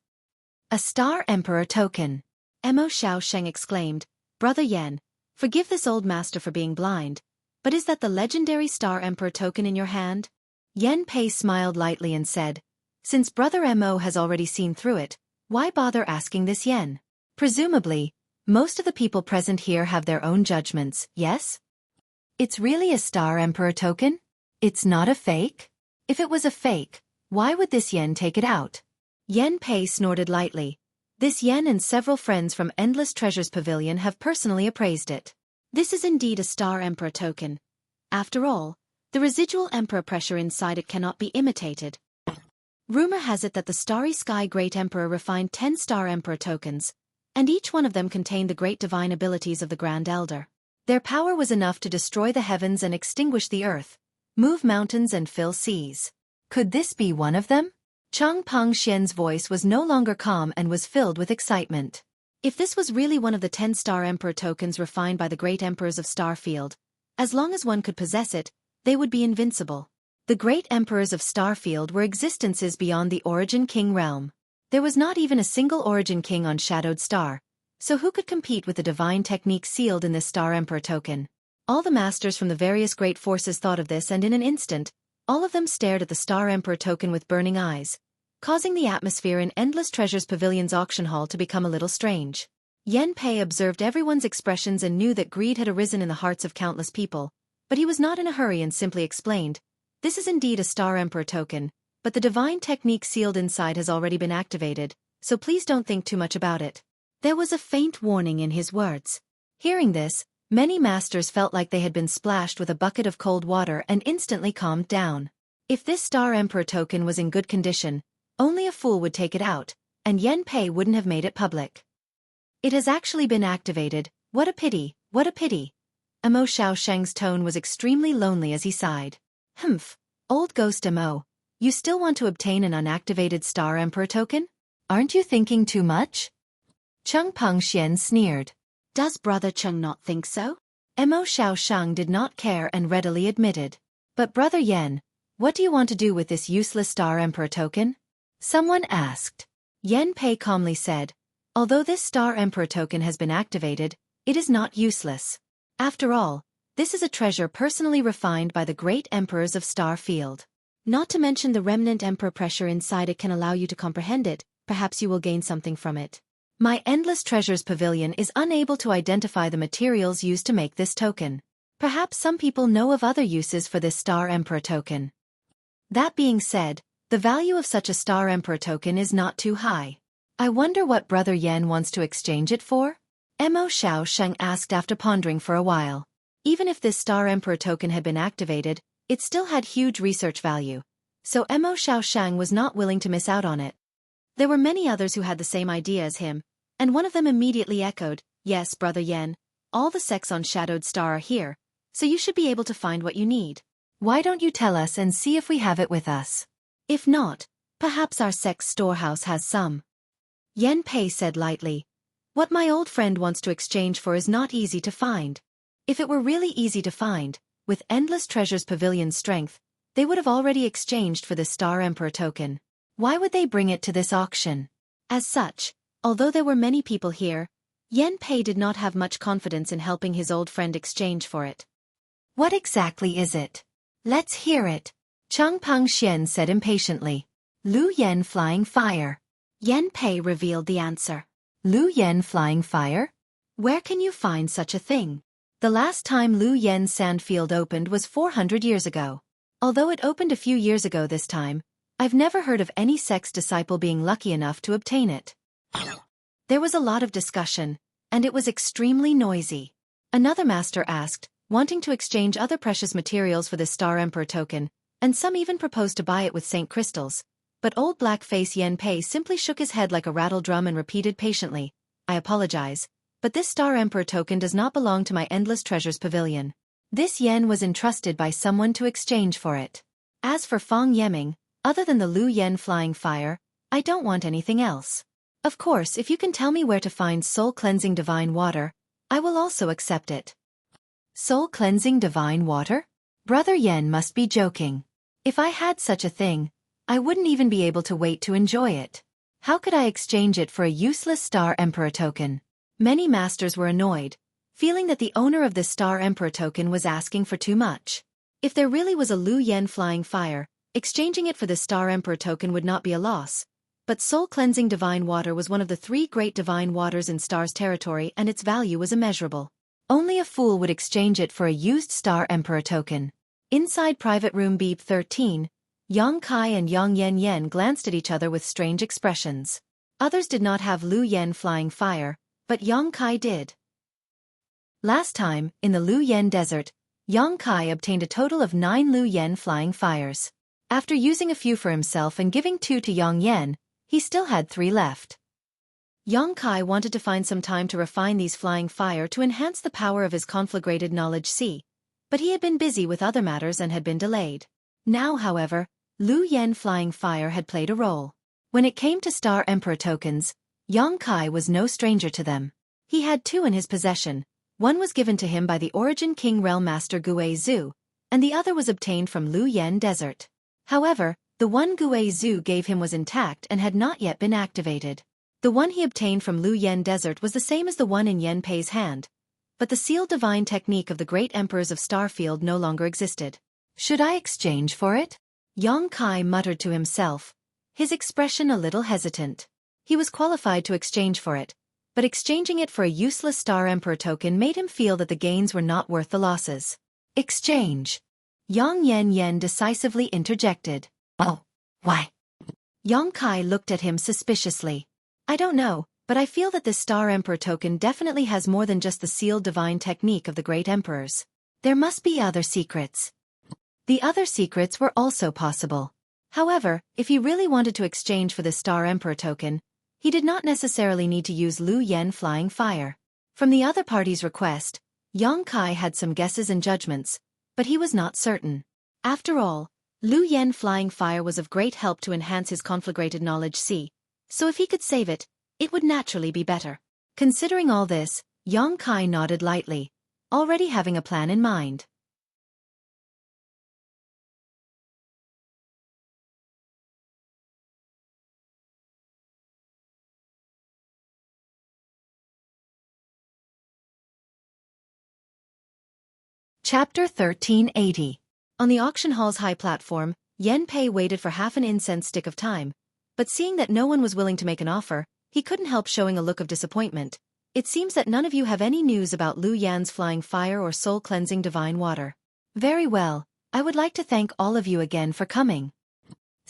A Star Emperor token. Mo Xiaosheng exclaimed, Brother Yen, forgive this old master for being blind, but is that the legendary Star Emperor token in your hand? Yen Pei smiled lightly and said, Since Brother Mo has already seen through it, why bother asking this yen? Presumably, most of the people present here have their own judgments, yes? It's really a Star Emperor token? It's not a fake? If it was a fake, why would this yen take it out? Yen Pei snorted lightly. This yen and several friends from Endless Treasures Pavilion have personally appraised it. This is indeed a Star Emperor token. After all, the residual emperor pressure inside it cannot be imitated. Rumor has it that the Starry Sky Great Emperor refined 10 Star Emperor tokens, and each one of them contained the great divine abilities of the Grand Elder. Their power was enough to destroy the heavens and extinguish the earth, move mountains and fill seas. Could this be one of them? Chang Peng Xian's voice was no longer calm and was filled with excitement. If this was really one of the 10 Star Emperor tokens refined by the great emperors of Starfield, as long as one could possess it, they would be invincible. The great emperors of Starfield were existences beyond the Origin King realm. There was not even a single Origin King on Shadowed Star, so who could compete with the divine technique sealed in this Star Emperor token? All the masters from the various great forces thought of this, and in an instant, all of them stared at the Star Emperor token with burning eyes, causing the atmosphere in Endless Treasures Pavilion's auction hall to become a little strange. Yen Pei observed everyone's expressions and knew that greed had arisen in the hearts of countless people, but he was not in a hurry and simply explained, This is indeed a Star Emperor token, but the divine technique sealed inside has already been activated, so please don't think too much about it. There was a faint warning in his words. Hearing this, many masters felt like they had been splashed with a bucket of cold water and instantly calmed down. If this Star Emperor token was in good condition, only a fool would take it out, and Yen Pei wouldn't have made it public. It has actually been activated. What a pity, what a pity. Mo Xiaosheng's tone was extremely lonely as he sighed. Humph, old ghost Mo, you still want to obtain an unactivated Star Emperor token? Aren't you thinking too much? Cheng Peng Xian sneered. Does Brother Cheng not think so? Mo Xiaosheng did not care and readily admitted. But Brother Yen, what do you want to do with this useless Star Emperor token? Someone asked. Yen Pei calmly said, Although this Star Emperor token has been activated, it is not useless. After all, this is a treasure personally refined by the great emperors of Starfield. Not to mention the remnant emperor pressure inside it can allow you to comprehend it, perhaps you will gain something from it. My Endless Treasures Pavilion is unable to identify the materials used to make this token. Perhaps some people know of other uses for this Star Emperor token. That being said, The value of such a Star Emperor token is not too high. I wonder what Brother Yen wants to exchange it for? Mo Xiaosheng asked after pondering for a while. Even if this Star Emperor token had been activated, it still had huge research value. So Mo Xiaosheng was not willing to miss out on it. There were many others who had the same idea as him, and one of them immediately echoed, "Yes, Brother Yen, all the sects on Shadowed Star are here, so you should be able to find what you need. Why don't you tell us and see if we have it with us? If not, perhaps our sect's storehouse has some." Yen Pei said lightly, "What my old friend wants to exchange for is not easy to find. If it were really easy to find, with Endless Treasure's pavilion's strength, they would have already exchanged for this Star Emperor token. Why would they bring it to this auction?" As such, although there were many people here, Yen Pei did not have much confidence in helping his old friend exchange for it. "What exactly is it? Let's hear it," Cheng Peng Xian said impatiently. "Lu Yen Flying Fire." Yen Pei revealed the answer. "Lu Yen Flying Fire? Where can you find such a thing?" The last time Lu Yen's sandfield opened was 400 years ago. Although it opened a few years ago this time, I've never heard of any sect's disciple being lucky enough to obtain it. There was a lot of discussion, and it was extremely noisy. Another master asked, wanting to exchange other precious materials for this Star Emperor token, and some even proposed to buy it with Saint crystals. But old black-face Yen Pei simply shook his head like a rattle drum and repeated patiently, "I apologize, but this Star Emperor token does not belong to my Endless Treasures pavilion. This yen was entrusted by someone to exchange for it. As for Fang Yeming, other than the Lu Yen Flying Fire, I don't want anything else. Of course, if you can tell me where to find soul-cleansing divine water, I will also accept it." Soul-cleansing divine water? Brother Yen must be joking. If I had such a thing, I wouldn't even be able to wait to enjoy it. How could I exchange it for a useless Star Emperor token? Many masters were annoyed, feeling that the owner of this Star Emperor token was asking for too much. If there really was a Lu Yen Flying Fire, exchanging it for the Star Emperor token would not be a loss. But soul-cleansing divine water was one of the 3 great divine waters in Star's territory, and its value was immeasurable. Only a fool would exchange it for a used Star Emperor token. Inside private room Beep 13, Yang Kai and Yang Yen Yen glanced at each other with strange expressions. Others did not have Lu Yen Flying Fire, but Yang Kai did. Last time, in the Lu Yen Desert, Yang Kai obtained a total of 9 Lu Yen Flying Fires. After using a few for himself and giving 2 to Yang Yen, he still had 3 left. Yang Kai wanted to find some time to refine these flying fire to enhance the power of his conflagrated knowledge C, but he had been busy with other matters and had been delayed. Now, however, Lu Yen Flying Fire had played a role. When it came to Star Emperor tokens, Yang Kai was no stranger to them. He had 2 in his possession. One was given to him by the Origin King Realm Master Gui Zhu, and the other was obtained from Lu Yen Desert. However, the one Gui Zhu gave him was intact and had not yet been activated. The one he obtained from Lu Yen Desert was the same as the one in Yen Pei's hand, but the sealed divine technique of the great emperors of Starfield no longer existed. Should I exchange for it? Yang Kai muttered to himself, his expression a little hesitant. He was qualified to exchange for it, but exchanging it for a useless Star Emperor token made him feel that the gains were not worth the losses. Exchange. Yang Yen Yen decisively interjected. "Oh, why?" Yang Kai looked at him suspiciously. "I don't know, but I feel that this Star Emperor token definitely has more than just the sealed divine technique of the great emperors. There must be other secrets." The other secrets were also possible. However, if he really wanted to exchange for the Star Emperor token, he did not necessarily need to use Lu Yen Flying Fire. From the other party's request, Yang Kai had some guesses and judgments, but he was not certain. After all, Lu Yen Flying Fire was of great help to enhance his conflagrated knowledge C, so if he could save it, it would naturally be better. Considering all this, Yang Kai nodded lightly, already having a plan in mind. Chapter 1380. On the auction hall's high platform, Yen Pei waited for half an incense stick of time, but seeing that no one was willing to make an offer, he couldn't help showing a look of disappointment. "It seems that none of you have any news about Lu Yan's Flying Fire or soul-cleansing divine water. Very well, I would like to thank all of you again for coming."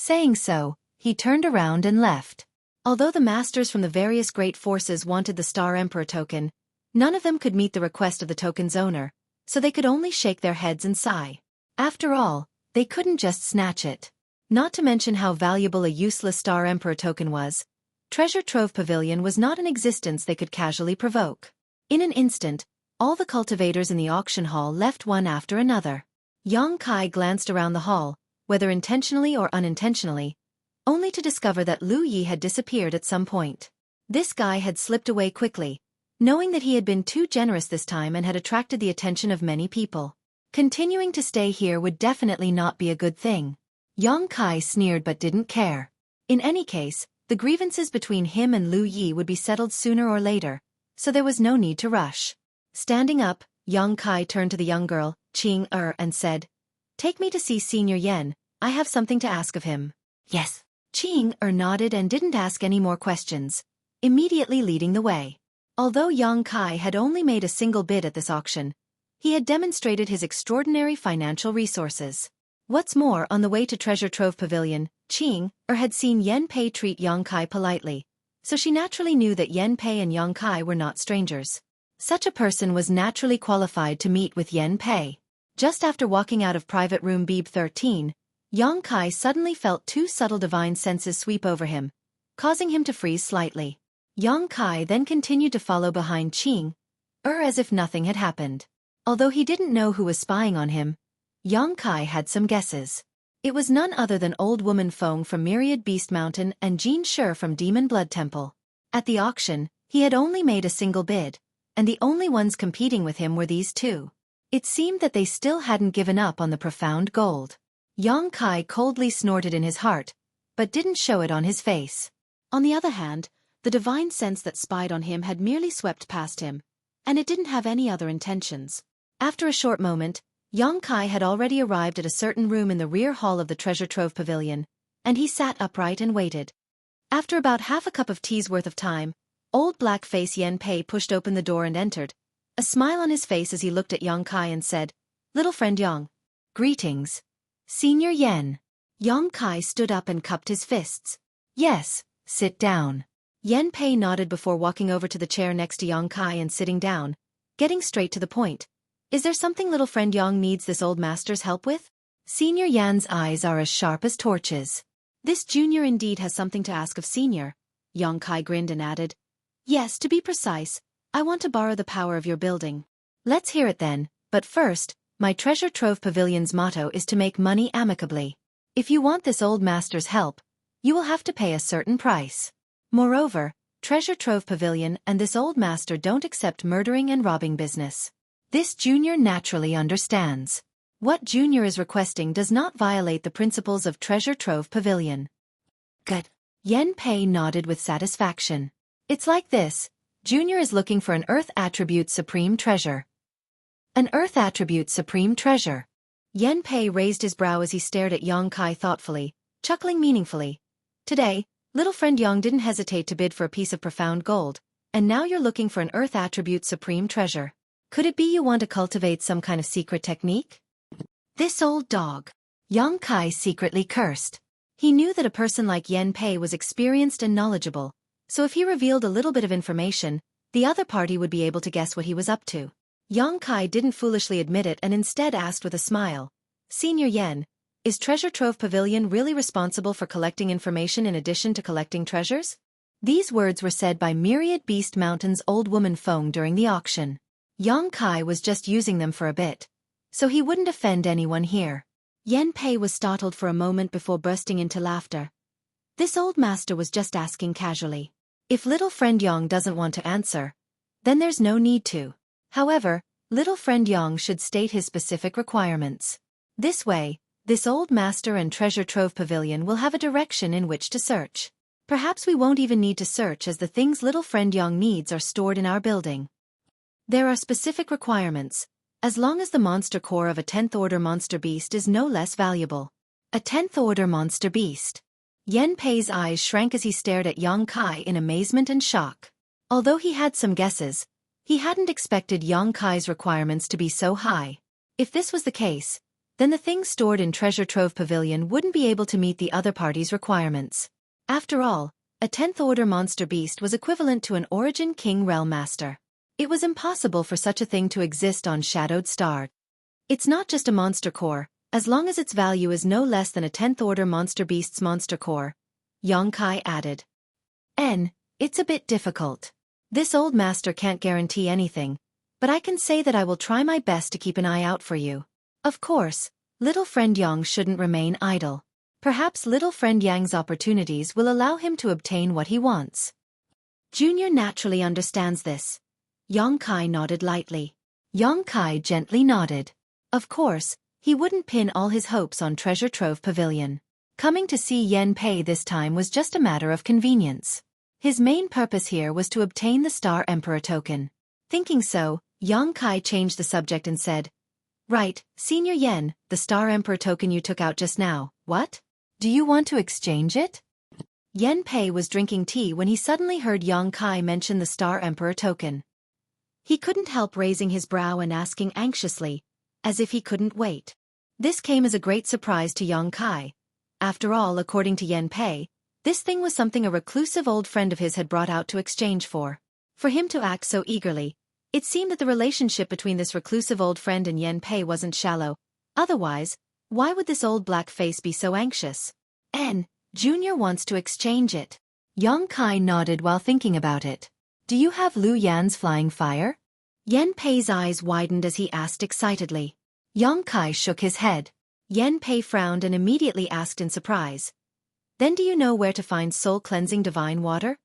Saying so, he turned around and left. Although the masters from the various great forces wanted the Star Emperor token, none of them could meet the request of the token's owner, so they could only shake their heads and sigh. After all, they couldn't just snatch it. Not to mention how valuable a useless Star Emperor token was, Treasure Trove Pavilion was not an existence they could casually provoke. In an instant, all the cultivators in the auction hall left one after another. Yang Kai glanced around the hall, whether intentionally or unintentionally, only to discover that Lu Yi had disappeared at some point. This guy had slipped away quickly, knowing that he had been too generous this time and had attracted the attention of many people. Continuing to stay here would definitely not be a good thing. Yang Kai sneered but didn't care. In any case, the grievances between him and Lu Yi would be settled sooner or later, so there was no need to rush. Standing up, Yang Kai turned to the young girl, Qing and said, "Take me to see Senior Yen, I have something to ask of him." "Yes." Qing nodded and didn't ask any more questions, immediately leading the way. Although Yang Kai had only made a single bid at this auction, he had demonstrated his extraordinary financial resources. What's more, on the way to Treasure Trove Pavilion, Qing had seen Yen Pei treat Yang Kai politely, so she naturally knew that Yen Pei and Yang Kai were not strangers. Such a person was naturally qualified to meet with Yen Pei. Just after walking out of private room Beeb 13, Yang Kai suddenly felt two subtle divine senses sweep over him, causing him to freeze slightly. Yang Kai then continued to follow behind Qing as if nothing had happened. Although he didn't know who was spying on him, Yang Kai had some guesses. It was none other than Old Woman Feng from Myriad Beast Mountain and Jin Shi from Demon Blood Temple. At the auction, he had only made a single bid, and the only ones competing with him were these two. It seemed that they still hadn't given up on the profound gold. Yang Kai coldly snorted in his heart, but didn't show it on his face. On the other hand, the divine sense that spied on him had merely swept past him, and it didn't have any other intentions. After a short moment, Yang Kai had already arrived at a certain room in the rear hall of the Treasure Trove Pavilion, and he sat upright and waited. After about half a cup of tea's worth of time, old black-face Yen Pei pushed open the door and entered, a smile on his face as he looked at Yang Kai and said, "Little friend Yang." "Greetings. Senior Yen." Yang Kai stood up and cupped his fists. "Yes, sit down." Yen Pei nodded before walking over to the chair next to Yang Kai and sitting down, getting straight to the point. "Is there something little friend Yang needs this old master's help with?" Senior Yan's eyes are as sharp as torches. "This junior indeed has something to ask of Senior." Yang Kai grinned and added, "Yes, to be precise, I want to borrow the power of your building." "Let's hear it then, but first, my Treasure Trove Pavilion's motto is to make money amicably. If you want this old master's help, you will have to pay a certain price. Moreover, Treasure Trove Pavilion and this old master don't accept murdering and robbing business. This junior naturally understands. What junior is requesting does not violate the principles of Treasure Trove Pavilion." "Good." Yen Pei nodded with satisfaction. "It's like this. Junior is looking for an Earth Attribute Supreme Treasure." "An Earth Attribute Supreme Treasure?" Yen Pei raised his brow as he stared at Yang Kai thoughtfully, chuckling meaningfully. "Today, little friend Yang didn't hesitate to bid for a piece of profound gold, and now you're looking for an Earth Attribute Supreme Treasure. Could it be you want to cultivate some kind of secret technique?" "This old dog." Yang Kai secretly cursed. He knew that a person like Yen Pei was experienced and knowledgeable, so if he revealed a little bit of information, the other party would be able to guess what he was up to. Yang Kai didn't foolishly admit it and instead asked with a smile, "Senior Yen, is Treasure Trove Pavilion really responsible for collecting information in addition to collecting treasures?" These words were said by Myriad Beast Mountain's Old Woman Feng during the auction. Yang Kai was just using them for a bit, so he wouldn't offend anyone here. Yen Pei was startled for a moment before bursting into laughter. This old master was just asking casually. If little friend Yang doesn't want to answer, then there's no need to. However, little friend Yang should state his specific requirements. This way, this old master and Treasure Trove Pavilion will have a direction in which to search. Perhaps we won't even need to search as the things little friend Yang needs are stored in our building. There are specific requirements, as long as the monster core of a 10th order monster beast is no less valuable. A 10th order monster beast. Yen Pei's eyes shrank as he stared at Yang Kai in amazement and shock. Although he had some guesses, he hadn't expected Yang Kai's requirements to be so high. If this was the case, then the things stored in Treasure Trove Pavilion wouldn't be able to meet the other party's requirements. After all, a 10th Order monster beast was equivalent to an Origin King Realm Master. It was impossible for such a thing to exist on Shadowed Star. It's not just a monster core, as long as its value is no less than a 10th Order monster beast's monster core, Xueqi added. It's a bit difficult. This old master can't guarantee anything, but I can say that I will try my best to keep an eye out for you. Of course, little friend Yang shouldn't remain idle. Perhaps little friend Yang's opportunities will allow him to obtain what he wants. Junior naturally understands this. Xueqi nodded lightly. Xueqi gently nodded. Of course, he wouldn't pin all his hopes on Treasure Trove Pavilion. Coming to see Yan Pei this time was just a matter of convenience. His main purpose here was to obtain the Star Emperor token. Thinking so, Xueqi changed the subject and said, "Right, Senior Yen, the Star Emperor token you took out just now, what? Do you want to exchange it?" Yan Pei was drinking tea when he suddenly heard Xueqi mention the Star Emperor token. He couldn't help raising his brow and asking anxiously, as if he couldn't wait. This came as a great surprise to Xueqi. After all, according to Yan Pei, this thing was something a reclusive old friend of his had brought out to exchange for. For him to act so eagerly, it seemed that the relationship between this reclusive old friend and Yan Pei wasn't shallow. Otherwise, why would this old black face be so anxious? Junior wants to exchange it. Xueqi nodded while thinking about it. Do you have Lu Yan's flying fire? Yan Pei's eyes widened as he asked excitedly. Xueqi shook his head. Yan Pei frowned and immediately asked in surprise. Then do you know where to find soul-cleansing divine water?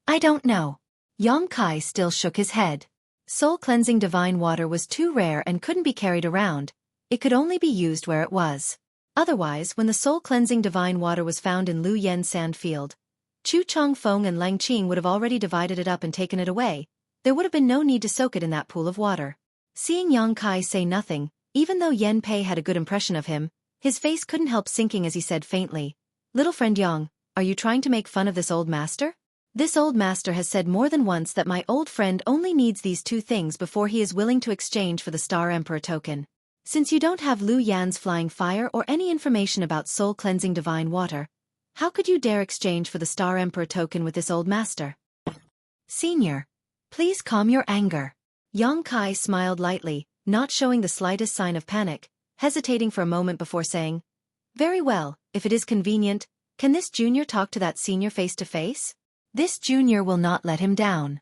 I don't know. Xueqi still shook his head. Soul-cleansing divine water was too rare and couldn't be carried around. It could only be used where it was. Otherwise, when the soul-cleansing divine water was found in Lu Yen's sand field, Chu Chongfeng and Lang Qing would have already divided it up and taken it away. There would have been no need to soak it in that pool of water. Seeing Xueqi say nothing, even though Yan Pei had a good impression of him, his face couldn't help sinking as he said faintly, "Little friend Yang, are you trying to make fun of this old master? This old master has said more than once that my old friend only needs these two things before he is willing to exchange for the Star Emperor token. Since you don't have Lu Yan's flying fire or any information about soul-cleansing divine water, how could you dare exchange for the Star Emperor token with this old master? Senior, please calm your anger." Xueqi smiled lightly, not showing the slightest sign of panic, hesitating for a moment before saying, "Very well, if it is convenient, can this junior talk to that senior face to face? This junior will not let him down."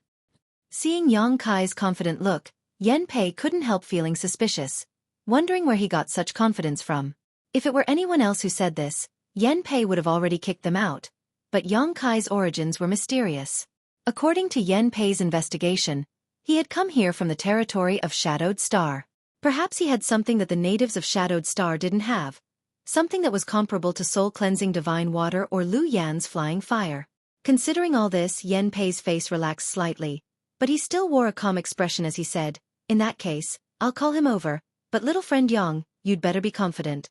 Seeing Xueqi's confident look, Yan Pei couldn't help feeling suspicious, wondering where he got such confidence from. If it were anyone else who said this, Yan Pei would have already kicked them out, but Xueqi's origins were mysterious. According to Yan Pei's investigation, he had come here from the territory of Shadowed Star. Perhaps he had something that the natives of Shadowed Star didn't have, something that was comparable to soul-cleansing divine water or Lu Yan's flying fire. Considering all this, Yan Pei's face relaxed slightly, but he still wore a calm expression as he said, "In that case, I'll call him over, but little friend Yang, you'd better be confident."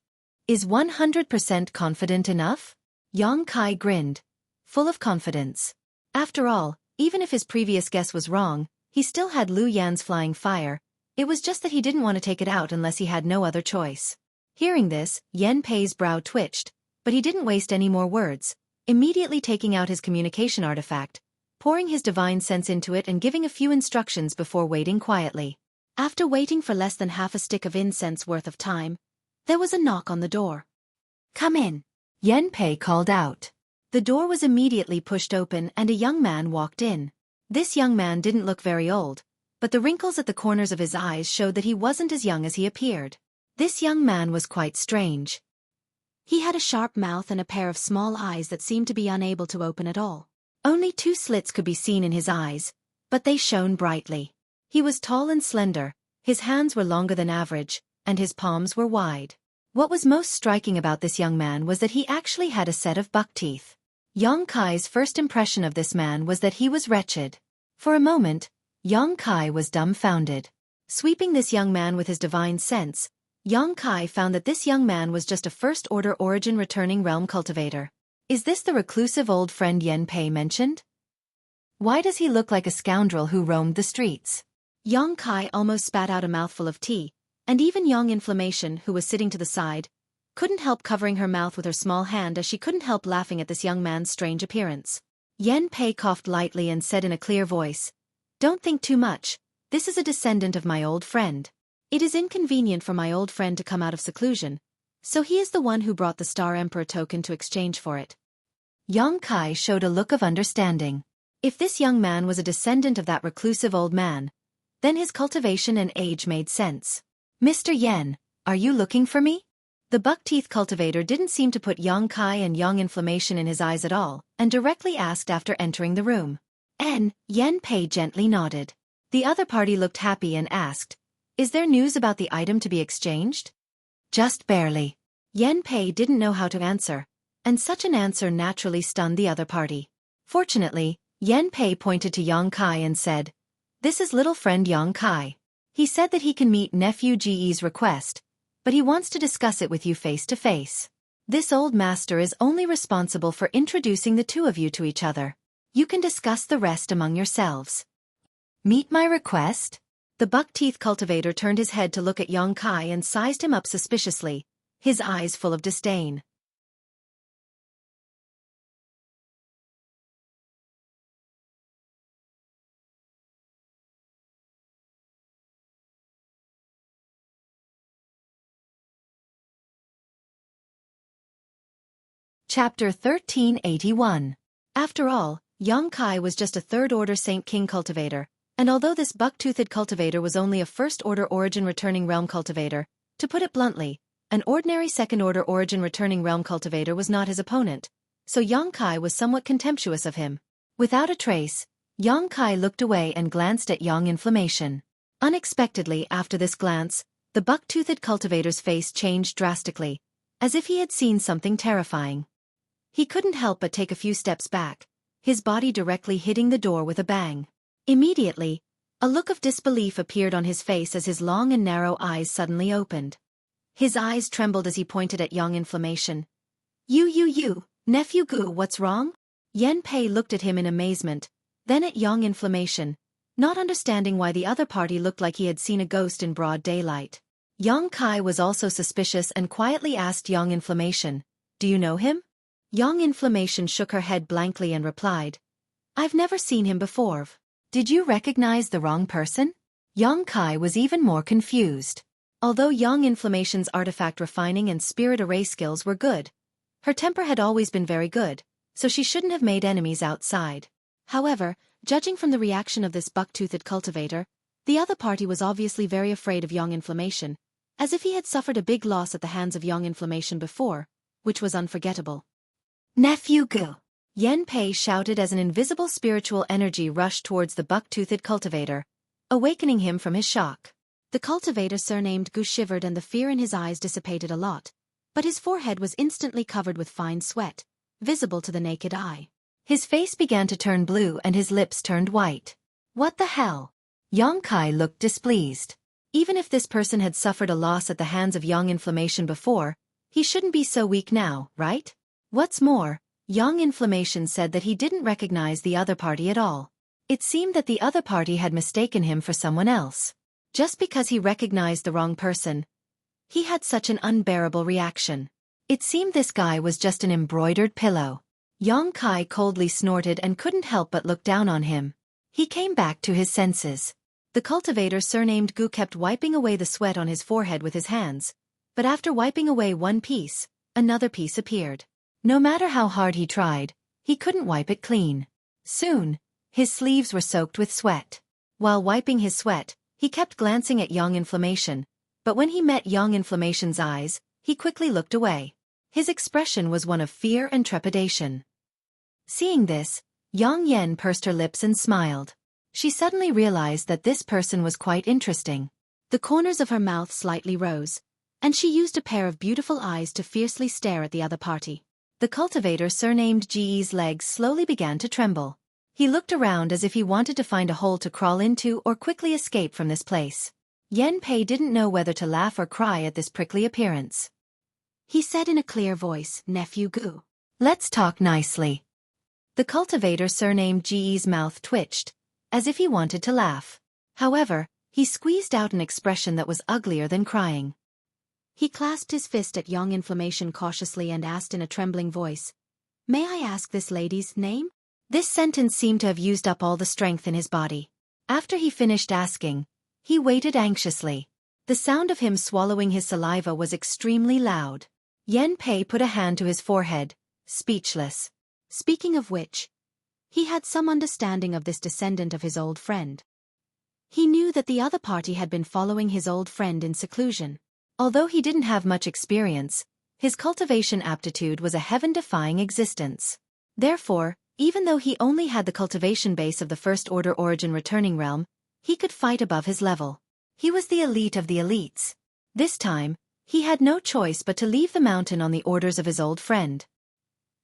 "Is 100% confident enough?" Xueqi grinned, full of confidence. After all, even if his previous guess was wrong, he still had Lu Yan's flying fire. It was just that he didn't want to take it out unless he had no other choice. Hearing this, Yan Pei's brow twitched, but he didn't waste any more words, immediately taking out his communication artifact, pouring his divine sense into it and giving a few instructions before waiting quietly. After waiting for less than half a stick of incense worth of time, there was a knock on the door. "Come in," Yan Pei called out. The door was immediately pushed open and a young man walked in. This young man didn't look very old, but the wrinkles at the corners of his eyes showed that he wasn't as young as he appeared. This young man was quite strange. He had a sharp mouth and a pair of small eyes that seemed to be unable to open at all. Only 2 slits could be seen in his eyes, but they shone brightly. He was tall and slender, his hands were longer than average, and his palms were wide. What was most striking about this young man was that he actually had a set of buck teeth. Xueqi's first impression of this man was that he was wretched. For a moment, Xueqi was dumbfounded. Sweeping this young man with his divine sense, Xueqi found that this young man was just a first-order origin returning realm cultivator. Is this the reclusive old friend Yan Pei mentioned? Why does he look like a scoundrel who roamed the streets? Xueqi almost spat out a mouthful of tea, And even young Inflammation, who was sitting to the side, couldn't help covering her mouth with her small hand as she couldn't help laughing at this young man's strange appearance. Yan Pei coughed lightly and said in a clear voice, "Don't think too much, this is a descendant of my old friend. It is inconvenient for my old friend to come out of seclusion, so he is the one who brought the Star Emperor token to exchange for it." Yang Kai showed a look of understanding. If this young man was a descendant of that reclusive old man, then his cultivation and age made sense. "Mr. Yen, are you looking for me?" The buck-teeth cultivator didn't seem to put Yang Kai and Young Inflammation in his eyes at all, and directly asked after entering the room. Yan Pei gently nodded. The other party looked happy and asked, "Is there news about the item to be exchanged?" "Just barely." Yan Pei didn't know how to answer, and such an answer naturally stunned the other party. Fortunately, Yan Pei pointed to Yang Kai and said, "This is little friend Yang Kai. He said that he can meet nephew Ge's request, but he wants to discuss it with you face to face. This old master is only responsible for introducing the two of you to each other. You can discuss the rest among yourselves." "Meet my request?" The buck-teeth cultivator turned his head to look at Yang Kai and sized him up suspiciously, his eyes full of disdain. Chapter 1381. After all, Yang Kai was just a third-order Saint King cultivator, and although this buck-toothed cultivator was only a first-order origin returning realm cultivator, to put it bluntly, an ordinary second-order origin returning realm cultivator was not his opponent, so Yang Kai was somewhat contemptuous of him. Without a trace, Yang Kai looked away and glanced at Young Inflammation. Unexpectedly after this glance, the buck-toothed cultivator's face changed drastically, as if he had seen something terrifying. He couldn't help but take a few steps back, his body directly hitting the door with a bang. Immediately, a look of disbelief appeared on his face as his long and narrow eyes suddenly opened. His eyes trembled as he pointed at Young Inflammation. You, nephew Gu, what's wrong?" Yan Pei looked at him in amazement, then at Young Inflammation, not understanding why the other party looked like he had seen a ghost in broad daylight. Yang Kai was also suspicious and quietly asked Young Inflammation, "Do you know him?" Young Inflammation shook her head blankly and replied, "I've never seen him before." "Did you recognize the wrong person?" Yang Kai was even more confused. Although Young Inflammation's artifact refining and spirit array skills were good, her temper had always been very good, so she shouldn't have made enemies outside. However, judging from the reaction of this buck-toothed cultivator, the other party was obviously very afraid of Young Inflammation, as if he had suffered a big loss at the hands of Young Inflammation before, which was unforgettable. "Nephew Gu!" Yan Pei shouted as an invisible spiritual energy rushed towards the buck-toothed cultivator, awakening him from his shock. The cultivator surnamed Gu shivered and the fear in his eyes dissipated a lot, but his forehead was instantly covered with fine sweat, visible to the naked eye. His face began to turn blue and his lips turned white. "What the hell?" Yang Kai looked displeased. Even if this person had suffered a loss at the hands of Young Inflammation before, he shouldn't be so weak now, right? What's more, Young Inflammation said that he didn't recognize the other party at all. It seemed that the other party had mistaken him for someone else. Just because he recognized the wrong person, he had such an unbearable reaction. It seemed this guy was just an embroidered pillow. Yang Kai coldly snorted and couldn't help but look down on him. He came back to his senses. The cultivator surnamed Gu kept wiping away the sweat on his forehead with his hands, but after wiping away one piece, another piece appeared. No matter how hard he tried, he couldn't wipe it clean. Soon, his sleeves were soaked with sweat. While wiping his sweat, he kept glancing at Young Inflammation, but when he met Young Inflammation's eyes, he quickly looked away. His expression was one of fear and trepidation. Seeing this, Yang Yen pursed her lips and smiled. She suddenly realized that this person was quite interesting. The corners of her mouth slightly rose, and she used a pair of beautiful eyes to fiercely stare at the other party. The cultivator surnamed Ge's legs slowly began to tremble. He looked around as if he wanted to find a hole to crawl into or quickly escape from this place. Yan Pei didn't know whether to laugh or cry at this prickly appearance. He said in a clear voice, "Nephew Gu, let's talk nicely." The cultivator surnamed Ge's mouth twitched, as if he wanted to laugh. However, He squeezed out an expression that was uglier than crying. He clasped his fist at Young Inflammation cautiously and asked in a trembling voice, "May I ask this lady's name?" This sentence seemed to have used up all the strength in his body. After he finished asking, he waited anxiously. The sound of him swallowing his saliva was extremely loud. Yen Pei put a hand to his forehead, speechless. Speaking of which, he had some understanding of this descendant of his old friend. He knew that the other party had been following his old friend in seclusion. Although he didn't have much experience, his cultivation aptitude was a heaven-defying existence. Therefore, even though he only had the cultivation base of the First Order Origin Returning Realm, he could fight above his level. He was the elite of the elites. This time, he had no choice but to leave the mountain on the orders of his old friend.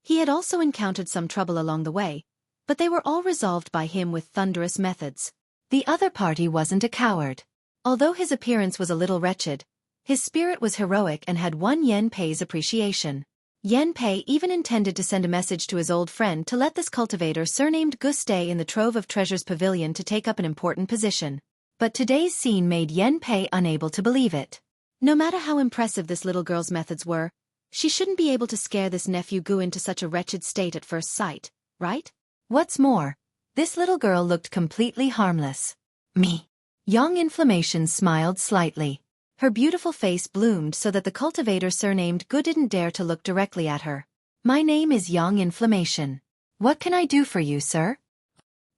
He had also encountered some trouble along the way, but they were all resolved by him with thunderous methods. The other party wasn't a coward. Although his appearance was a little wretched, his spirit was heroic and had won Yen Pei's appreciation. Yen Pei even intended to send a message to his old friend to let this cultivator surnamed Gu stay in the Trove of Treasures Pavilion to take up an important position. But today's scene made Yen Pei unable to believe it. No matter how impressive this little girl's methods were, she shouldn't be able to scare this nephew Gu into such a wretched state at first sight, right? What's more, this little girl looked completely harmless. Me. Young Inflammation smiled slightly. Her beautiful face bloomed so that the cultivator surnamed Gu didn't dare to look directly at her. "My name is Young Inflammation. What can I do for you, sir?"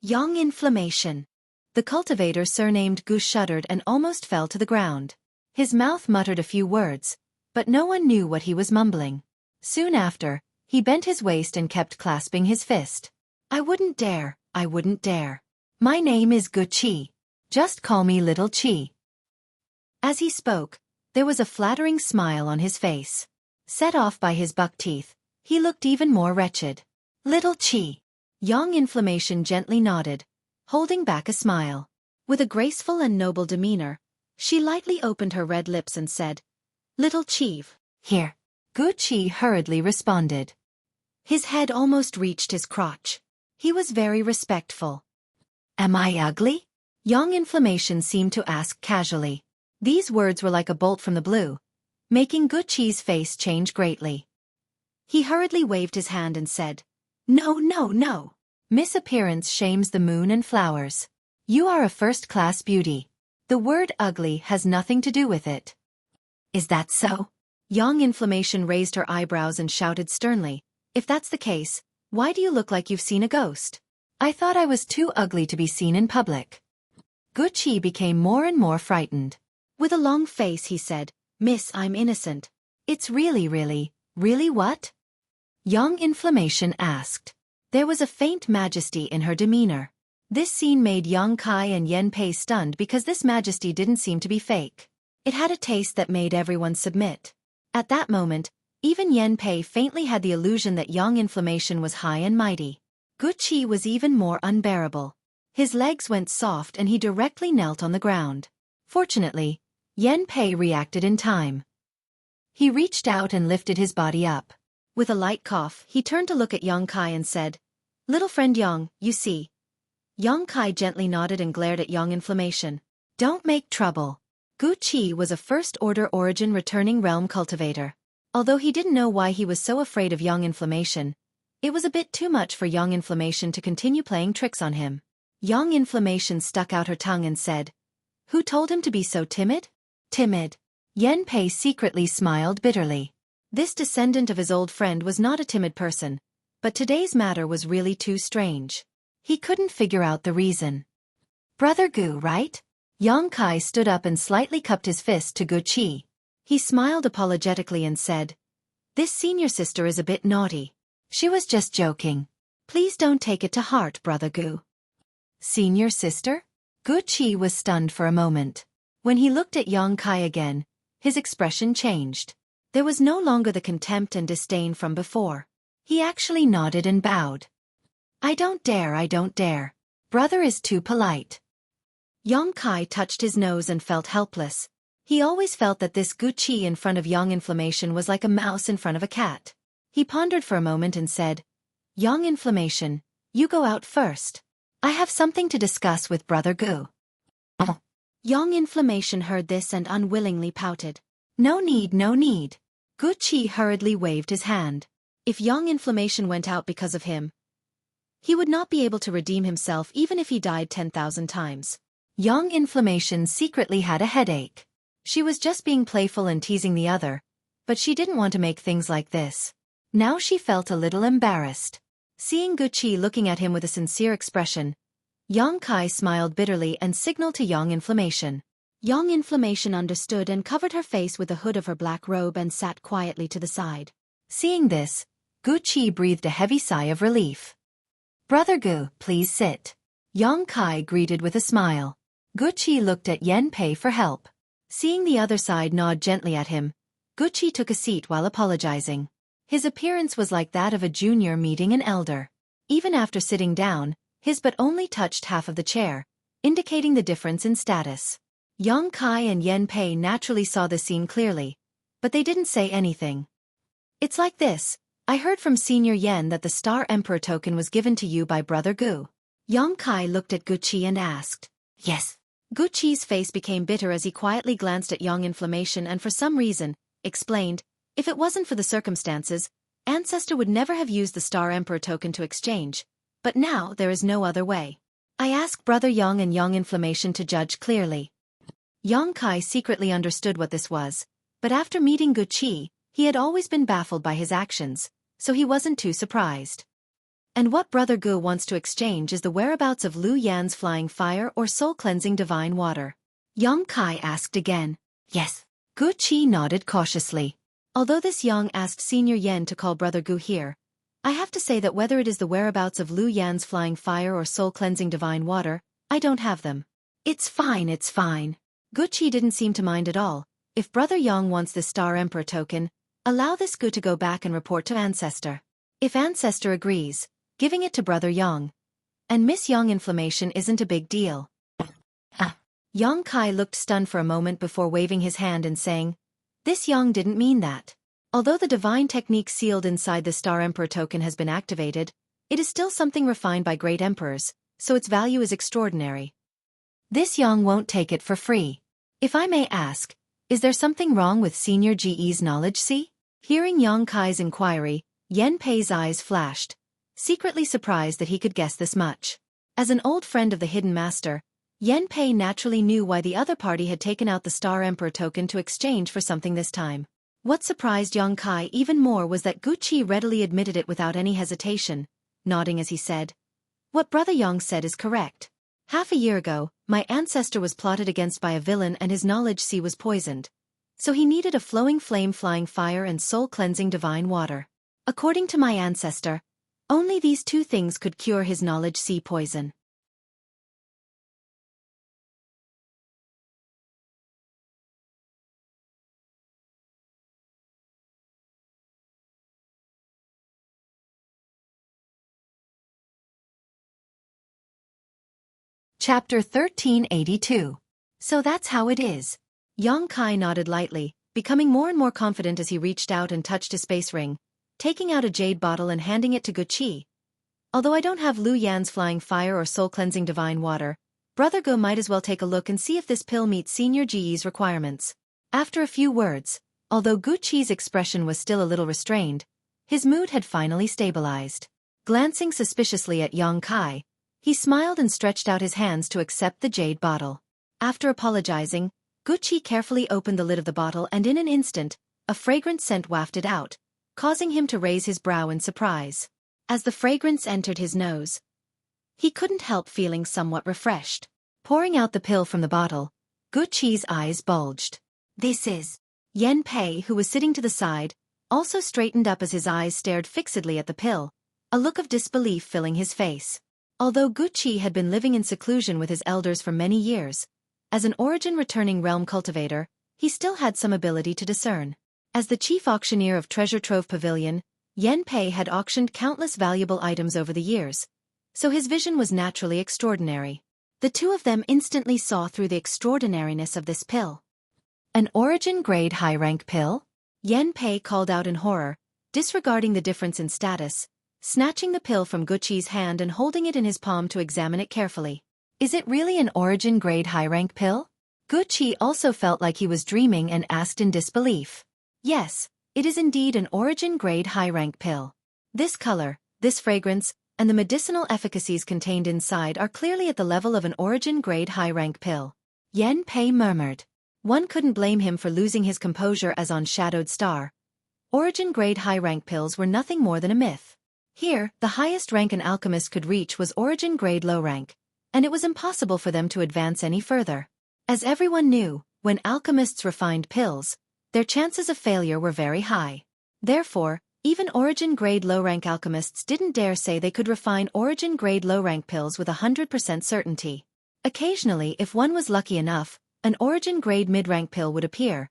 Young Inflammation. The cultivator surnamed Gu shuddered and almost fell to the ground. His mouth muttered a few words, but no one knew what he was mumbling. Soon after, he bent his waist and kept clasping his fist. "I wouldn't dare, I wouldn't dare. My name is Xueqi. Just call me Little Qi." As he spoke, there was a flattering smile on his face. Set off by his buck teeth, he looked even more wretched. "Little Qi." Young Inflammation gently nodded, holding back a smile. With a graceful and noble demeanor, she lightly opened her red lips and said, "Little Qi, here." Xueqi hurriedly responded. His head almost reached his crotch. He was very respectful. "Am I ugly?" Young Inflammation seemed to ask casually. These words were like a bolt from the blue, making Xueqi's face change greatly. He hurriedly waved his hand and said, "No, no, no. Misappearance shames the moon and flowers. You are a first-class beauty. The word ugly has nothing to do with it." "Is that so?" Young Inflammation raised her eyebrows and shouted sternly, "If that's the case, why do you look like you've seen a ghost? I thought I was too ugly to be seen in public." Xueqi became more and more frightened. With a long face he said, "Miss, I'm innocent. It's really what?" Young Inflammation asked. There was a faint majesty in her demeanor. This scene made Yang Kai and Yen Pei stunned because this majesty didn't seem to be fake. It had a taste that made everyone submit. At that moment, even Yen Pei faintly had the illusion that Young Inflammation was high and mighty. Xueqi was even more unbearable. His legs went soft and he directly knelt on the ground. Fortunately, Yen Pei reacted in time. He reached out and lifted his body up. With a light cough, he turned to look at Yang Kai and said, "Little friend Yang, you see." Yang Kai gently nodded and glared at Young Inflammation. "Don't make trouble." Xueqi was a First-Order Origin Returning Realm cultivator. Although he didn't know why he was so afraid of Young Inflammation, it was a bit too much for Young Inflammation to continue playing tricks on him. Young Inflammation stuck out her tongue and said, "Who told him to be so timid?" "Timid." Yen Pei secretly smiled bitterly. This descendant of his old friend was not a timid person, but today's matter was really too strange. He couldn't figure out the reason. "Brother Gu, right?" Yang Kai stood up and slightly cupped his fist to Xueqi. He smiled apologetically and said, "This senior sister is a bit naughty. She was just joking. Please don't take it to heart, Brother Gu." Senior sister? Xueqi was stunned for a moment. When he looked at Yang Kai again, his expression changed. There was no longer the contempt and disdain from before. He actually nodded and bowed. I don't dare. Brother is too polite." Yang Kai touched his nose and felt helpless. He always felt that this Xueqi in front of Young Inflammation was like a mouse in front of a cat. He pondered for a moment and said, "Young Inflammation, you go out first. I have something to discuss with Brother Gu." Young Inflammation heard this and unwillingly pouted. No need, no need. Xueqi hurriedly waved his hand. If Young Inflammation went out because of him, he would not be able to redeem himself even if he died 10,000 times. Young Inflammation secretly had a headache. She was just being playful and teasing the other, but she didn't want to make things like this. Now she felt a little embarrassed. Seeing Xueqi looking at him with a sincere expression, Yang Kai smiled bitterly and signaled to Young Inflammation. Young Inflammation understood and covered her face with the hood of her black robe and sat quietly to the side. Seeing this, Xueqi breathed a heavy sigh of relief. Brother Gu, please sit. Yang Kai greeted with a smile. Xueqi looked at Yan Pei for help. Seeing the other side nod gently at him, Xueqi took a seat while apologizing. His appearance was like that of a junior meeting an elder. Even after sitting down, his butt only touched half of the chair, indicating the difference in status. Yang Kai and Yan Pei naturally saw the scene clearly, but they didn't say anything. It's like this, I heard from Senior Yan that the Star Emperor token was given to you by Brother Gu. Yang Kai looked at Xueqi and asked. Yes. Xueqi's face became bitter as he quietly glanced at Young Inflammation and for some reason, explained, if it wasn't for the circumstances, Ancestor would never have used the Star Emperor token to exchange. But now there is no other way. I ask Brother Young and Young Inflammation to judge clearly. Yang Kai secretly understood what this was, but after meeting Xueqi, he had always been baffled by his actions, so he wasn't too surprised. And what Brother Gu wants to exchange is the whereabouts of Lu Yan's flying fire or soul-cleansing divine water. Yang Kai asked again. Yes. Xueqi nodded cautiously. Although this Yang asked Senior Yan to call Brother Gu here, I have to say that whether it is the whereabouts of Lu Yan's flying fire or soul-cleansing divine water, I don't have them. It's fine, it's fine. Xueqi didn't seem to mind at all. If Brother Yang wants this Star Emperor token, allow this Gu to go back and report to Ancestor. If Ancestor agrees, giving it to Brother Yang. And Miss Young Inflammation isn't a big deal. Yang Kai looked stunned for a moment before waving his hand and saying, this Yang didn't mean that. Although the divine technique sealed inside the Star Emperor token has been activated, it is still something refined by great emperors, so its value is extraordinary. This Yang won't take it for free. If I may ask, is there something wrong with Senior GE's knowledge? See? Hearing Yang Kai's inquiry, Yan Pei's eyes flashed, secretly surprised that he could guess this much. As an old friend of the Hidden Master, Yan Pei naturally knew why the other party had taken out the Star Emperor token to exchange for something this time. What surprised Yang Kai even more was that Xueqi readily admitted it without any hesitation, nodding as he said, what Brother Yang said is correct. Half a year ago, my ancestor was plotted against by a villain and his knowledge sea was poisoned. So he needed a flowing flame flying fire and soul-cleansing divine water. According to my ancestor, only these two things could cure his knowledge sea poison. Chapter 1382. So that's how it is. Yang Kai nodded lightly, becoming more and more confident as he reached out and touched his space ring, taking out a jade bottle and handing it to Xueqi. Although I don't have Lu Yan's flying fire or soul-cleansing divine water, Brother Gu might as well take a look and see if this pill meets Senior GE's requirements. After a few words, although Xueqi's expression was still a little restrained, his mood had finally stabilized. Glancing suspiciously at Yang Kai, he smiled and stretched out his hands to accept the jade bottle. After apologizing, Xueqi carefully opened the lid of the bottle and in an instant, a fragrant scent wafted out, causing him to raise his brow in surprise. As the fragrance entered his nose, he couldn't help feeling somewhat refreshed. Pouring out the pill from the bottle, Xueqi's eyes bulged. This is... Yan Pei, who was sitting to the side, also straightened up as his eyes stared fixedly at the pill, a look of disbelief filling his face. Although Xueqi had been living in seclusion with his elders for many years, as an origin-returning realm cultivator, he still had some ability to discern. As the chief auctioneer of Treasure Trove Pavilion, Yan Pei had auctioned countless valuable items over the years, so his vision was naturally extraordinary. The two of them instantly saw through the extraordinariness of this pill. An origin-grade high-rank pill? Yan Pei called out in horror, disregarding the difference in status, snatching the pill from Xueqi's hand and holding it in his palm to examine it carefully. Is it really an origin-grade high-rank pill? Xueqi also felt like he was dreaming and asked in disbelief. Yes, it is indeed an origin-grade high-rank pill. This color, this fragrance, and the medicinal efficacies contained inside are clearly at the level of an origin-grade high-rank pill. Yan Pei murmured. One couldn't blame him for losing his composure as on Shadowed Star. Origin-grade high-rank pills were nothing more than a myth. Here, the highest rank an alchemist could reach was origin-grade low-rank, and it was impossible for them to advance any further. As everyone knew, when alchemists refined pills, their chances of failure were very high. Therefore, even origin-grade low-rank alchemists didn't dare say they could refine origin-grade low-rank pills with 100% certainty. Occasionally, if one was lucky enough, an origin-grade mid-rank pill would appear,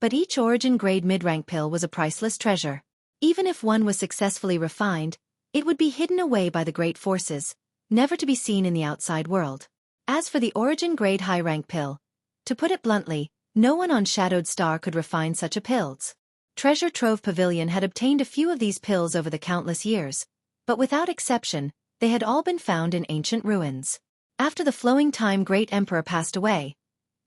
but each origin-grade mid-rank pill was a priceless treasure. Even if one was successfully refined, it would be hidden away by the great forces, never to be seen in the outside world. As for the origin-grade high-rank pill, to put it bluntly, no one on Shadowed Star could refine such a pills. Treasure Trove Pavilion had obtained a few of these pills over the countless years, but without exception, they had all been found in ancient ruins. After the flowing time Great Emperor passed away,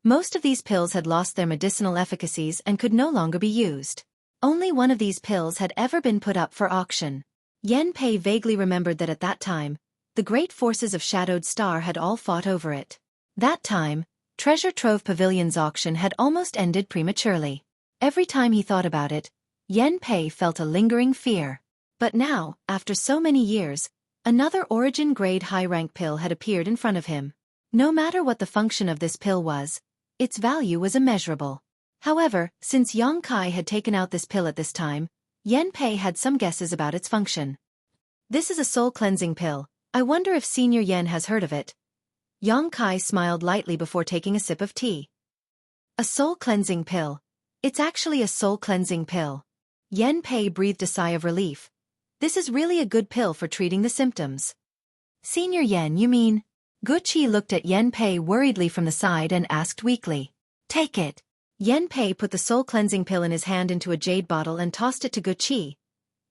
most of these pills had lost their medicinal efficacies and could no longer be used. Only one of these pills had ever been put up for auction. Yan Pei vaguely remembered that at that time, the great forces of Shadowed Star had all fought over it. That time, Treasure Trove Pavilion's auction had almost ended prematurely. Every time he thought about it, Yan Pei felt a lingering fear. But now, after so many years, another origin-grade high-rank pill had appeared in front of him. No matter what the function of this pill was, its value was immeasurable. However, since Yang Kai had taken out this pill at this time, Yan Pei had some guesses about its function. This is a soul-cleansing pill. I wonder if Senior Yan has heard of it. Yang Kai smiled lightly before taking a sip of tea. A soul-cleansing pill. It's actually a soul-cleansing pill. Yan Pei breathed a sigh of relief. This is really a good pill for treating the symptoms. Senior Yan, you mean? Xueqi looked at Yan Pei worriedly from the side and asked weakly. Take it. Yan Pei put the soul-cleansing pill in his hand into a jade bottle and tossed it to Xueqi.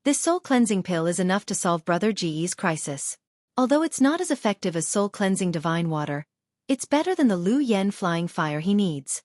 This soul-cleansing pill is enough to solve Brother Ji's crisis. Although it's not as effective as soul-cleansing divine water, it's better than the Lu Yen flying fire he needs.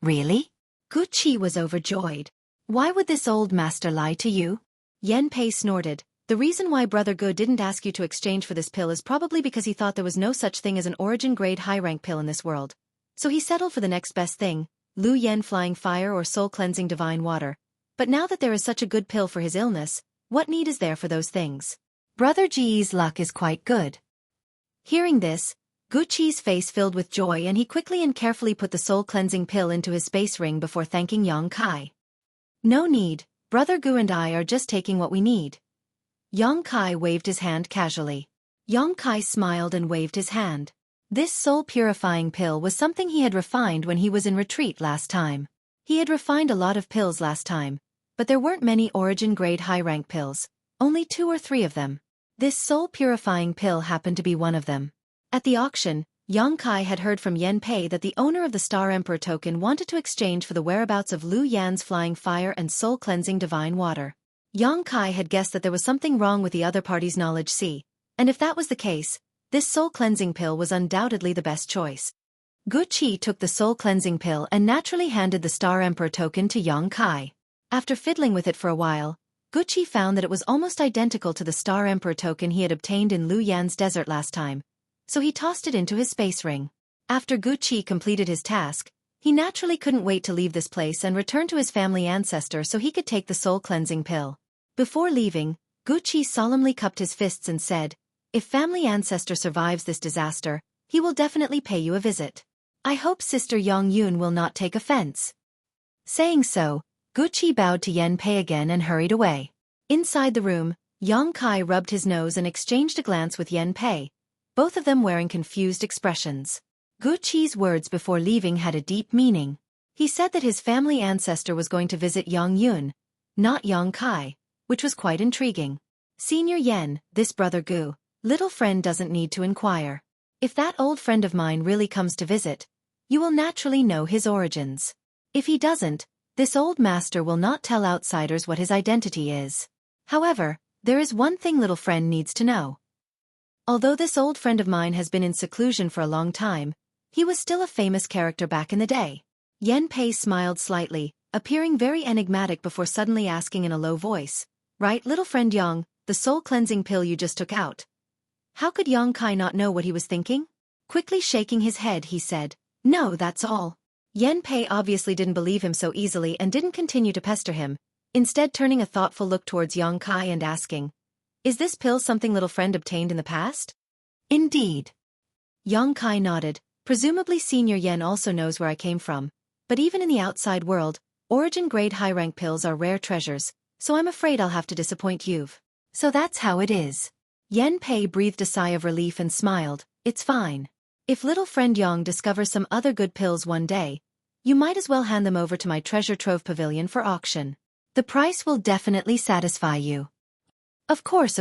Really? Xueqi was overjoyed. Why would this old master lie to you? Yan Pei snorted. The reason why Brother Gu didn't ask you to exchange for this pill is probably because he thought there was no such thing as an origin-grade high-rank pill in this world. So he settled for the next best thing, Lu Yen flying fire or soul-cleansing divine water. But now that there is such a good pill for his illness, what need is there for those things? Brother Ji's luck is quite good. Hearing this, Xueqi's face filled with joy and he quickly and carefully put the soul-cleansing pill into his space ring before thanking Yang Kai. No need, Brother Gu and I are just taking what we need. Yang Kai waved his hand casually. Yang Kai smiled and waved his hand. This soul-purifying pill was something he had refined when he was in retreat last time. He had refined a lot of pills last time, but there weren't many origin-grade high-rank pills, only 2 or 3 of them. This soul-purifying pill happened to be one of them. At the auction, Yang Kai had heard from Yan Pei that the owner of the Star Emperor token wanted to exchange for the whereabouts of Lu Yan's flying fire and soul-cleansing divine water. Yang Kai had guessed that there was something wrong with the other party's knowledge and if that was the case, this soul-cleansing pill was undoubtedly the best choice. Xueqi took the soul-cleansing pill and naturally handed the Star Emperor token to Yang Kai. After fiddling with it for a while, Xueqi found that it was almost identical to the Star Emperor token he had obtained in Lu Yan's desert last time, so he tossed it into his space ring. After Xueqi completed his task, he naturally couldn't wait to leave this place and return to his family ancestor so he could take the soul-cleansing pill. Before leaving, Xueqi solemnly cupped his fists and said, "If family ancestor survives this disaster, he will definitely pay you a visit. I hope Sister Yang Yun will not take offense." Saying so, Xueqi bowed to Yan Pei again and hurried away. Inside the room, Yang Kai rubbed his nose and exchanged a glance with Yan Pei, both of them wearing confused expressions. Xueqi's words before leaving had a deep meaning. He said that his family ancestor was going to visit Yang Yun, not Yang Kai, which was quite intriguing. Senior Yan, this Brother Gu, little friend doesn't need to inquire. If that old friend of mine really comes to visit, you will naturally know his origins. If he doesn't, this old master will not tell outsiders what his identity is. However, there is one thing little friend needs to know. Although this old friend of mine has been in seclusion for a long time, He was still a famous character back in the day. Yan Pei smiled slightly, appearing very enigmatic before suddenly asking in a low voice, "Right, little friend Yang, the soul-cleansing pill you just took out." How could Yang Kai not know what he was thinking? Quickly shaking his head, he said, "No, that's all." Yan Pei obviously didn't believe him so easily and didn't continue to pester him, instead turning a thoughtful look towards Yang Kai and asking, "Is this pill something little friend obtained in the past?" "Indeed." Yang Kai nodded. "Presumably Senior Yen also knows where I came from, but even in the outside world, origin-grade high-rank pills are rare treasures, so I'm afraid I'll have to disappoint you." "So that's how it is." Yan Pei breathed a sigh of relief and smiled. "It's fine. If little friend Yang discovers some other good pills one day, you might as well hand them over to my treasure trove pavilion for auction. The price will definitely satisfy you." Of course,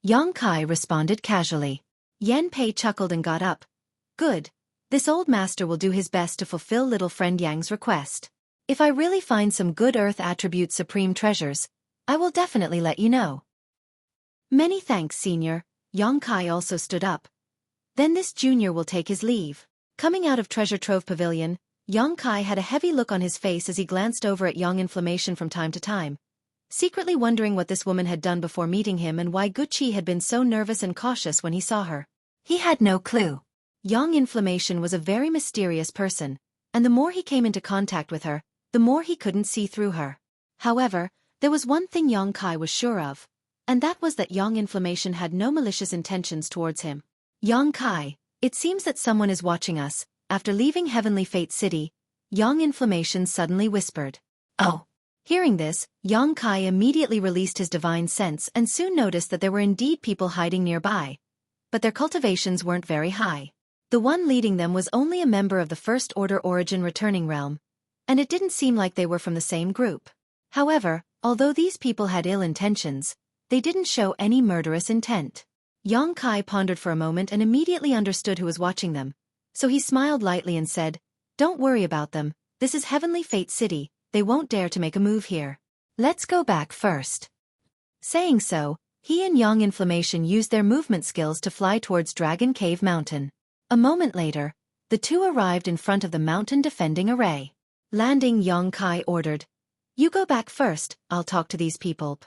Yang Kai responded casually. Yan Pei chuckled and got up. "Good. This old master will do his best to fulfill little friend Yang's request. If I really find some good earth attribute supreme treasures, I will definitely let you know." "Many thanks, Senior." Yang Kai also stood up. "Then this junior will take his leave." Coming out of Treasure Trove Pavilion, Yang Kai had a heavy look on his face as he glanced over at Yang Inflammation from time to time, secretly wondering what this woman had done before meeting him and why Xueqi had been so nervous and cautious when he saw her. He had no clue. Yang Inflammation was a very mysterious person, and the more he came into contact with her, the more he couldn't see through her. However, there was one thing Yang Kai was sure of, and that was that Yang Inflammation had no malicious intentions towards him. "Yang Kai, it seems that someone is watching us." After leaving Heavenly Fate City, Yang Inflammation suddenly whispered, "Oh." Hearing this, Yang Kai immediately released his divine sense and soon noticed that there were indeed people hiding nearby, but their cultivations weren't very high. The one leading them was only a member of the First Order Origin Returning Realm, and it didn't seem like they were from the same group. However, although these people had ill intentions, they didn't show any murderous intent. Yang Kai pondered for a moment and immediately understood who was watching them, so he smiled lightly and said, "Don't worry about them, this is Heavenly Fate City, they won't dare to make a move here. Let's go back first." Saying so, he and Yang Inflammation used their movement skills to fly towards Dragon Cave Mountain. A moment later, the two arrived in front of the mountain defending array. Landing, Yang Kai ordered, "You go back first, I'll talk to these people."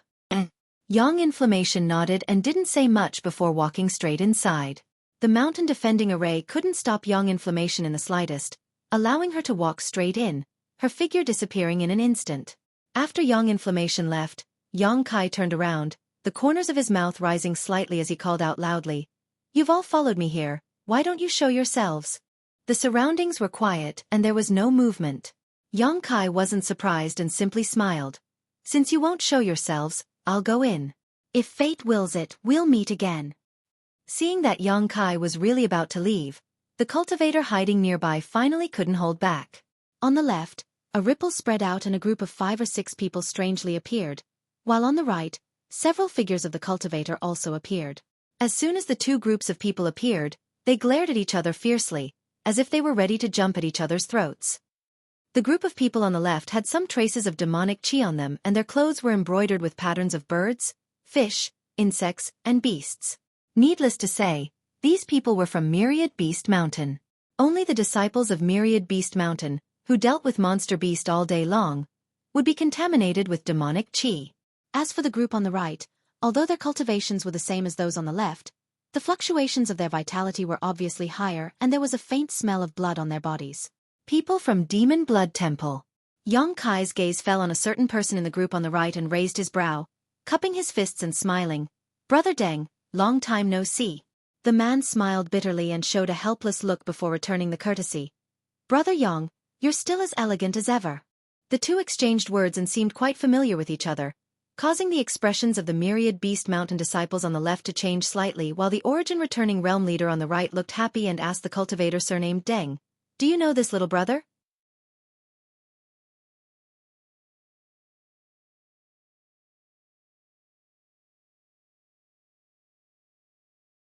Yang Inflammation nodded and didn't say much before walking straight inside. The mountain defending array couldn't stop Yang Inflammation in the slightest, allowing her to walk straight in, her figure disappearing in an instant. After Yang Inflammation left, Yang Kai turned around, the corners of his mouth rising slightly as he called out loudly, "You've all followed me here, why don't you show yourselves?" The surroundings were quiet and there was no movement. Yang Kai wasn't surprised and simply smiled. "Since you won't show yourselves, I'll go in. If fate wills it, we'll meet again." Seeing that Yang Kai was really about to leave, the cultivator hiding nearby finally couldn't hold back. On the left, a ripple spread out and a group of 5 or 6 people strangely appeared, while on the right, several figures of the cultivator also appeared. As soon as the two groups of people appeared, they glared at each other fiercely, as if they were ready to jump at each other's throats. The group of people on the left had some traces of demonic chi on them and their clothes were embroidered with patterns of birds, fish, insects, and beasts. Needless to say, these people were from Myriad Beast Mountain. Only the disciples of Myriad Beast Mountain, who dealt with Monster Beast all day long, would be contaminated with demonic chi. As for the group on the right, although their cultivations were the same as those on the left, the fluctuations of their vitality were obviously higher and there was a faint smell of blood on their bodies. People from Demon Blood Temple. Yang Kai's gaze fell on a certain person in the group on the right and raised his brow, cupping his fists and smiling. "Brother Deng, long time no see." The man smiled bitterly and showed a helpless look before returning the courtesy. "Brother Yang, you're still as elegant as ever." The two exchanged words and seemed quite familiar with each other, causing the expressions of the Myriad Beast Mountain disciples on the left to change slightly while the Origin Returning Realm leader on the right looked happy and asked the cultivator surnamed Deng, "Do you know this little brother?"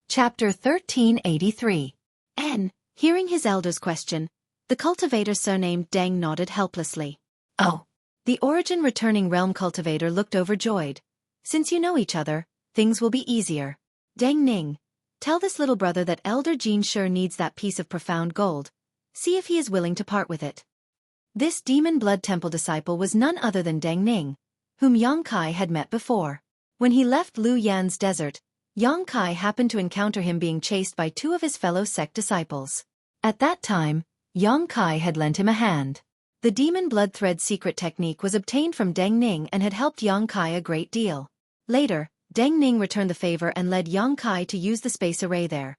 Chapter 1383. Hearing his elder's question, the cultivator surnamed Deng nodded helplessly. "Oh." The Origin Returning Realm cultivator looked overjoyed. "Since you know each other, things will be easier." Deng Ning. Tell this little brother that Elder Jean sure needs that piece of profound gold. See if he is willing to part with it. This demon blood temple disciple was none other than Deng Ning, whom Yang Kai had met before. When he left Lu Yan's desert, Yang Kai happened to encounter him being chased by two of his fellow sect disciples. At that time, Yang Kai had lent him a hand. The demon blood thread secret technique was obtained from Deng Ning and had helped Yang Kai a great deal. Later, Deng Ning returned the favor and led Yang Kai to use the space array there,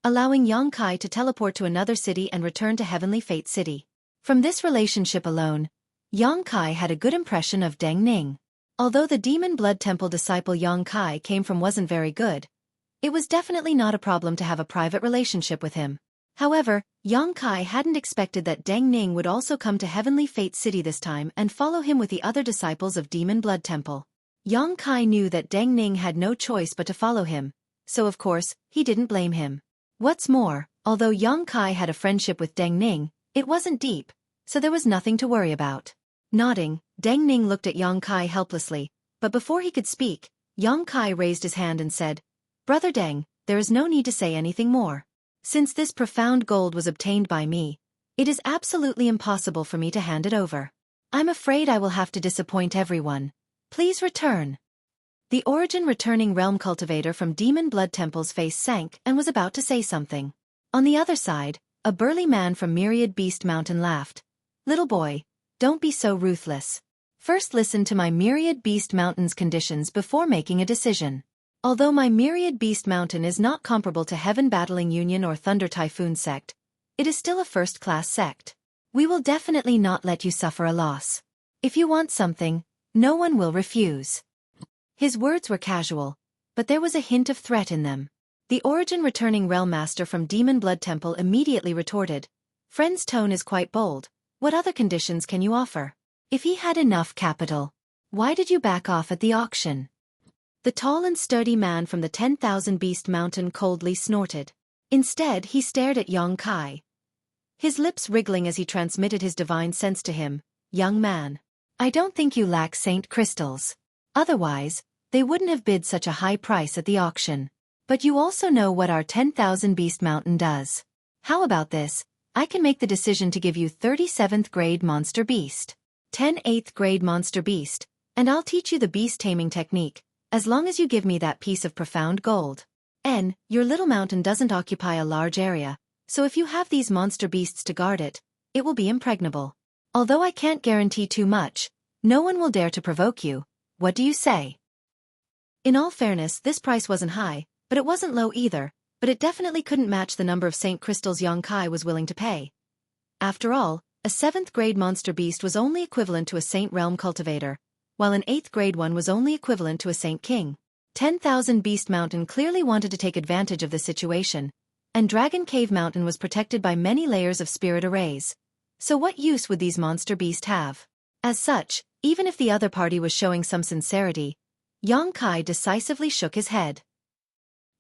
allowing Yang Kai to teleport to another city and return to Heavenly Fate City. From this relationship alone, Yang Kai had a good impression of Deng Ning. Although the demon blood temple disciple Yang Kai came from wasn't very good, it was definitely not a problem to have a private relationship with him. However, Yang Kai hadn't expected that Deng Ning would also come to Heavenly Fate City this time and follow him with the other disciples of Demon Blood Temple. Yang Kai knew that Deng Ning had no choice but to follow him, so of course, he didn't blame him. What's more, although Yang Kai had a friendship with Deng Ning, it wasn't deep, so there was nothing to worry about. Nodding, Deng Ning looked at Yang Kai helplessly, but before he could speak, Yang Kai raised his hand and said, "Brother Deng, there is no need to say anything more. Since this profound gold was obtained by me, it is absolutely impossible for me to hand it over. I'm afraid I will have to disappoint everyone. Please return." The origin returning realm cultivator from Demon Blood Temple's face sank and was about to say something. On the other side, a burly man from Myriad Beast Mountain laughed. "Little boy, don't be so ruthless. First listen to my Myriad Beast Mountain's conditions before making a decision. Although my Myriad Beast Mountain is not comparable to Heaven Battling Union or Thunder Typhoon sect, it is still a first-class sect. We will definitely not let you suffer a loss. If you want something, no one will refuse." His words were casual, but there was a hint of threat in them. The origin returning realm master from Demon Blood Temple immediately retorted, "Friend's tone is quite bold. What other conditions can you offer? If he had enough capital, why did you back off at the auction?" The tall and sturdy man from the 10,000 Beast Mountain coldly snorted. Instead, he stared at Yang Kai, his lips wriggling as he transmitted his divine sense to him. "Young man, I don't think you lack saint crystals. Otherwise, they wouldn't have bid such a high price at the auction. But you also know what our 10,000 Beast Mountain does. How about this? I can make the decision to give you 37th grade Monster Beast, 10 8th grade Monster Beast, and I'll teach you the beast taming technique, as long as you give me that piece of profound gold. Your little mountain doesn't occupy a large area, so if you have these monster beasts to guard it, it will be impregnable. Although I can't guarantee too much, no one will dare to provoke you. What do you say?" In all fairness, this price wasn't high, but it wasn't low either, but it definitely couldn't match the number of Saint Crystals Yang Kai was willing to pay. After all, a 7th grade monster beast was only equivalent to a Saint Realm cultivator, while an 8th grade one was only equivalent to a Saint King. 10,000 Beast Mountain clearly wanted to take advantage of the situation, and Dragon Cave Mountain was protected by many layers of spirit arrays. So what use would these monster beasts have? As such, even if the other party was showing some sincerity, Yang Kai decisively shook his head.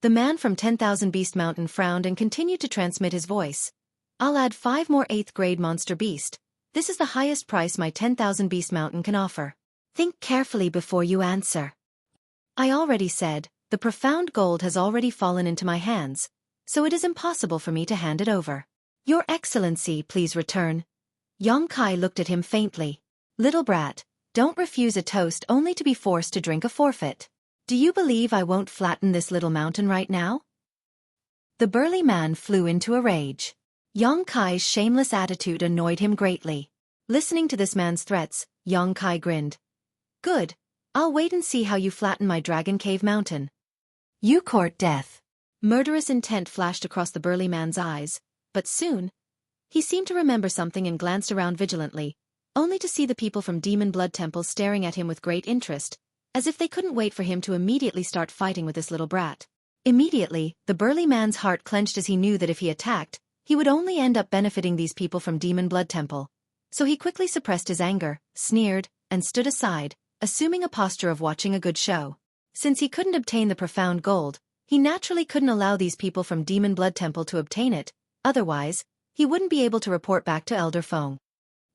The man from 10,000 Beast Mountain frowned and continued to transmit his voice. "I'll add 5 more 8th grade monster beast. This is the highest price my 10,000 Beast Mountain can offer. Think carefully before you answer." "I already said, the profound gold has already fallen into my hands, so it is impossible for me to hand it over. Your Excellency, please return." Yang Kai looked at him faintly. "Little brat, don't refuse a toast only to be forced to drink a forfeit. Do you believe I won't flatten this little mountain right now?" The burly man flew into a rage. Yang Kai's shameless attitude annoyed him greatly. Listening to this man's threats, Yang Kai grinned. "Good. I'll wait and see how you flatten my Dragon Cave Mountain." "You court death." Murderous intent flashed across the burly man's eyes, but soon, he seemed to remember something and glanced around vigilantly, only to see the people from Demon Blood Temple staring at him with great interest, as if they couldn't wait for him to immediately start fighting with this little brat. Immediately, the burly man's heart clenched as he knew that if he attacked, he would only end up benefiting these people from Demon Blood Temple. So he quickly suppressed his anger, sneered, and stood aside, assuming a posture of watching a good show. Since he couldn't obtain the profound gold, he naturally couldn't allow these people from Demon Blood Temple to obtain it, otherwise, he wouldn't be able to report back to Elder Feng.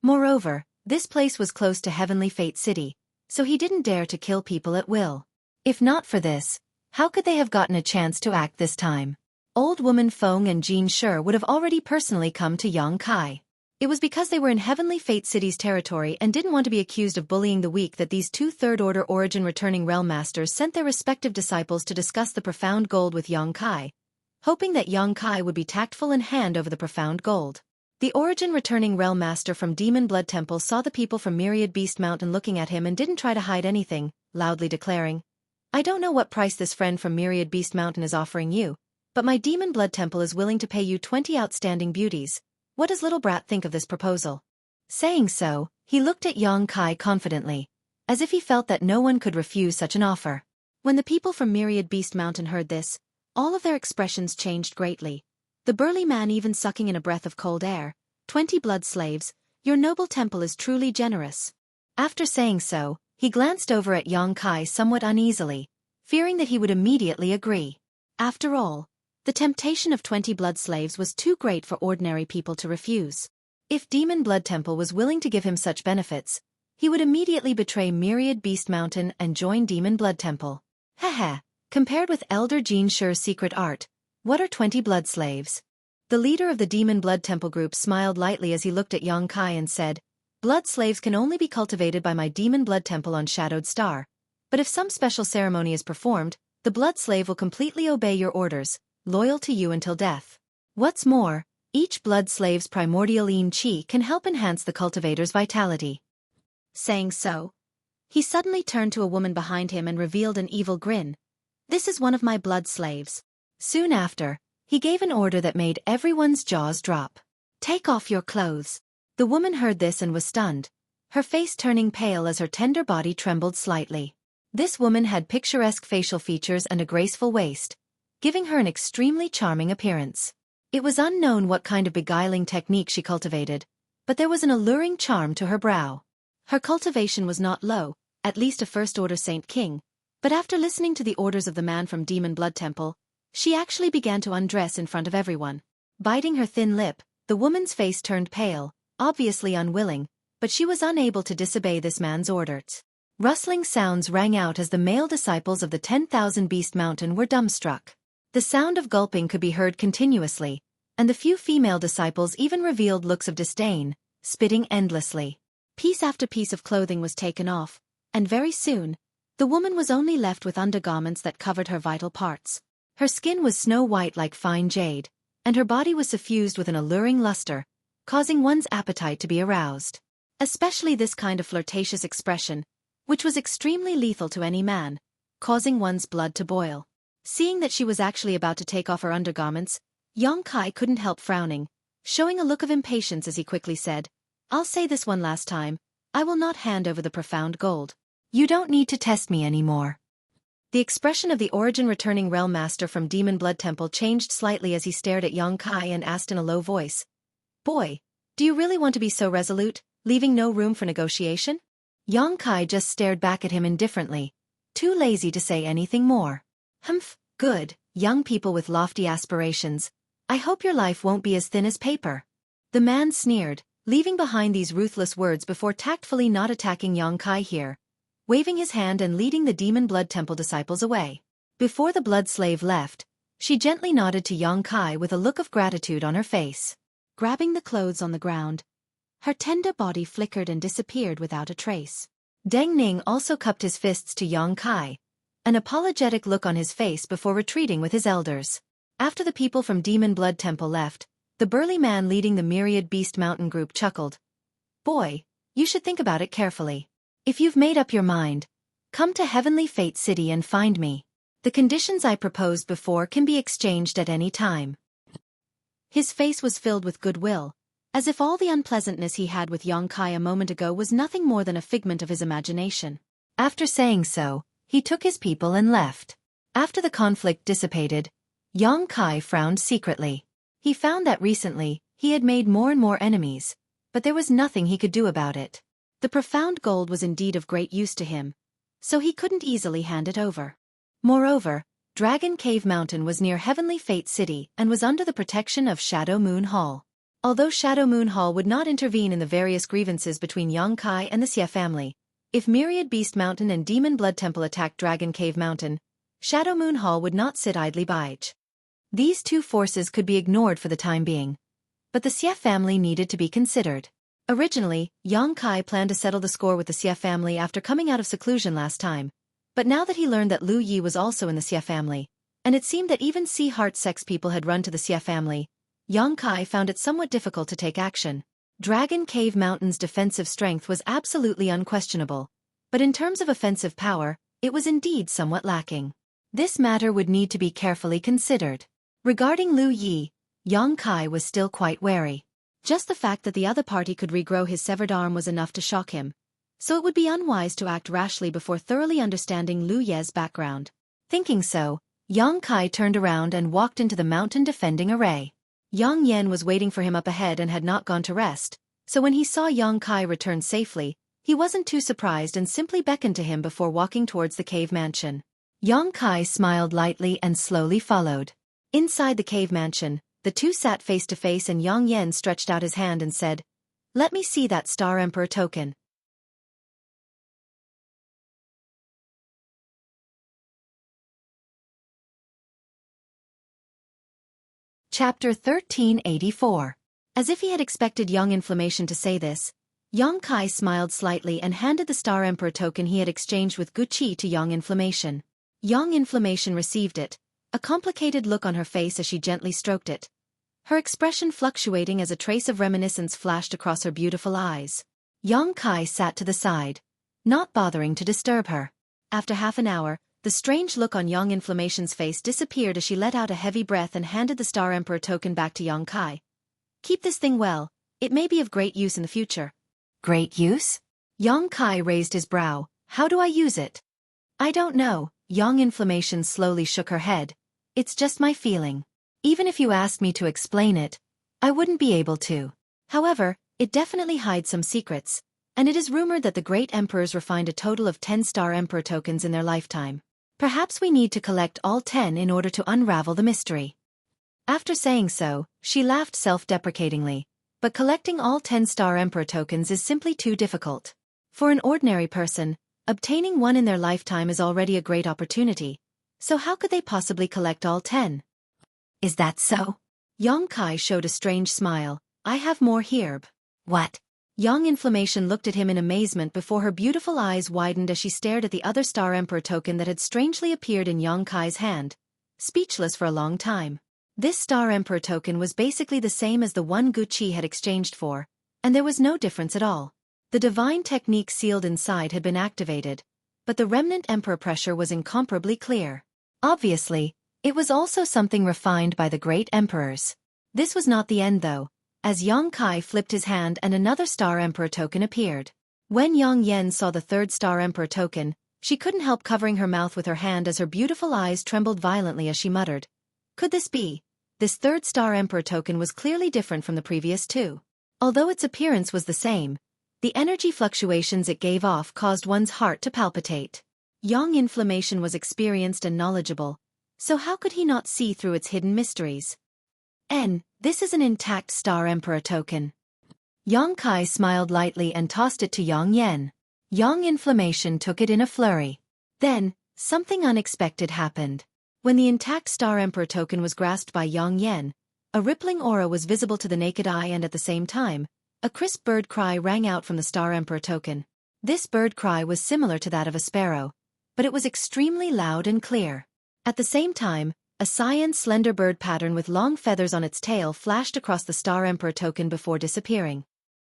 Moreover, this place was close to Heavenly Fate City, so he didn't dare to kill people at will. If not for this, how could they have gotten a chance to act this time? Old woman Feng and Jin Shi would have already personally come to Yang Kai. It was because they were in Heavenly Fate City's territory and didn't want to be accused of bullying the weak that these two third-order origin returning realm masters sent their respective disciples to discuss the profound gold with Yang Kai, hoping that Yang Kai would be tactful and hand over the profound gold. The origin returning realm master from Demon Blood Temple saw the people from Myriad Beast Mountain looking at him and didn't try to hide anything, loudly declaring, "I don't know what price this friend from Myriad Beast Mountain is offering you, but my Demon Blood Temple is willing to pay you 20 outstanding beauties. What does little brat think of this proposal?" Saying so, he looked at Yang Kai confidently, as if he felt that no one could refuse such an offer. When the people from Myriad Beast Mountain heard this, all of their expressions changed greatly. The burly man even sucking in a breath of cold air. 20 blood slaves, your noble temple is truly generous. After saying so, he glanced over at Yang Kai somewhat uneasily, fearing that he would immediately agree. After all, the temptation of 20 blood slaves was too great for ordinary people to refuse. If Demon Blood Temple was willing to give him such benefits, he would immediately betray Myriad Beast Mountain and join Demon Blood Temple. Haha, compared with Elder Jin Shi's secret art, what are 20 blood slaves? The leader of the Demon Blood Temple group smiled lightly as he looked at Yang Kai and said, "Blood slaves can only be cultivated by my Demon Blood Temple on Shadowed Star, but if some special ceremony is performed, the blood slave will completely obey your orders, loyal to you until death. What's more, each blood slave's primordial yin qi can help enhance the cultivator's vitality." Saying so, he suddenly turned to a woman behind him and revealed an evil grin. "This is one of my blood slaves." Soon after, he gave an order that made everyone's jaws drop. "Take off your clothes." The woman heard this and was stunned, her face turning pale as her tender body trembled slightly. This woman had picturesque facial features and a graceful waist, giving her an extremely charming appearance. It was unknown what kind of beguiling technique she cultivated, but there was an alluring charm to her brow. Her cultivation was not low, at least a first-order Saint King, but after listening to the orders of the man from Demon Blood Temple, she actually began to undress in front of everyone. Biting her thin lip, the woman's face turned pale, obviously unwilling, but she was unable to disobey this man's orders. Rustling sounds rang out as the male disciples of the 10,000 Beast Mountain were dumbstruck. The sound of gulping could be heard continuously, and the few female disciples even revealed looks of disdain, spitting endlessly. Piece after piece of clothing was taken off, and very soon, the woman was only left with undergarments that covered her vital parts. Her skin was snow-white like fine jade, and her body was suffused with an alluring luster, causing one's appetite to be aroused. Especially this kind of flirtatious expression, which was extremely lethal to any man, causing one's blood to boil. Seeing that she was actually about to take off her undergarments, Yang Kai couldn't help frowning, showing a look of impatience as he quickly said, "I'll say this one last time, I will not hand over the profound gold. You don't need to test me anymore." The expression of the origin returning realm master from Demon Blood Temple changed slightly as he stared at Yang Kai and asked in a low voice, "Boy, do you really want to be so resolute, leaving no room for negotiation?" Yang Kai just stared back at him indifferently, too lazy to say anything more. "Humph, good, young people with lofty aspirations. I hope your life won't be as thin as paper." The man sneered, leaving behind these ruthless words before tactfully not attacking Yang Kai here, waving his hand and leading the Demon Blood Temple disciples away. Before the blood slave left, she gently nodded to Yang Kai with a look of gratitude on her face. Grabbing the clothes on the ground, her tender body flickered and disappeared without a trace. Deng Ning also cupped his fists to Yang Kai, an apologetic look on his face before retreating with his elders. After the people from Demon Blood Temple left, the burly man leading the Myriad Beast Mountain group chuckled. "Boy, you should think about it carefully. If you've made up your mind, come to Heavenly Fate City and find me. The conditions I proposed before can be exchanged at any time." His face was filled with goodwill, as if all the unpleasantness he had with Yang Kai a moment ago was nothing more than a figment of his imagination. After saying so, he took his people and left. After the conflict dissipated, Yang Kai frowned secretly. He found that recently, he had made more and more enemies, but there was nothing he could do about it. The profound gold was indeed of great use to him, so he couldn't easily hand it over. Moreover, Dragon Cave Mountain was near Heavenly Fate City and was under the protection of Shadow Moon Hall. Although Shadow Moon Hall would not intervene in the various grievances between Yang Kai and the Xie family, if Myriad Beast Mountain and Demon Blood Temple attacked Dragon Cave Mountain, Shadow Moon Hall would not sit idly by. These two forces could be ignored for the time being. But the Xie family needed to be considered. Originally, Yang Kai planned to settle the score with the Xie family after coming out of seclusion last time. But now that he learned that Lu Yi was also in the Xie family, and it seemed that even Sea-Heart sex people had run to the Xie family, Yang Kai found it somewhat difficult to take action. Dragon Cave Mountain's defensive strength was absolutely unquestionable, but in terms of offensive power, it was indeed somewhat lacking. This matter would need to be carefully considered. Regarding Lu Yi, Yang Kai was still quite wary. Just the fact that the other party could regrow his severed arm was enough to shock him, so it would be unwise to act rashly before thoroughly understanding Lu Ye's background. Thinking so, Yang Kai turned around and walked into the mountain defending array. Yang Yan was waiting for him up ahead and had not gone to rest, so when he saw Yang Kai return safely, he wasn't too surprised and simply beckoned to him before walking towards the cave mansion. Yang Kai smiled lightly and slowly followed. Inside the cave mansion, the two sat face to face and Yang Yan stretched out his hand and said, "Let me see that Star Emperor token." Chapter 1384. As if he had expected Young Inflammation to say this, Yang Kai smiled slightly and handed the Star Emperor token he had exchanged with Xueqi to Young Inflammation. Young Inflammation received it, a complicated look on her face as she gently stroked it, her expression fluctuating as a trace of reminiscence flashed across her beautiful eyes. Yang Kai sat to the side, not bothering to disturb her. After half an hour, the strange look on Young Inflammation's face disappeared as she let out a heavy breath and handed the Star Emperor token back to Yang Kai. "Keep this thing well, it may be of great use in the future." "Great use?" Yang Kai raised his brow. "How do I use it?" "I don't know." Young Inflammation slowly shook her head. "It's just my feeling. Even if you asked me to explain it, I wouldn't be able to. However, it definitely hides some secrets, and it is rumored that the great emperors refined a total of 10 Star Emperor tokens in their lifetime. Perhaps we need to collect all 10 in order to unravel the mystery." After saying so, she laughed self-deprecatingly, but collecting all 10 Star Emperor tokens is simply too difficult. For an ordinary person, obtaining one in their lifetime is already a great opportunity, so how could they possibly collect all 10? "Is that so?" Yang Kai showed a strange smile. "I have more here." "What?" Young Inflammation looked at him in amazement before her beautiful eyes widened as she stared at the other Star Emperor token that had strangely appeared in Yang Kai's hand, speechless for a long time. This Star Emperor token was basically the same as the one Xueqi had exchanged for, and there was no difference at all. The divine technique sealed inside had been activated, but the remnant Emperor pressure was incomparably clear. Obviously, it was also something refined by the great emperors. This was not the end though, as Yang Kai flipped his hand and another Star Emperor token appeared. When Yang Yan saw the third Star Emperor token, she couldn't help covering her mouth with her hand as her beautiful eyes trembled violently as she muttered, "Could this be?" This third Star Emperor token was clearly different from the previous two. Although its appearance was the same, the energy fluctuations it gave off caused one's heart to palpitate. Young Inflammation was experienced and knowledgeable, so how could he not see through its hidden mysteries? This is an intact Star Emperor token." Yang Kai smiled lightly and tossed it to Yang Yan. Young Inflammation took it in a flurry. Then, something unexpected happened. When the intact Star Emperor token was grasped by Yang Yan, a rippling aura was visible to the naked eye and at the same time, a crisp bird cry rang out from the Star Emperor token. This bird cry was similar to that of a sparrow, but it was extremely loud and clear. At the same time, a cyan slender bird pattern with long feathers on its tail flashed across the Star Emperor token before disappearing.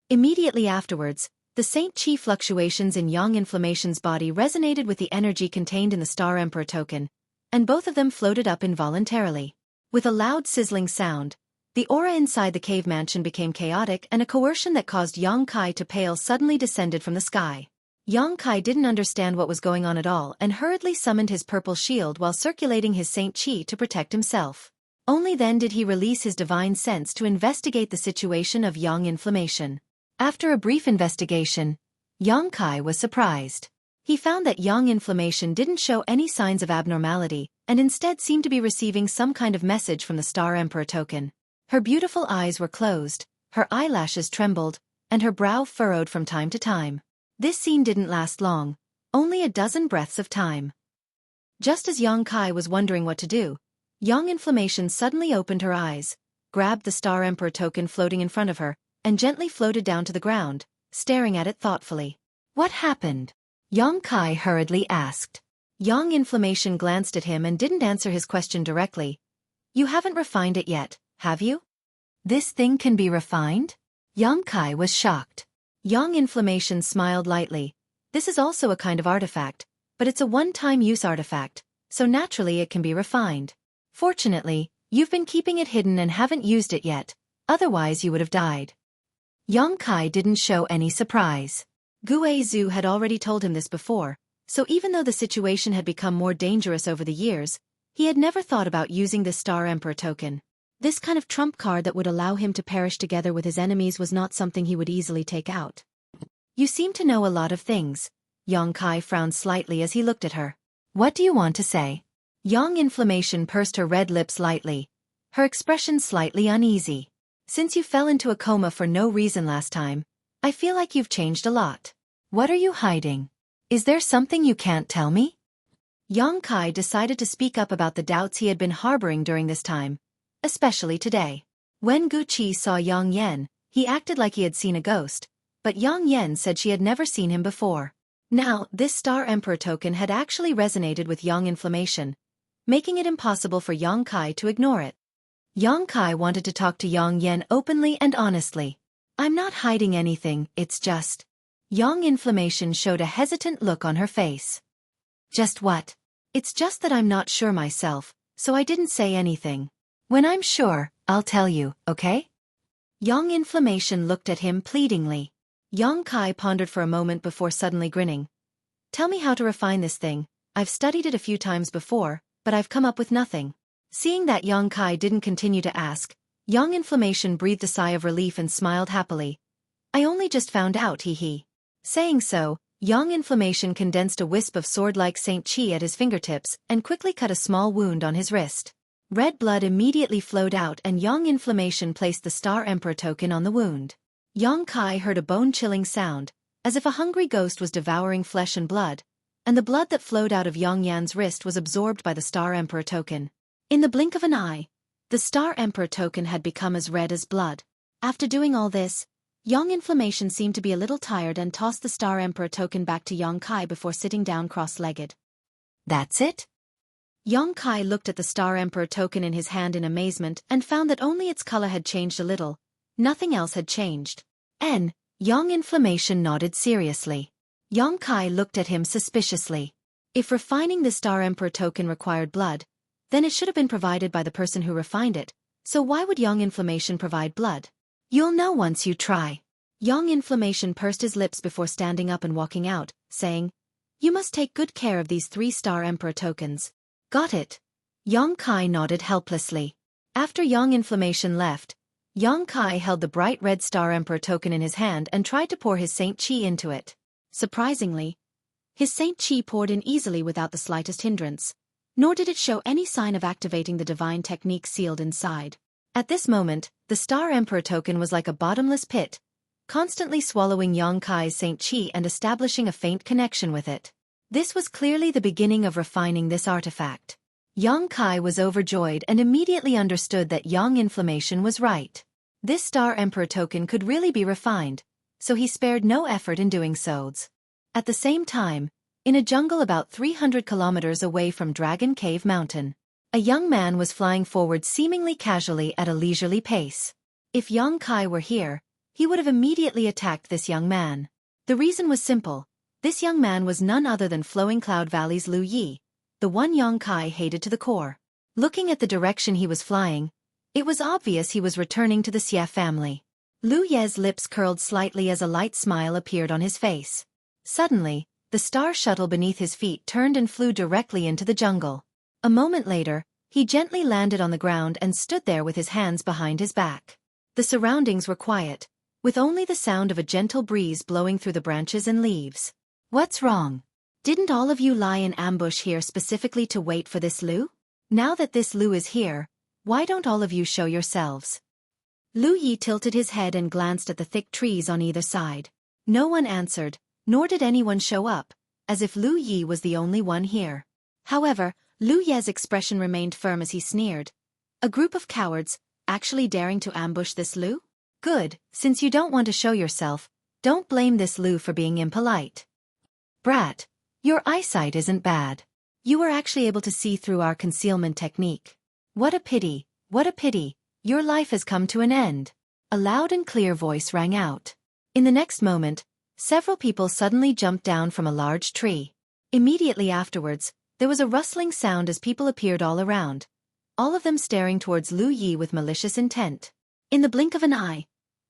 Immediately afterwards, the Saint Chi fluctuations in Young Inflammation's body resonated with the energy contained in the Star Emperor token, and both of them floated up involuntarily. With a loud sizzling sound, the aura inside the cave mansion became chaotic and a coercion that caused Yang Kai to pale suddenly descended from the sky. Yang Kai didn't understand what was going on at all and hurriedly summoned his purple shield while circulating his Saint Chi to protect himself. Only then did he release his divine sense to investigate the situation of Young Inflammation. After a brief investigation, Yang Kai was surprised. He found that Young Inflammation didn't show any signs of abnormality and instead seemed to be receiving some kind of message from the Star Emperor token. Her beautiful eyes were closed, her eyelashes trembled, and her brow furrowed from time to time. This scene didn't last long, only a dozen breaths of time. Just as Yang Kai was wondering what to do, Young Inflammation suddenly opened her eyes, grabbed the Star Emperor token floating in front of her, and gently floated down to the ground, staring at it thoughtfully. What happened? Yang Kai hurriedly asked. Young Inflammation glanced at him and didn't answer his question directly. You haven't refined it yet, have you? This thing can be refined? Yang Kai was shocked. Young Inflammation smiled lightly. This is also a kind of artifact, but it's a one-time use artifact, so naturally it can be refined. Fortunately, you've been keeping it hidden and haven't used it yet, otherwise you would have died. Yang Kai didn't show any surprise. Gue Zhu had already told him this before, so even though the situation had become more dangerous over the years, he had never thought about using the Star Emperor token. This kind of trump card that would allow him to perish together with his enemies was not something he would easily take out. You seem to know a lot of things. Yang Kai frowned slightly as he looked at her. What do you want to say? Young Inflammation pursed her red lips lightly, her expression slightly uneasy. Since you fell into a coma for no reason last time, I feel like you've changed a lot. What are you hiding? Is there something you can't tell me? Yang Kai decided to speak up about the doubts he had been harboring during this time, especially today. When Gu Qi saw Yang Yan, he acted like he had seen a ghost, but Yang Yan said she had never seen him before. Now, this Star Emperor token had actually resonated with Young Inflammation, making it impossible for Yang Kai to ignore it. Yang Kai wanted to talk to Yang Yan openly and honestly. I'm not hiding anything, it's just... Young Inflammation showed a hesitant look on her face. Just what? It's just that I'm not sure myself, so I didn't say anything. When I'm sure, I'll tell you, okay? Young Inflammation looked at him pleadingly. Yang Kai pondered for a moment before suddenly grinning. Tell me how to refine this thing. I've studied it a few times before, but I've come up with nothing. Seeing that Yang Kai didn't continue to ask, Young Inflammation breathed a sigh of relief and smiled happily. I only just found out, hee. Saying so, Young Inflammation condensed a wisp of sword-like Saint Qi at his fingertips and quickly cut a small wound on his wrist. Red blood immediately flowed out and Young Inflammation placed the Star Emperor token on the wound. Yang Kai heard a bone-chilling sound, as if a hungry ghost was devouring flesh and blood, and the blood that flowed out of Yang Yan's wrist was absorbed by the Star Emperor token. In the blink of an eye, the Star Emperor token had become as red as blood. After doing all this, Young Inflammation seemed to be a little tired and tossed the Star Emperor token back to Yang Kai before sitting down cross-legged. That's it? Yang Kai looked at the Star Emperor token in his hand in amazement and found that only its color had changed a little. Nothing else had changed. Young Inflammation nodded seriously. Yang Kai looked at him suspiciously. If refining the Star Emperor token required blood, then it should have been provided by the person who refined it, so why would Young Inflammation provide blood? You'll know once you try. Young Inflammation pursed his lips before standing up and walking out, saying, You must take good care of these 3 Star Emperor tokens. Got it. Yang Kai nodded helplessly. After Young Inflammation left, Yang Kai held the bright red Star Emperor token in his hand and tried to pour his Saint Qi into it. Surprisingly, his Saint Qi poured in easily without the slightest hindrance, nor did it show any sign of activating the divine technique sealed inside. At this moment, the Star Emperor token was like a bottomless pit, constantly swallowing Yang Kai's Saint Qi and establishing a faint connection with it. This was clearly the beginning of refining this artifact. Yang Kai was overjoyed and immediately understood that Young Inflammation was right. This Star Emperor token could really be refined, so he spared no effort in doing so. At the same time, in a jungle about 300 kilometers away from Dragon Cave Mountain, a young man was flying forward seemingly casually at a leisurely pace. If Yang Kai were here, he would have immediately attacked this young man. The reason was simple. This young man was none other than Flowing Cloud Valley's Lu Yi, the one Yang Kai hated to the core. Looking at the direction he was flying, it was obvious he was returning to the Xie family. Lu Ye's lips curled slightly as a light smile appeared on his face. Suddenly, the star shuttle beneath his feet turned and flew directly into the jungle. A moment later, he gently landed on the ground and stood there with his hands behind his back. The surroundings were quiet, with only the sound of a gentle breeze blowing through the branches and leaves. What's wrong? Didn't all of you lie in ambush here specifically to wait for this Lu? Now that this Lu is here, why don't all of you show yourselves? Lu Yi tilted his head and glanced at the thick trees on either side. No one answered, nor did anyone show up, as if Lu Yi was the only one here. However, Lu Ye's expression remained firm as he sneered. A group of cowards, actually daring to ambush this Lu? Good, since you don't want to show yourself, don't blame this Lu for being impolite. Brat, your eyesight isn't bad. You were actually able to see through our concealment technique. What a pity, your life has come to an end. A loud and clear voice rang out. In the next moment, several people suddenly jumped down from a large tree. Immediately afterwards, there was a rustling sound as people appeared all around, all of them staring towards Lu Yi with malicious intent. In the blink of an eye,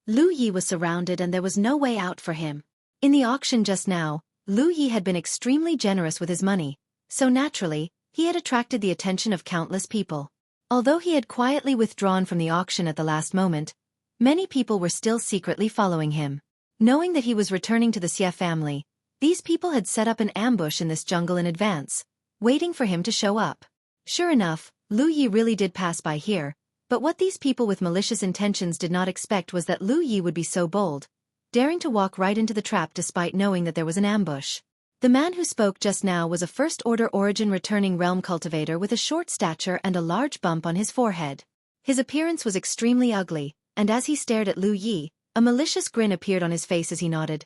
Lu Yi was surrounded and there was no way out for him. In the auction just now, Lu Yi had been extremely generous with his money, so naturally, he had attracted the attention of countless people. Although he had quietly withdrawn from the auction at the last moment, many people were still secretly following him. Knowing that he was returning to the Xie family, these people had set up an ambush in this jungle in advance, waiting for him to show up. Sure enough, Lu Yi really did pass by here, but what these people with malicious intentions did not expect was that Lu Yi would be so bold, daring to walk right into the trap despite knowing that there was an ambush. The man who spoke just now was a first-order origin returning realm cultivator with a short stature and a large bump on his forehead. His appearance was extremely ugly, and as he stared at Lu Yi, a malicious grin appeared on his face as he nodded.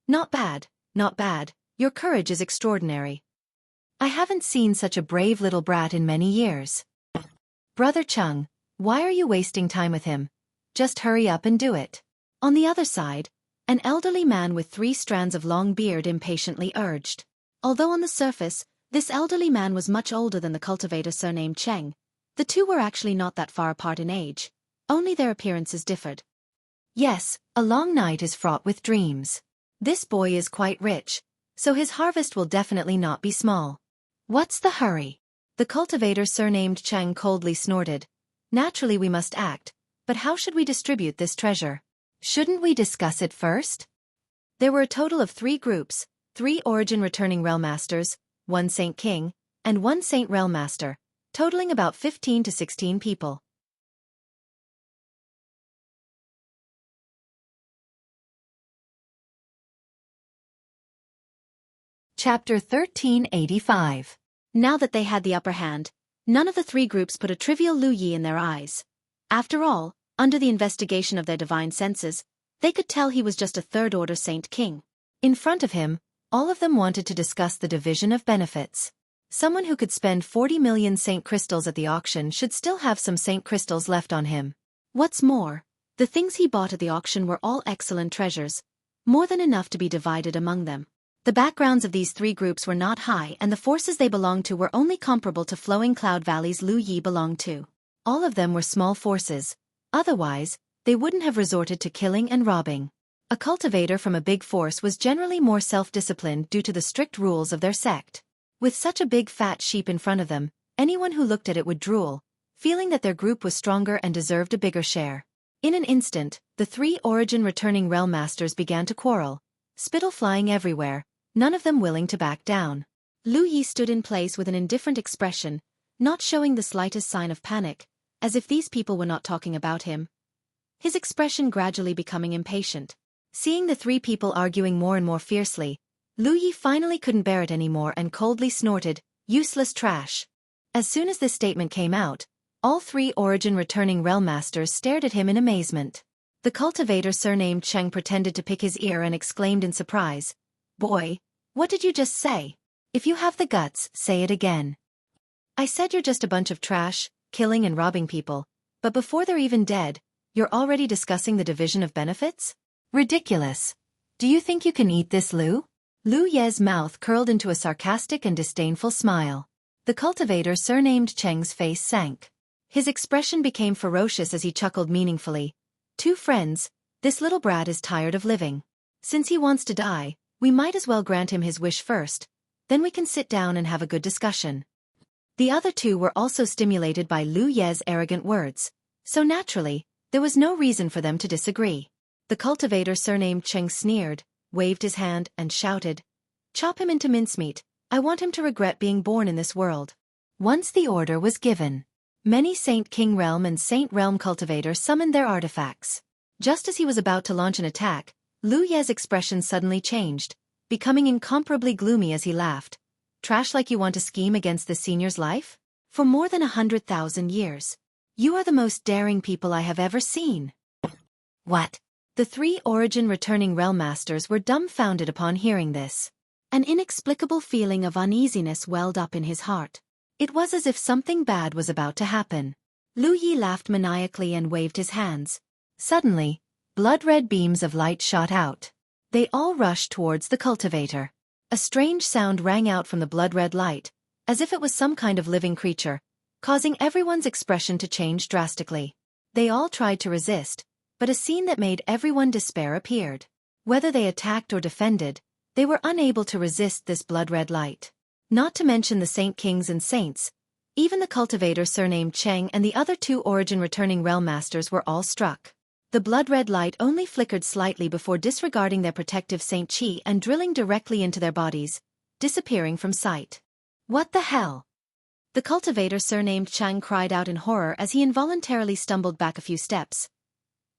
Not bad, your courage is extraordinary. I haven't seen such a brave little brat in many years. Brother Chung, why are you wasting time with him? Just hurry up and do it. On the other side, an elderly man with 3 strands of long beard impatiently urged. Although on the surface, this elderly man was much older than the cultivator surnamed Cheng, the two were actually not that far apart in age, only their appearances differed. Yes, a long night is fraught with dreams. This boy is quite rich, so his harvest will definitely not be small. What's the hurry? The cultivator surnamed Cheng coldly snorted. Naturally we must act, but how should we distribute this treasure? Shouldn't we discuss it first? There were a total of 3 groups, 3 origin returning realm masters, 1 Saint King, and 1 Saint Realm Master, totaling about 15 to 16 people. Chapter 1385. Now that they had the upper hand, none of the 3 groups put a trivial Lu Yi in their eyes. After all, under the investigation of their divine senses, they could tell he was just a third-order Saint King. In front of him, all of them wanted to discuss the division of benefits. Someone who could spend 40 million Saint Crystals at the auction should still have some Saint Crystals left on him. What's more, the things he bought at the auction were all excellent treasures, more than enough to be divided among them. The backgrounds of these 3 groups were not high and the forces they belonged to were only comparable to Flowing Cloud Valley's Lu Yi belonged to. All of them were small forces. Otherwise, they wouldn't have resorted to killing and robbing. A cultivator from a big force was generally more self-disciplined due to the strict rules of their sect. With such a big fat sheep in front of them, anyone who looked at it would drool, feeling that their group was stronger and deserved a bigger share. In an instant, the 3 origin returning realm masters began to quarrel, spittle flying everywhere, none of them willing to back down. Lu Yi stood in place with an indifferent expression, not showing the slightest sign of panic, as if these people were not talking about him. His expression gradually becoming impatient. Seeing the 3 people arguing more and more fiercely, Lu Yi finally couldn't bear it anymore and coldly snorted, "Useless trash." As soon as this statement came out, all 3 origin returning realm masters stared at him in amazement. The cultivator surnamed Cheng pretended to pick his ear and exclaimed in surprise, "Boy, what did you just say? If you have the guts, say it again." "I said you're just a bunch of trash, killing and robbing people, but before they're even dead, you're already discussing the division of benefits? Ridiculous. Do you think you can eat this, Lu?" Lu Ye's mouth curled into a sarcastic and disdainful smile. The cultivator surnamed Cheng's face sank. His expression became ferocious as he chuckled meaningfully. "Two friends, this little brat is tired of living. Since he wants to die, we might as well grant him his wish first, then we can sit down and have a good discussion." The other 2 were also stimulated by Lu Ye's arrogant words, so naturally, there was no reason for them to disagree. The cultivator surnamed Cheng sneered, waved his hand, and shouted, "Chop him into mincemeat, I want him to regret being born in this world." Once the order was given, many Saint King Realm and Saint Realm cultivators summoned their artifacts. Just as he was about to launch an attack, Lu Ye's expression suddenly changed, becoming incomparably gloomy as he laughed. Trash like you want to scheme against the senior's life? For more than 100,000 years. You are the most daring people I have ever seen. What? The three Origin returning realm masters were dumbfounded upon hearing this. An inexplicable feeling of uneasiness welled up in his heart. It was as if something bad was about to happen. Lu Yi laughed maniacally and waved his hands. Suddenly, blood-red beams of light shot out. They all rushed towards the cultivator. A strange sound rang out from the blood-red light, as if it was some kind of living creature, causing everyone's expression to change drastically. They all tried to resist, but a scene that made everyone despair appeared. Whether they attacked or defended, they were unable to resist this blood-red light. Not to mention the Saint Kings and Saints, even the cultivator surnamed Cheng and the other two Origin returning realm masters were all struck. The blood-red light only flickered slightly before disregarding their protective Saint Qi and drilling directly into their bodies, disappearing from sight. What the hell? The cultivator surnamed Cheng cried out in horror as he involuntarily stumbled back a few steps.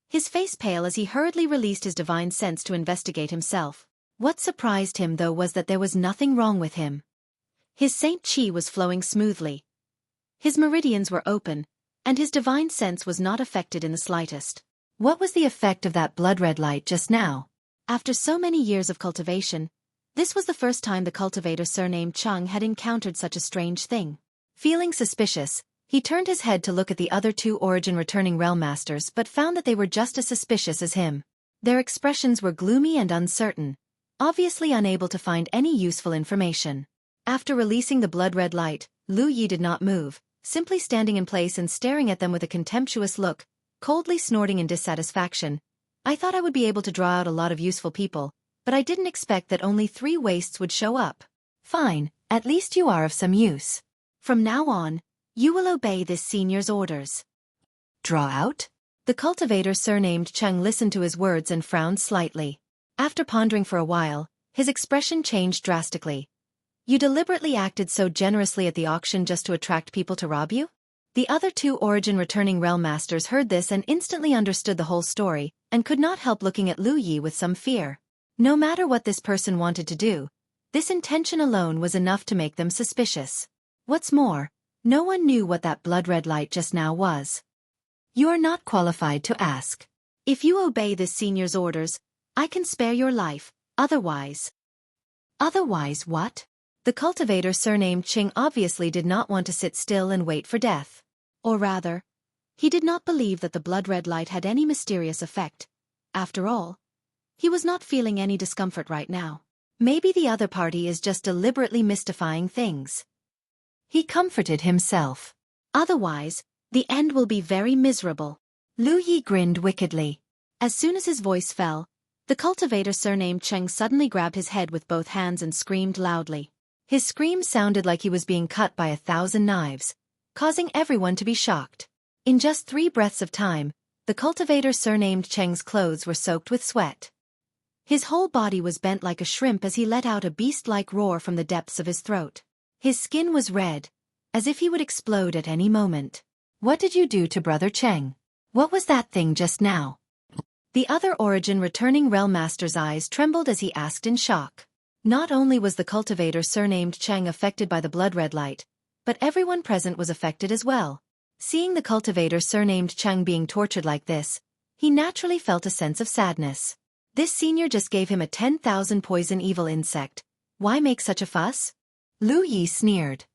His face pale as he hurriedly released his divine sense to investigate himself. What surprised him though was that there was nothing wrong with him. His Saint Qi was flowing smoothly. His meridians were open, and his divine sense was not affected in the slightest. What was the effect of that blood-red light just now? After so many years of cultivation, this was the first time the cultivator surnamed Cheng had encountered such a strange thing. Feeling suspicious, he turned his head to look at the other two Origin returning realm masters but found that they were just as suspicious as him. Their expressions were gloomy and uncertain, obviously unable to find any useful information. After releasing the blood-red light, Lu Yi did not move, simply standing in place and staring at them with a contemptuous look, coldly snorting in dissatisfaction. I thought I would be able to draw out a lot of useful people, but I didn't expect that only 3 wastes would show up. Fine, at least you are of some use. From now on, you will obey this senior's orders. Draw out? The cultivator surnamed Cheng listened to his words and frowned slightly. After pondering for a while, his expression changed drastically. You deliberately acted so generously at the auction just to attract people to rob you? The other two Origin returning realm masters heard this and instantly understood the whole story, and could not help looking at Lu Yi with some fear. No matter what this person wanted to do, this intention alone was enough to make them suspicious. What's more, no one knew what that blood-red light just now was. You are not qualified to ask. If you obey this senior's orders, I can spare your life, otherwise. Otherwise what? The cultivator surnamed Qing obviously did not want to sit still and wait for death. Or rather, he did not believe that the blood-red light had any mysterious effect. After all, he was not feeling any discomfort right now. Maybe the other party is just deliberately mystifying things. He comforted himself. Otherwise, the end will be very miserable. Lu Yi grinned wickedly. As soon as his voice fell, the cultivator surnamed Cheng suddenly grabbed his head with both hands and screamed loudly. His scream sounded like he was being cut by 1,000 knives, causing everyone to be shocked. In just 3 breaths of time, the cultivator surnamed Cheng's clothes were soaked with sweat. His whole body was bent like a shrimp as he let out a beast-like roar from the depths of his throat. His skin was red, as if he would explode at any moment. What did you do to Brother Cheng? What was that thing just now? The other Origin returning realm master's eyes trembled as he asked in shock. Not only was the cultivator surnamed Cheng affected by the blood-red light, but everyone present was affected as well. Seeing the cultivator surnamed Cheng being tortured like this, he naturally felt a sense of sadness. This senior just gave him a 10,000 poison evil insect. Why make such a fuss? Lu Yi sneered.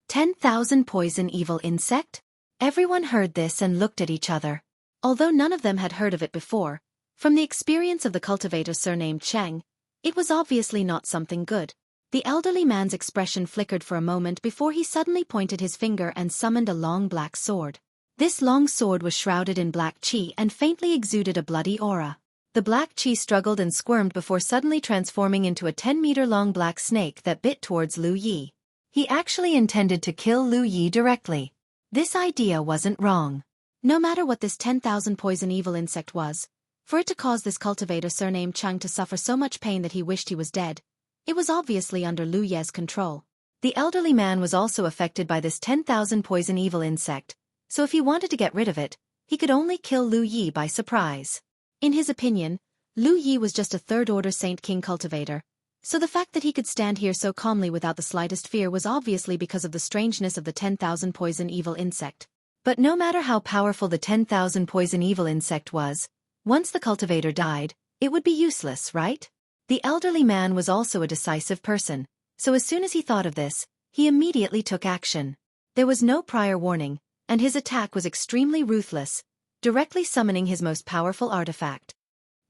10,000 poison evil insect? Everyone heard this and looked at each other. Although none of them had heard of it before, from the experience of the cultivator surnamed Cheng, it was obviously not something good. The elderly man's expression flickered for a moment before he suddenly pointed his finger and summoned a long black sword. This long sword was shrouded in black qi and faintly exuded a bloody aura. The black qi struggled and squirmed before suddenly transforming into a 10-meter-long black snake that bit towards Lu Yi. He actually intended to kill Lu Yi directly. This idea wasn't wrong. No matter what this 10,000 poison evil insect was, for it to cause this cultivator surnamed Cheng to suffer so much pain that he wished he was dead, it was obviously under Lu Ye's control. The elderly man was also affected by this 10,000 poison evil insect, so if he wanted to get rid of it, he could only kill Lu Yi by surprise. In his opinion, Lu Yi was just a third-order Saint King cultivator, So the fact that he could stand here so calmly without the slightest fear was obviously because of the strangeness of the 10,000 poison evil insect. But no matter how powerful the 10,000 poison evil insect was, once the cultivator died, it would be useless, right? The elderly man was also a decisive person, so as soon as he thought of this, he immediately took action. There was no prior warning, and his attack was extremely ruthless, directly summoning his most powerful artifact.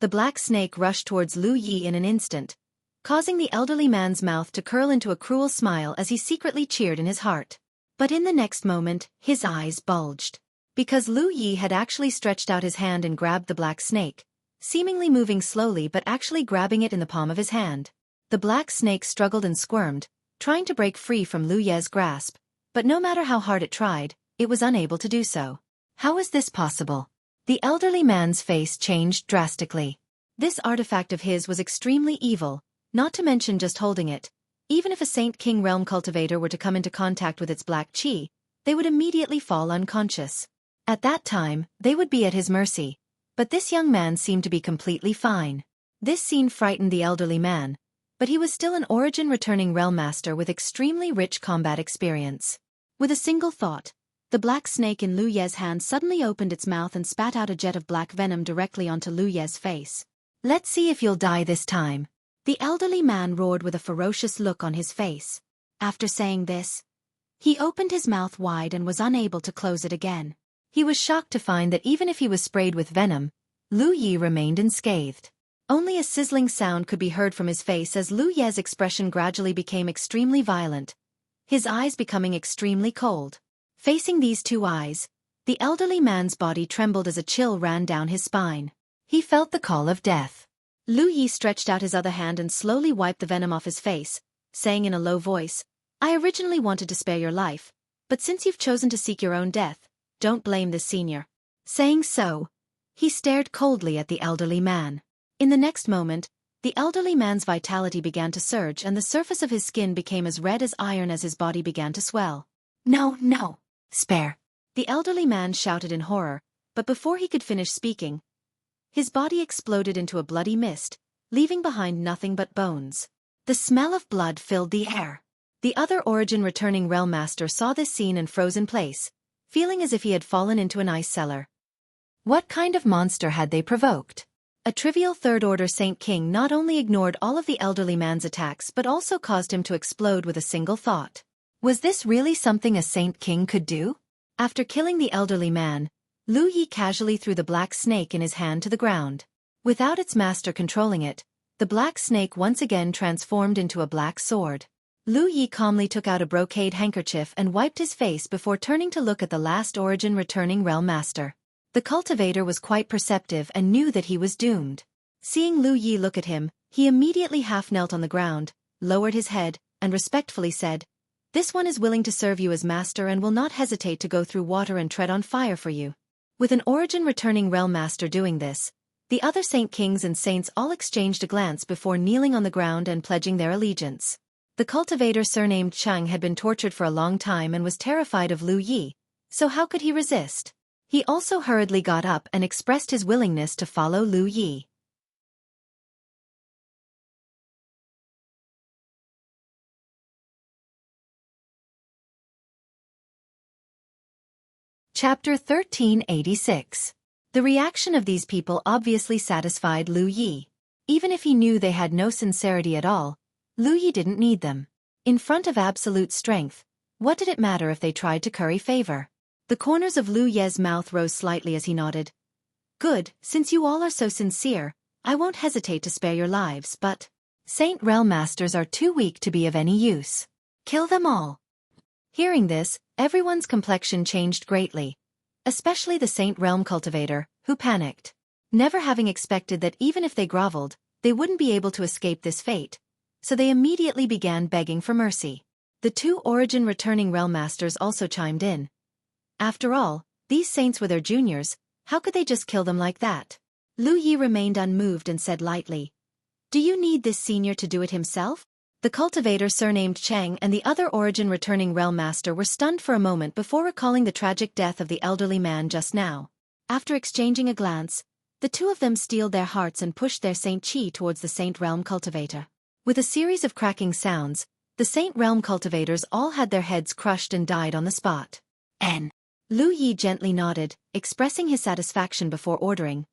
The black snake rushed towards Lu Yi in an instant, causing the elderly man's mouth to curl into a cruel smile as he secretly cheered in his heart. But in the next moment, his eyes bulged. Because Lu Yi had actually stretched out his hand and grabbed the black snake, seemingly moving slowly but actually grabbing it in the palm of his hand. The black snake struggled and squirmed, trying to break free from Lu Ye's grasp, but no matter how hard it tried, it was unable to do so. How is this possible? The elderly man's face changed drastically. This artifact of his was extremely evil, not to mention just holding it. Even if a Saint King realm cultivator were to come into contact with its black chi, they would immediately fall unconscious. At that time, they would be at his mercy. But this young man seemed to be completely fine. This scene frightened the elderly man, but he was still an origin-returning realm master with extremely rich combat experience. With a single thought, the black snake in Lu Ye's hand suddenly opened its mouth and spat out a jet of black venom directly onto Lu Ye's face. "Let's see if you'll die this time." The elderly man roared with a ferocious look on his face. After saying this, he opened his mouth wide and was unable to close it again. He was shocked to find that even if he was sprayed with venom, Lu Yi remained unscathed. Only a sizzling sound could be heard from his face as Lu Ye's expression gradually became extremely violent, his eyes becoming extremely cold. Facing these two eyes, the elderly man's body trembled as a chill ran down his spine. He felt the call of death. Lu Yi stretched out his other hand and slowly wiped the venom off his face, saying in a low voice, "I originally wanted to spare your life, but since you've chosen to seek your own death, don't blame this senior." Saying so, he stared coldly at the elderly man. In the next moment, the elderly man's vitality began to surge and the surface of his skin became as red as iron as his body began to swell. "No, no, spare!" The elderly man shouted in horror, but before he could finish speaking, his body exploded into a bloody mist, leaving behind nothing but bones. The smell of blood filled the air. The other origin-returning realm master saw this scene and froze in place, feeling as if he had fallen into an ice cellar. What kind of monster had they provoked? A trivial third-order Saint King not only ignored all of the elderly man's attacks but also caused him to explode with a single thought. Was this really something a Saint King could do? After killing the elderly man, Lu Yi casually threw the black snake in his hand to the ground. Without its master controlling it, the black snake once again transformed into a black sword. Lu Yi calmly took out a brocade handkerchief and wiped his face before turning to look at the last origin-returning realm master. The cultivator was quite perceptive and knew that he was doomed. Seeing Lu Yi look at him, he immediately half-knelt on the ground, lowered his head, and respectfully said, "This one is willing to serve you as master and will not hesitate to go through water and tread on fire for you." With an origin-returning realm master doing this, the other Saint Kings and Saints all exchanged a glance before kneeling on the ground and pledging their allegiance. The cultivator surnamed Chang had been tortured for a long time and was terrified of Lu Yi, so how could he resist? He also hurriedly got up and expressed his willingness to follow Lu Yi. Chapter 1386. The reaction of these people obviously satisfied Lu Yi. Even if he knew they had no sincerity at all, Lu Yi didn't need them. In front of absolute strength, what did it matter if they tried to curry favor? The corners of Lu Ye's mouth rose slightly as he nodded. "Good, since you all are so sincere, I won't hesitate to spare your lives, but Saint Realm Masters are too weak to be of any use. Kill them all." Hearing this, everyone's complexion changed greatly, especially the Saint Realm cultivator, who panicked. Never having expected that even if they groveled, they wouldn't be able to escape this fate, so they immediately began begging for mercy. The two origin-returning realm masters also chimed in. After all, these saints were their juniors, how could they just kill them like that? Lu Yi remained unmoved and said lightly, "Do you need this senior to do it himself?" The cultivator surnamed Chang and the other origin-returning realm master were stunned for a moment before recalling the tragic death of the elderly man just now. After exchanging a glance, the two of them steeled their hearts and pushed their Saint Chi towards the Saint Realm cultivator. With a series of cracking sounds, the Saint Realm cultivators all had their heads crushed and died on the spot. Lu Yi gently nodded, expressing his satisfaction before ordering.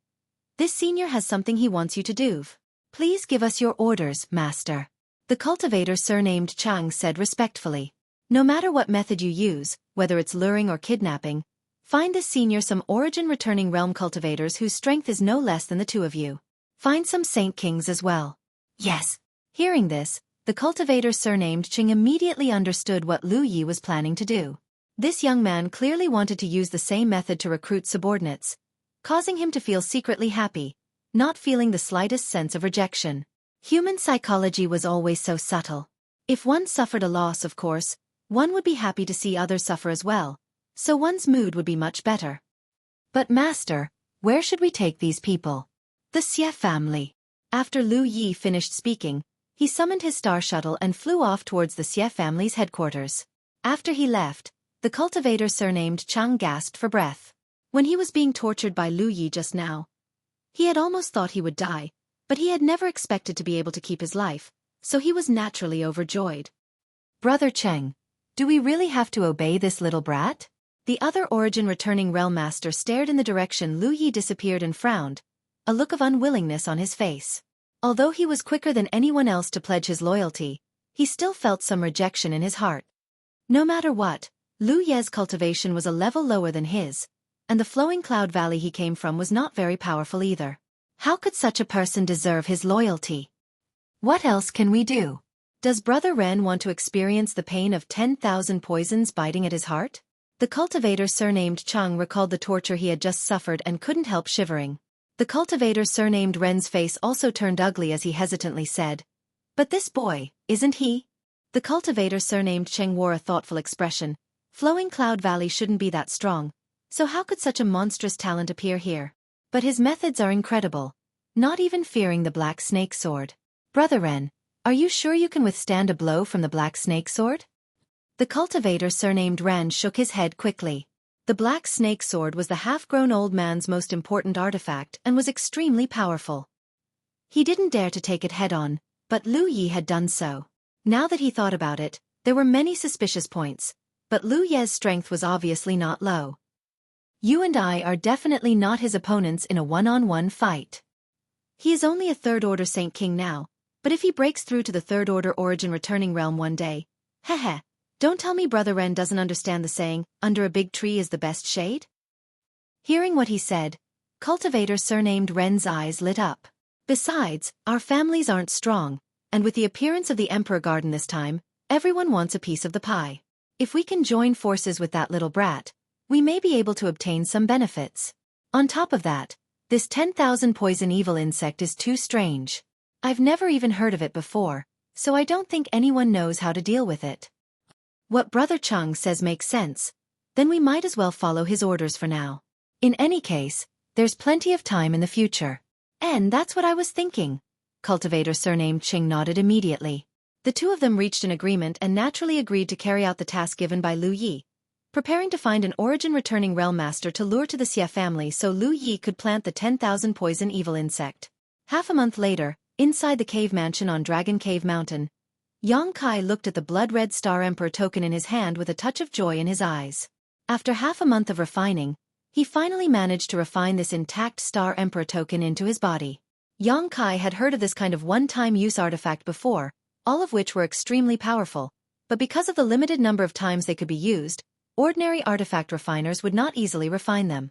This senior has something he wants you to do. Please give us your orders, master. The cultivator surnamed Chang said respectfully. No matter what method you use, whether it's luring or kidnapping, find this senior some origin returning realm cultivators whose strength is no less than the two of you. Find some Saint Kings as well. Yes. Hearing this, the cultivator surnamed Ching immediately understood what Lu Yi was planning to do. This young man clearly wanted to use the same method to recruit subordinates, causing him to feel secretly happy, not feeling the slightest sense of rejection. Human psychology was always so subtle. If one suffered a loss, of course, one would be happy to see others suffer as well, so one's mood would be much better. But master, where should we take these people? The Xie family. After Lu Yi finished speaking, he summoned his star shuttle and flew off towards the Xie family's headquarters. After he left, the cultivator surnamed Chang gasped for breath. When he was being tortured by Lu Yi just now, he had almost thought he would die, but he had never expected to be able to keep his life, so he was naturally overjoyed. Brother Cheng, do we really have to obey this little brat? The other origin returning realm master stared in the direction Lu Yi disappeared and frowned, a look of unwillingness on his face. Although he was quicker than anyone else to pledge his loyalty, he still felt some rejection in his heart. No matter what, Lu Ye's cultivation was a level lower than his, and the flowing cloud valley he came from was not very powerful either. How could such a person deserve his loyalty? What else can we do? Does Brother Ren want to experience the pain of 10,000 poisons biting at his heart? The cultivator surnamed Chang recalled the torture he had just suffered and couldn't help shivering. The cultivator surnamed Ren's face also turned ugly as he hesitantly said, "But this boy, isn't he?" The cultivator surnamed Cheng wore a thoughtful expression. Flowing Cloud Valley shouldn't be that strong, so how could such a monstrous talent appear here? But his methods are incredible, not even fearing the Black Snake Sword. Brother Ren, are you sure you can withstand a blow from the Black Snake Sword? The cultivator surnamed Ren shook his head quickly. The Black Snake Sword was the half-grown old man's most important artifact and was extremely powerful. He didn't dare to take it head-on, but Lu Yi had done so. Now that he thought about it, there were many suspicious points, but Lu Ye's strength was obviously not low. You and I are definitely not his opponents in a one-on-one fight. He is only a third-order Saint King now, but if he breaks through to the third-order origin returning realm one day, heh. Don't tell me Brother Ren doesn't understand the saying, under a big tree is the best shade? Hearing what he said, cultivator surnamed Ren's eyes lit up. Besides, our families aren't strong, and with the appearance of the Emperor Garden this time, everyone wants a piece of the pie. If we can join forces with that little brat, we may be able to obtain some benefits. On top of that, this 10,000 poison evil insect is too strange. I've never even heard of it before, so I don't think anyone knows how to deal with it. What Brother Chung says makes sense, then we might as well follow his orders for now. In any case, there's plenty of time in the future. And that's what I was thinking. Cultivator surnamed Ching nodded immediately. The two of them reached an agreement and naturally agreed to carry out the task given by Lu Yi, preparing to find an origin-returning realm master to lure to the Xie family so Lu Yi could plant the 10,000 poison evil insect. Half a month later, inside the cave mansion on Dragon Cave Mountain, Yang Kai looked at the blood-red Star Emperor token in his hand with a touch of joy in his eyes. After half a month of refining, he finally managed to refine this intact Star Emperor token into his body. Yang Kai had heard of this kind of one-time use artifact before, all of which were extremely powerful, but because of the limited number of times they could be used, ordinary artifact refiners would not easily refine them.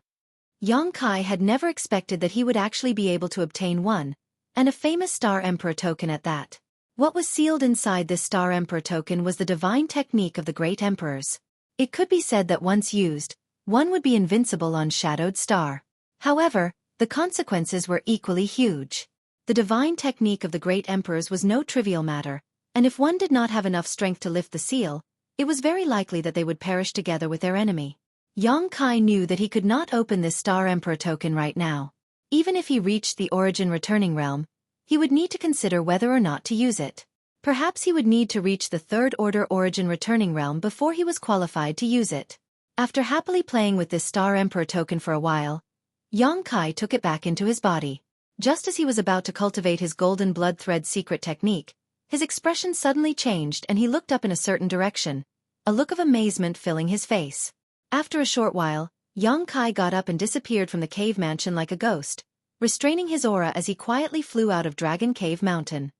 Yang Kai had never expected that he would actually be able to obtain one, and a famous Star Emperor token at that. What was sealed inside this Star Emperor token was the divine technique of the great emperors. It could be said that once used, one would be invincible on Shadowed Star. However, the consequences were equally huge. The divine technique of the great emperors was no trivial matter, and if one did not have enough strength to lift the seal, it was very likely that they would perish together with their enemy. Yang Kai knew that he could not open this Star Emperor token right now. Even if he reached the origin returning realm, he would need to consider whether or not to use it. Perhaps he would need to reach the third-order origin returning realm before he was qualified to use it. After happily playing with this Star Emperor token for a while, Yang Kai took it back into his body. Just as he was about to cultivate his golden blood thread secret technique, His expression suddenly changed and he looked up in a certain direction, a look of amazement filling his face. After a short while, Xueqi got up and disappeared from the cave mansion like a ghost, restraining his aura as he quietly flew out of Dragon Cave Mountain.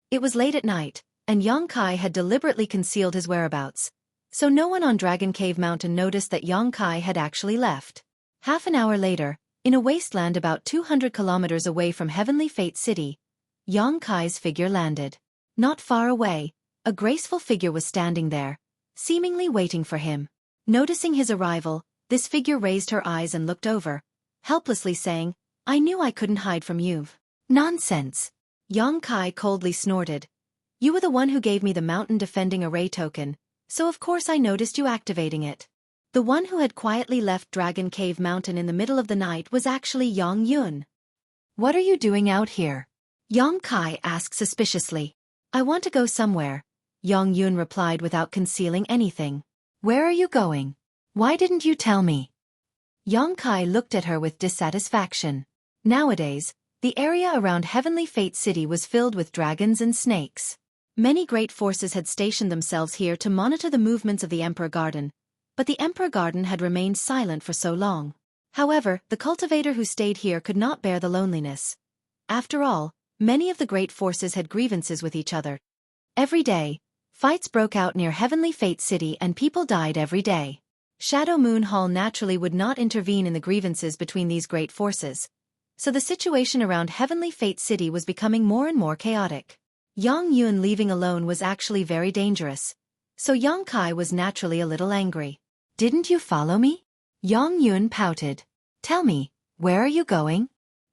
It was late at night, and Xueqi had deliberately concealed his whereabouts, so no one on Dragon Cave Mountain noticed that Xueqi had actually left. Half an hour later, in a wasteland about 200 kilometers away from Heavenly Fate City, Xueqi's figure landed. Not far away, a graceful figure was standing there, seemingly waiting for him. Noticing his arrival, this figure raised her eyes and looked over, helplessly saying, "I knew I couldn't hide from you." "Nonsense." Xueqi coldly snorted. "You were the one who gave me the mountain defending array token, so of course I noticed you activating it." The one who had quietly left Dragon Cave Mountain in the middle of the night was actually Xueqi. "What are you doing out here?" Xueqi asked suspiciously. "I want to go somewhere," Xueqi replied without concealing anything. "Where are you going? Why didn't you tell me?" Xueqi looked at her with dissatisfaction. Nowadays, the area around Heavenly Fate City was filled with dragons and snakes. Many great forces had stationed themselves here to monitor the movements of the Emperor Garden, but the Emperor Garden had remained silent for so long. However, the cultivator who stayed here could not bear the loneliness. After all, many of the great forces had grievances with each other. Every day, fights broke out near Heavenly Fate City and people died every day. Shadow Moon Hall naturally would not intervene in the grievances between these great forces, so the situation around Heavenly Fate City was becoming more and more chaotic. Xueqi leaving alone was actually very dangerous, so Xueqi was naturally a little angry. "Didn't you follow me?" Xueqi pouted. "Tell me, where are you going?"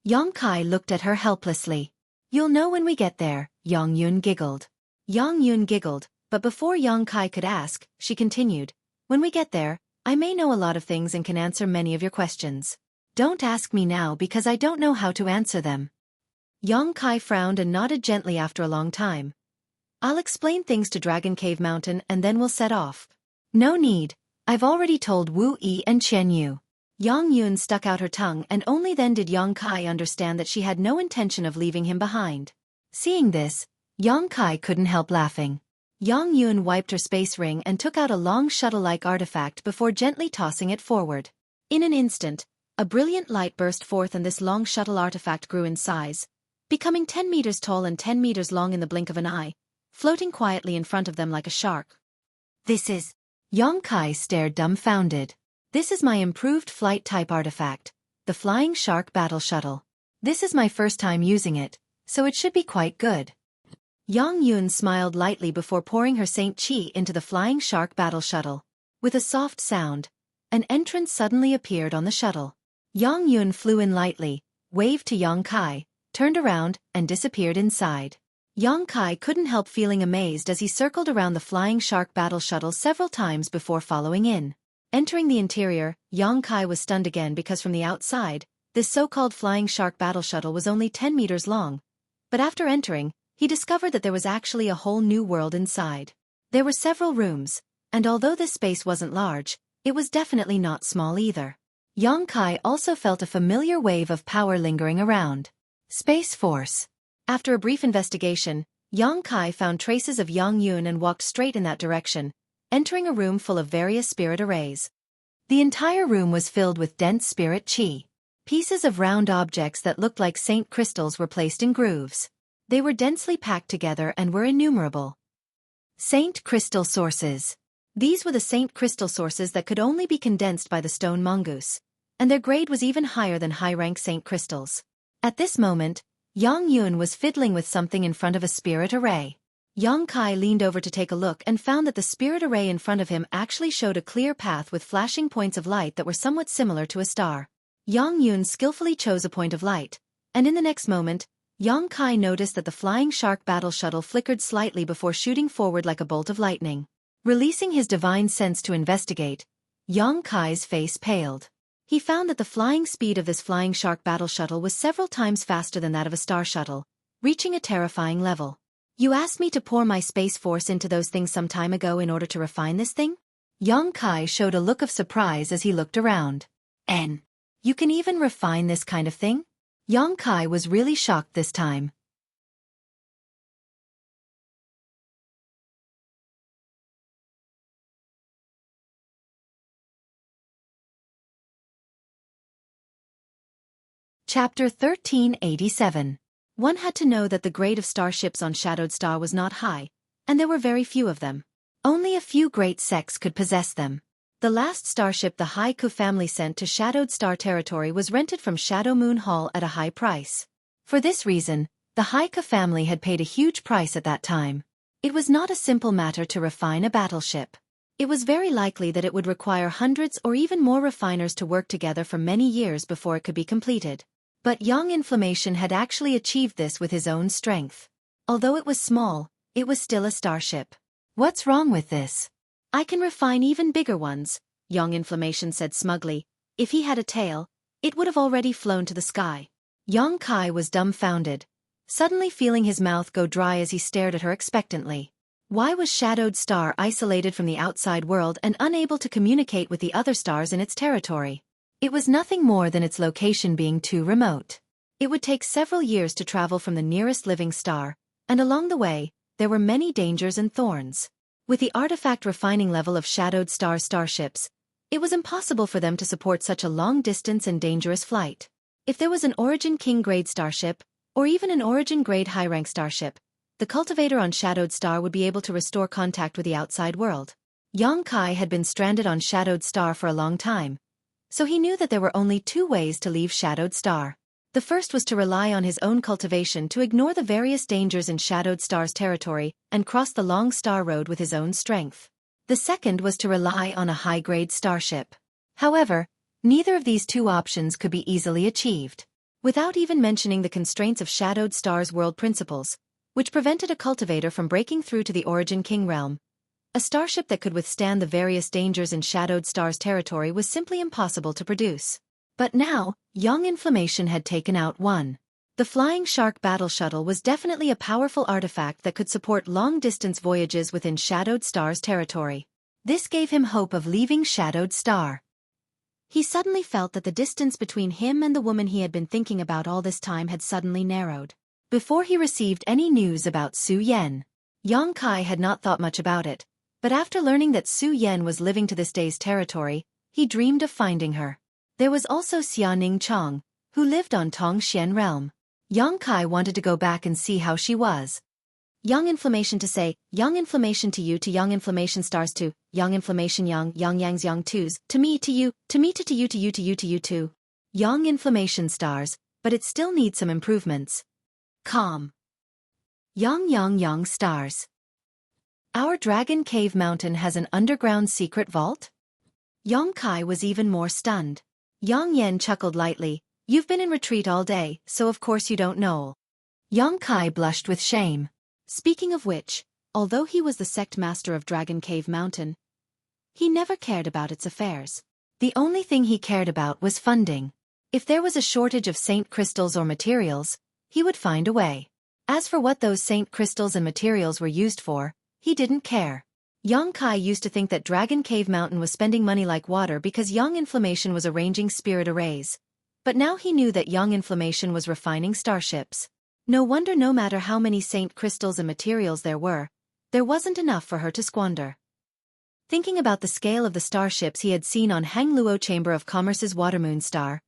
Xueqi looked at her helplessly. "You'll know when we get there," Xueqi giggled. Xueqi giggled, but before Xueqi could ask, she continued, "When we get there, I may know a lot of things and can answer many of your questions. Don't ask me now because I don't know how to answer them." Xueqi frowned and nodded gently after a long time. "I'll explain things to Dragon Cave Mountain and then we'll set off." "No need. I've already told Wu Yi and Chen Yu." Xueqi stuck out her tongue and only then did Xueqi understand that she had no intention of leaving him behind. Seeing this, Xueqi couldn't help laughing. Xueqi wiped her space ring and took out a long shuttle-like artifact before gently tossing it forward. In an instant, a brilliant light burst forth and this long shuttle artifact grew in size, becoming 10 meters tall and 10 meters long in the blink of an eye, floating quietly in front of them like a shark. "This is..." Xueqi stared dumbfounded. "This is my improved flight-type artifact, the Flying Shark Battle Shuttle. This is my first time using it, so it should be quite good." Xueqi smiled lightly before pouring her Saint Qi into the Flying Shark Battle Shuttle. With a soft sound, an entrance suddenly appeared on the shuttle. Xueqi flew in lightly, waved to Xueqi, turned around, and disappeared inside. Xueqi couldn't help feeling amazed as he circled around the Flying Shark Battle Shuttle several times before following in. Entering the interior, Xueqi was stunned again because from the outside, this so-called Flying Shark Battle Shuttle was only 10 meters long. But after entering, he discovered that there was actually a whole new world inside. There were several rooms, and although this space wasn't large, it was definitely not small either. Xueqi also felt a familiar wave of power lingering around. Space Force. After a brief investigation, Xueqi found traces of Xueqi and walked straight in that direction, entering a room full of various spirit arrays. The entire room was filled with dense spirit qi. Pieces of round objects that looked like saint crystals were placed in grooves. They were densely packed together and were innumerable. Saint crystal sources. These were the saint crystal sources that could only be condensed by the stone mongoose, and their grade was even higher than high-rank saint crystals. At this moment, Xueqi was fiddling with something in front of a spirit array. Xueqi leaned over to take a look and found that the spirit array in front of him actually showed a clear path with flashing points of light that were somewhat similar to a star. Xueqi skillfully chose a point of light, and in the next moment, Xueqi noticed that the Flying Shark Battle Shuttle flickered slightly before shooting forward like a bolt of lightning. Releasing his divine sense to investigate, Xueqi's face paled. He found that the flying speed of this Flying Shark Battle Shuttle was several times faster than that of a star shuttle, reaching a terrifying level. "You asked me to pour my space force into those things some time ago in order to refine this thing?" Xueqi showed a look of surprise as he looked around. "And you can even refine this kind of thing?" Xueqi was really shocked this time. Chapter 1387. One had to know that the grade of starships on Shadowed Star was not high, and there were very few of them. Only a few great sects could possess them. The last starship the Haiku family sent to Shadowed Star territory was rented from Shadow Moon Hall at a high price. For this reason, the Haiku family had paid a huge price at that time. It was not a simple matter to refine a battleship. It was very likely that it would require hundreds or even more refiners to work together for many years before it could be completed. But young Inflammation had actually achieved this with his own strength. Although it was small, it was still a starship. What's wrong with this? I can refine even bigger ones, young Inflammation said smugly. If he had a tail, it would have already flown to the sky. Young Kai was dumbfounded, suddenly feeling his mouth go dry as he stared at her expectantly. Why was Shadowed Star isolated from the outside world and unable to communicate with the other stars in its territory? It was nothing more than its location being too remote. It would take several years to travel from the nearest living star, and along the way, there were many dangers and thorns. With the artifact refining level of Shadowed Star starships, it was impossible for them to support such a long distance and dangerous flight. If there was an Origin King grade starship, or even an Origin grade high rank starship, the cultivator on Shadowed Star would be able to restore contact with the outside world. Yang Kai had been stranded on Shadowed Star for a long time, so he knew that there were only two ways to leave Shadowed Star. The first was to rely on his own cultivation to ignore the various dangers in Shadowed Star's territory and cross the long star road with his own strength. The second was to rely on a high-grade starship. However, neither of these two options could be easily achieved. Without even mentioning the constraints of Shadowed Star's world principles, which prevented a cultivator from breaking through to the Origin King realm, a starship that could withstand the various dangers in Shadowed Star's territory was simply impossible to produce. But now, young Inflammation had taken out one. The Flying Shark Battle Shuttle was definitely a powerful artifact that could support long-distance voyages within Shadowed Star's territory. This gave him hope of leaving Shadowed Star. He suddenly felt that the distance between him and the woman he had been thinking about all this time had suddenly narrowed. Before he received any news about Su Yen, Yang Kai had not thought much about it, but after learning that Su Yen was living to this day's territory, he dreamed of finding her. There was also Xia Ning Chong, who lived on Tong Xian realm. Yang Kai wanted to go back and see how she was. Young Inflammation to say, young Inflammation to you to young Inflammation stars to, young Inflammation young Yang's young twos, to me to you to you to you to you to you too. Young Inflammation stars, but it still needs some improvements. Calm. Young stars. Our Dragon Cave Mountain has an underground secret vault? Yang Kai was even more stunned. Yang Yen chuckled lightly. You've been in retreat all day, so of course you don't know. Yang Kai blushed with shame. Speaking of which, although he was the sect master of Dragon Cave Mountain, he never cared about its affairs. The only thing he cared about was funding. If there was a shortage of saint crystals or materials, he would find a way. As for what those saint crystals and materials were used for, he didn't care. Yang Kai used to think that Dragon Cave Mountain was spending money like water because Young Inflammation was arranging spirit arrays. But now he knew that Young Inflammation was refining starships. No wonder no matter how many saint crystals and materials there wasn't enough for her to squander. Thinking about the scale of the starships he had seen on Hang Luo Chamber of Commerce's Watermoon Star,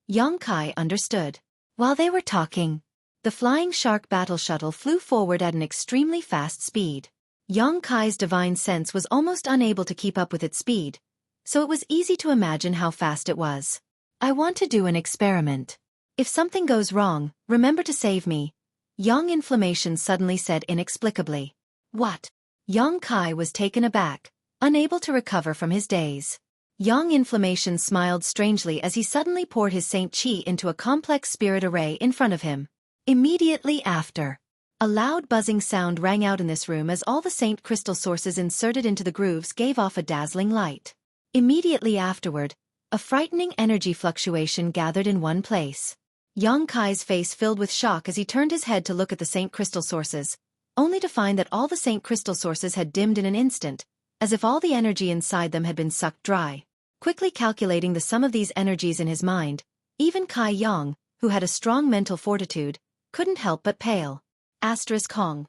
Yang Kai understood. While they were talking, the Flying Shark Battle Shuttle flew forward at an extremely fast speed. Yang Kai's divine sense was almost unable to keep up with its speed, so it was easy to imagine how fast it was. I want to do an experiment. If something goes wrong, remember to save me, Young Inflammation suddenly said inexplicably. What? Yang Kai was taken aback, unable to recover from his daze. Young Inflammation smiled strangely as he suddenly poured his Saint Chi into a complex spirit array in front of him. Immediately after, a loud buzzing sound rang out in this room as all the Saint crystal sources inserted into the grooves gave off a dazzling light. Immediately afterward, a frightening energy fluctuation gathered in one place. Yang Kai's face filled with shock as he turned his head to look at the Saint crystal sources, only to find that all the Saint crystal sources had dimmed in an instant, as if all the energy inside them had been sucked dry. Quickly calculating the sum of these energies in his mind, even Kai Yang, who had a strong mental fortitude, couldn't help but pale. Asterisk Hong.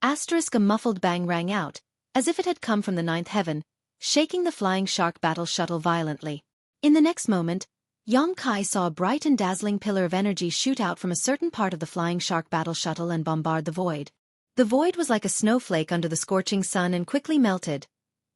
Asterisk a muffled bang rang out, as if it had come from the ninth heaven, shaking the Flying Shark Battle Shuttle violently. In the next moment, Yang Kai saw a bright and dazzling pillar of energy shoot out from a certain part of the flying shark battle shuttle and bombard the void. The void was like a snowflake under the scorching sun and quickly melted,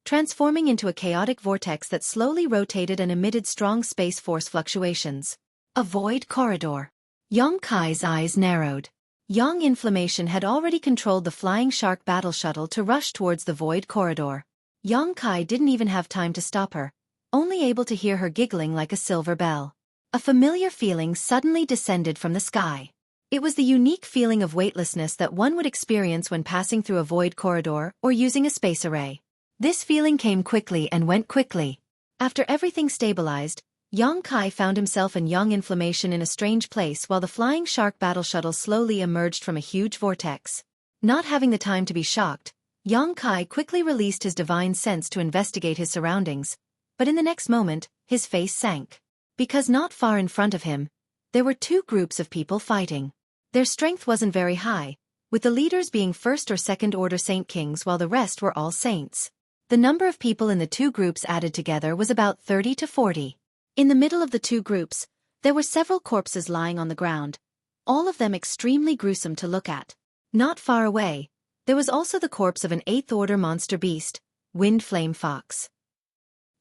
transforming into a chaotic vortex that slowly rotated and emitted strong space force fluctuations. A void corridor. Yang Kai's eyes narrowed. Yang Inflammation had already controlled the flying shark battle shuttle to rush towards the void corridor. Yang Kai didn't even have time to stop her, only able to hear her giggling like a silver bell. A familiar feeling suddenly descended from the sky. It was the unique feeling of weightlessness that one would experience when passing through a void corridor or using a space array. This feeling came quickly and went quickly. After everything stabilized, Yang Kai found himself in Yang Inflammation in a strange place while the flying shark battle shuttle slowly emerged from a huge vortex. Not having the time to be shocked, Yang Kai quickly released his divine sense to investigate his surroundings, but in the next moment, his face sank. Because not far in front of him, there were two groups of people fighting. Their strength wasn't very high, with the leaders being first or second order saint kings while the rest were all saints. The number of people in the two groups added together was about 30 to 40. In the middle of the two groups, there were several corpses lying on the ground, all of them extremely gruesome to look at. Not far away, there was also the corpse of an 8th order monster beast, Wind Flame Fox.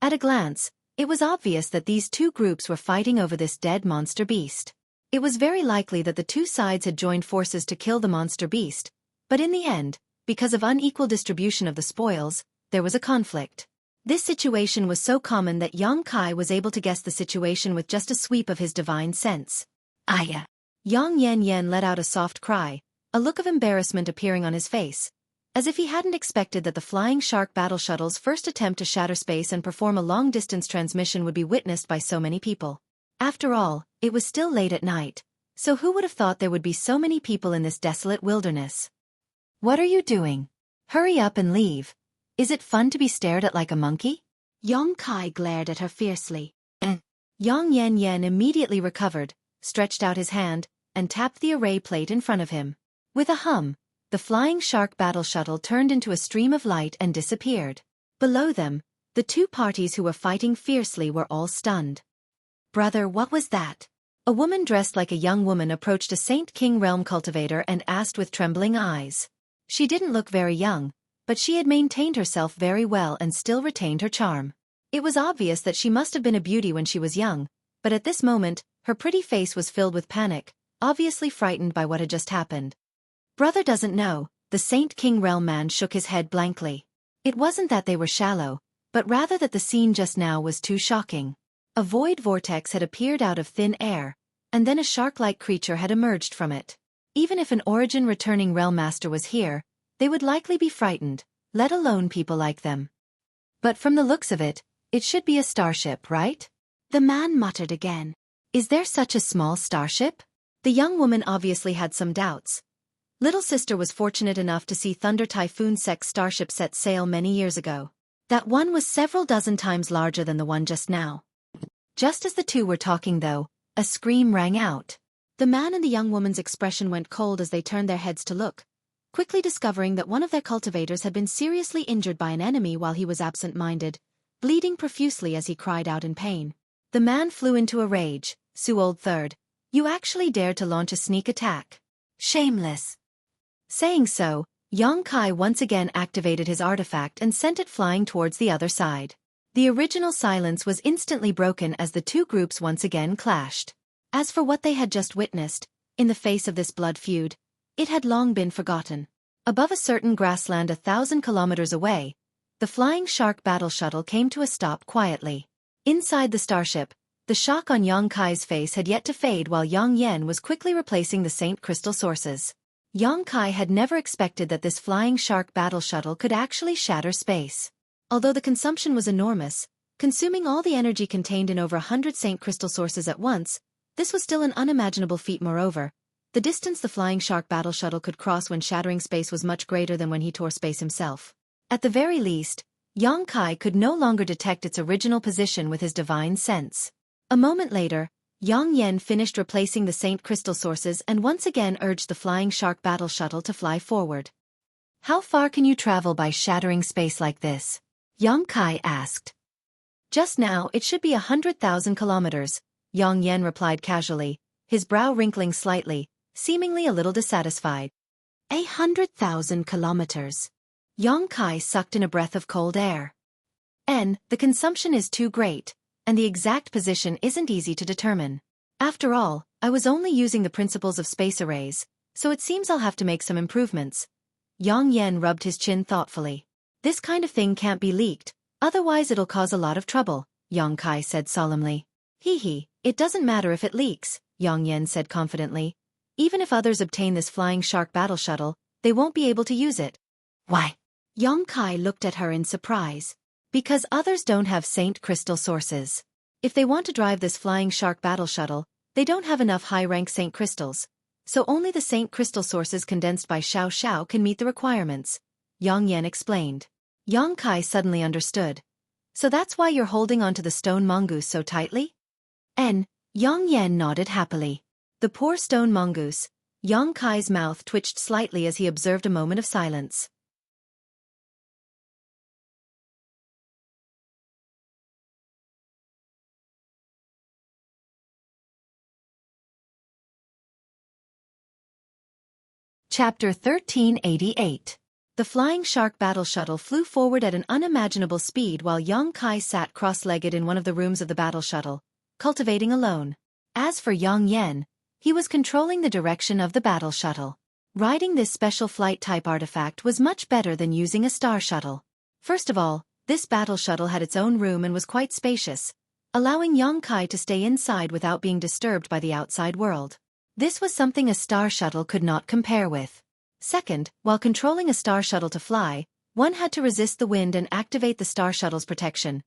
At a glance, it was obvious that these two groups were fighting over this dead monster beast. It was very likely that the two sides had joined forces to kill the monster beast, but in the end, because of unequal distribution of the spoils, there was a conflict. This situation was so common that Yang Kai was able to guess the situation with just a sweep of his divine sense. Aya! Yang Yen let out a soft cry, a look of embarrassment appearing on his face, as if he hadn't expected that the flying shark battle shuttle's first attempt to shatter space and perform a long-distance transmission would be witnessed by so many people. After all, it was still late at night, so who would have thought there would be so many people in this desolate wilderness? What are you doing? Hurry up and leave. Is it fun to be stared at like a monkey? Yang Kai glared at her fiercely. Yang Yen immediately recovered, stretched out his hand, and tapped the array plate in front of him. With a hum, the flying shark battle shuttle turned into a stream of light and disappeared. Below them, the two parties who were fighting fiercely were all stunned. Brother, what was that? A woman dressed like a young woman approached a Saint King Realm cultivator and asked with trembling eyes. She didn't look very young, but she had maintained herself very well and still retained her charm. It was obvious that she must have been a beauty when she was young, but at this moment, her pretty face was filled with panic, obviously frightened by what had just happened. Brother doesn't know, the Saint King Realm man shook his head blankly. It wasn't that they were shallow, but rather that the scene just now was too shocking. A void vortex had appeared out of thin air, and then a shark-like creature had emerged from it. Even if an origin-returning realm master was here, they would likely be frightened, let alone people like them. But from the looks of it, it should be a starship, right? The man muttered again. Is there such a small starship? The young woman obviously had some doubts. Little sister was fortunate enough to see Thunder Typhoon Sec's starship set sail many years ago. That one was several dozen times larger than the one just now. Just as the two were talking though, a scream rang out. The man and the young woman's expression went cold as they turned their heads to look, quickly discovering that one of their cultivators had been seriously injured by an enemy while he was absent-minded, bleeding profusely as he cried out in pain. The man flew into a rage. Suold Third, you actually dared to launch a sneak attack. Shameless. Saying so, Yang Kai once again activated his artifact and sent it flying towards the other side. The original silence was instantly broken as the two groups once again clashed. As for what they had just witnessed, in the face of this blood feud, it had long been forgotten. Above a certain grassland 1,000 kilometers away, the flying shark battle shuttle came to a stop quietly. Inside the starship, the shock on Yang Kai's face had yet to fade while Yang Yen was quickly replacing the Saint Crystal sources. Yang Kai had never expected that this flying shark battle shuttle could actually shatter space. Although the consumption was enormous, consuming all the energy contained in over 100 Saint Crystal sources at once, this was still an unimaginable feat. Moreover, the distance the flying shark battle shuttle could cross when shattering space was much greater than when he tore space himself. At the very least, Yang Kai could no longer detect its original position with his divine sense. A moment later, Yang Yen finished replacing the Saint Crystal sources and once again urged the flying shark battle shuttle to fly forward. How far can you travel by shattering space like this? Yang Kai asked. Just now it should be 100,000 kilometers, Yang Yan replied casually, his brow wrinkling slightly, seemingly a little dissatisfied. 100,000 kilometers. Yang Kai sucked in a breath of cold air. The consumption is too great, and the exact position isn't easy to determine. After all, I was only using the principles of space arrays, so it seems I'll have to make some improvements. Yang Yan rubbed his chin thoughtfully. This kind of thing can't be leaked, otherwise it'll cause a lot of trouble, Yang Kai said solemnly. Hee, it doesn't matter if it leaks, Yang Yan said confidently. Even if others obtain this flying shark battle shuttle, they won't be able to use it. Why? Yang Kai looked at her in surprise. Because others don't have Saint Crystal sources. If they want to drive this flying shark battle shuttle, they don't have enough high-rank Saint Crystals. So only the Saint Crystal sources condensed by Xiao Xiao can meet the requirements, Yang Yan explained. Yang Kai suddenly understood. So that's why you're holding onto the stone mongoose so tightly? Yang Yan nodded happily. The poor stone mongoose. Yang Kai's mouth twitched slightly as he observed a moment of silence. Chapter 1388. The flying shark battle shuttle flew forward at an unimaginable speed while Yang Kai sat cross-legged in one of the rooms of the battle shuttle, cultivating alone. As for Yang Yan, he was controlling the direction of the battle shuttle. Riding this special flight-type artifact was much better than using a star shuttle. First of all, this battle shuttle had its own room and was quite spacious, allowing Yang Kai to stay inside without being disturbed by the outside world. This was something a star shuttle could not compare with. Second, while controlling a star shuttle to fly, one had to resist the wind and activate the star shuttle's protection,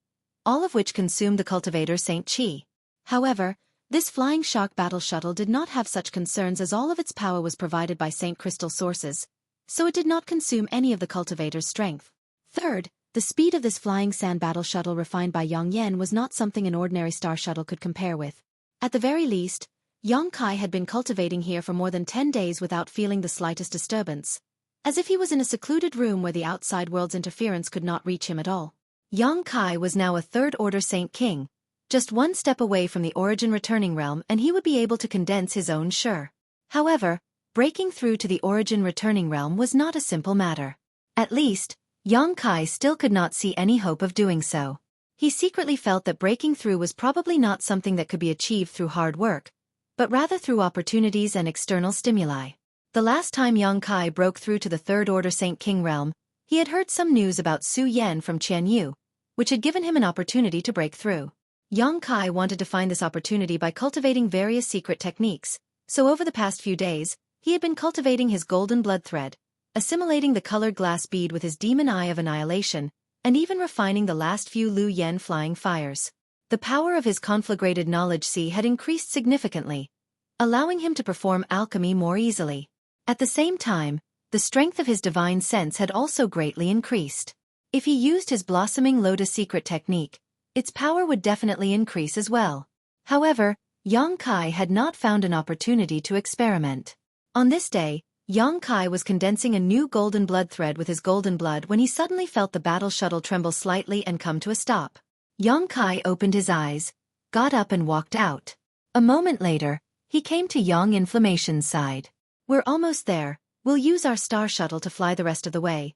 all of which consumed the cultivator Saint Qi. However, this flying shark battle shuttle did not have such concerns as all of its power was provided by Saint Crystal sources, so it did not consume any of the cultivator's strength. Third, the speed of this flying sand battle shuttle refined by Yang Yan was not something an ordinary star shuttle could compare with. At the very least, Yang Kai had been cultivating here for more than 10 days without feeling the slightest disturbance, as if he was in a secluded room where the outside world's interference could not reach him at all. Yang Kai was now a third-order Saint King, just one step away from the origin returning realm and he would be able to condense his own Shi. However, breaking through to the origin returning realm was not a simple matter. At least, Yang Kai still could not see any hope of doing so. He secretly felt that breaking through was probably not something that could be achieved through hard work, but rather through opportunities and external stimuli. The last time Yang Kai broke through to the third-order Saint King realm, he had heard some news about Su Yan from Qianyu, which had given him an opportunity to break through. Yang Kai wanted to find this opportunity by cultivating various secret techniques, so over the past few days, he had been cultivating his golden blood thread, assimilating the colored glass bead with his demon eye of annihilation, and even refining the last few Lu Yen flying fires. The power of his conflagrated knowledge sea had increased significantly, allowing him to perform alchemy more easily. At the same time, the strength of his divine sense had also greatly increased. If he used his blossoming lotus secret technique, its power would definitely increase as well. However, Yang Kai had not found an opportunity to experiment. On this day, Yang Kai was condensing a new golden blood thread with his golden blood when he suddenly felt the battle shuttle tremble slightly and come to a stop. Yang Kai opened his eyes, got up and walked out. A moment later, he came to Yang Inflammation's side. We're almost there, we'll use our star shuttle to fly the rest of the way.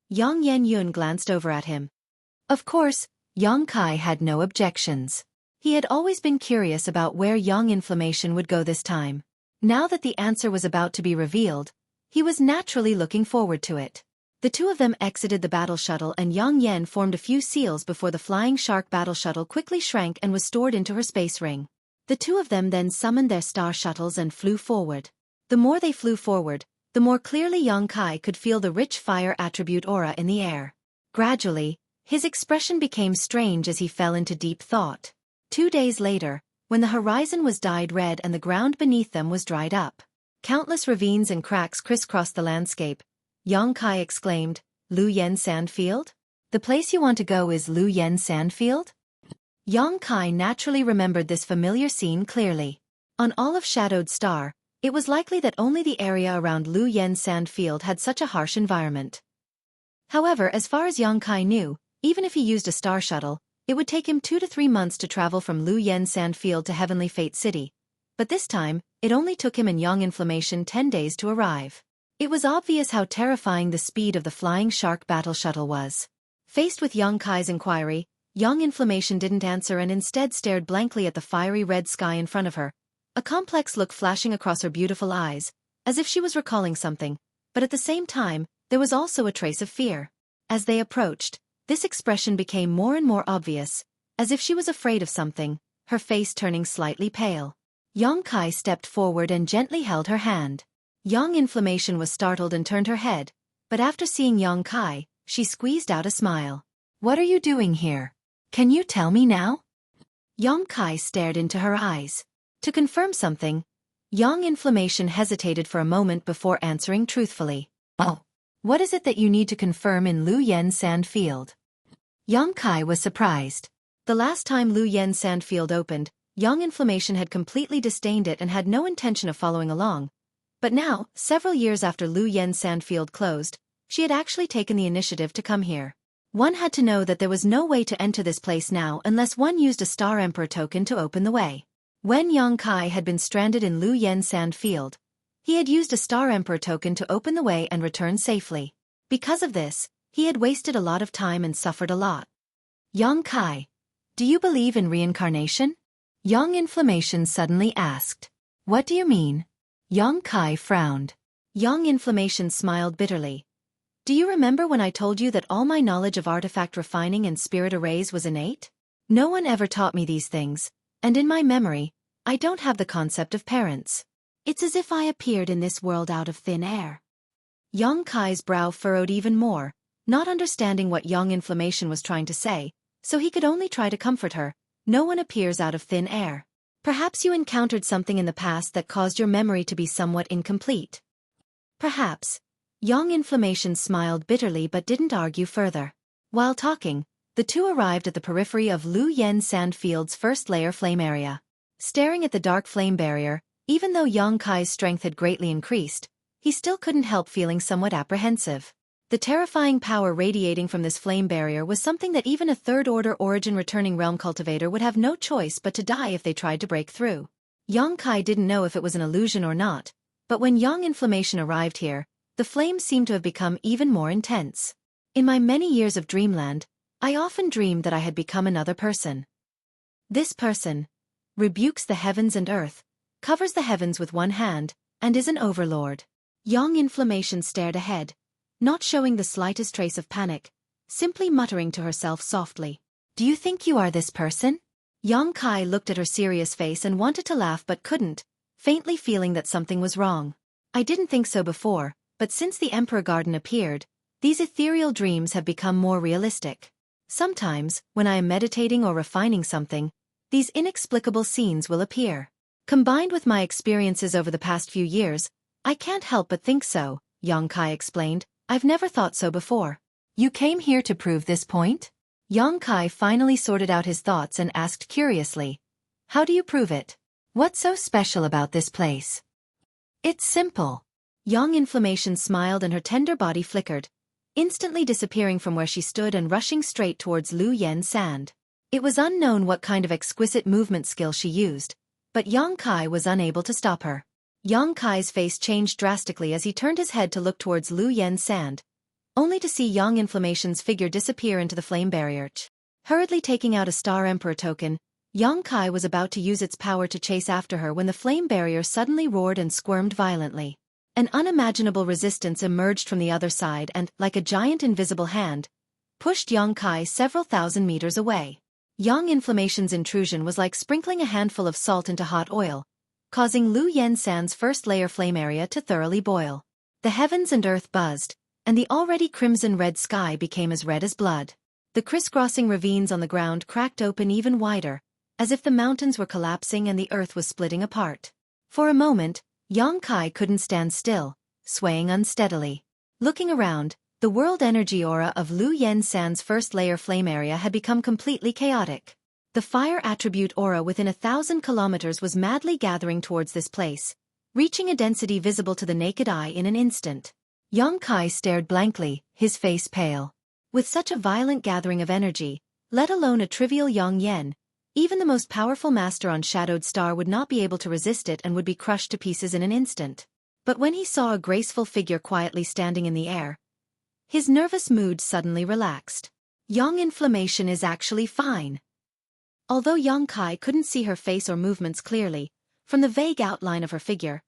Yang Yun glanced over at him. Of course, Yang Kai had no objections. He had always been curious about where Yang Inflammation would go this time. Now that the answer was about to be revealed, he was naturally looking forward to it. The two of them exited the battle shuttle and Yang Yan formed a few seals before the flying shark battle shuttle quickly shrank and was stored into her space ring. The two of them then summoned their star shuttles and flew forward. The more they flew forward, the more clearly Yang Kai could feel the rich fire attribute aura in the air. Gradually, his expression became strange as he fell into deep thought. 2 days later, when the horizon was dyed red and the ground beneath them was dried up, countless ravines and cracks crisscrossed the landscape, Yang Kai exclaimed, Lu Yen Sandfield? The place you want to go is Lu Yen Sandfield? Yang Kai naturally remembered this familiar scene clearly. On Olive Shadowed Star, it was likely that only the area around Lu Yen Sandfield had such a harsh environment. However, as far as Yang Kai knew, even if he used a star shuttle, It would take him 2 to 3 months to travel from Lu Yen Sandfield to Heavenly Fate City, but this time, it only took him and Young Inflammation 10 days to arrive. It was obvious how terrifying the speed of the flying shark battle shuttle was. Faced with Young Kai's inquiry, Young Inflammation didn't answer and instead stared blankly at the fiery red sky in front of her, a complex look flashing across her beautiful eyes, as if she was recalling something, but at the same time, there was also a trace of fear. As they approached, this expression became more and more obvious, as if she was afraid of something, her face turning slightly pale. Young Kai stepped forward and gently held her hand. Young Inflammation was startled and turned her head, but after seeing Young Kai, she squeezed out a smile. "What are you doing here? Can you tell me now?" Young Kai stared into her eyes. To confirm something, Young Inflammation hesitated for a moment before answering truthfully. "Oh, what is it that you need to confirm in Lu Yen Sandfield?" Young Kai was surprised. The last time Lu Yen Sandfield opened, Young Inflammation had completely disdained it and had no intention of following along. But now, several years after Lu Yen Sandfield closed, she had actually taken the initiative to come here. One had to know that there was no way to enter this place now unless one used a Star Emperor token to open the way. When Young Kai had been stranded in Lu Yen Sandfield, he had used a Star Emperor token to open the way and return safely. Because of this, he had wasted a lot of time and suffered a lot. "Young Kai, do you believe in reincarnation?" Young Inflammation suddenly asked. "What do you mean?" Young Kai frowned. Young Inflammation smiled bitterly. "Do you remember when I told you that all my knowledge of artifact refining and spirit arrays was innate? No one ever taught me these things, and in my memory, I don't have the concept of parents. It's as if I appeared in this world out of thin air." Young Kai's brow furrowed even more, not understanding what Young Inflammation was trying to say, so he could only try to comfort her. "No one appears out of thin air. Perhaps you encountered something in the past that caused your memory to be somewhat incomplete." "Perhaps." Young Inflammation smiled bitterly but didn't argue further. While talking, the two arrived at the periphery of Lu Yen Sandfield's first layer flame area. Staring at the dark flame barrier, even though Young Kai's strength had greatly increased, he still couldn't help feeling somewhat apprehensive. The terrifying power radiating from this flame barrier was something that even a third-order origin returning realm cultivator would have no choice but to die if they tried to break through. Young Kai didn't know if it was an illusion or not, but when Young Inflammation arrived here, the flames seemed to have become even more intense. "In my many years of dreamland, I often dreamed that I had become another person. This person rebukes the heavens and earth, covers the heavens with one hand, and is an overlord." Young Inflammation stared ahead, not showing the slightest trace of panic, simply muttering to herself softly. "Do you think you are this person?" Young Kai looked at her serious face and wanted to laugh but couldn't, faintly feeling that something was wrong. "I didn't think so before, but since the Emperor Garden appeared, these ethereal dreams have become more realistic. Sometimes, when I am meditating or refining something, these inexplicable scenes will appear. Combined with my experiences over the past few years, I can't help but think so," Young Kai explained. "I've never thought so before." "You came here to prove this point?" Young Kai finally sorted out his thoughts and asked curiously. "How do you prove it? What's so special about this place?" "It's simple." Young Inflammation smiled and her tender body flickered, instantly disappearing from where she stood and rushing straight towards Lu Yen Sand. It was unknown what kind of exquisite movement skill she used, but Young Kai was unable to stop her. Young Kai's face changed drastically as he turned his head to look towards Lu Yen Sand, only to see Young Inflammation's figure disappear into the flame barrier. Hurriedly taking out a Star Emperor token, Young Kai was about to use its power to chase after her when the flame barrier suddenly roared and squirmed violently. An unimaginable resistance emerged from the other side and, like a giant invisible hand, pushed Young Kai several thousand meters away. Young Inflammation's intrusion was like sprinkling a handful of salt into hot oil, causing Lu Yen Sand's first layer flame area to thoroughly boil. The heavens and earth buzzed, and the already crimson-red sky became as red as blood. The crisscrossing ravines on the ground cracked open even wider, as if the mountains were collapsing and the earth was splitting apart. For a moment, Young Kai couldn't stand still, swaying unsteadily. Looking around, the world energy aura of Lu Yen Sand's first layer flame area had become completely chaotic. The fire attribute aura within 1,000 kilometers was madly gathering towards this place, reaching a density visible to the naked eye in an instant. Young Kai stared blankly, his face pale. With such a violent gathering of energy, Let alone a trivial Yang Yen. Even the most powerful master on Shadowed Star would not be able to resist it and would be crushed to pieces in an instant. But when he saw a graceful figure quietly standing in the air, his nervous mood suddenly relaxed. Yang Inflammation is actually fine. Although Yang Kai couldn't see her face or movements clearly, from the vague outline of her figure,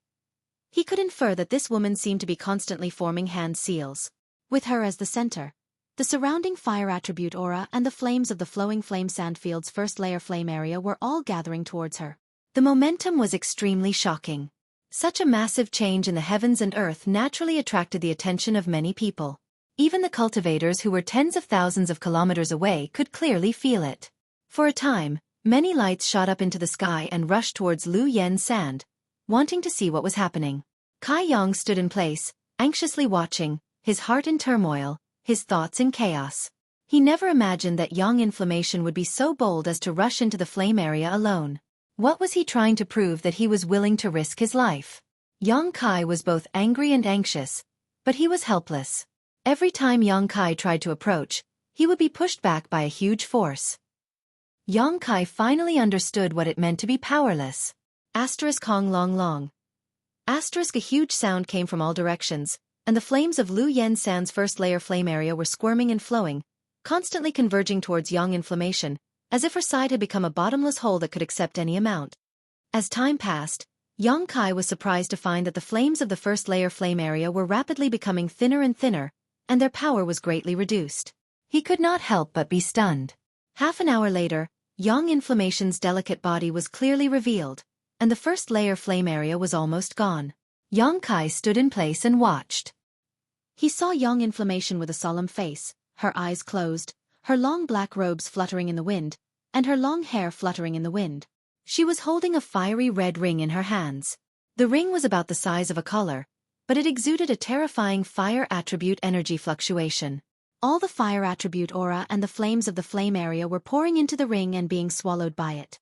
he could infer that this woman seemed to be constantly forming hand seals. With her as the center, the surrounding fire attribute aura and the flames of the flowing flame sandfield's first layer flame area were all gathering towards her. The momentum was extremely shocking. Such a massive change in the heavens and earth naturally attracted the attention of many people. Even the cultivators who were tens of thousands of kilometers away could clearly feel it. For a time, many lights shot up into the sky and rushed towards Lu Yen's sand, wanting to see what was happening. Kai Yang stood in place, anxiously watching, his heart in turmoil, his thoughts in chaos. He never imagined that Yang Inflammation would be so bold as to rush into the flame area alone. What was he trying to prove that he was willing to risk his life? Yang Kai was both angry and anxious, but he was helpless. Every time Yang Kai tried to approach, he would be pushed back by a huge force. Yang Kai finally understood what it meant to be powerless. Hong long long. A huge sound came from all directions, and the flames of Lu Yen San's first layer flame area were squirming and flowing, constantly converging towards Yang Inflammation, as if her side had become a bottomless hole that could accept any amount. As time passed, Yang Kai was surprised to find that the flames of the first layer flame area were rapidly becoming thinner and thinner, and their power was greatly reduced. He could not help but be stunned. Half an hour later, Yang Inflammation's delicate body was clearly revealed, and the first layer flame area was almost gone. Yang Kai stood in place and watched. He saw Yang Inflammation with a solemn face, her eyes closed, her long black robes fluttering in the wind, and her long hair fluttering in the wind. She was holding a fiery red ring in her hands. The ring was about the size of a collar, but it exuded a terrifying fire attribute energy fluctuation. All the fire attribute aura and the flames of the flame area were pouring into the ring and being swallowed by it.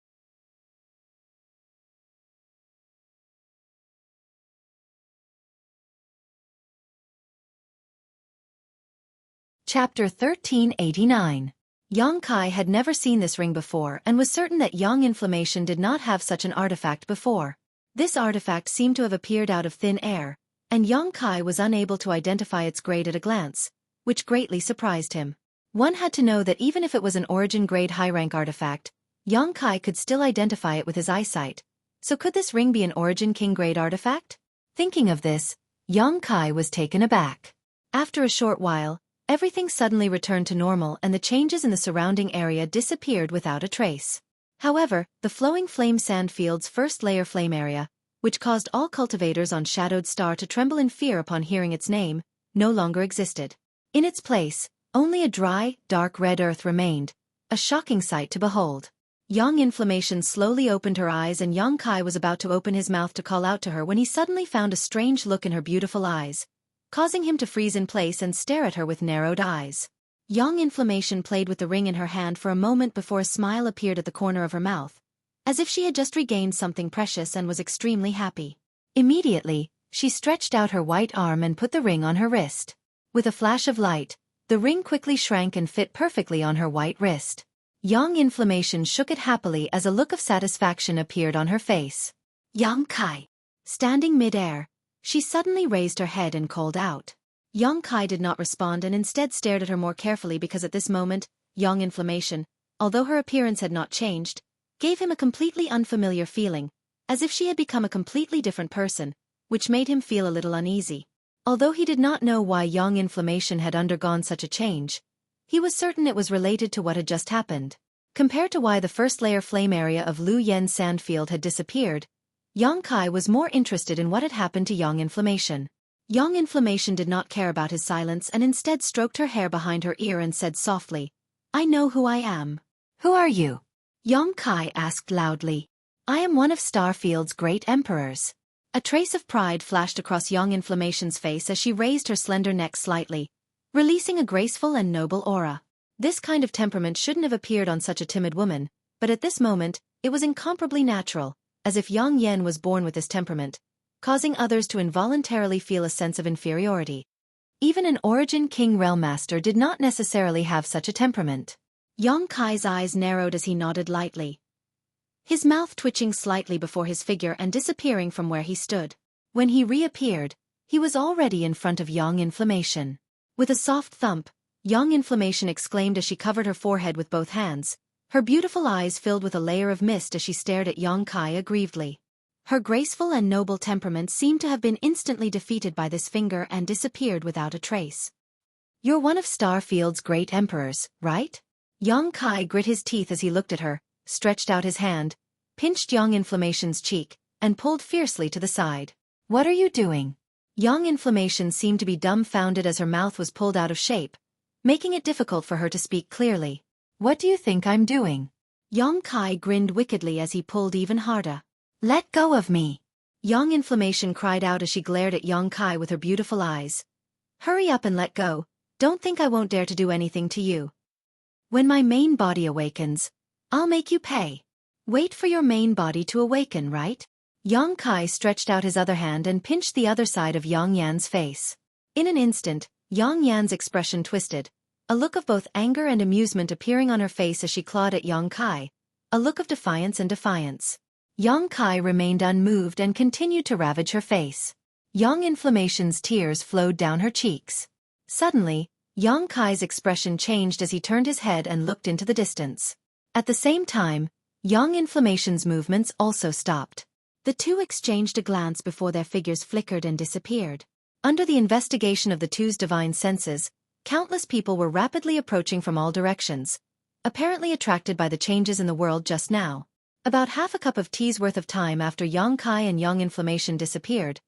Chapter 1389. Yang Kai had never seen this ring before and was certain that Yang Inflammation did not have such an artifact before. This artifact seemed to have appeared out of thin air, and Yang Kai was unable to identify its grade at a glance, which greatly surprised him. One had to know that even if it was an origin grade high-rank artifact, Yang Kai could still identify it with his eyesight. So could this ring be an origin king grade artifact? Thinking of this, Yang Kai was taken aback. After a short while, everything suddenly returned to normal and the changes in the surrounding area disappeared without a trace. However, the flowing flame sandfield's first layer flame area, which caused all cultivators on Shadowed Star to tremble in fear upon hearing its name, no longer existed. In its place, only a dry, dark red earth remained, a shocking sight to behold. Yang Inflammation slowly opened her eyes and Yang Kai was about to open his mouth to call out to her when he suddenly found a strange look in her beautiful eyes, causing him to freeze in place and stare at her with narrowed eyes. Yang Inflammation played with the ring in her hand for a moment before a smile appeared at the corner of her mouth, as if she had just regained something precious and was extremely happy. Immediately, she stretched out her white arm and put the ring on her wrist. With a flash of light, the ring quickly shrank and fit perfectly on her white wrist. Yang Inflammation shook it happily as a look of satisfaction appeared on her face. Yang Kai. Standing mid-air, she suddenly raised her head and called out. Yang Kai did not respond and instead stared at her more carefully because at this moment, Yang Inflammation, although her appearance had not changed, gave him a completely unfamiliar feeling, as if she had become a completely different person, which made him feel a little uneasy. Although he did not know why Yang Inflammation had undergone such a change, he was certain it was related to what had just happened. Compared to why the first layer flame area of Lu Yen's sandfield had disappeared, Yang Kai was more interested in what had happened to Yang Inflammation. Yang Inflammation did not care about his silence and instead stroked her hair behind her ear and said softly, "I know who I am." "Who are you?" Yang Kai asked loudly. "I am one of Starfield's great emperors." A trace of pride flashed across Yang Inflammation's face as she raised her slender neck slightly, releasing a graceful and noble aura. This kind of temperament shouldn't have appeared on such a timid woman, but at this moment, it was incomparably natural, as if Yang Yen was born with this temperament, causing others to involuntarily feel a sense of inferiority. Even an Origin King Realm Master did not necessarily have such a temperament. Yang Kai's eyes narrowed as he nodded lightly, his mouth twitching slightly before his figure and disappearing from where he stood. When he reappeared, he was already in front of Yang Inflammation. With a soft thump, Yang Inflammation exclaimed as she covered her forehead with both hands, her beautiful eyes filled with a layer of mist as she stared at Yang Kai aggrievedly. Her graceful and noble temperament seemed to have been instantly defeated by this finger and disappeared without a trace. "You're one of Starfield's great emperors, right?" Yang Kai grit his teeth as he looked at her, stretched out his hand, pinched Yang Inflammation's cheek, and pulled fiercely to the side. "What are you doing?" Yang Inflammation seemed to be dumbfounded as her mouth was pulled out of shape, making it difficult for her to speak clearly. "What do you think I'm doing?" Yang Kai grinned wickedly as he pulled even harder. "Let go of me!" Yang Inflammation cried out as she glared at Yang Kai with her beautiful eyes. "Hurry up and let go, don't think I won't dare to do anything to you. When my main body awakens, I'll make you pay." "Wait for your main body to awaken, right?" Yang Kai stretched out his other hand and pinched the other side of Yang Yan's face. In an instant, Yang Yan's expression twisted, a look of both anger and amusement appearing on her face as she clawed at Yang Kai, a look of defiance and defiance. Yang Kai remained unmoved and continued to ravage her face. Yang Inflammation's tears flowed down her cheeks. Suddenly, Yang Kai's expression changed as he turned his head and looked into the distance. At the same time, Yang Inflammation's movements also stopped. The two exchanged a glance before their figures flickered and disappeared. Under the investigation of the two's divine senses, countless people were rapidly approaching from all directions, apparently attracted by the changes in the world just now. About half a cup of tea's worth of time after Yang Kai and Yang Inflammation disappeared,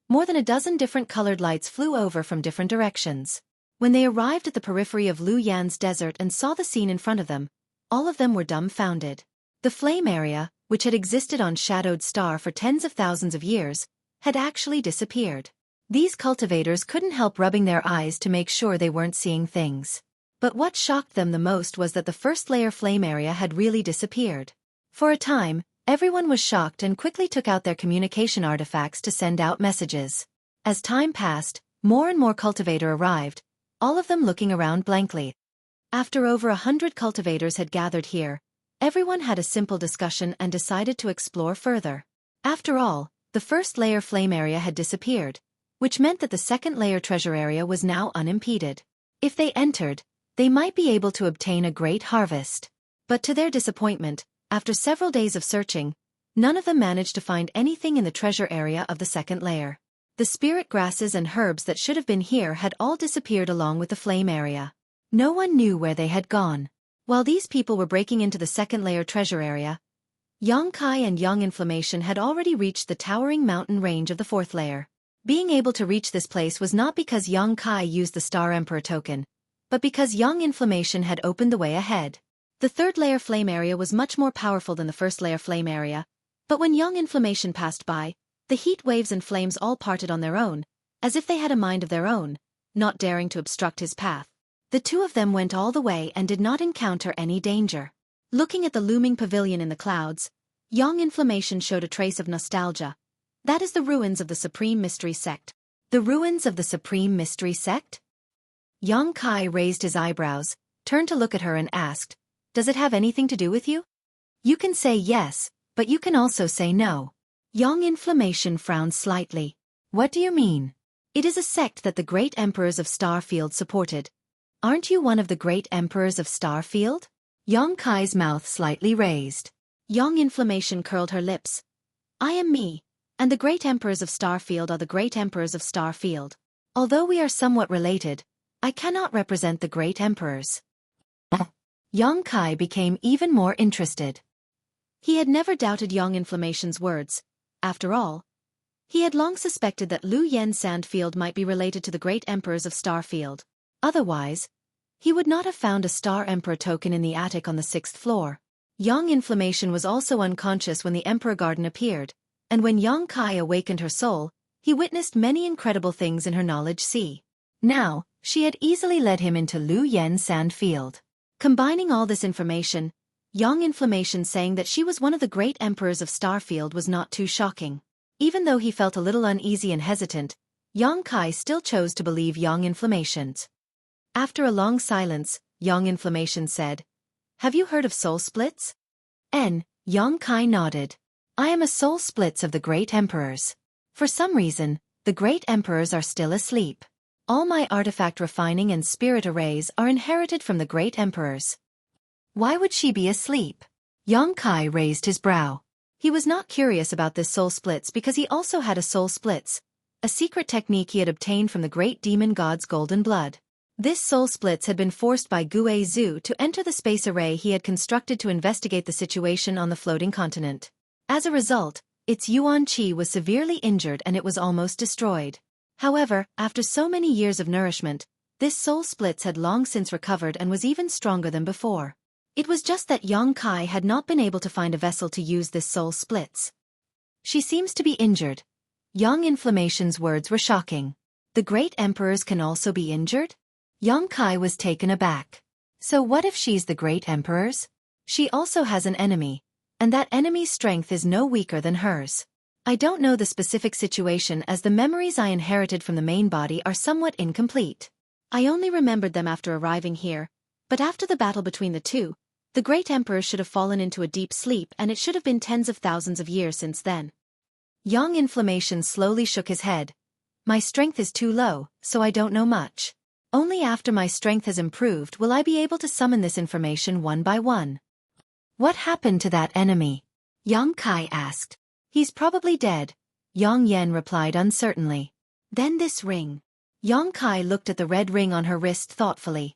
more than a dozen different colored lights flew over from different directions. When they arrived at the periphery of Lu Yan's desert and saw the scene in front of them, all of them were dumbfounded. The flame area, which had existed on Shadowed Star for tens of thousands of years, had actually disappeared. These cultivators couldn't help rubbing their eyes to make sure they weren't seeing things. But what shocked them the most was that the first layer flame area had really disappeared. For a time, everyone was shocked and quickly took out their communication artifacts to send out messages. As time passed, more and more cultivator arrived, all of them looking around blankly. After over 100 cultivators had gathered here, everyone had a simple discussion and decided to explore further. After all, the first layer flame area had disappeared, which meant that the second layer treasure area was now unimpeded. If they entered, they might be able to obtain a great harvest. But to their disappointment, after several days of searching, none of them managed to find anything in the treasure area of the second layer. The spirit grasses and herbs that should have been here had all disappeared along with the flame area. No one knew where they had gone. While these people were breaking into the second layer treasure area, Yang Kai and Yang Inflammation had already reached the towering mountain range of the fourth layer. Being able to reach this place was not because Yang Kai used the Star Emperor token, but because Yang Inflammation had opened the way ahead. The third layer flame area was much more powerful than the first layer flame area, but when Yang Inflammation passed by, the heat waves and flames all parted on their own, as if they had a mind of their own, not daring to obstruct his path. The two of them went all the way and did not encounter any danger. Looking at the looming pavilion in the clouds, Yang Inflammation showed a trace of nostalgia. That is the ruins of the Supreme Mystery Sect. The ruins of the Supreme Mystery Sect? Yang Kai raised his eyebrows, turned to look at her and asked, "Does it have anything to do with you?" "You can say yes, but you can also say no." Yang Inflammation frowned slightly. "What do you mean?" "It is a sect that the great emperors of Starfield supported. Aren't you one of the great emperors of Starfield?" Yang Kai's mouth slightly raised. Yang Inflammation curled her lips. "I am me, and the great emperors of Starfield are the great emperors of Starfield. Although we are somewhat related, I cannot represent the great emperors." Yang Kai became even more interested. He had never doubted Yang Inflammation's words. After all, he had long suspected that Lu Yen Sandfield might be related to the great emperors of Starfield. Otherwise, he would not have found a Star Emperor token in the attic on the 6th floor. Yang Inflammation was also unconscious when the Emperor Garden appeared, and when Yang Kai awakened her soul, he witnessed many incredible things in her knowledge sea. Now, she had easily led him into Lu Yen Sandfield. Combining all this information, Yang Inflammation saying that she was one of the great emperors of Starfield was not too shocking. Even though he felt a little uneasy and hesitant, Yang Kai still chose to believe Yang Inflammation's. After a long silence, Yang Inflammation said, Have you heard of soul splits? Xueqi nodded. I am a soul splits of the great emperors. For some reason, the great emperors are still asleep. All my artifact refining and spirit arrays are inherited from the great emperors. Why would she be asleep? Xueqi raised his brow. He was not curious about this soul splits because he also had a soul splits, a secret technique he had obtained from the great demon god's golden blood. This soul splits had been forced by Gui Zhu to enter the space array he had constructed to investigate the situation on the floating continent. As a result, its yuan qi was severely injured and it was almost destroyed. However, after so many years of nourishment, this soul splits had long since recovered and was even stronger than before. It was just that Xueqi had not been able to find a vessel to use this soul splits. She seems to be injured. Young Inflammation's words were shocking. The great emperors can also be injured? Xueqi was taken aback. So what if she's the great emperor's? She also has an enemy, and that enemy's strength is no weaker than hers. I don't know the specific situation as the memories I inherited from the main body are somewhat incomplete. I only remembered them after arriving here, but after the battle between the two, the great emperor should have fallen into a deep sleep and it should have been tens of thousands of years since then. Young Inflammation slowly shook his head. My strength is too low, so I don't know much. Only after my strength has improved will I be able to summon this information one by one. What happened to that enemy? Xueqi asked. He's probably dead, Yang Yen replied uncertainly. Then this ring. Xueqi looked at the red ring on her wrist thoughtfully.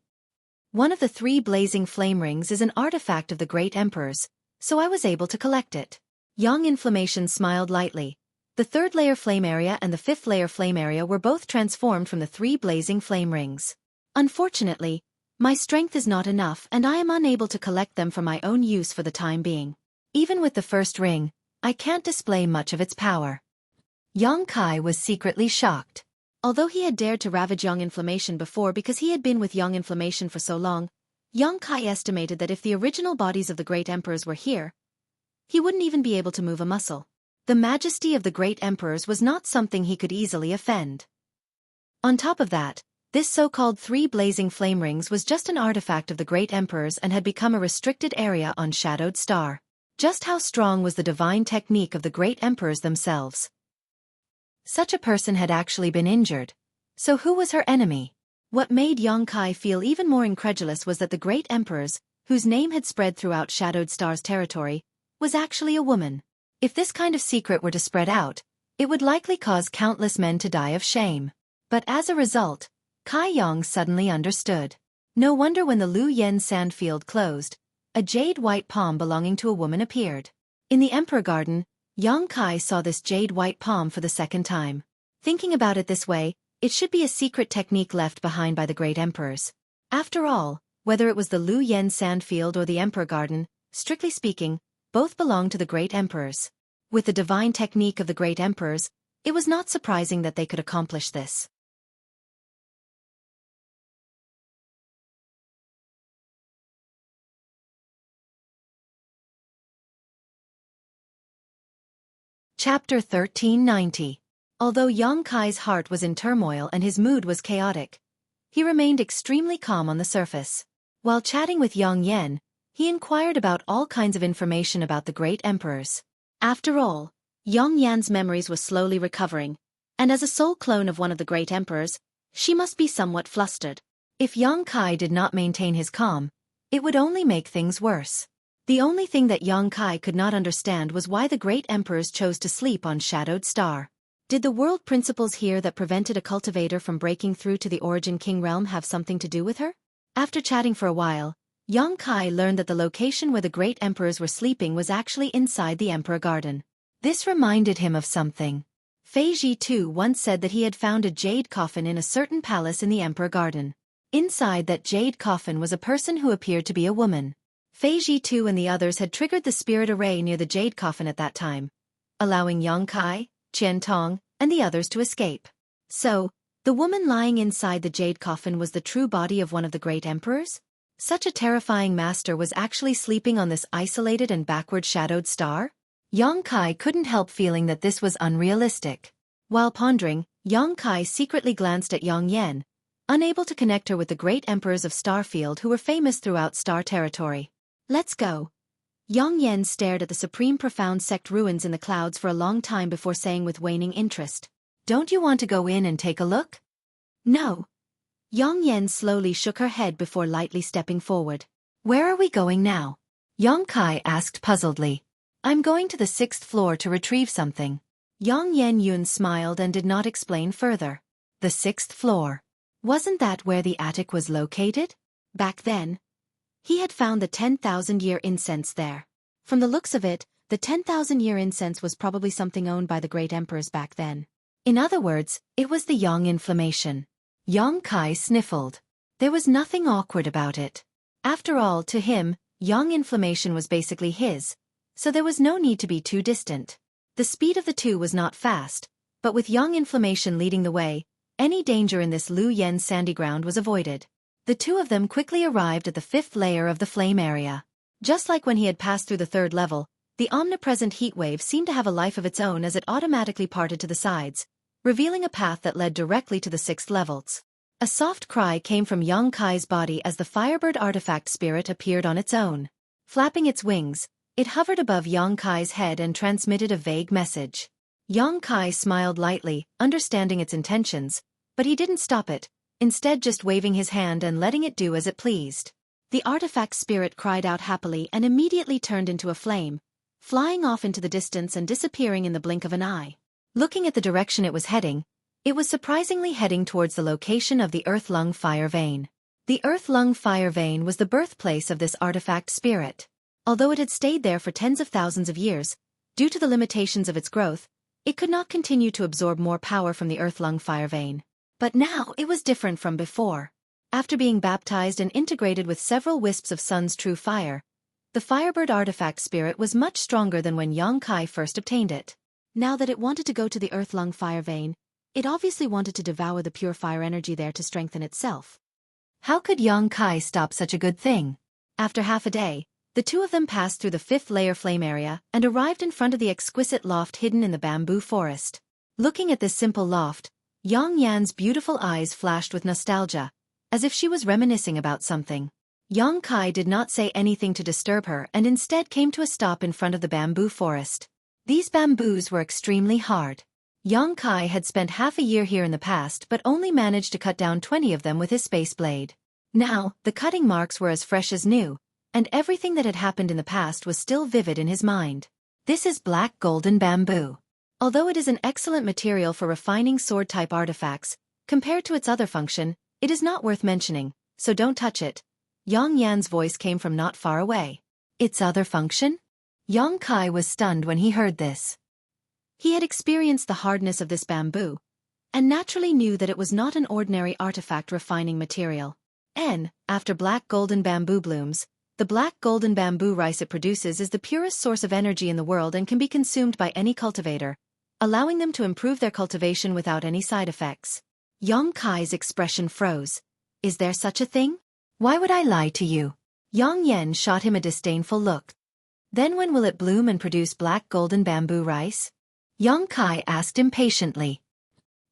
One of the 3 blazing flame rings is an artifact of the great emperors, so I was able to collect it. Young Inflammation smiled lightly. The 3rd layer flame area and the 5th layer flame area were both transformed from the 3 blazing flame rings. Unfortunately, my strength is not enough and I am unable to collect them for my own use for the time being. Even with the 1st ring, I can't display much of its power. Xueqi was secretly shocked. Although he had dared to ravage Young Inflammation before because he had been with Young Inflammation for so long, Xueqi estimated that if the original bodies of the great emperors were here, he wouldn't even be able to move a muscle. The majesty of the great emperors was not something he could easily offend. On top of that, this so-called 3 blazing flame rings was just an artifact of the great emperors and had become a restricted area on Shadowed Star. Just how strong was the divine technique of the great emperors themselves? Such a person had actually been injured. So who was her enemy? What made Xueqi feel even more incredulous was that the great emperors, whose name had spread throughout Shadowed Star's territory, was actually a woman. If this kind of secret were to spread out, it would likely cause countless men to die of shame. But as a result, Kai Yang suddenly understood. No wonder when the Lu Yen sandfield closed, a jade white palm belonging to a woman appeared. In the Emperor Garden, Xueqi saw this jade white palm for the 2nd time. Thinking about it this way, it should be a secret technique left behind by the great emperors. After all, whether it was the Lu Yen sandfield or the Emperor Garden, strictly speaking, both belonged to the great emperors. With the divine technique of the great emperors, it was not surprising that they could accomplish this. Chapter 1390. Although Xueqi's heart was in turmoil and his mood was chaotic, he remained extremely calm on the surface. While chatting with Yang Yen, he inquired about all kinds of information about the great emperors. After all, Yang Yan's memories were slowly recovering, and as a soul clone of one of the great emperors, she must be somewhat flustered. If Xueqi did not maintain his calm, it would only make things worse. The only thing that Xueqi could not understand was why the great emperors chose to sleep on Shadowed Star. Did the world principles here that prevented a cultivator from breaking through to the Origin King realm have something to do with her? After chatting for a while, Xueqi learned that the location where the great emperors were sleeping was actually inside the Emperor Garden. This reminded him of something. Fei Ji too once said that he had found a jade coffin in a certain palace in the Emperor Garden. Inside that jade coffin was a person who appeared to be a woman. Fei Ji too and the others had triggered the spirit array near the jade coffin at that time, allowing Xueqi, Qian Tong, and the others to escape. So, the woman lying inside the jade coffin was the true body of one of the great emperors? Such a terrifying master was actually sleeping on this isolated and backward shadowed star? Xueqi couldn't help feeling that this was unrealistic. While pondering, Xueqi secretly glanced at Yang Yen, unable to connect her with the great emperors of Starfield who were famous throughout Star territory. Let's go. Yang Yan stared at the supreme profound sect ruins in the clouds for a long time before saying with waning interest, "Don't you want to go in and take a look?" "No." Yang Yan slowly shook her head before lightly stepping forward. "Where are we going now?" Yang Kai asked puzzledly. "I'm going to the 6th floor to retrieve something." Yang Yan Yun smiled and did not explain further. The 6th floor. Wasn't that where the attic was located? Back then, he had found the 10,000-year incense there. From the looks of it, the 10,000-year incense was probably something owned by the great emperors back then. In other words, it was the Yang inflammation. Yang Kai sniffled. There was nothing awkward about it. After all, to him, Yang inflammation was basically his, so there was no need to be too distant. The speed of the two was not fast, but with Yang inflammation leading the way, any danger in this Lu Yen sandy ground was avoided. The two of them quickly arrived at the 5th layer of the flame area. Just like when he had passed through the 3rd level, the omnipresent heat wave seemed to have a life of its own as it automatically parted to the sides, revealing a path that led directly to the 6th levels. A soft cry came from Yang Kai's body as the Firebird artifact spirit appeared on its own. Flapping its wings, it hovered above Yang Kai's head and transmitted a vague message. Yang Kai smiled lightly, understanding its intentions, but he didn't stop it, instead just waving his hand and letting it do as it pleased. The artifact spirit cried out happily and immediately turned into a flame, flying off into the distance and disappearing in the blink of an eye. Looking at the direction it was heading, it was surprisingly heading towards the location of the Earth-Lung Fire Vein. The Earth-Lung Fire Vein was the birthplace of this artifact spirit. Although it had stayed there for tens of thousands of years, due to the limitations of its growth, it could not continue to absorb more power from the Earth-Lung Fire Vein. But now it was different from before. After being baptized and integrated with several wisps of Sun's true fire, the Firebird artifact spirit was much stronger than when Yang Kai first obtained it. Now that it wanted to go to the Earth-Lung Fire Vein, it obviously wanted to devour the pure fire energy there to strengthen itself. How could Yang Kai stop such a good thing? After half a day, the two of them passed through the 5th layer flame area and arrived in front of the exquisite loft hidden in the bamboo forest. Looking at this simple loft, Yang Yan's beautiful eyes flashed with nostalgia, as if she was reminiscing about something. Yang Kai did not say anything to disturb her and instead came to a stop in front of the bamboo forest. These bamboos were extremely hard. Yang Kai had spent half a year here in the past but only managed to cut down 20 of them with his space blade. Now, the cutting marks were as fresh as new, and everything that had happened in the past was still vivid in his mind. This is black golden bamboo. Although it is an excellent material for refining sword-type artifacts, compared to its other function, it is not worth mentioning, so don't touch it. Yang Yan's voice came from not far away. Its other function? Yang Kai was stunned when he heard this. He had experienced the hardness of this bamboo, and naturally knew that it was not an ordinary artifact refining material. After black golden bamboo blooms, the black golden bamboo rice it produces is the purest source of energy in the world and can be consumed by any cultivator, allowing them to improve their cultivation without any side effects. Yang Kai's expression froze. Is there such a thing? Why would I lie to you? Yang Yan shot him a disdainful look. Then when will it bloom and produce black golden bamboo rice? Yang Kai asked impatiently.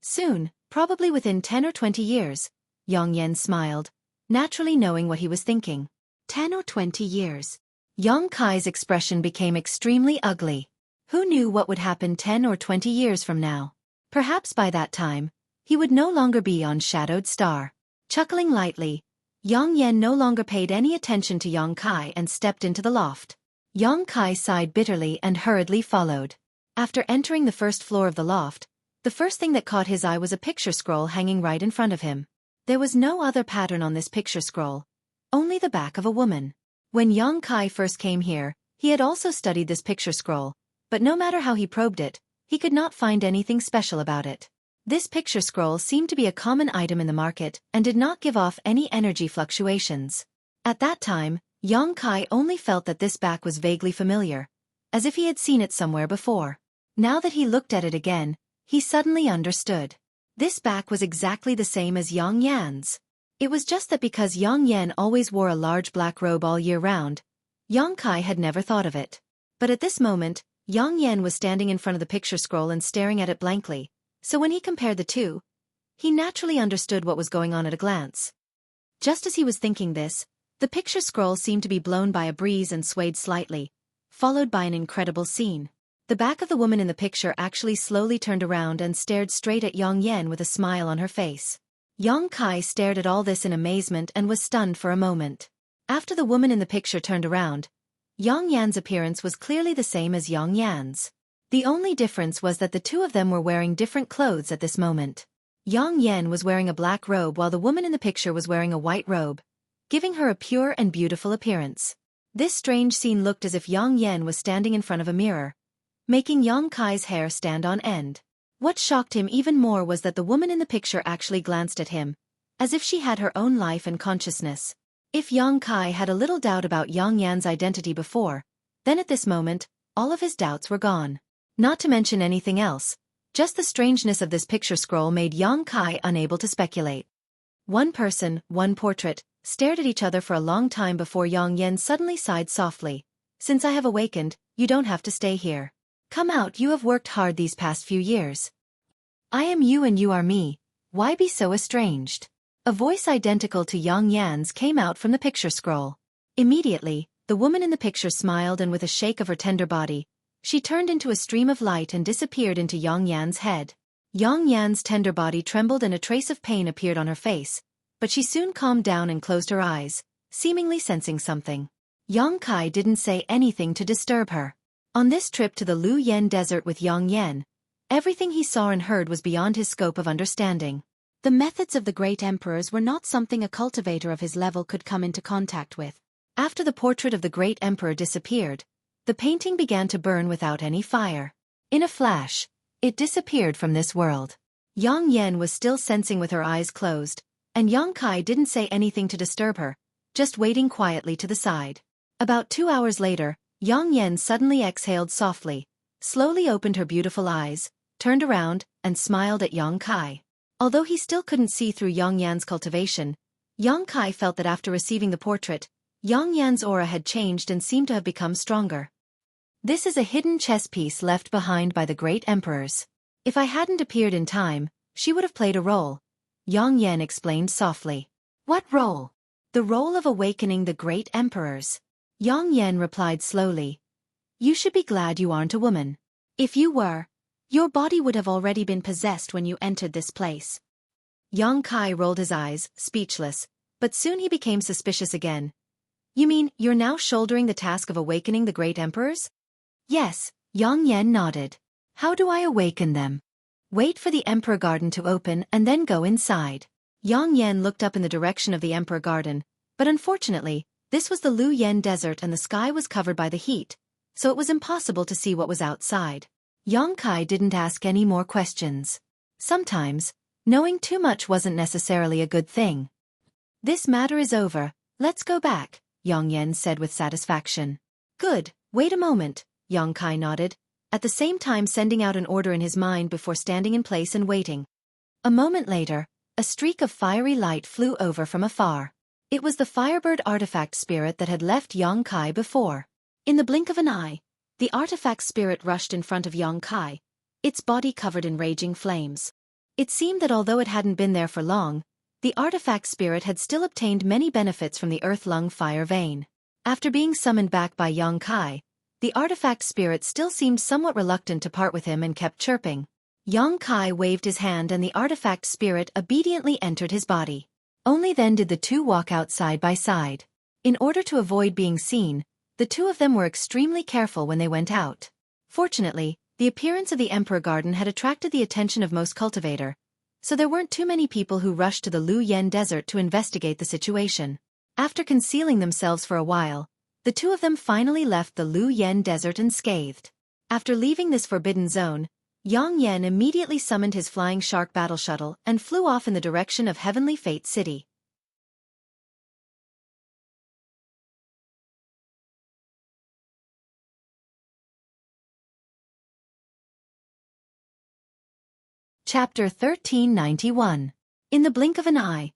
Soon, probably within 10 or 20 years, Yang Yan smiled, naturally knowing what he was thinking. 10 or 20 years. Yang Kai's expression became extremely ugly. Who knew what would happen 10 or 20 years from now? Perhaps by that time, he would no longer be on Shadowed Star. Chuckling lightly, Yang Yan no longer paid any attention to Yang Kai and stepped into the loft. Yang Kai sighed bitterly and hurriedly followed. After entering the 1st floor of the loft, the first thing that caught his eye was a picture scroll hanging right in front of him. There was no other pattern on this picture scroll, only the back of a woman. When Yang Kai first came here, he had also studied this picture scroll, but no matter how he probed it, he could not find anything special about it. This picture scroll seemed to be a common item in the market and did not give off any energy fluctuations. At that time, Yang Kai only felt that this back was vaguely familiar, as if he had seen it somewhere before. Now that he looked at it again, he suddenly understood. This back was exactly the same as Yang Yan's. It was just that because Yang Yan always wore a large black robe all year round, Yang Kai had never thought of it. But at this moment, Yang Yan was standing in front of the picture scroll and staring at it blankly, so when he compared the two, he naturally understood what was going on at a glance. Just as he was thinking this, The picture scroll seemed to be blown by a breeze and swayed slightly, followed by an incredible scene. The back of the woman in the picture actually slowly turned around and stared straight at Yang Yan with a smile on her face. Yang Kai stared at all this in amazement and was stunned for a moment. After the woman in the picture turned around, Yang Yan's appearance was clearly the same as Yang Yan's. The only difference was that the two of them were wearing different clothes at this moment. Yang Yan was wearing a black robe while the woman in the picture was wearing a white robe, giving her a pure and beautiful appearance. This strange scene looked as if Yang Yan was standing in front of a mirror, making Yang Kai's hair stand on end. What shocked him even more was that the woman in the picture actually glanced at him, as if she had her own life and consciousness. If Yang Kai had a little doubt about Yang Yan's identity before, then at this moment, all of his doubts were gone. Not to mention anything else, just the strangeness of this picture scroll made Yang Kai unable to speculate. One person, one portrait, stared at each other for a long time before Yang Yan suddenly sighed softly. "Since I have awakened, you don't have to stay here. Come out, you have worked hard these past few years. I am you and you are me, why be so estranged?" A voice identical to Yang Yan's came out from the picture scroll. Immediately, the woman in the picture smiled and with a shake of her tender body, she turned into a stream of light and disappeared into Yang Yan's head. Yang Yan's tender body trembled and a trace of pain appeared on her face, but she soon calmed down and closed her eyes, seemingly sensing something. Yang Kai didn't say anything to disturb her. On this trip to the Lu Yen Desert with Yang Yan, everything he saw and heard was beyond his scope of understanding. The methods of the great emperors were not something a cultivator of his level could come into contact with. After the portrait of the great emperor disappeared, the painting began to burn without any fire. In a flash, it disappeared from this world. Yang Yan was still sensing with her eyes closed, and Yang Kai didn't say anything to disturb her, just waiting quietly to the side. About 2 hours later, Yang Yan suddenly exhaled softly, slowly opened her beautiful eyes, turned around, and smiled at Yang Kai. Although he still couldn't see through Yang Yan's cultivation, Yang Kai felt that after receiving the portrait, Yang Yan's aura had changed and seemed to have become stronger. "This is a hidden chess piece left behind by the great emperors. If I hadn't appeared in time, she would have played a role," Yang Yan explained softly. "What role?" "The role of awakening the great emperors." Yang Yan replied slowly. "You should be glad you aren't a woman. If you were, your body would have already been possessed when you entered this place." Yang Kai rolled his eyes, speechless, but soon he became suspicious again. "You mean you're now shouldering the task of awakening the great emperors?" "Yes," Yang Yan nodded. "How do I awaken them?" "Wait for the Emperor Garden to open and then go inside." Yang Yan looked up in the direction of the Emperor Garden, but unfortunately, this was the Lu Yen Desert and the sky was covered by the heat, so it was impossible to see what was outside. Yang Kai didn't ask any more questions. Sometimes, knowing too much wasn't necessarily a good thing. "This matter is over, let's go back," Yang Yan said with satisfaction. "Good, wait a moment," Yang Kai nodded, at the same time sending out an order in his mind before standing in place and waiting. A moment later, a streak of fiery light flew over from afar. It was the Firebird artifact spirit that had left Yang Kai before. In the blink of an eye, the artifact spirit rushed in front of Yang Kai, its body covered in raging flames. It seemed that although it hadn't been there for long, the artifact spirit had still obtained many benefits from the earth-lung fire vein. After being summoned back by Yang Kai, the artifact spirit still seemed somewhat reluctant to part with him and kept chirping. Yang Kai waved his hand and the artifact spirit obediently entered his body. Only then did the two walk out side by side. In order to avoid being seen, the two of them were extremely careful when they went out. Fortunately, the appearance of the Emperor Garden had attracted the attention of most cultivator, so there weren't too many people who rushed to the Lu Yen Desert to investigate the situation. After concealing themselves for a while, the two of them finally left the Lu Yen Desert unscathed. After leaving this forbidden zone, Yang Yan immediately summoned his flying shark battle shuttle and flew off in the direction of Heavenly Fate City. Chapter 1391. In the blink of an eye,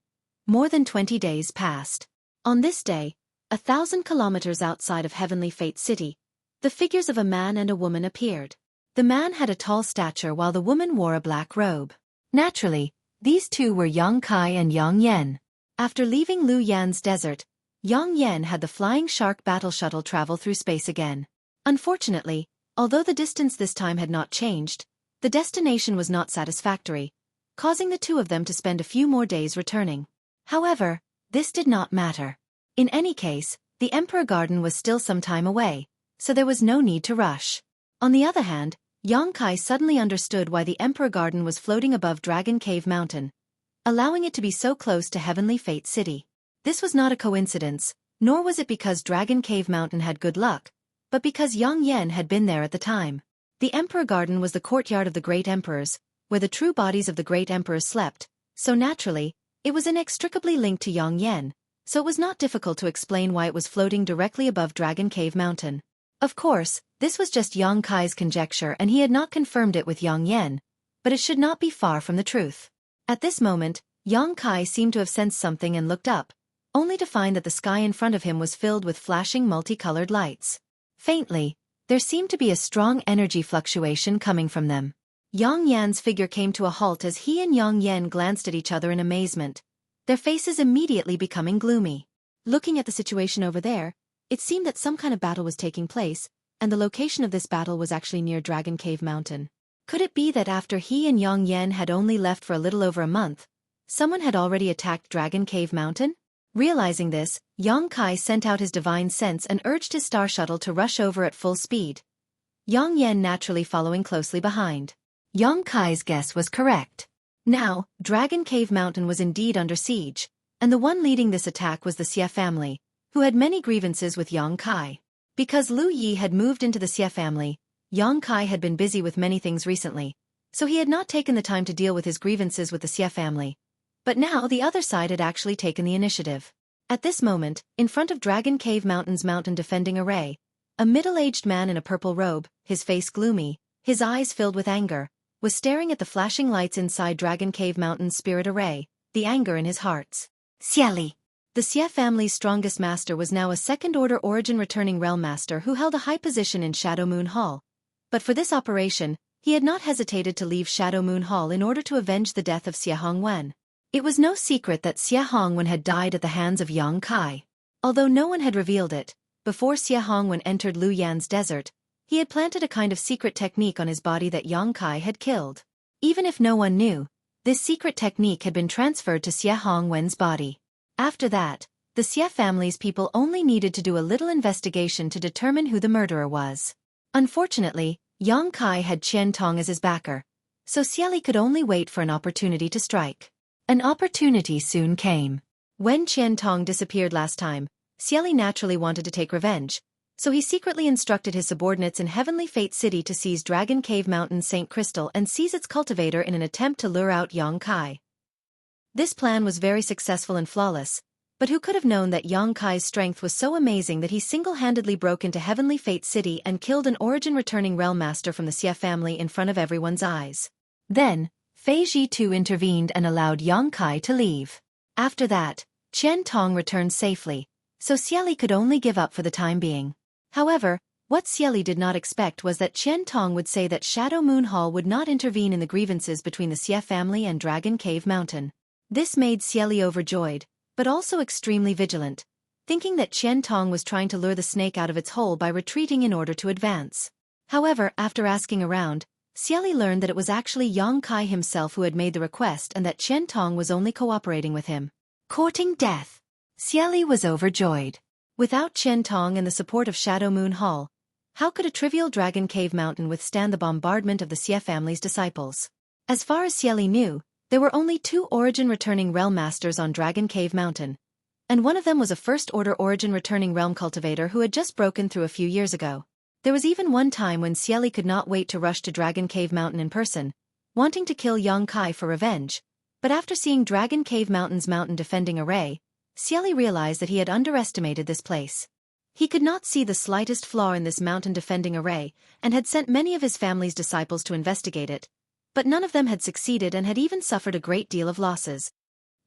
more than 20 days passed. On this day, 1,000 kilometers outside of Heavenly Fate City, the figures of a man and a woman appeared. The man had a tall stature while the woman wore a black robe. Naturally, these two were Yang Kai and Yang Yan. After leaving Lu Yan's desert, Yang Yan had the flying shark battle shuttle travel through space again. Unfortunately, although the distance this time had not changed, the destination was not satisfactory, causing the two of them to spend a few more days returning. However, this did not matter. In any case, the Emperor Garden was still some time away, so there was no need to rush. On the other hand, Yang Kai suddenly understood why the Emperor Garden was floating above Dragon Cave Mountain, allowing it to be so close to Heavenly Fate City. This was not a coincidence, nor was it because Dragon Cave Mountain had good luck, but because Yang Yan had been there at the time. The Emperor Garden was the courtyard of the Great Emperors, where the true bodies of the Great Emperors slept, so naturally, it was inextricably linked to Yang Yan, so it was not difficult to explain why it was floating directly above Dragon Cave Mountain. Of course, this was just Yang Kai's conjecture and he had not confirmed it with Yang Yan, but it should not be far from the truth. At this moment, Yang Kai seemed to have sensed something and looked up, only to find that the sky in front of him was filled with flashing multicolored lights. Faintly, there seemed to be a strong energy fluctuation coming from them. Yang Yan's figure came to a halt as he and Yang Yan glanced at each other in amazement, their faces immediately becoming gloomy. Looking at the situation over there, it seemed that some kind of battle was taking place, and the location of this battle was actually near Dragon Cave Mountain. Could it be that after he and Yang Yan had only left for a little over a month, someone had already attacked Dragon Cave Mountain? Realizing this, Yang Kai sent out his divine sense and urged his star shuttle to rush over at full speed, Yang Yan naturally following closely behind. Yang Kai's guess was correct. Now, Dragon Cave Mountain was indeed under siege, and the one leading this attack was the Xie family, who had many grievances with Yang Kai. Because Lu Yi had moved into the Xie family, Yang Kai had been busy with many things recently, so he had not taken the time to deal with his grievances with the Xie family. But now the other side had actually taken the initiative. At this moment, in front of Dragon Cave Mountain's mountain defending array, a middle-aged man in a purple robe, his face gloomy, his eyes filled with anger, was staring at the flashing lights inside Dragon Cave Mountain's spirit array, the anger in his heart. Xueqi. The Xie family's strongest master was now a second-order origin returning realm master who held a high position in Shadow Moon Hall. But for this operation, he had not hesitated to leave Shadow Moon Hall in order to avenge the death of Xie Hongwen. It was no secret that Xie Hongwen had died at the hands of Yang Kai. Although no one had revealed it, before Xie Hongwen entered Lu Yan's desert, he had planted a kind of secret technique on his body that Yang Kai had killed. Even if no one knew, this secret technique had been transferred to Xie Hongwen's body. After that, the Xie family's people only needed to do a little investigation to determine who the murderer was. Unfortunately, Yang Kai had Qian Tong as his backer, so Xueqi could only wait for an opportunity to strike. An opportunity soon came. When Qian Tong disappeared last time, Xueqi naturally wanted to take revenge, so he secretly instructed his subordinates in Heavenly Fate City to seize Dragon Cave Mountain's Saint Crystal and seize its cultivator in an attempt to lure out Yang Kai. This plan was very successful and flawless, but who could have known that Yang Kai's strength was so amazing that he single-handedly broke into Heavenly Fate City and killed an origin-returning realm master from the Xie family in front of everyone's eyes. Then, Fei Ji too intervened and allowed Yang Kai to leave. After that, Qian Tong returned safely, so Xueqi could only give up for the time being. However, what Xueqi did not expect was that Qian Tong would say that Shadow Moon Hall would not intervene in the grievances between the Xie family and Dragon Cave Mountain. This made Xueqi overjoyed, but also extremely vigilant, thinking that Qian Tong was trying to lure the snake out of its hole by retreating in order to advance. However, after asking around, Xueqi learned that it was actually Yang Kai himself who had made the request and that Qian Tong was only cooperating with him. Courting death. Xueqi was overjoyed. Without Qian Tong and the support of Shadow Moon Hall, how could a trivial Dragon Cave Mountain withstand the bombardment of the Xie family's disciples? As far as Xueqi knew, there were only 2 origin-returning realm masters on Dragon Cave Mountain, and one of them was a first-order origin-returning realm cultivator who had just broken through a few years ago. There was even one time when Xueqi could not wait to rush to Dragon Cave Mountain in person, wanting to kill Yang Kai for revenge, but after seeing Dragon Cave Mountain's mountain defending array, Xueqi realized that he had underestimated this place. He could not see the slightest flaw in this mountain defending array and had sent many of his family's disciples to investigate it, but none of them had succeeded and had even suffered a great deal of losses.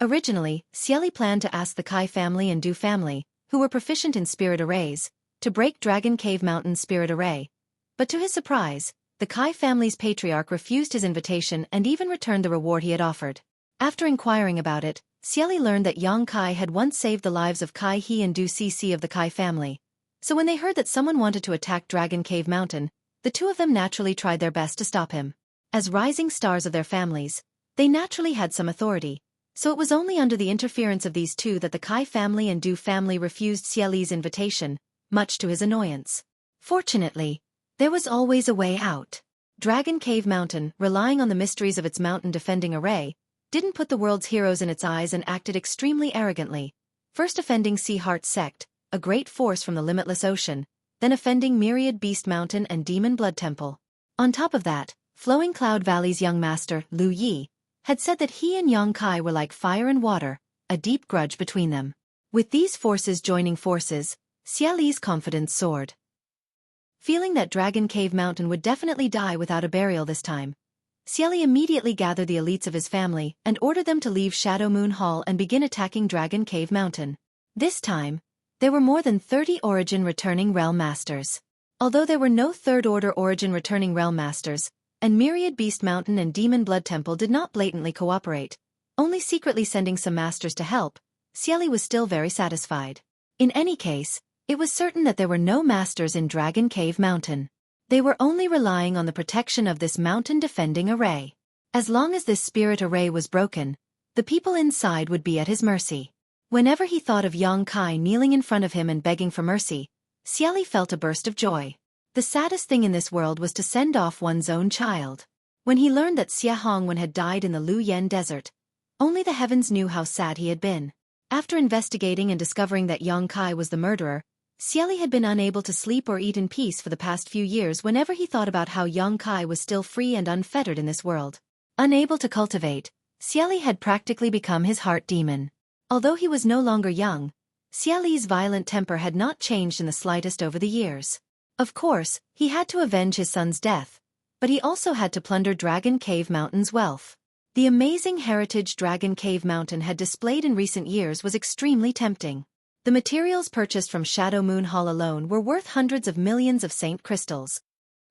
Originally, Xueqi planned to ask the Kai family and Du family, who were proficient in spirit arrays, to break Dragon Cave Mountain's spirit array, but to his surprise, the Kai family's patriarch refused his invitation and even returned the reward he had offered. After inquiring about it, Xueqi learned that Yang Kai had once saved the lives of Kai He and Du Cc of the Kai family. So when they heard that someone wanted to attack Dragon Cave Mountain, the two of them naturally tried their best to stop him. As rising stars of their families, they naturally had some authority, so it was only under the interference of these two that the Kai family and Du family refused Xueqi's invitation, much to his annoyance. Fortunately, there was always a way out. Dragon Cave Mountain, relying on the mysteries of its mountain defending array, didn't put the world's heroes in its eyes and acted extremely arrogantly, first offending Sea Heart Sect, a great force from the limitless ocean, then offending Myriad Beast Mountain and Demon Blood Temple. On top of that, Flowing Cloud Valley's young master, Lu Yi, had said that he and Yang Kai were like fire and water, a deep grudge between them. With these forces joining forces, Xueqi's confidence soared. Feeling that Dragon Cave Mountain would definitely die without a burial this time, Xueqi immediately gathered the elites of his family and ordered them to leave Shadow Moon Hall and begin attacking Dragon Cave Mountain. This time, there were more than 30 Origin Returning Realm Masters. Although there were no Third Order Origin Returning Realm Masters, and Myriad Beast Mountain and Demon Blood Temple did not blatantly cooperate, only secretly sending some masters to help, Xueqi was still very satisfied. In any case, it was certain that there were no masters in Dragon Cave Mountain. They were only relying on the protection of this mountain-defending array. As long as this spirit array was broken, the people inside would be at his mercy. Whenever he thought of Yang Kai kneeling in front of him and begging for mercy, Xueqi felt a burst of joy. The saddest thing in this world was to send off one's own child. When he learned that Xie Hongwen had died in the Lu Yen Desert, only the heavens knew how sad he had been. After investigating and discovering that Yang Kai was the murderer, Xueqi had been unable to sleep or eat in peace for the past few years whenever he thought about how Yang Kai was still free and unfettered in this world. Unable to cultivate, Xueqi had practically become his heart demon. Although he was no longer young, Xueqi's violent temper had not changed in the slightest over the years. Of course, he had to avenge his son's death, but he also had to plunder Dragon Cave Mountain's wealth. The amazing heritage Dragon Cave Mountain had displayed in recent years was extremely tempting. The materials purchased from Shadow Moon Hall alone were worth hundreds of millions of Saint Crystals.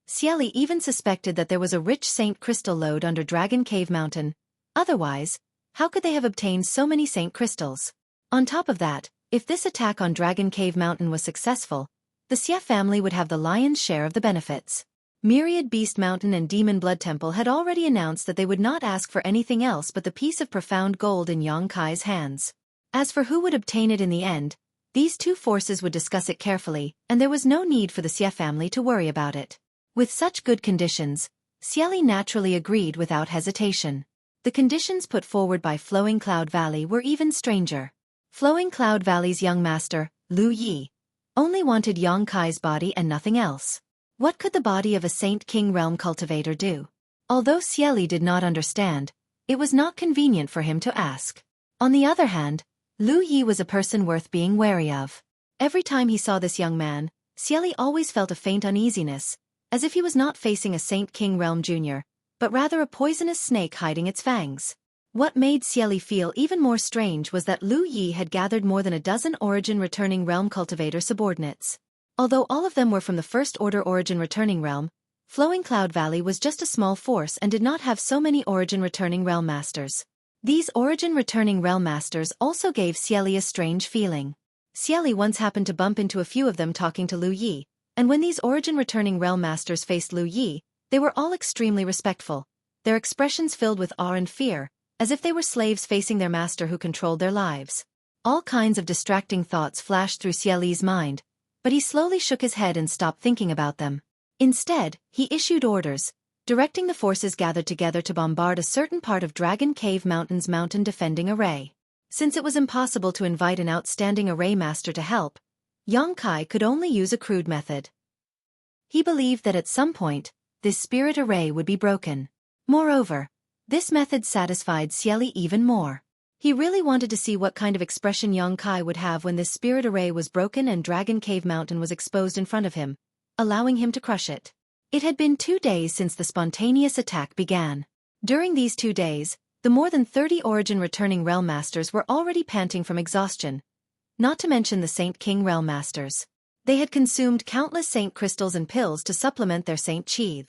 Xueqi even suspected that there was a rich Saint Crystal lode under Dragon Cave Mountain. Otherwise, how could they have obtained so many Saint Crystals? On top of that, if this attack on Dragon Cave Mountain was successful, the Xie family would have the lion's share of the benefits. Myriad Beast Mountain and Demon Blood Temple had already announced that they would not ask for anything else but the piece of profound gold in Yang Kai's hands. As for who would obtain it in the end, these two forces would discuss it carefully, and there was no need for the Xie family to worry about it. With such good conditions, Xueqi naturally agreed without hesitation. The conditions put forward by Flowing Cloud Valley were even stranger. Flowing Cloud Valley's young master, Lu Yi, only wanted Yang Kai's body and nothing else. What could the body of a Saint King Realm cultivator do? Although Xueqi did not understand, it was not convenient for him to ask. On the other hand, Lu Yi was a person worth being wary of. Every time he saw this young man, Xueqi always felt a faint uneasiness, as if he was not facing a Saint King Realm Jr., but rather a poisonous snake hiding its fangs. What made Xueqi feel even more strange was that Lu Yi had gathered more than a dozen Origin Returning Realm cultivator subordinates. Although all of them were from the First Order Origin Returning Realm, Flowing Cloud Valley was just a small force and did not have so many Origin Returning Realm Masters. These Origin Returning Realm Masters also gave Xueqi a strange feeling. Xueqi once happened to bump into a few of them talking to Lu Yi, and when these Origin Returning Realm Masters faced Lu Yi, they were all extremely respectful, their expressions filled with awe and fear, as if they were slaves facing their master who controlled their lives. All kinds of distracting thoughts flashed through Xueqi's mind, but he slowly shook his head and stopped thinking about them. Instead, he issued orders, directing the forces gathered together to bombard a certain part of Dragon Cave Mountain's mountain-defending array. Since it was impossible to invite an outstanding array master to help, Yang Kai could only use a crude method. He believed that at some point, this spirit array would be broken. Moreover, this method satisfied Xueqi even more. He really wanted to see what kind of expression Yang Kai would have when this spirit array was broken and Dragon Cave Mountain was exposed in front of him, allowing him to crush it. It had been 2 days since the spontaneous attack began. During these 2 days, the more than 30 Origin Returning Realm Masters were already panting from exhaustion, not to mention the Saint King Realm Masters. They had consumed countless Saint Crystals and pills to supplement their Saint Chi.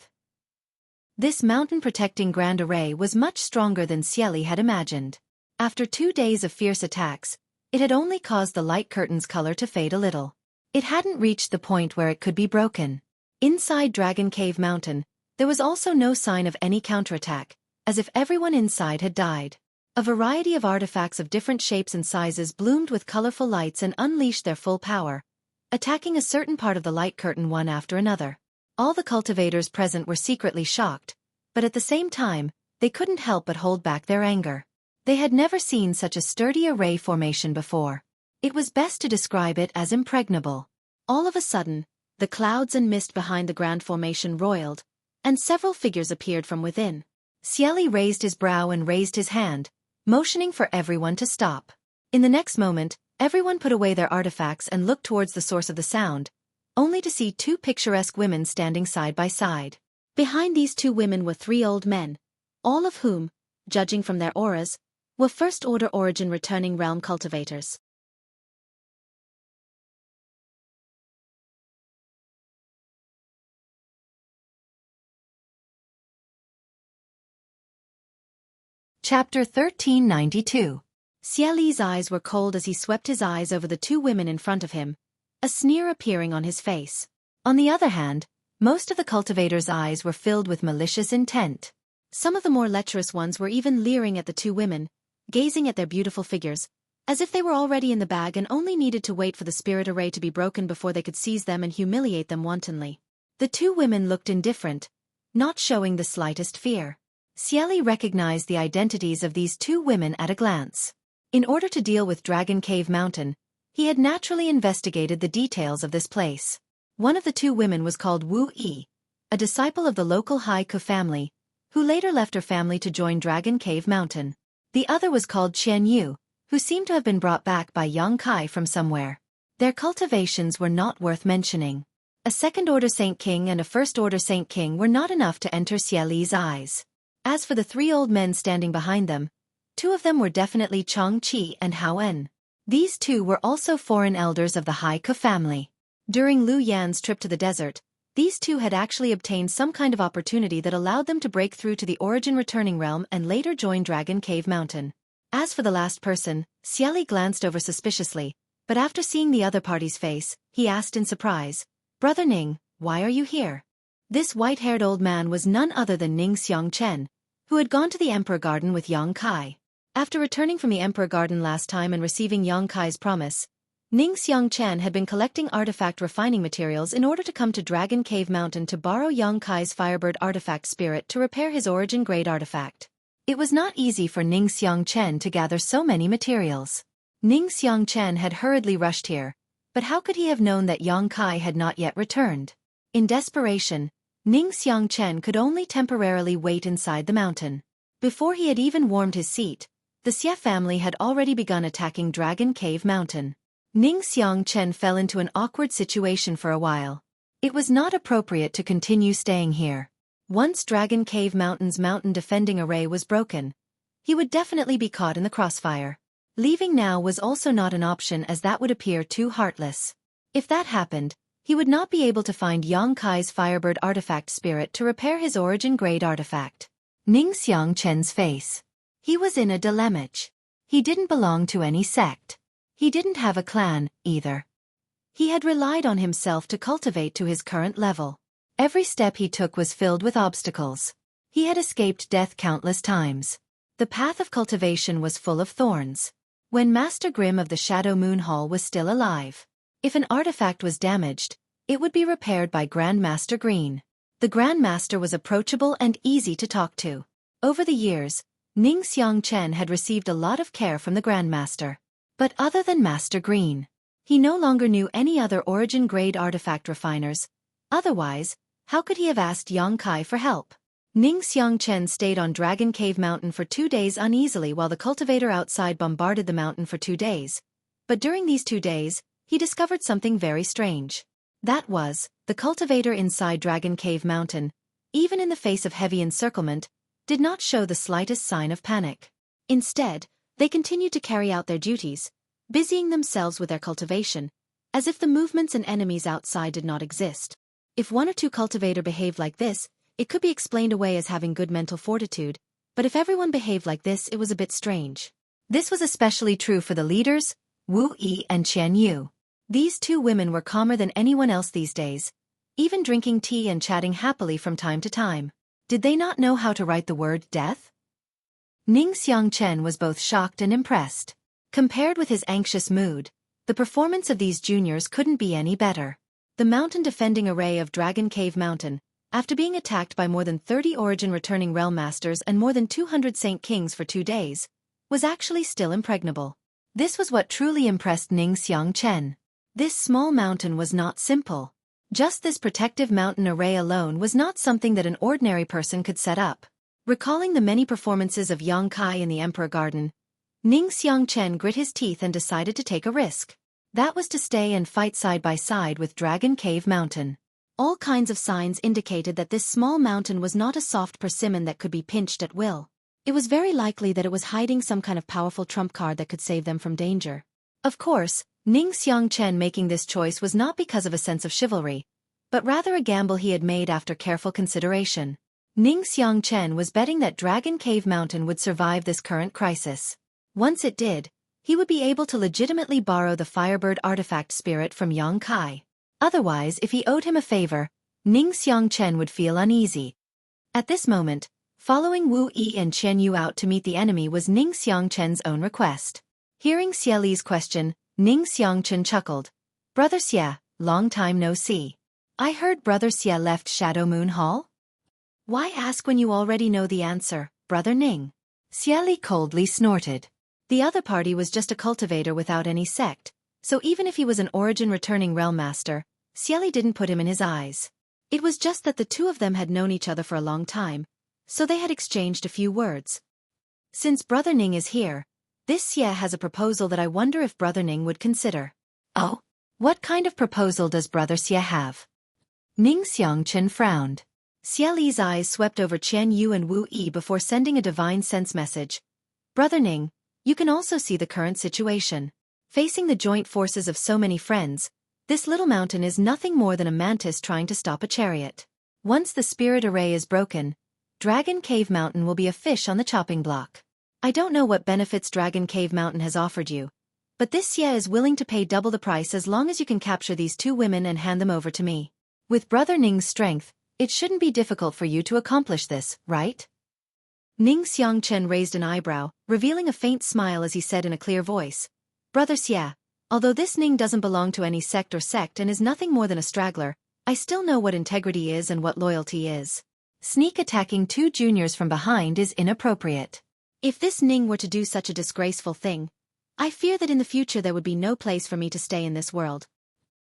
This mountain-protecting Grand Array was much stronger than Xueqi had imagined. After 2 days of fierce attacks, it had only caused the light curtain's color to fade a little. It hadn't reached the point where it could be broken. Inside Dragon Cave Mountain, there was also no sign of any counterattack, as if everyone inside had died. A variety of artifacts of different shapes and sizes bloomed with colorful lights and unleashed their full power, attacking a certain part of the light curtain one after another. All the cultivators present were secretly shocked, but at the same time, they couldn't help but hold back their anger. They had never seen such a sturdy array formation before. It was best to describe it as impregnable. All of a sudden, the clouds and mist behind the grand formation roiled, and several figures appeared from within. Xueqi raised his brow and raised his hand, motioning for everyone to stop. In the next moment, everyone put away their artifacts and looked towards the source of the sound, only to see 2 picturesque women standing side by side. Behind these 2 women were 3 old men, all of whom, judging from their auras, were first-order origin returning realm cultivators. Chapter 1392. Xueqi's eyes were cold as he swept his eyes over the 2 women in front of him, a sneer appearing on his face. On the other hand, most of the cultivators' eyes were filled with malicious intent. Some of the more lecherous ones were even leering at the 2 women, gazing at their beautiful figures, as if they were already in the bag and only needed to wait for the spirit array to be broken before they could seize them and humiliate them wantonly. The 2 women looked indifferent, not showing the slightest fear. Xueqi recognized the identities of these 2 women at a glance. In order to deal with Dragon Cave Mountain, he had naturally investigated the details of this place. One of the 2 women was called Xueqi, a disciple of the local Xueqi family, who later left her family to join Dragon Cave Mountain. The other was called Qianyu, who seemed to have been brought back by Yang Kai from somewhere. Their cultivations were not worth mentioning. A second-order Saint King and a first-order Saint King were not enough to enter Xueqi's eyes. As for the 3 old men standing behind them, 2 of them were definitely Changqi and Haoen. These 2 were also foreign elders of the Xueqi family. During Lu Yan's trip to the desert, these 2 had actually obtained some kind of opportunity that allowed them to break through to the origin returning realm and later join Dragon Cave Mountain. As for the last person, Xueqi glanced over suspiciously, but after seeing the other party's face, he asked in surprise, "Brother Ning, why are you here?" This white-haired old man was none other than Ning Xiangchen, who had gone to the Emperor Garden with Yang Kai. After returning from the Emperor Garden last time and receiving Yang Kai's promise, Ning Xiangchen had been collecting artifact refining materials in order to come to Dragon Cave Mountain to borrow Yang Kai's Firebird artifact spirit to repair his origin-grade artifact. It was not easy for Ning Xiangchen to gather so many materials. Ning Xiangchen had hurriedly rushed here, but how could he have known that Yang Kai had not yet returned? In desperation, Ning Xiangchen could only temporarily wait inside the mountain. Before he had even warmed his seat, the Xie family had already begun attacking Dragon Cave Mountain. Ning Xiangchen fell into an awkward situation for a while. It was not appropriate to continue staying here. Once Dragon Cave Mountain's mountain defending array was broken, he would definitely be caught in the crossfire. Leaving now was also not an option, as that would appear too heartless. If that happened, he would not be able to find Yang Kai's Firebird artifact spirit to repair his origin-grade artifact. Ning Xiangchen's face. He was in a dilemma. He didn't belong to any sect. He didn't have a clan, either. He had relied on himself to cultivate to his current level. Every step he took was filled with obstacles. He had escaped death countless times. The path of cultivation was full of thorns. When Master Grimm of the Shadow Moon Hall was still alive, if an artifact was damaged, it would be repaired by Grand Master Green. The Grand Master was approachable and easy to talk to. Over the years, Ning Xiangchen had received a lot of care from the Grand Master. But other than Master Green, he no longer knew any other origin-grade artifact refiners. Otherwise, how could he have asked Yang Kai for help? Ning Xiangchen stayed on Dragon Cave Mountain for 2 days uneasily while the cultivator outside bombarded the mountain for 2 days. But during these 2 days, he discovered something very strange. That was, the cultivator inside Dragon Cave Mountain, even in the face of heavy encirclement, did not show the slightest sign of panic. Instead, they continued to carry out their duties, busying themselves with their cultivation, as if the movements and enemies outside did not exist. If 1 or 2 cultivator behaved like this, it could be explained away as having good mental fortitude, but if everyone behaved like this, it was a bit strange. This was especially true for the leaders, Wu Yi and Qian Yu. These two women were calmer than anyone else these days, even drinking tea and chatting happily from time to time. Did they not know how to write the word death? Ning Xiangchen was both shocked and impressed. Compared with his anxious mood, the performance of these juniors couldn't be any better. The mountain-defending array of Dragon Cave Mountain, after being attacked by more than 30 origin-returning realm masters and more than 200 Saint Kings for 2 days, was actually still impregnable. This was what truly impressed Ning Xiangchen. This small mountain was not simple. Just this protective mountain array alone was not something that an ordinary person could set up. Recalling the many performances of Yang Kai in the Emperor Garden, Ning Xiangchen grit his teeth and decided to take a risk. That was to stay and fight side by side with Dragon Cave Mountain. All kinds of signs indicated that this small mountain was not a soft persimmon that could be pinched at will. It was very likely that it was hiding some kind of powerful trump card that could save them from danger. Of course, Ning Xiangchen making this choice was not because of a sense of chivalry, but rather a gamble he had made after careful consideration. Ning Xiangchen was betting that Dragon Cave Mountain would survive this current crisis. Once it did, he would be able to legitimately borrow the Firebird artifact spirit from Yang Kai. Otherwise, if he owed him a favor, Ning Xiangchen would feel uneasy. At this moment, following Wu Yi and Qian Yu out to meet the enemy was Ning Xiangchen's own request. Hearing Xie Li's question, Ning Xiangchen chuckled. "Brother Xie, long time no see. I heard Brother Xie left Shadow Moon Hall? Why ask when you already know the answer, Brother Ning?" Xie Li coldly snorted. The other party was just a cultivator without any sect, so even if he was an origin-returning realm master, Xie Li didn't put him in his eyes. It was just that the two of them had known each other for a long time, so they had exchanged a few words. Since Brother Ning is here, this Xie has a proposal that I wonder if Brother Ning would consider. Oh? What kind of proposal does Brother Xie have? Ning Xiangchen frowned. Xie Li's eyes swept over Qian Yu and Wu Yi before sending a divine sense message. "Brother Ning, you can also see the current situation. Facing the joint forces of so many friends, this little mountain is nothing more than a mantis trying to stop a chariot. Once the spirit array is broken, Dragon Cave Mountain will be a fish on the chopping block. I don't know what benefits Dragon Cave Mountain has offered you, but this Xie is willing to pay double the price as long as you can capture these two women and hand them over to me. With Brother Ning's strength, it shouldn't be difficult for you to accomplish this, right?" Ning Xiangchen raised an eyebrow, revealing a faint smile as he said in a clear voice, "Brother Xie, although this Ning doesn't belong to any sect and is nothing more than a straggler, I still know what integrity is and what loyalty is. Sneak attacking two juniors from behind is inappropriate. If this Ning were to do such a disgraceful thing, I fear that in the future there would be no place for me to stay in this world."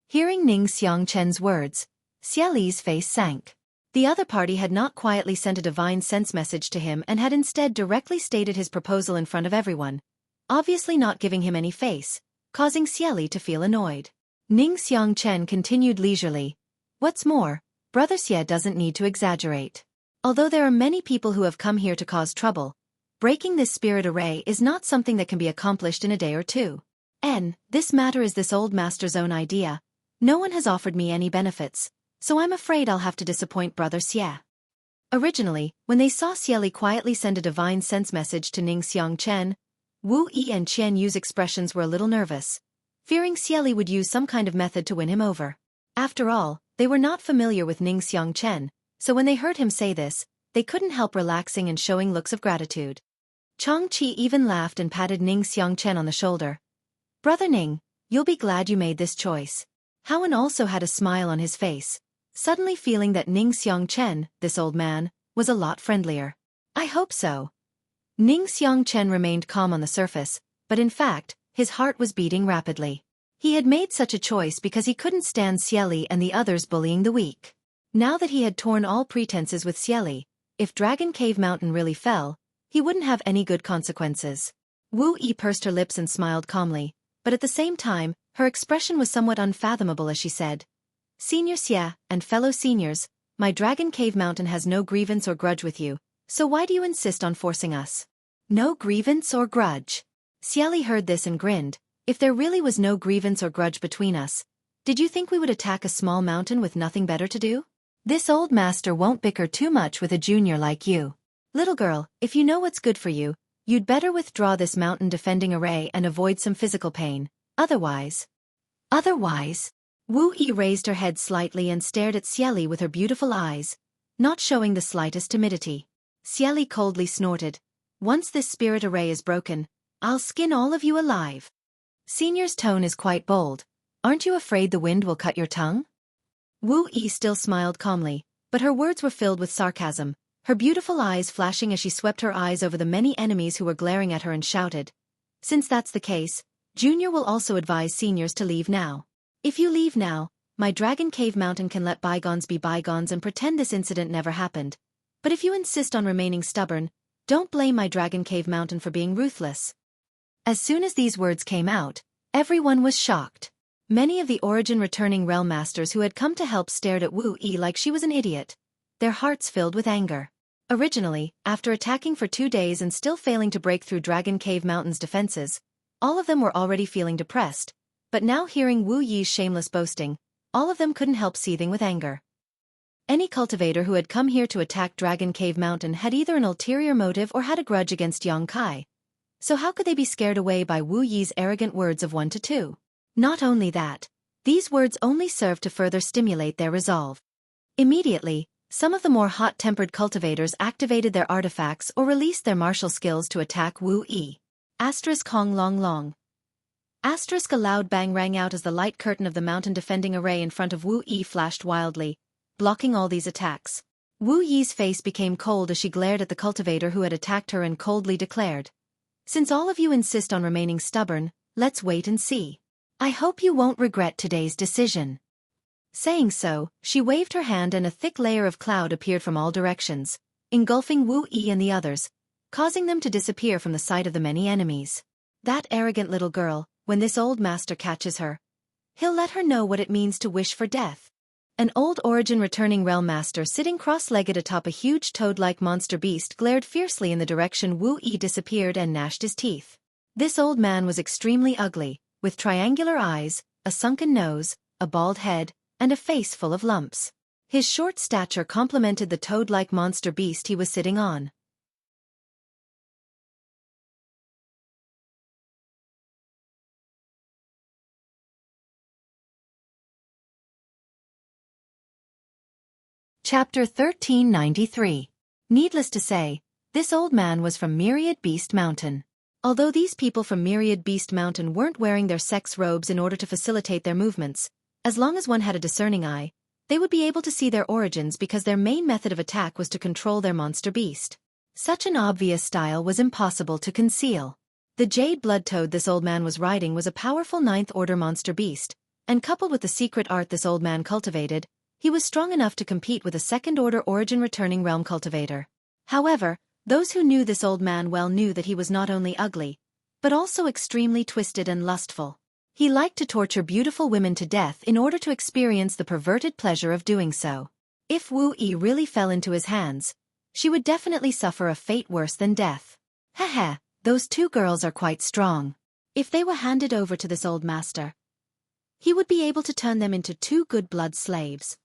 Hearing Ning Xiangchen's words, Xie Li's face sank. The other party had not quietly sent a divine sense message to him and had instead directly stated his proposal in front of everyone, obviously not giving him any face, causing Xie Li to feel annoyed. Ning Xiangchen continued leisurely. "What's more, Brother Xie doesn't need to exaggerate. Although there are many people who have come here to cause trouble, breaking this spirit array is not something that can be accomplished in a day or two. This matter is this old master's own idea. No one has offered me any benefits, so I'm afraid I'll have to disappoint Brother Xie." Originally, when they saw Xie Li quietly send a divine sense message to Ning Xiangchen, Wu Yi and Qian Yu's expressions were a little nervous, fearing Xie Li would use some kind of method to win him over. After all, they were not familiar with Ning Xiangchen, so when they heard him say this, they couldn't help relaxing and showing looks of gratitude. Changqi even laughed and patted Ning Xiangchen on the shoulder. "Brother Ning, you'll be glad you made this choice." Howen also had a smile on his face, suddenly feeling that Ning Xiangchen, this old man, was a lot friendlier. "I hope so." Ning Xiangchen remained calm on the surface, but in fact, his heart was beating rapidly. He had made such a choice because he couldn't stand Xie Li and the others bullying the weak. Now that he had torn all pretenses with Xie Li, if Dragon Cave Mountain really fell, he wouldn't have any good consequences. Wu Yi pursed her lips and smiled calmly, but at the same time, her expression was somewhat unfathomable as she said, "Senior Xie, and fellow seniors, my Dragon Cave Mountain has no grievance or grudge with you, so why do you insist on forcing us?" "No grievance or grudge." Xie Li heard this and grinned. "If there really was no grievance or grudge between us, did you think we would attack a small mountain with nothing better to do? This old master won't bicker too much with a junior like you. Little girl, if you know what's good for you, You'd better withdraw this mountain defending array and avoid some physical pain, otherwise. Wu Yi raised her head slightly and stared at Xueqi with her beautiful eyes, not showing the slightest timidity. Xueqi coldly snorted, "Once this spirit array is broken, I'll skin all of you alive." Senior's tone is quite bold. Aren't you afraid the wind will cut your tongue? Wu Yi still smiled calmly, but her words were filled with sarcasm, her beautiful eyes flashing as she swept her eyes over the many enemies who were glaring at her and shouted, "Since that's the case, Junior will also advise seniors to leave now. If you leave now, my Dragon Cave Mountain can let bygones be bygones and pretend this incident never happened. But if you insist on remaining stubborn, don't blame my Dragon Cave Mountain for being ruthless." As soon as these words came out, everyone was shocked. Many of the Origin returning realm masters who had come to help stared at Wu Yi like she was an idiot, their hearts filled with anger. Originally, after attacking for 2 days and still failing to break through Dragon Cave Mountain's defenses, all of them were already feeling depressed, but now hearing Wu Yi's shameless boasting, all of them couldn't help seething with anger. Any cultivator who had come here to attack Dragon Cave Mountain had either an ulterior motive or had a grudge against Yang Kai. So how could they be scared away by Wu Yi's arrogant words of 1 to 2? Not only that, these words only served to further stimulate their resolve. Immediately, some of the more hot-tempered cultivators activated their artifacts or released their martial skills to attack Wu Yi. Hong long long. A loud bang rang out as the light curtain of the mountain defending array in front of Wu Yi flashed wildly, blocking all these attacks. Wu Yi's face became cold as she glared at the cultivator who had attacked her and coldly declared, "Since all of you insist on remaining stubborn, let's wait and see. I hope you won't regret today's decision." Saying so, she waved her hand and a thick layer of cloud appeared from all directions, engulfing Wu Yi and the others, causing them to disappear from the sight of the many enemies. That arrogant little girl, when this old master catches her, he'll let her know what it means to wish for death. An old Origin returning realm master sitting cross-legged atop a huge toad-like monster beast glared fiercely in the direction Wu Yi disappeared and gnashed his teeth. This old man was extremely ugly, with triangular eyes, a sunken nose, a bald head, and a face full of lumps. His short stature complemented the toad-like monster beast he was sitting on. Chapter 1393. Needless to say, this old man was from Myriad Beast Mountain. Although these people from Myriad Beast Mountain weren't wearing their sex robes in order to facilitate their movements, as long as one had a discerning eye, they would be able to see their origins because their main method of attack was to control their monster beast. Such an obvious style was impossible to conceal. The jade blood toad this old man was riding was a powerful 9th order monster beast, and coupled with the secret art this old man cultivated, he was strong enough to compete with a 2nd order Origin returning realm cultivator. However, those who knew this old man well knew that he was not only ugly, but also extremely twisted and lustful. He liked to torture beautiful women to death in order to experience the perverted pleasure of doing so. If Wu Yi really fell into his hands, she would definitely suffer a fate worse than death. Haha, those 2 girls are quite strong. If they were handed over to this old master, he would be able to turn them into 2 good blood slaves.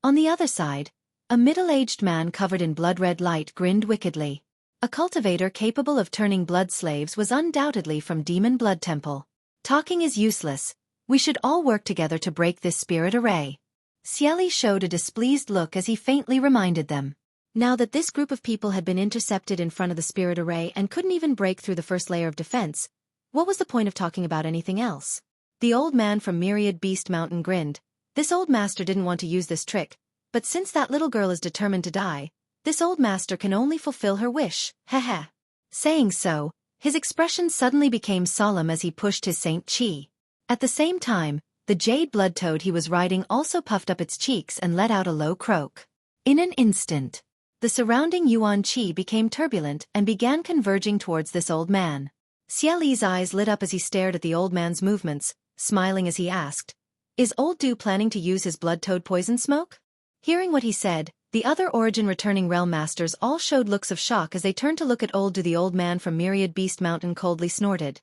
On the other side, a middle-aged man covered in blood-red light grinned wickedly. A cultivator capable of turning blood slaves was undoubtedly from Demon Blood Temple. "Talking is useless. We should all work together to break this spirit array." Xueqi showed a displeased look as he faintly reminded them. Now that this group of people had been intercepted in front of the spirit array and couldn't even break through the first layer of defense, what was the point of talking about anything else? The old man from Myriad Beast Mountain grinned. This old master didn't want to use this trick, but since that little girl is determined to die, this old master can only fulfill her wish, haha. Saying so, his expression suddenly became solemn as he pushed his Saint Chi. At the same time, the jade blood toad he was riding also puffed up its cheeks and let out a low croak. In an instant, the surrounding Yuan Chi became turbulent and began converging towards this old man. Xueqi's eyes lit up as he stared at the old man's movements, smiling as he asked, "Is old Du planning to use his blood toad poison smoke?" Hearing what he said, the other Origin returning realm masters all showed looks of shock as they turned to look at old Du. The old man from Myriad Beast Mountain coldly snorted.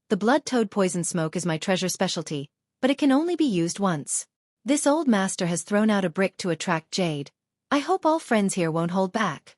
"The blood toad poison smoke is my treasure specialty, but it can only be used once. This old master has thrown out a brick to attract jade. I hope all friends here won't hold back."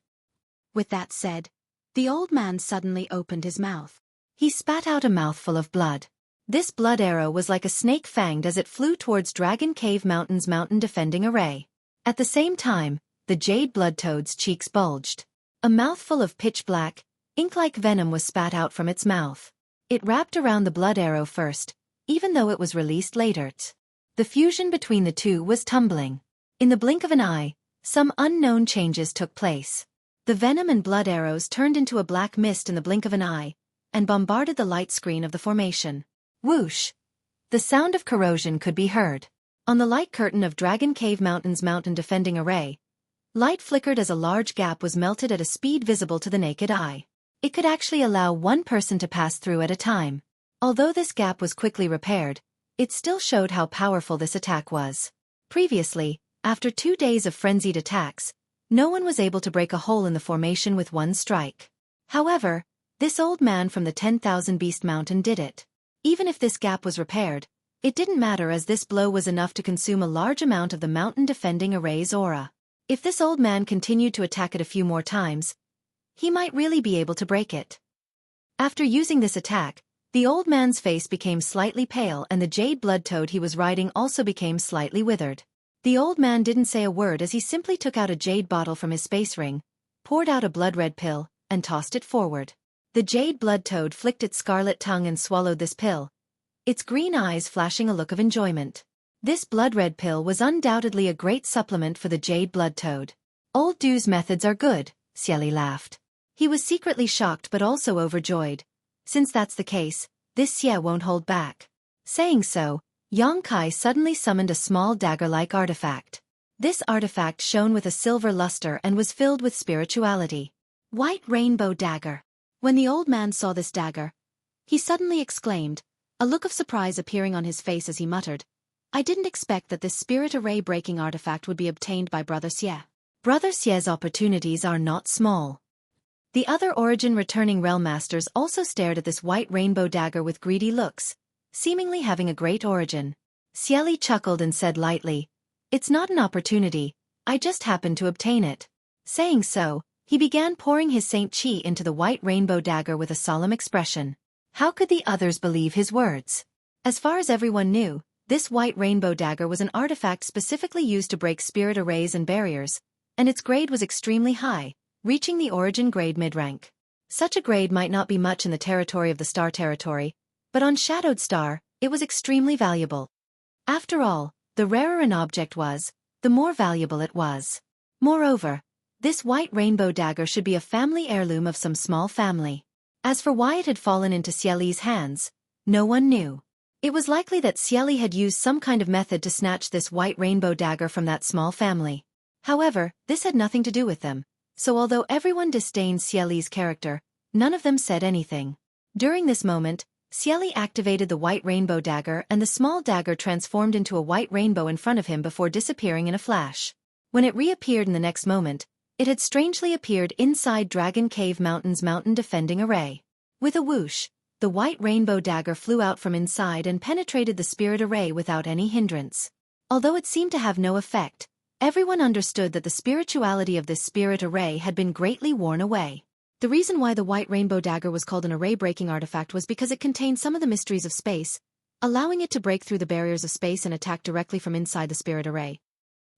With that said, The old man suddenly opened his mouth. He spat out a mouthful of blood. This blood arrow was like a snake fanged as it flew towards Dragon Cave Mountain's mountain defending array. At the same time, the jade bloodtoad's cheeks bulged. A mouthful of pitch-black, ink-like venom was spat out from its mouth. It wrapped around the blood arrow first, even though it was released later. The fusion between the two was tumbling. In the blink of an eye, some unknown changes took place. The venom and blood arrows turned into a black mist in the blink of an eye, and bombarded the light screen of the formation. Whoosh! The sound of corrosion could be heard. On the light curtain of Dragon Cave Mountain's mountain defending array, light flickered as a large gap was melted at a speed visible to the naked eye. It could actually allow one person to pass through at a time. Although this gap was quickly repaired, it still showed how powerful this attack was. Previously, after 2 days of frenzied attacks, no one was able to break a hole in the formation with one strike. However, this old man from the 10,000 Beast Mountain did it. Even if this gap was repaired, it didn't matter as this blow was enough to consume a large amount of the mountain defending array's aura. If this old man continued to attack it a few more times, he might really be able to break it. After using this attack, the old man's face became slightly pale and the jade bloodtoad he was riding also became slightly withered. The old man didn't say a word as he simply took out a jade bottle from his space ring, poured out a blood-red pill, and tossed it forward. The jade bloodtoad flicked its scarlet tongue and swallowed this pill, its green eyes flashing a look of enjoyment. This blood-red pill was undoubtedly a great supplement for the jade bloodtoad. Old Du's methods are good, Xueqi laughed. He was secretly shocked but also overjoyed. Since that's the case, this Xie won't hold back. Saying so, Yang Kai suddenly summoned a small dagger-like artifact. This artifact shone with a silver luster and was filled with spirituality. White rainbow dagger. When the old man saw this dagger, he suddenly exclaimed, a look of surprise appearing on his face as he muttered, I didn't expect that this spirit array breaking artifact would be obtained by Brother Xie. Brother Xie's opportunities are not small. The other origin returning realm masters also stared at this white rainbow dagger with greedy looks, seemingly having a great origin. Xueqi chuckled and said lightly, it's not an opportunity, I just happened to obtain it. Saying so, he began pouring his Saint Qi into the white rainbow dagger with a solemn expression. How could the others believe his words? As far as everyone knew, this white rainbow dagger was an artifact specifically used to break spirit arrays and barriers, and its grade was extremely high, reaching the origin grade mid-rank. Such a grade might not be much in the territory of the Star Territory, but on Shadowed Star, it was extremely valuable. After all, the rarer an object was, the more valuable it was. Moreover, this white rainbow dagger should be a family heirloom of some small family. As for why it had fallen into Xueqi's hands, no one knew. It was likely that Xueqi had used some kind of method to snatch this white rainbow dagger from that small family. However, this had nothing to do with them, so although everyone disdained Xueqi's character, none of them said anything. During this moment, Xueqi activated the white rainbow dagger and the small dagger transformed into a white rainbow in front of him before disappearing in a flash. When it reappeared in the next moment, it had strangely appeared inside Dragon Cave Mountain's mountain defending array. With a whoosh, the white rainbow dagger flew out from inside and penetrated the spirit array without any hindrance. Although it seemed to have no effect, everyone understood that the spirituality of this spirit array had been greatly worn away. The reason why the white rainbow dagger was called an array-breaking artifact was because it contained some of the mysteries of space, allowing it to break through the barriers of space and attack directly from inside the spirit array.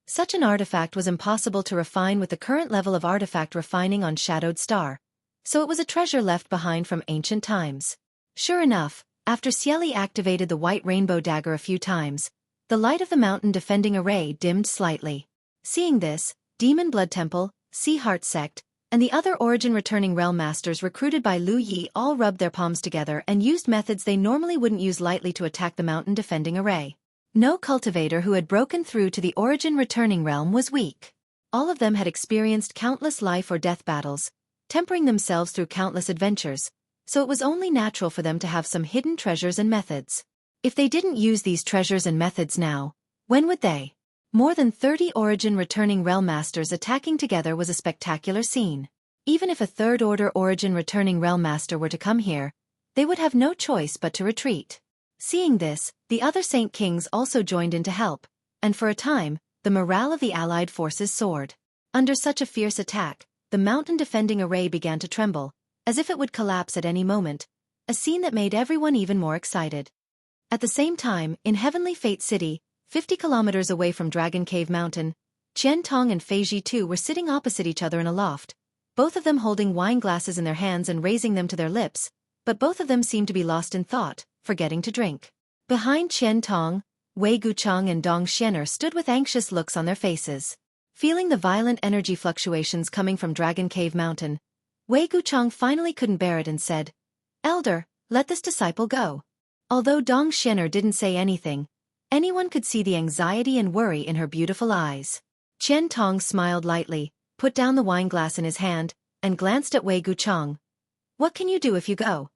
Such an artifact was impossible to refine with the current level of artifact refining on Shadowed Star, so it was a treasure left behind from ancient times. Sure enough, after Xueqi activated the white rainbow dagger a few times, the light of the mountain defending array dimmed slightly. Seeing this, Demon Blood Temple, Sea Heart Sect, and the other origin returning realm masters recruited by Lu Yi all rubbed their palms together and used methods they normally wouldn't use lightly to attack the mountain defending array. No cultivator who had broken through to the origin returning realm was weak. All of them had experienced countless life or death battles, tempering themselves through countless adventures, so it was only natural for them to have some hidden treasures and methods. If they didn't use these treasures and methods now, when would they? More than 30 origin returning realm masters attacking together was a spectacular scene. Even if a third-order origin returning realm master were to come here, they would have no choice but to retreat. Seeing this, the other Saint Kings also joined in to help, and for a time, the morale of the allied forces soared. Under such a fierce attack, the mountain defending array began to tremble, as if it would collapse at any moment, a scene that made everyone even more excited. At the same time, in Heavenly Fate City, 50 kilometers away from Dragon Cave Mountain, Qian Tong and Fei Ji too were sitting opposite each other in a loft, both of them holding wine glasses in their hands and raising them to their lips, but both of them seemed to be lost in thought, forgetting to drink. Behind Qian Tong, Wei Gucheng and Dong Xianer stood with anxious looks on their faces. Feeling the violent energy fluctuations coming from Dragon Cave Mountain, Wei Gucheng finally couldn't bear it and said, "Elder, let this disciple go." Although Dong Xianer didn't say anything, anyone could see the anxiety and worry in her beautiful eyes. Qian Tong smiled lightly, put down the wine glass in his hand, and glanced at Wei Gucheng. "What can you do if you go?"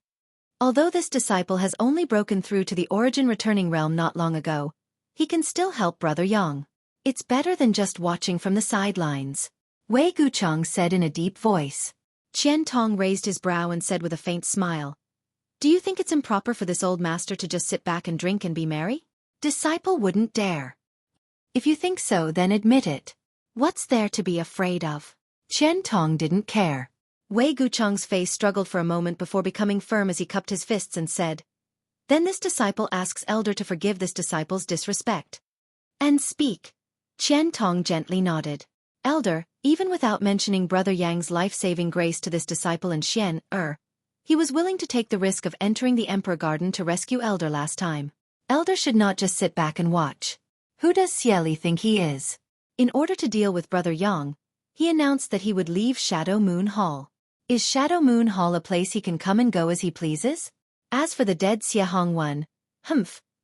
Although this disciple has only broken through to the origin returning realm not long ago, he can still help Brother Yang. "It's better than just watching from the sidelines," Wei Gucheng said in a deep voice. Qian Tong raised his brow and said with a faint smile, "Do you think it's improper for this old master to just sit back and drink and be merry?" Disciple wouldn't dare. "If you think so, then admit it. What's there to be afraid of?" Qian Tong didn't care. Wei Gucheng's face struggled for a moment before becoming firm as he cupped his fists and said, "Then this disciple asks Elder to forgive this disciple's disrespect. And speak." Qian Tong gently nodded. Elder, even without mentioning Brother Yang's life-saving grace to this disciple and he was willing to take the risk of entering the Emperor Garden to rescue Elder last time. Elder should not just sit back and watch. Who does Xueqi think he is? In order to deal with Brother Yang, he announced that he would leave Shadow Moon Hall. Is Shadow Moon Hall a place he can come and go as he pleases? As for the dead Xie Hongwen,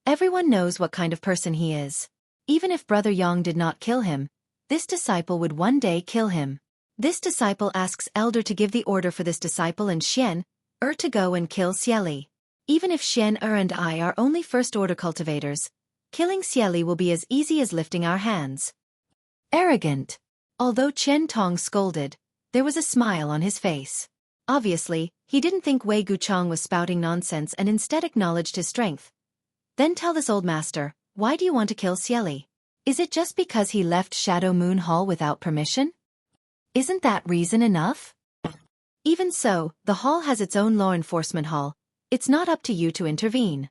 everyone knows what kind of person he is. Even if Brother Yang did not kill him, this disciple would one day kill him. This disciple asks Elder to give the order for this disciple and to go and kill Xueqi. Even if and I are only first-order cultivators, killing Xueqi will be as easy as lifting our hands. Arrogant. Although Qian Tong scolded, there was a smile on his face. Obviously, he didn't think Wei Gucheng was spouting nonsense and instead acknowledged his strength. "Then tell this old master, why do you want to kill Xueqi? Is it just because he left Shadow Moon Hall without permission? Isn't that reason enough?" "Even so, the hall has its own law enforcement hall. It's not up to you to intervene.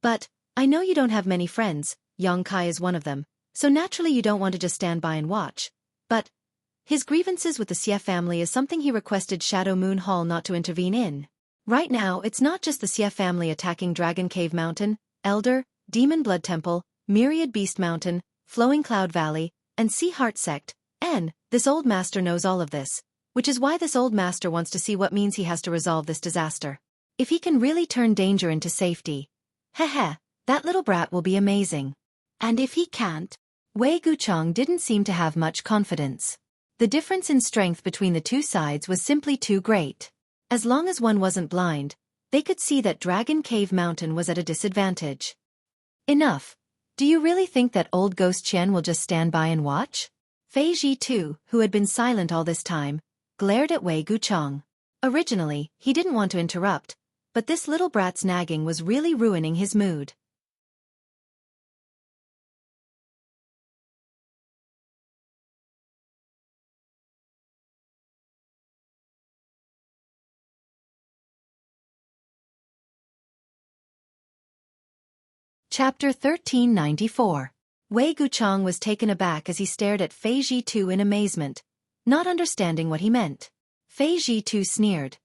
But, I know you don't have many friends, Yang Kai is one of them, so naturally you don't want to just stand by and watch. But his grievances with the Xie family is something he requested Shadow Moon Hall not to intervene in. Right now it's not just the Xie family attacking Dragon Cave Mountain, Elder, Demon Blood Temple, Myriad Beast Mountain, Flowing Cloud Valley, and Sea Heart Sect, and this old master knows all of this, which is why this old master wants to see what means he has to resolve this disaster. If he can really turn danger into safety, that little brat will be amazing. And if he can't, Wei Gucheng didn't seem to have much confidence. The difference in strength between the two sides was simply too great. As long as one wasn't blind, they could see that Dragon Cave Mountain was at a disadvantage. Enough. Do you really think that old Ghost Qian will just stand by and watch? Fei Ji too, who had been silent all this time, glared at Wei Gucheng. Originally, he didn't want to interrupt, but this little brat's nagging was really ruining his mood. Chapter 1394. Wei Gucheng was taken aback as he stared at Fei Ji Tu in amazement, not understanding what he meant. Fei Ji Tu sneered.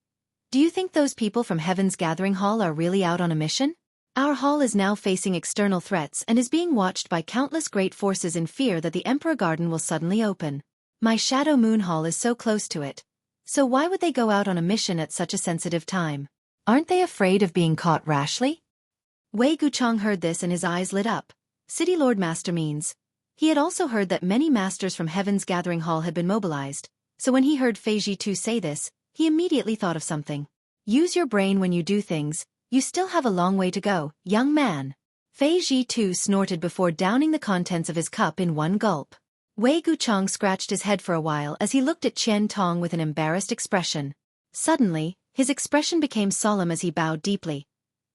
"Do you think those people from Heaven's Gathering Hall are really out on a mission? Our hall is now facing external threats and is being watched by countless great forces in fear that the Emperor Garden will suddenly open. My Shadow Moon Hall is so close to it. So why would they go out on a mission at such a sensitive time? Aren't they afraid of being caught rashly?" Wei Gucheng heard this and his eyes lit up. City Lord Master means. He had also heard that many masters from Heaven's Gathering Hall had been mobilized, so when he heard Fei Ji Tu say this, he immediately thought of something. Use your brain when you do things, you still have a long way to go, young man. Fei Ji Tu snorted before downing the contents of his cup in one gulp. Wei Gucheng scratched his head for a while as he looked at Qian Tong with an embarrassed expression. Suddenly, his expression became solemn as he bowed deeply.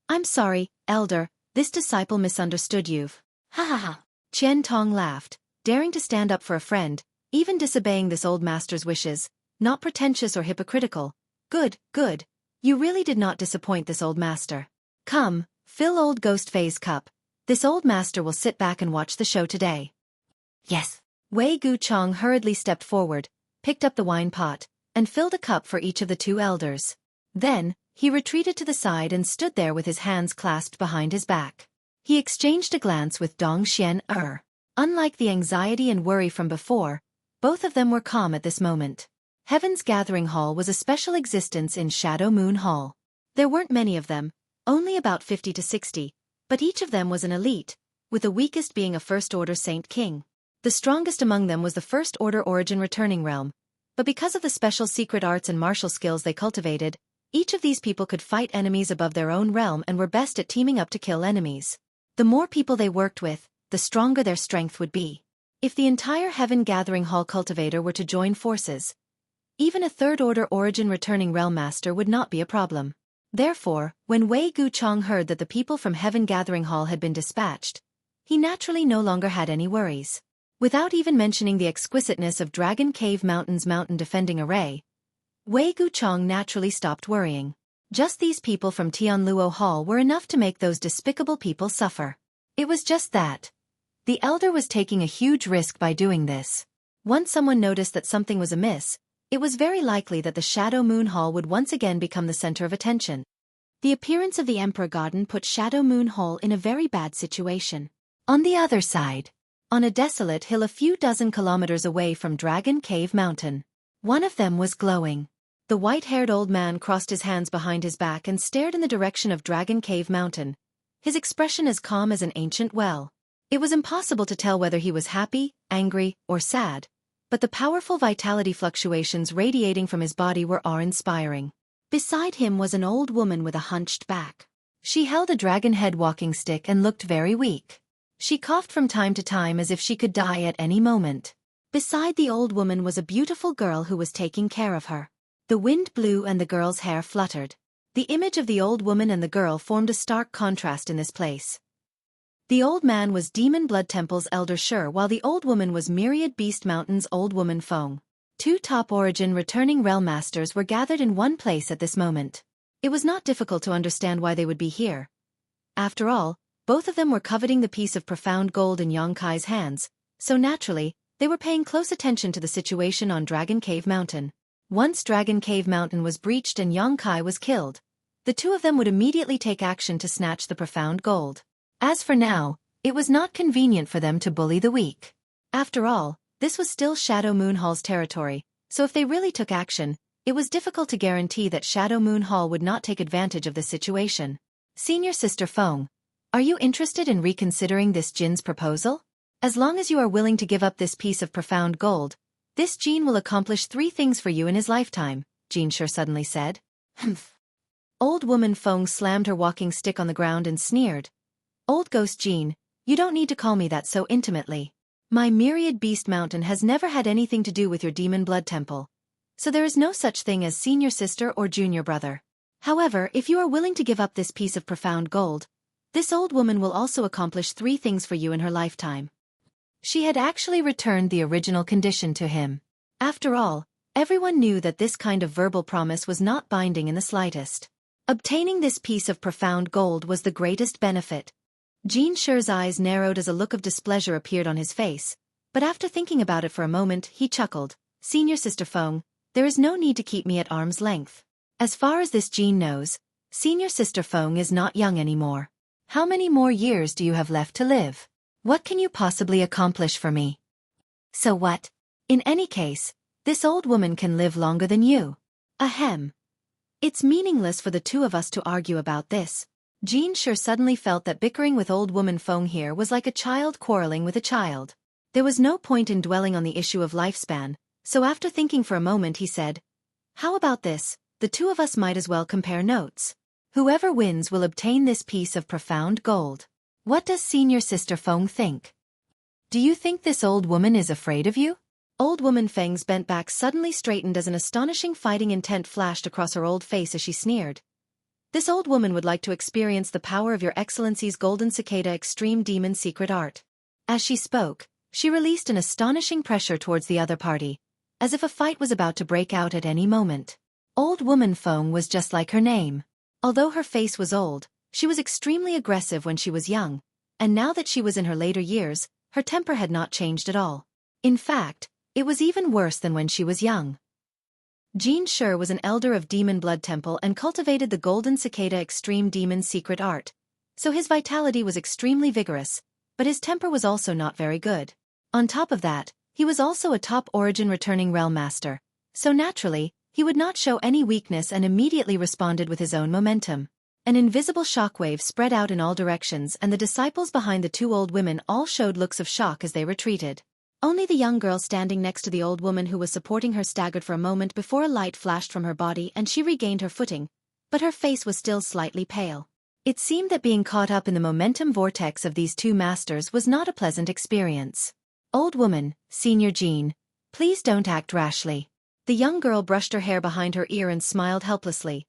"I'm sorry, Elder, this disciple misunderstood you." Ha ha ha. Qian Tong laughed, daring to stand up for a friend, even disobeying this old master's wishes, not pretentious or hypocritical, Good, good. You really did not disappoint this old master. Come, fill old Ghostface's cup. This old master will sit back and watch the show today. Yes. Wei Guchong hurriedly stepped forward, picked up the wine pot, and filled a cup for each of the two elders. Then, he retreated to the side and stood there with his hands clasped behind his back. He exchanged a glance with Dong Xian. Unlike the anxiety and worry from before, both of them were calm at this moment. Heaven's Gathering Hall was a special existence in Shadow Moon Hall. There weren't many of them, only about 50 to 60, but each of them was an elite, with the weakest being a First-Order Saint King. The strongest among them was the First-Order Origin Returning Realm, but because of the special secret arts and martial skills they cultivated, each of these people could fight enemies above their own realm and were best at teaming up to kill enemies. The more people they worked with, the stronger their strength would be. If the entire Heaven Gathering Hall cultivator were to join forces, even a Third-Order Origin Returning Realm Master would not be a problem. Therefore, when Wei Guchong heard that the people from Heaven Gathering Hall had been dispatched, he naturally no longer had any worries. Without even mentioning the exquisiteness of Dragon Cave Mountain's mountain defending array, Wei Guchong naturally stopped worrying. Just these people from Tianluo Hall were enough to make those despicable people suffer. It was just that. The elder was taking a huge risk by doing this. Once someone noticed that something was amiss, it was very likely that the Shadow Moon Hall would once again become the center of attention. The appearance of the Emperor Garden put Shadow Moon Hall in a very bad situation. On the other side, on a desolate hill a few dozen kilometers away from Dragon Cave Mountain, one of them was glowing. The white-haired old man crossed his hands behind his back and stared in the direction of Dragon Cave Mountain, his expression as calm as an ancient well. It was impossible to tell whether he was happy, angry, or sad, but the powerful vitality fluctuations radiating from his body were awe-inspiring. Beside him was an old woman with a hunched back. She held a dragon head walking stick and looked very weak. She coughed from time to time as if she could die at any moment. Beside the old woman was a beautiful girl who was taking care of her. The wind blew and the girl's hair fluttered. The image of the old woman and the girl formed a stark contrast in this place. The old man was Demon Blood Temple's Elder Shur while the old woman was Myriad Beast Mountain's Old Woman Feng. Two top Origin Returning Realm Masters were gathered in one place at this moment. It was not difficult to understand why they would be here. After all, both of them were coveting the piece of profound gold in Yongkai's hands, so naturally, they were paying close attention to the situation on Dragon Cave Mountain. Once Dragon Cave Mountain was breached and Yongkai was killed, the two of them would immediately take action to snatch the profound gold. As for now, it was not convenient for them to bully the weak. After all, this was still Shadow Moon Hall's territory, so if they really took action, it was difficult to guarantee that Shadow Moon Hall would not take advantage of the situation. Senior Sister Feng, are you interested in reconsidering this Jin's proposal? As long as you are willing to give up this piece of profound gold, this Jin will accomplish 3 things for you in his lifetime, Jin Shur suddenly said. Humph. Old woman Feng slammed her walking stick on the ground and sneered. Old Ghost Jin, you don't need to call me that so intimately. My Myriad Beast Mountain has never had anything to do with your Demon Blood Temple, so there is no such thing as senior sister or junior brother. However, if you are willing to give up this piece of profound gold, this old woman will also accomplish 3 things for you in her lifetime. She had actually returned the original condition to him. After all, everyone knew that this kind of verbal promise was not binding in the slightest. Obtaining this piece of profound gold was the greatest benefit. Jin Shur's eyes narrowed as a look of displeasure appeared on his face, but after thinking about it for a moment, he chuckled. Senior Sister Feng, there is no need to keep me at arm's length. As far as this Jin knows, Senior Sister Feng is not young anymore. How many more years do you have left to live? What can you possibly accomplish for me? So what? In any case, this old woman can live longer than you. Ahem. It's meaningless for the two of us to argue about this. Jin Shur suddenly felt that bickering with old woman Feng here was like a child quarreling with a child. There was no point in dwelling on the issue of lifespan, so after thinking for a moment he said, how about this, the two of us might as well compare notes. Whoever wins will obtain this piece of profound gold. What does Senior Sister Feng think? Do you think this old woman is afraid of you? Old woman Feng's bent back suddenly straightened as an astonishing fighting intent flashed across her old face as she sneered. This old woman would like to experience the power of your Excellency's Golden Cicada Extreme Demon Secret Art. As she spoke, she released an astonishing pressure towards the other party, as if a fight was about to break out at any moment. Old woman Feng was just like her name. Although her face was old, she was extremely aggressive when she was young, and now that she was in her later years, her temper had not changed at all. In fact, it was even worse than when she was young. Jin Shi was an elder of Demon Blood Temple and cultivated the Golden Cicada Extreme Demon Secret Art, so his vitality was extremely vigorous, but his temper was also not very good. On top of that, he was also a top origin returning realm master, so naturally, he would not show any weakness and immediately responded with his own momentum. An invisible shockwave spread out in all directions and the disciples behind the two old women all showed looks of shock as they retreated. Only the young girl standing next to the old woman who was supporting her staggered for a moment before a light flashed from her body and she regained her footing, but her face was still slightly pale. It seemed that being caught up in the momentum vortex of these two masters was not a pleasant experience. Old woman, Senior Jean, please don't act rashly. The young girl brushed her hair behind her ear and smiled helplessly.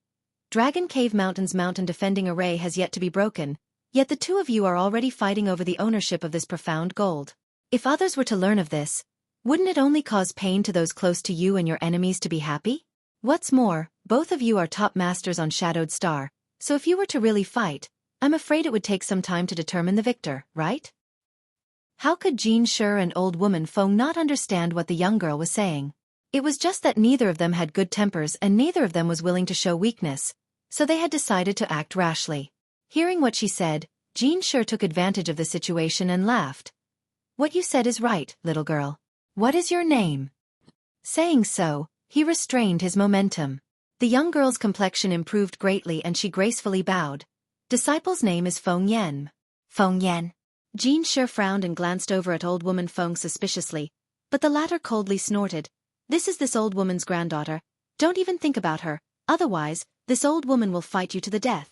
Dragon Cave Mountain's mountain defending array has yet to be broken, yet the two of you are already fighting over the ownership of this profound gold. If others were to learn of this, wouldn't it only cause pain to those close to you and your enemies to be happy? What's more, both of you are top masters on Shadowed Star, so if you were to really fight, I'm afraid it would take some time to determine the victor, right? How could Jin Shi and old woman Feng not understand what the young girl was saying? It was just that neither of them had good tempers and neither of them was willing to show weakness, so they had decided to act rashly. Hearing what she said, Jin Shi took advantage of the situation and laughed. What you said is right, little girl. What is your name? Saying so, he restrained his momentum. The young girl's complexion improved greatly and she gracefully bowed. Disciple's name is Feng Yan. Feng Yan. Jin Shi frowned and glanced over at old woman Feng suspiciously, but the latter coldly snorted. This old woman's granddaughter. Don't even think about her, otherwise, this old woman will fight you to the death.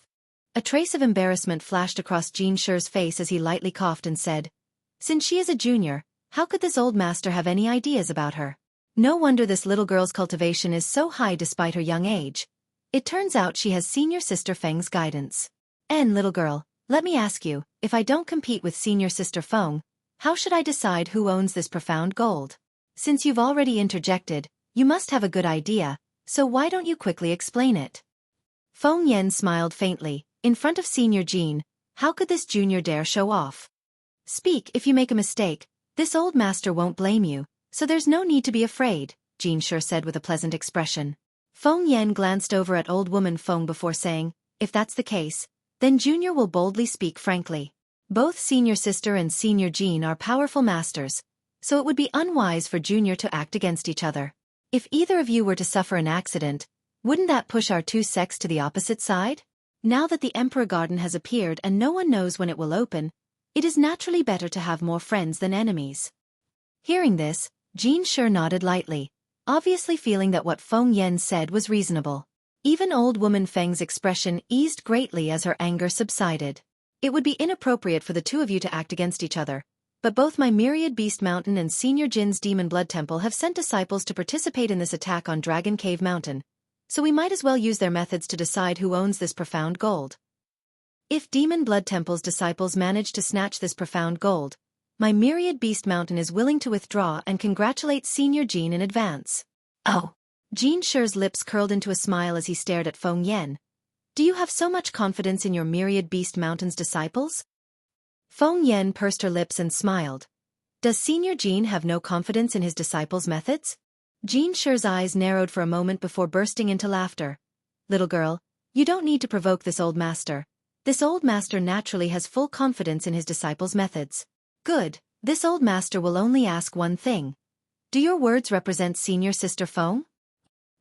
A trace of embarrassment flashed across Jin Shi's face as he lightly coughed and said, since she is a junior, how could this old master have any ideas about her? No wonder this little girl's cultivation is so high despite her young age. It turns out she has senior sister Feng's guidance. Little girl, let me ask you, if I don't compete with senior sister Feng, how should I decide who owns this profound gold? Since you've already interjected, you must have a good idea, so why don't you quickly explain it? Feng Yan smiled faintly. In front of Senior Jean, how could this junior dare show off? Speak if you make a mistake, this old master won't blame you, so there's no need to be afraid, Jin Shi said with a pleasant expression. Feng Yan glanced over at old woman Feng before saying, if that's the case, then Junior will boldly speak frankly. Both Senior Sister and Senior Jean are powerful masters, so it would be unwise for Junior to act against each other. If either of you were to suffer an accident, wouldn't that push our two sects to the opposite side? Now that the Emperor Garden has appeared and no one knows when it will open, it is naturally better to have more friends than enemies. Hearing this, Jin Shi nodded lightly, obviously feeling that what Feng Yan said was reasonable. Even old woman Feng's expression eased greatly as her anger subsided. It would be inappropriate for the two of you to act against each other, but both my Myriad Beast Mountain and Senior Jin's Demon Blood Temple have sent disciples to participate in this attack on Dragon Cave Mountain, so we might as well use their methods to decide who owns this profound gold. If Demon Blood Temple's disciples manage to snatch this profound gold, my Myriad Beast Mountain is willing to withdraw and congratulate Senior Jin in advance. Oh! Jin Shi's lips curled into a smile as he stared at Feng Yan. Do you have so much confidence in your Myriad Beast Mountain's disciples? Feng Yan pursed her lips and smiled. Does Senior Jin have no confidence in his disciples' methods? Jin Shi's eyes narrowed for a moment before bursting into laughter. Little girl, you don't need to provoke this old master. This old master naturally has full confidence in his disciples' methods. Good, this old master will only ask one thing. Do your words represent Senior Sister Feng?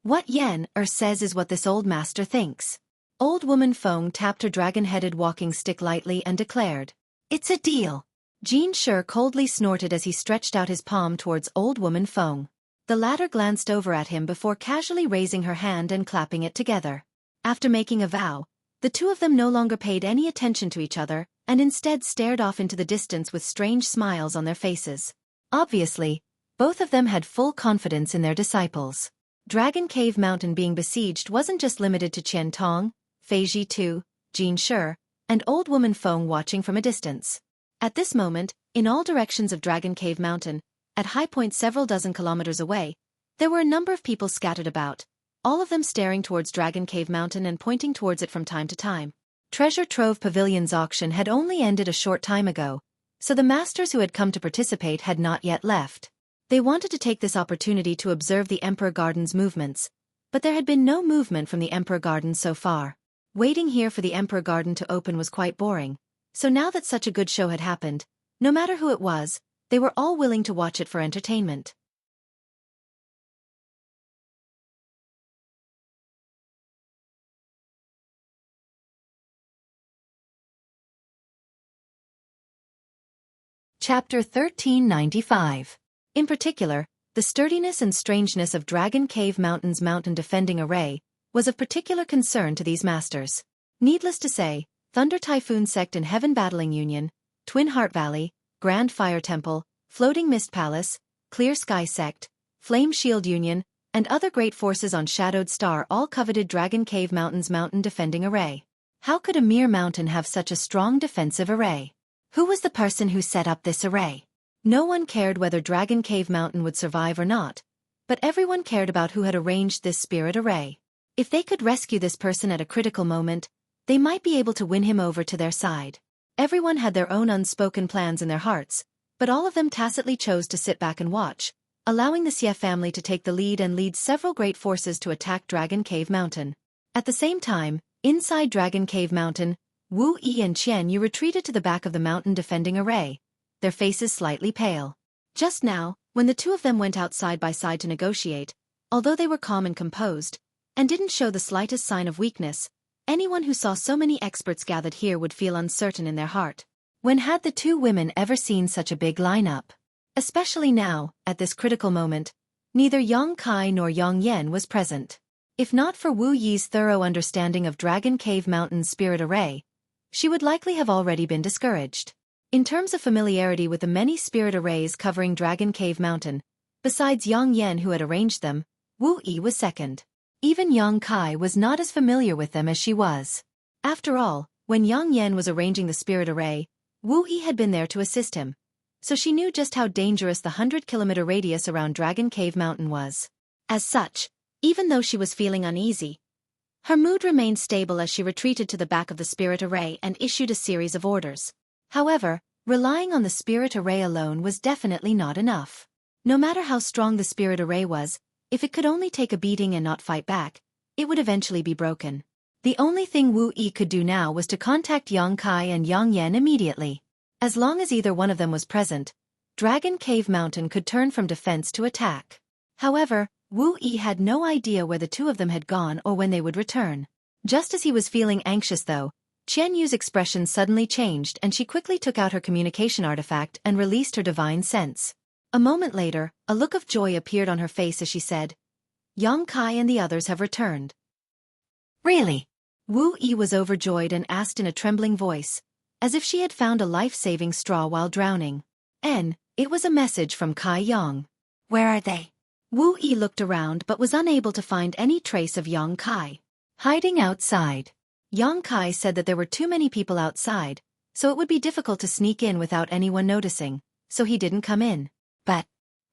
What Yan says is what this old master thinks. Old woman Feng tapped her dragon-headed walking stick lightly and declared, it's a deal. Jin Shi coldly snorted as he stretched out his palm towards old woman Feng. The latter glanced over at him before casually raising her hand and clapping it together. After making a vow, the two of them no longer paid any attention to each other, and instead stared off into the distance with strange smiles on their faces. Obviously, both of them had full confidence in their disciples. Dragon Cave Mountain being besieged wasn't just limited to Qian Tong, Fei Ji Tu, Jin Shi, and old woman Feng watching from a distance. At this moment, in all directions of Dragon Cave Mountain, at high points several dozen kilometers away, there were a number of people scattered about, all of them staring towards Dragon Cave Mountain and pointing towards it from time to time. Treasure Trove Pavilion's auction had only ended a short time ago, so the masters who had come to participate had not yet left. They wanted to take this opportunity to observe the Emperor Garden's movements, but there had been no movement from the Emperor Garden so far. Waiting here for the Emperor Garden to open was quite boring, so now that such a good show had happened, no matter who it was, they were all willing to watch it for entertainment. Chapter 1395. In particular, the sturdiness and strangeness of Dragon Cave Mountain's mountain defending array was of particular concern to these masters. Needless to say, Thunder Typhoon Sect and Heaven Battling Union, Twin Heart Valley, Grand Fire Temple, Floating Mist Palace, Clear Sky Sect, Flame Shield Union, and other great forces on Shadowed Star all coveted Dragon Cave Mountain's mountain defending array. How could a mere mountain have such a strong defensive array? Who was the person who set up this array? No one cared whether Dragon Cave Mountain would survive or not, but everyone cared about who had arranged this spirit array. If they could rescue this person at a critical moment, they might be able to win him over to their side. Everyone had their own unspoken plans in their hearts, but all of them tacitly chose to sit back and watch, allowing the Xie family to take the lead and lead several great forces to attack Dragon Cave Mountain. At the same time, inside Dragon Cave Mountain, Wu Yi and Qian Yu retreated to the back of the mountain defending array, their faces slightly pale. Just now, when the two of them went out side by side to negotiate, although they were calm and composed, and didn't show the slightest sign of weakness, anyone who saw so many experts gathered here would feel uncertain in their heart. When had the two women ever seen such a big lineup? Especially now, at this critical moment, neither Yang Kai nor Yang Yan was present. If not for Wu Yi's thorough understanding of Dragon Cave Mountain's spirit array, she would likely have already been discouraged. In terms of familiarity with the many spirit arrays covering Dragon Cave Mountain, besides Yang Yan who had arranged them, Wu Yi was second. Even Yang Kai was not as familiar with them as she was. After all, when Yang Yan was arranging the spirit array, Wu Yi had been there to assist him, so she knew just how dangerous the 100-kilometer radius around Dragon Cave Mountain was. As such, even though she was feeling uneasy, her mood remained stable as she retreated to the back of the spirit array and issued a series of orders. However, relying on the spirit array alone was definitely not enough. No matter how strong the spirit array was, if it could only take a beating and not fight back, it would eventually be broken. The only thing Wu Yi could do now was to contact Yang Kai and Yang Yan immediately. As long as either one of them was present, Dragon Cave Mountain could turn from defense to attack. However, Wu Yi had no idea where the two of them had gone or when they would return. Just as he was feeling anxious though, Qian Yu's expression suddenly changed and she quickly took out her communication artifact and released her divine sense. A moment later, a look of joy appeared on her face as she said, "Yang Kai and the others have returned." Really? Wu Yi was overjoyed and asked in a trembling voice, as if she had found a life-saving straw while drowning. It was a message from Kai Yang. Where are they? Wu Yi looked around but was unable to find any trace of Yang Kai. Hiding outside. Yang Kai said that there were too many people outside, so it would be difficult to sneak in without anyone noticing, so he didn't come in.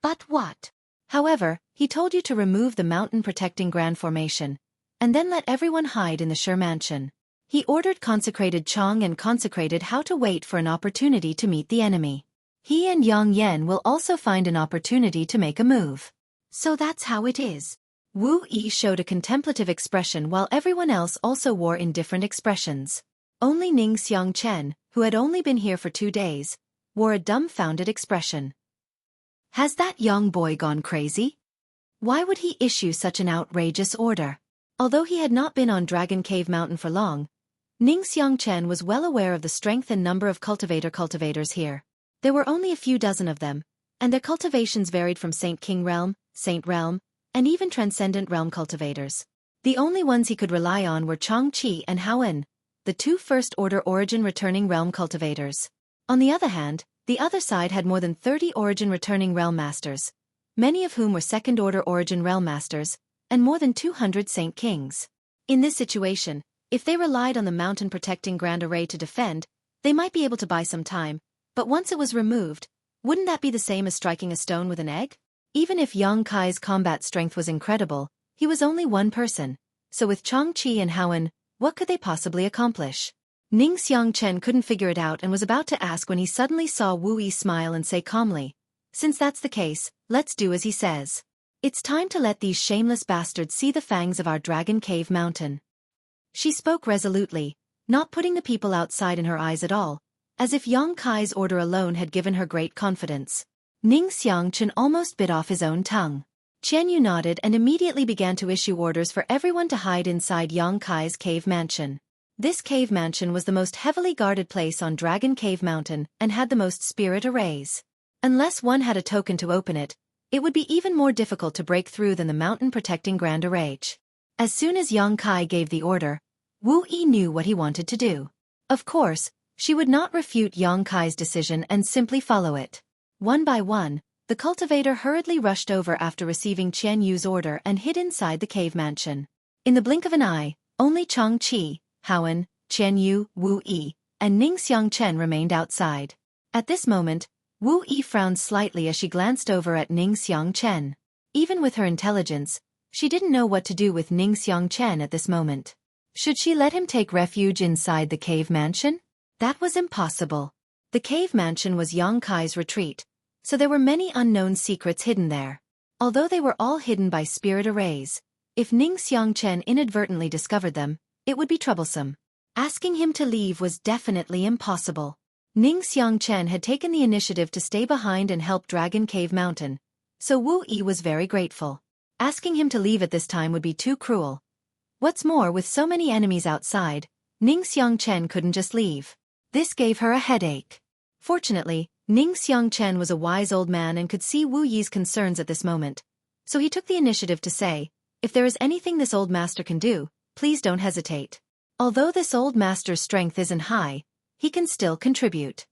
But what? However, he told you to remove the mountain-protecting Grand Formation, and then let everyone hide in the Sure Mansion. He ordered Consecrated Chong and Consecrated how to wait for an opportunity to meet the enemy. He and Yang Yan will also find an opportunity to make a move. So that's how it is. Wu Yi showed a contemplative expression while everyone else also wore indifferent expressions. Only Ning Xiang Chen, who had only been here for 2 days, wore a dumbfounded expression. Has that young boy gone crazy? Why would he issue such an outrageous order? Although he had not been on Dragon Cave Mountain for long, Ning Xiang Chen was well aware of the strength and number of cultivators here. There were only a few dozen of them, and their cultivations varied from Saint King Realm, Saint Realm, and even Transcendent Realm cultivators. The only ones he could rely on were Chang Qi and Haoen, the 2 First-Order Origin Returning Realm cultivators. On the other hand, the other side had more than 30 Origin Returning Realm Masters, many of whom were Second-Order Origin Realm Masters, and more than 200 Saint Kings. In this situation, if they relied on the mountain-protecting Grand Array to defend, they might be able to buy some time, but once it was removed, wouldn't that be the same as striking a stone with an egg? Even if Yang Kai's combat strength was incredible, He was only one person, so with Xueqi and Haowen, what could they possibly accomplish? Ning Xiangchen couldn't figure it out and was about to ask when he suddenly saw Wu Yi smile and say calmly, "Since that's the case, let's do as he says. It's time to let these shameless bastards see the fangs of our Dragon Cave Mountain." She spoke resolutely, not putting the people outside in her eyes at all, as if Yang Kai's order alone had given her great confidence. Ning Xiangchen almost bit off his own tongue. Qian Yu nodded and immediately began to issue orders for everyone to hide inside Yang Kai's cave mansion. This cave mansion was the most heavily guarded place on Dragon Cave Mountain and had the most spirit arrays. Unless one had a token to open it, it would be even more difficult to break through than the mountain-protecting Grand Array. As soon as Yang Kai gave the order, Wu Yi knew what he wanted to do. Of course, she would not refute Yang Kai's decision and simply follow it. One by one, the cultivator hurriedly rushed over after receiving Qian Yu's order and hid inside the cave mansion. In the blink of an eye, only Xueqi, Haowen, Qian Yu, Wu Yi, and Ning Xiangchen remained outside. At this moment, Wu Yi frowned slightly as she glanced over at Ning Xiangchen. Even with her intelligence, she didn't know what to do with Ning Xiangchen at this moment. Should she let him take refuge inside the cave mansion? That was impossible. The cave mansion was Yang Kai's retreat, so there were many unknown secrets hidden there. Although they were all hidden by spirit arrays, if Ning Xiangchen inadvertently discovered them, it would be troublesome. Asking him to leave was definitely impossible. Ning Xiangchen had taken the initiative to stay behind and help Dragon Cave Mountain, so Wu Yi was very grateful. Asking him to leave at this time would be too cruel. What's more, with so many enemies outside, Ning Xiangchen couldn't just leave. This gave her a headache. Fortunately, Ning Xiangchen was a wise old man and could see Wu Yi's concerns at this moment, so he took the initiative to say, "If there is anything this old master can do, please don't hesitate. Although this old master's strength isn't high, he can still contribute."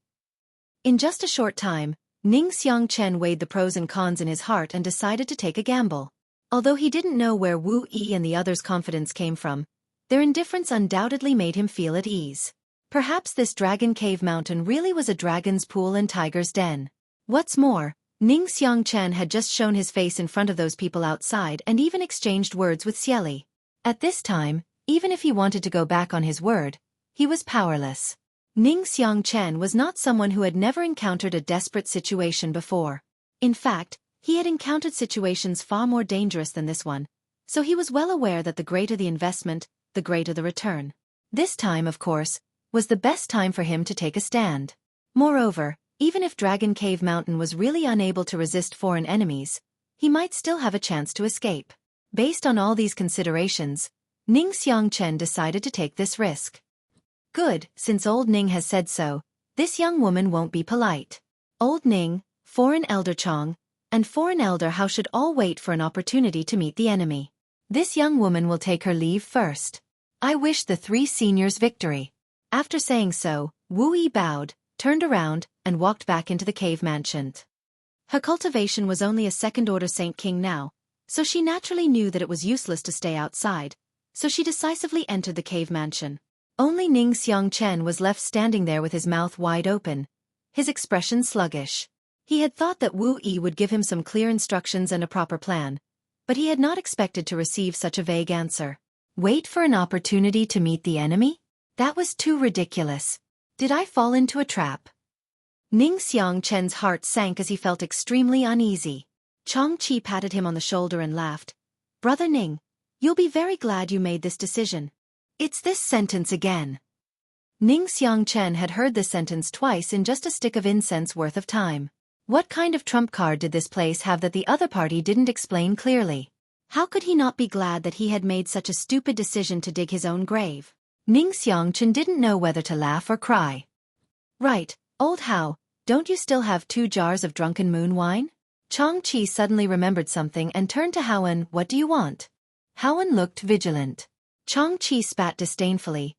In just a short time, Ning Xiangchen weighed the pros and cons in his heart and decided to take a gamble. Although he didn't know where Wu Yi and the others' confidence came from, their indifference undoubtedly made him feel at ease. Perhaps this Dragon Cave Mountain really was a dragon's pool and tiger's den. What's more, Ning Xiangchen had just shown his face in front of those people outside and even exchanged words with Xueqi. At this time, even if he wanted to go back on his word, he was powerless. Ning Xiangchen was not someone who had never encountered a desperate situation before. In fact, he had encountered situations far more dangerous than this one, so he was well aware that the greater the investment, the greater the return. This time, of course, was the best time for him to take a stand. Moreover, even if Dragon Cave Mountain was really unable to resist foreign enemies, he might still have a chance to escape. Based on all these considerations, Ning Xiangchen decided to take this risk. Good, since old Ning has said so, this young woman won't be polite. Old Ning, foreign elder Chong, and foreign elder Hao should all wait for an opportunity to meet the enemy. This young woman will take her leave first. I wish the three seniors victory. After saying so, Wu Yi bowed, turned around, and walked back into the cave mansion. Her cultivation was only a second-order Saint King now, so she naturally knew that it was useless to stay outside, so she decisively entered the cave mansion. Only Ning Xiangchen was left standing there with his mouth wide open, his expression sluggish. He had thought that Wu Yi would give him some clear instructions and a proper plan, but he had not expected to receive such a vague answer. Wait for an opportunity to meet the enemy? That was too ridiculous. Did I fall into a trap? Ning Xiangchen's heart sank as he felt extremely uneasy. Xueqi patted him on the shoulder and laughed. "Brother Ning, you'll be very glad you made this decision. It's this sentence again." Ning Xiangchen had heard this sentence twice in just a stick of incense worth of time. What kind of trump card did this place have that the other party didn't explain clearly? How could he not be glad that he had made such a stupid decision to dig his own grave? Ning Xiangchen didn't know whether to laugh or cry. "Right, old Hao, don't you still have 2 jars of drunken moon wine?" Xueqi suddenly remembered something and turned to Haowen. "What do you want?" Haowen looked vigilant. Xueqi spat disdainfully.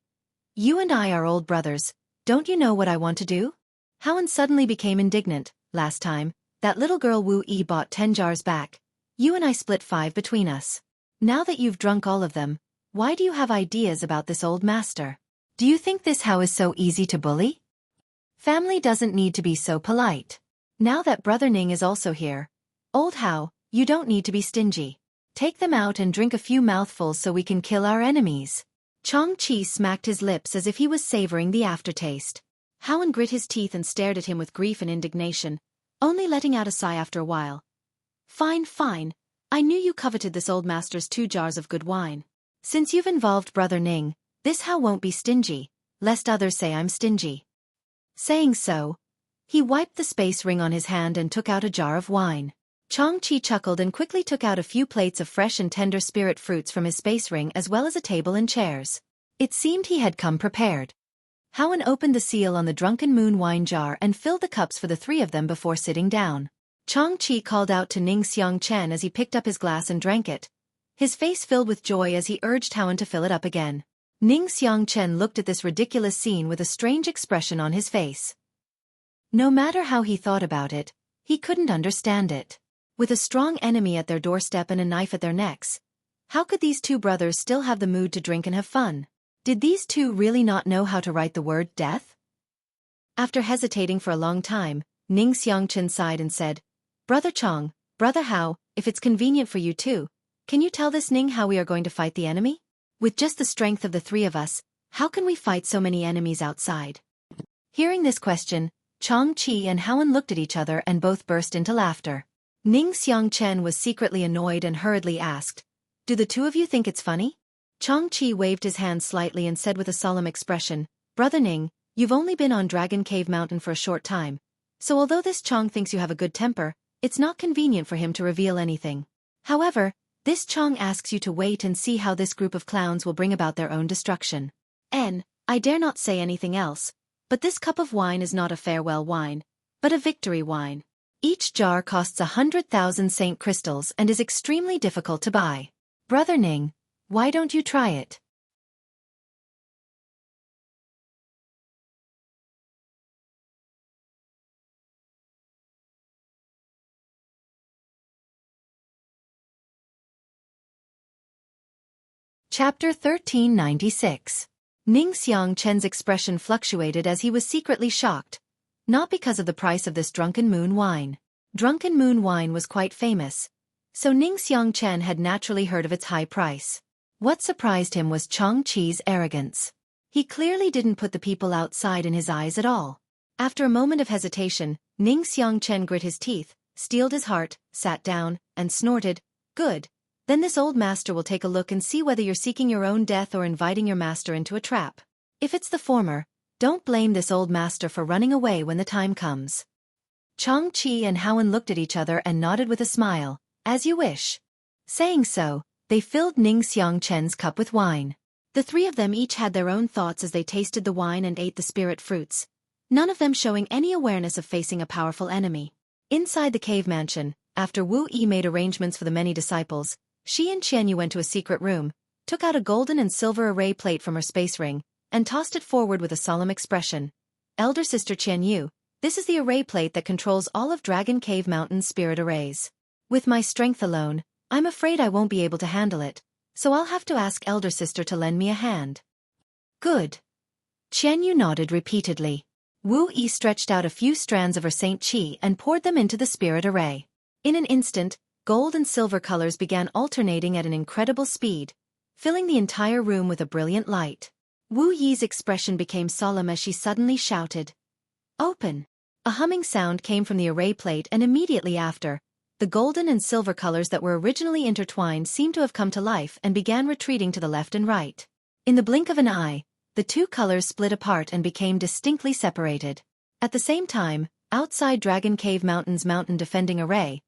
"You and I are old brothers, don't you know what I want to do?" Haowen suddenly became indignant. "Last time, that little girl Wu Yi bought 10 jars back. You and I split 5 between us. Now that you've drunk all of them, why do you have ideas about this old master? Do you think this Hao is so easy to bully? Family doesn't need to be so polite. Now that Brother Ning is also here, old Hao, you don't need to be stingy. Take them out and drink a few mouthfuls so we can kill our enemies. Xueqi smacked his lips as if he was savoring the aftertaste. Howen grit his teeth and stared at him with grief and indignation, only letting out a sigh after a while. Fine, fine. I knew you coveted this old master's 2 jars of good wine. Since you've involved Brother Ning, this how won't be stingy, lest others say I'm stingy. Saying so, he wiped the space ring on his hand and took out a jar of wine. Xueqi chuckled and quickly took out a few plates of fresh and tender spirit fruits from his space ring as well as a table and chairs. It seemed he had come prepared. Howen opened the seal on the Drunken Moon wine jar and filled the cups for the 3 of them before sitting down. Xueqi called out to Ning Xiangchen as he picked up his glass and drank it, his face filled with joy as he urged Howen to fill it up again. Ning Xiangchen looked at this ridiculous scene with a strange expression on his face. No matter how he thought about it, he couldn't understand it. With a strong enemy at their doorstep and a knife at their necks, how could these 2 brothers still have the mood to drink and have fun? Did these 2 really not know how to write the word death? After hesitating for a long time, Ning Xiangchen sighed and said, Brother Chong, Brother Hao, if it's convenient for you too, can you tell this Ning how we are going to fight the enemy? With just the strength of the 3 of us, how can we fight so many enemies outside? Hearing this question, Xueqi and Howen looked at each other and both burst into laughter. Ning Xiangchen was secretly annoyed and hurriedly asked, Do the 2 of you think it's funny? Xueqi waved his hand slightly and said with a solemn expression, Brother Ning, you've only been on Dragon Cave Mountain for a short time, so although this Chong thinks you have a good temper, it's not convenient for him to reveal anything. However, this Chong asks you to wait and see how this group of clowns will bring about their own destruction. I dare not say anything else, but this cup of wine is not a farewell wine, but a victory wine. Each jar costs 100,000 Saint crystals and is extremely difficult to buy. Brother Ning, why don't you try it? Chapter 1396. Ning Xiangchen's expression fluctuated as he was secretly shocked, not because of the price of this Drunken Moon wine. Drunken Moon wine was quite famous, so Ning Xiangchen had naturally heard of its high price. What surprised him was Xueqi's arrogance. He clearly didn't put the people outside in his eyes at all. After a moment of hesitation, Ning Xiangchen grit his teeth, steeled his heart, sat down, and snorted, Good. Then this old master will take a look and see whether you're seeking your own death or inviting your master into a trap. If it's the former, don't blame this old master for running away when the time comes. Xueqi and Howen looked at each other and nodded with a smile, As you wish. Saying so, they filled Ning Xiangchen's cup with wine. The 3 of them each had their own thoughts as they tasted the wine and ate the spirit fruits, none of them showing any awareness of facing a powerful enemy. Inside the cave mansion, after Wu Yi made arrangements for the many disciples, she and Qianyu went to a secret room, took out a golden and silver array plate from her space ring, and tossed it forward with a solemn expression. Elder sister Qianyu, this is the array plate that controls all of Dragon Cave Mountain's spirit arrays. With my strength alone, I'm afraid I won't be able to handle it, so I'll have to ask elder sister to lend me a hand. Good. Qianyu nodded repeatedly. Wu Yi stretched out a few strands of her Saint Qi and poured them into the spirit array. In an instant, gold and silver colors began alternating at an incredible speed, filling the entire room with a brilliant light. Wu Yi's expression became solemn as she suddenly shouted, Open! A humming sound came from the array plate and immediately after, the golden and silver colors that were originally intertwined seemed to have come to life and began retreating to the left and right. In the blink of an eye, the 2 colors split apart and became distinctly separated. At the same time, outside Dragon Cave Mountain's mountain defending array,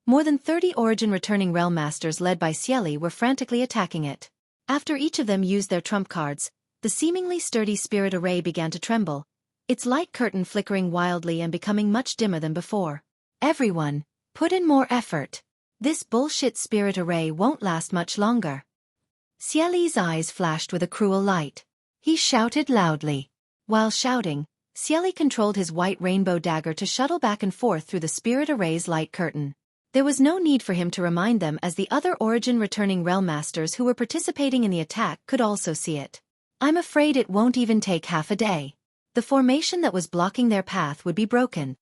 more than 30 Origin returning realm masters led by Xueqi were frantically attacking it. After each of them used their trump cards, the seemingly sturdy spirit array began to tremble, its light curtain flickering wildly and becoming much dimmer than before. Everyone, put in more effort. This bullshit spirit array won't last much longer. Xueqi's eyes flashed with a cruel light. He shouted loudly. While shouting, Xueqi controlled his white rainbow dagger to shuttle back and forth through the spirit array's light curtain. There was no need for him to remind them as the other Origin returning realm masters who were participating in the attack could also see it. I'm afraid it won't even take half a day. The formation that was blocking their path would be broken.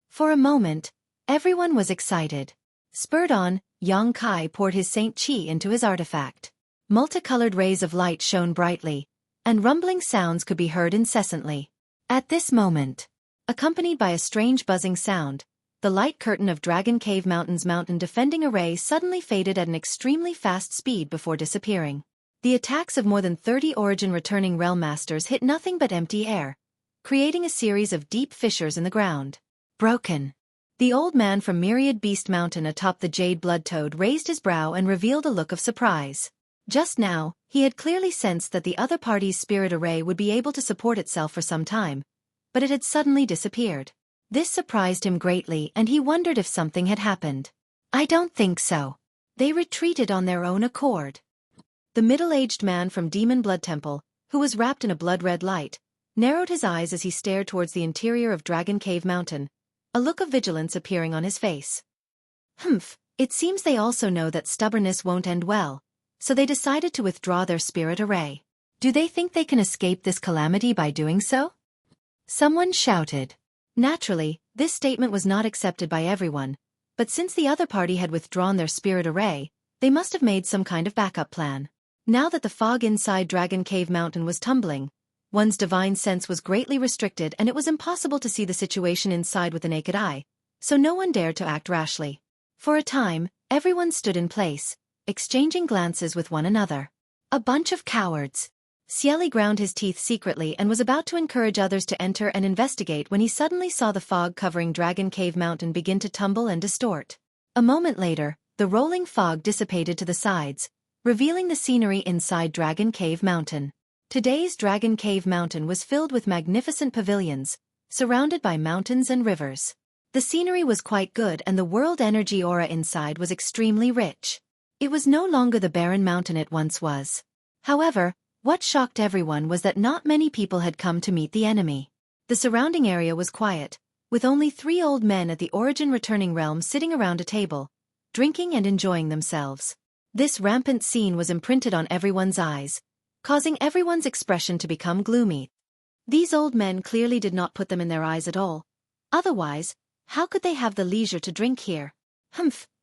For a moment, everyone was excited. Spurred on, Yang Kai poured his Saint Qi into his artifact. Multicolored rays of light shone brightly, and rumbling sounds could be heard incessantly. At this moment, accompanied by a strange buzzing sound, the light curtain of Dragon Cave Mountain's mountain defending array suddenly faded at an extremely fast speed before disappearing. The attacks of more than 30 Origin returning realm masters hit nothing but empty air, creating a series of deep fissures in the ground. Broken. The old man from Myriad Beast Mountain atop the Jade Blood Toad raised his brow and revealed a look of surprise. Just now, he had clearly sensed that the other party's spirit array would be able to support itself for some time, but it had suddenly disappeared. This surprised him greatly and he wondered if something had happened. I don't think so. They retreated on their own accord. The middle-aged man from Demon Blood Temple, who was wrapped in a blood-red light, narrowed his eyes as he stared towards the interior of Dragon Cave Mountain, a look of vigilance appearing on his face. It seems they also know that stubbornness won't end well, so they decided to withdraw their spirit array. Do they think they can escape this calamity by doing so? Someone shouted. Naturally, this statement was not accepted by everyone, but since the other party had withdrawn their spirit array, they must have made some kind of backup plan. Now that the fog inside Dragon Cave Mountain was tumbling, one's divine sense was greatly restricted and it was impossible to see the situation inside with the naked eye, so no one dared to act rashly. For a time, everyone stood in place, exchanging glances with one another. A bunch of cowards. Xueqi ground his teeth secretly and was about to encourage others to enter and investigate when he suddenly saw the fog covering Dragon Cave Mountain begin to tumble and distort. A moment later, the rolling fog dissipated to the sides, revealing the scenery inside Dragon Cave Mountain. Today's Dragon Cave Mountain was filled with magnificent pavilions, surrounded by mountains and rivers. The scenery was quite good and the world energy aura inside was extremely rich. It was no longer the barren mountain it once was. However, what shocked everyone was that not many people had come to meet the enemy. The surrounding area was quiet, with only 3 old men at the Origin returning realm sitting around a table, drinking and enjoying themselves. This rampant scene was imprinted on everyone's eyes, causing everyone's expression to become gloomy. These old men clearly did not put them in their eyes at all. Otherwise, how could they have the leisure to drink here?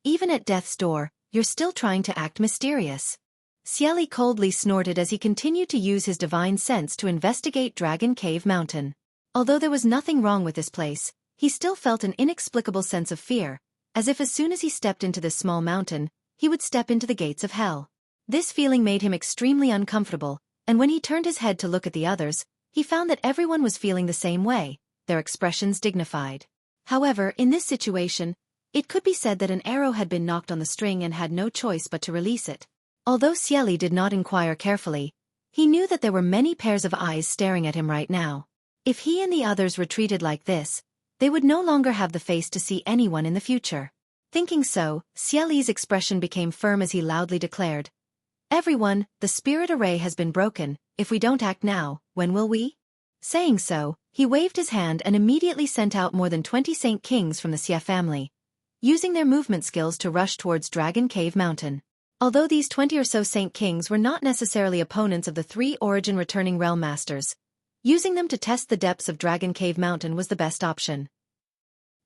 Even at death's door, you're still trying to act mysterious. Xueqi coldly snorted as he continued to use his divine sense to investigate Dragon Cave Mountain. Although there was nothing wrong with this place, he still felt an inexplicable sense of fear, as if as soon as he stepped into this small mountain, he would step into the gates of hell. This feeling made him extremely uncomfortable, and when he turned his head to look at the others, he found that everyone was feeling the same way, their expressions dignified. However, in this situation, it could be said that an arrow had been knocked on the string and had no choice but to release it. Although Xueqi did not inquire carefully, he knew that there were many pairs of eyes staring at him right now. If he and the others retreated like this, they would no longer have the face to see anyone in the future. Thinking so, Xueqi's expression became firm as he loudly declared, "Everyone, the spirit array has been broken. If we don't act now, when will we?" Saying so, he waved his hand and immediately sent out more than 20 Saint Kings from the Xie family, using their movement skills to rush towards Dragon Cave Mountain. Although these 20 or so Saint Kings were not necessarily opponents of the 3 Origin returning realm masters, using them to test the depths of Dragon Cave Mountain was the best option.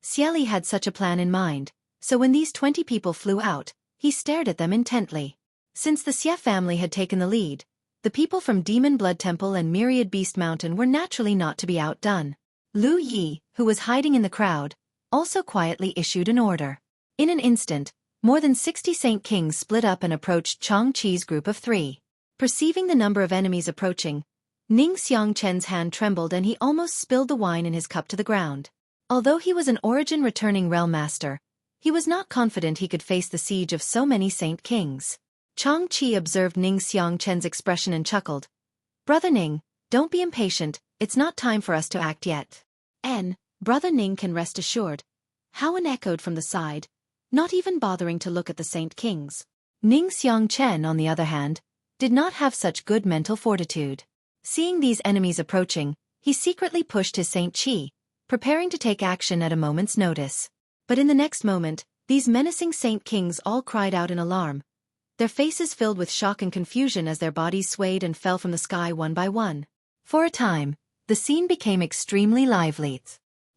Xueqi had such a plan in mind, so when these 20 people flew out, he stared at them intently. Since the Xie family had taken the lead, the people from Demon Blood Temple and Myriad Beast Mountain were naturally not to be outdone. Lu Yi, who was hiding in the crowd, also quietly issued an order. In an instant, more than 60 Saint Kings split up and approached Chang Qi's group of 3. Perceiving the number of enemies approaching, Ning Xiangchen's hand trembled and he almost spilled the wine in his cup to the ground. Although he was an Origin returning realm master, he was not confident he could face the siege of so many Saint Kings. Chang Qi observed Ning Xiangchen's expression and chuckled. "Brother Ning, don't be impatient, it's not time for us to act yet." Brother Ning can rest assured. Howin echoed from the side, not even bothering to look at the Saint Kings. Ning Xiangchen, on the other hand, did not have such good mental fortitude. Seeing these enemies approaching, he secretly pushed his Saint Qi, preparing to take action at a moment's notice. But in the next moment, these menacing Saint Kings all cried out in alarm, their faces filled with shock and confusion as their bodies swayed and fell from the sky one by one. For a time, the scene became extremely lively.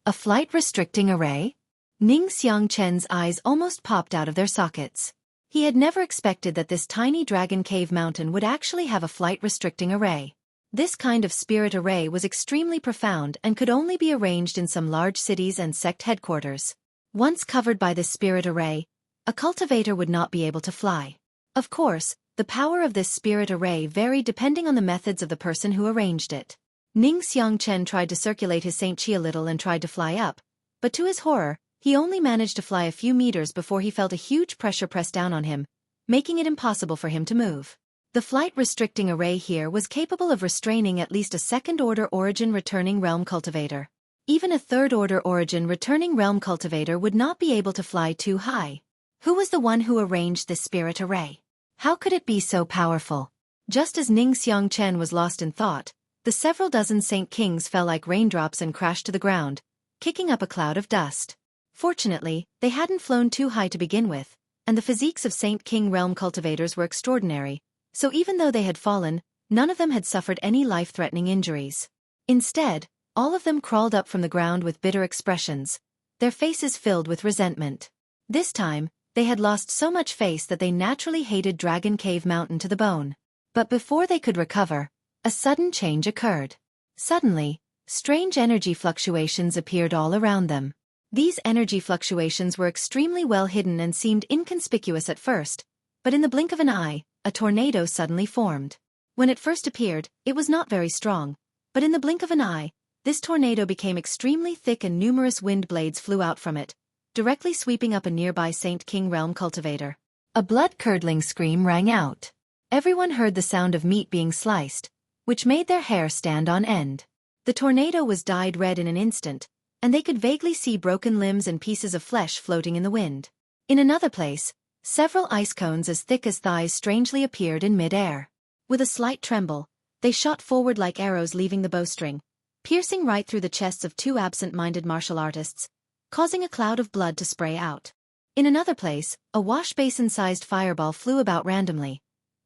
A flight-restricting array? Ning Xiangchen's eyes almost popped out of their sockets. He had never expected that this tiny dragon cave mountain would actually have a flight-restricting array. This kind of spirit array was extremely profound and could only be arranged in some large cities and sect headquarters. Once covered by this spirit array, a cultivator would not be able to fly. Of course, the power of this spirit array varied depending on the methods of the person who arranged it. Ning Xiangchen tried to circulate his Saint Qi a little and tried to fly up, but to his horror, he only managed to fly a few meters before he felt a huge pressure press down on him, making it impossible for him to move. The flight-restricting array here was capable of restraining at least a second-order origin returning realm cultivator. Even a third-order origin returning realm cultivator would not be able to fly too high. Who was the one who arranged this spirit array? How could it be so powerful? Just as Ning Xiangchen was lost in thought, the several dozen Saint Kings fell like raindrops and crashed to the ground, kicking up a cloud of dust. Fortunately, they hadn't flown too high to begin with, and the physiques of Saint King realm cultivators were extraordinary, so even though they had fallen, none of them had suffered any life-threatening injuries. Instead, all of them crawled up from the ground with bitter expressions, their faces filled with resentment. This time, they had lost so much face that they naturally hated Dragon Cave Mountain to the bone. But before they could recover, a sudden change occurred. Suddenly, strange energy fluctuations appeared all around them. These energy fluctuations were extremely well hidden and seemed inconspicuous at first, but in the blink of an eye, a tornado suddenly formed. When it first appeared, it was not very strong, but in the blink of an eye, this tornado became extremely thick and numerous wind blades flew out from it, directly sweeping up a nearby Saint King realm cultivator. A blood-curdling scream rang out. Everyone heard the sound of meat being sliced, which made their hair stand on end. The tornado was dyed red in an instant, and they could vaguely see broken limbs and pieces of flesh floating in the wind. In another place, several ice cones as thick as thighs strangely appeared in mid-air. With a slight tremble, they shot forward like arrows leaving the bowstring, piercing right through the chests of two absent-minded martial artists, causing a cloud of blood to spray out. In another place, a wash-basin-sized fireball flew about randomly,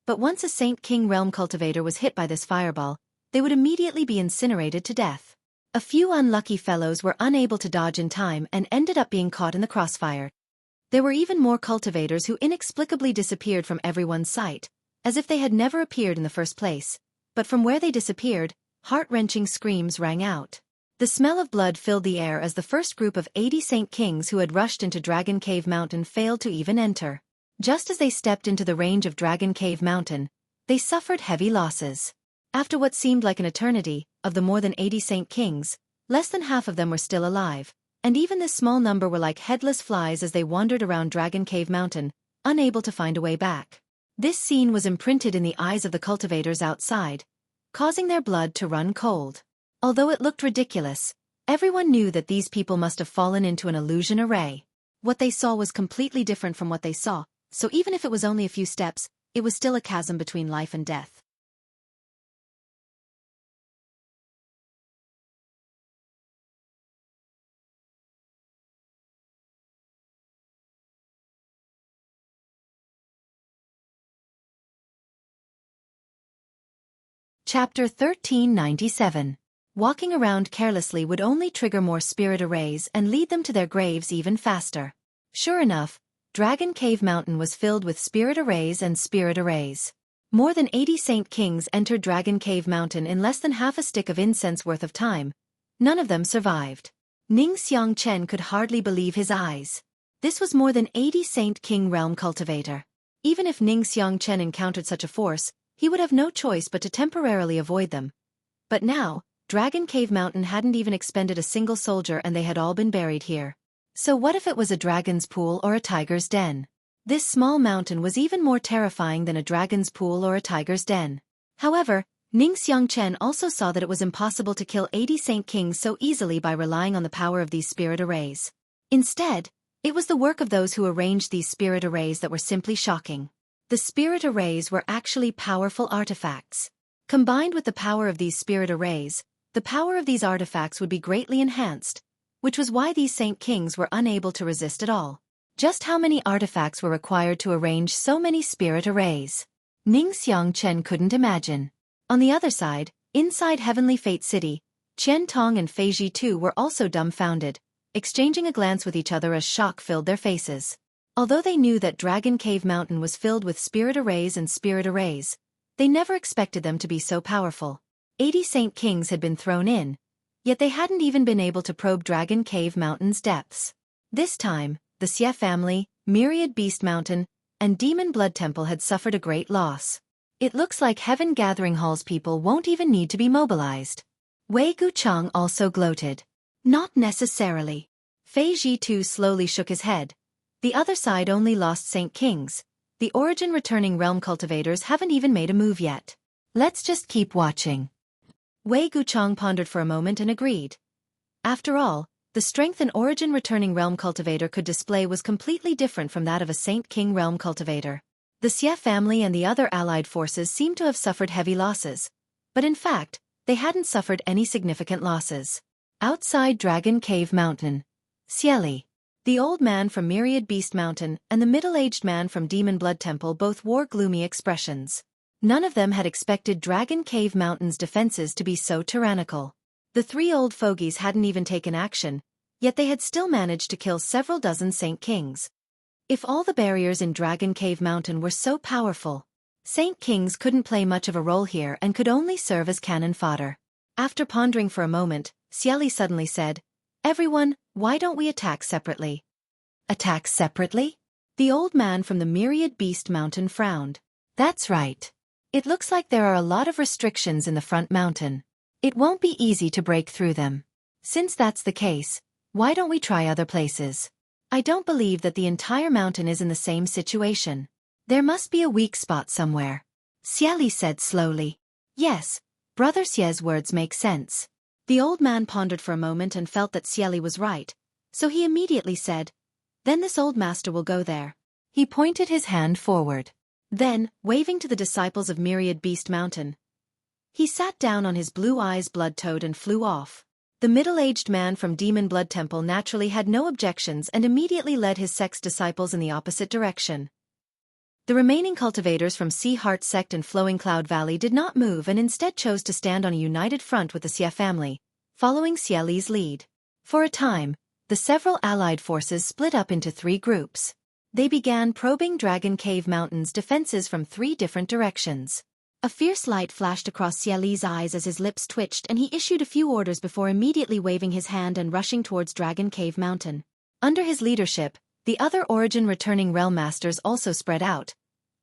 but once a Saint King realm cultivator was hit by this fireball, they would immediately be incinerated to death. A few unlucky fellows were unable to dodge in time and ended up being caught in the crossfire. There were even more cultivators who inexplicably disappeared from everyone's sight, as if they had never appeared in the first place, but from where they disappeared, heart-wrenching screams rang out. The smell of blood filled the air as the first group of 80 Saint Kings who had rushed into Dragon Cave Mountain failed to even enter. Just as they stepped into the range of Dragon Cave Mountain, they suffered heavy losses. After what seemed like an eternity, of the more than 80 Saint Kings, less than half of them were still alive, and even this small number were like headless flies as they wandered around Dragon Cave Mountain, unable to find a way back. This scene was imprinted in the eyes of the cultivators outside, causing their blood to run cold. Although it looked ridiculous, everyone knew that these people must have fallen into an illusion array. What they saw was completely different from what they saw, so even if it was only a few steps, it was still a chasm between life and death. Chapter 1397. Walking around carelessly would only trigger more spirit arrays and lead them to their graves even faster. Sure enough, Dragon Cave Mountain was filled with spirit arrays and spirit arrays. More than 80 Saint Kings entered Dragon Cave Mountain in less than half a stick of incense worth of time. None of them survived. Ning Xiangchen could hardly believe his eyes. This was more than 80 Saint King realm cultivator. Even if Ning Xiangchen encountered such a force, he would have no choice but to temporarily avoid them. But now, Dragon Cave Mountain hadn't even expended a single soldier and they had all been buried here. So what if it was a dragon's pool or a tiger's den? This small mountain was even more terrifying than a dragon's pool or a tiger's den. However, Ning Xiangchen also saw that it was impossible to kill 80 Saint Kings so easily by relying on the power of these spirit arrays. Instead, it was the work of those who arranged these spirit arrays that were simply shocking. The spirit arrays were actually powerful artifacts. Combined with the power of these spirit arrays, the power of these artifacts would be greatly enhanced, which was why these Saint Kings were unable to resist at all. Just how many artifacts were required to arrange so many spirit arrays? Ning Xiangchen couldn't imagine. On the other side, inside Heavenly Fate City, Qian Tong and Fei Ji too were also dumbfounded, exchanging a glance with each other as shock filled their faces. Although they knew that Dragon Cave Mountain was filled with spirit arrays and spirit arrays, they never expected them to be so powerful. 80 Saint Kings had been thrown in, yet they hadn't even been able to probe Dragon Cave Mountain's depths. This time, the Xie family, Myriad Beast Mountain, and Demon Blood Temple had suffered a great loss. It looks like Heaven Gathering Hall's people won't even need to be mobilized. Wei Guchang also gloated. Not necessarily. Fei Ji too slowly shook his head. The other side only lost Saint Kings. The origin returning realm cultivators haven't even made a move yet. Let's just keep watching. Wei Guchang pondered for a moment and agreed. After all, the strength an origin returning realm cultivator could display was completely different from that of a Saint King realm cultivator. The Xie family and the other allied forces seemed to have suffered heavy losses, but in fact, they hadn't suffered any significant losses. Outside Dragon Cave Mountain, Xueqi, the old man from Myriad Beast Mountain and the middle-aged man from Demon Blood Temple both wore gloomy expressions. None of them had expected Dragon Cave Mountain's defenses to be so tyrannical. The three old fogies hadn't even taken action, yet they had still managed to kill several dozen Saint Kings. If all the barriers in Dragon Cave Mountain were so powerful, Saint Kings couldn't play much of a role here and could only serve as cannon fodder. After pondering for a moment, Xueqi suddenly said, "Everyone, why don't we attack separately?" Attack separately? The old man from the Myriad Beast Mountain frowned. That's right. It looks like there are a lot of restrictions in the front mountain. It won't be easy to break through them. Since that's the case, why don't we try other places? I don't believe that the entire mountain is in the same situation. There must be a weak spot somewhere. Xueqi said slowly. Yes, Brother Xie's words make sense. The old man pondered for a moment and felt that Xueqi was right, so he immediately said, "Then this old master will go there." He pointed his hand forward. Then, waving to the disciples of Myriad Beast Mountain, he sat down on his blue eyes blood-toad and flew off. The middle-aged man from Demon Blood Temple naturally had no objections and immediately led his sect's disciples in the opposite direction. The remaining cultivators from Sea Heart Sect and Flowing Cloud Valley did not move and instead chose to stand on a united front with the Xie family, following Xueqi's lead. For a time, the several allied forces split up into three groups. They began probing Dragon Cave Mountain's defenses from three different directions. A fierce light flashed across Xueqi's eyes as his lips twitched and he issued a few orders before immediately waving his hand and rushing towards Dragon Cave Mountain. Under his leadership, the other origin returning realm masters also spread out,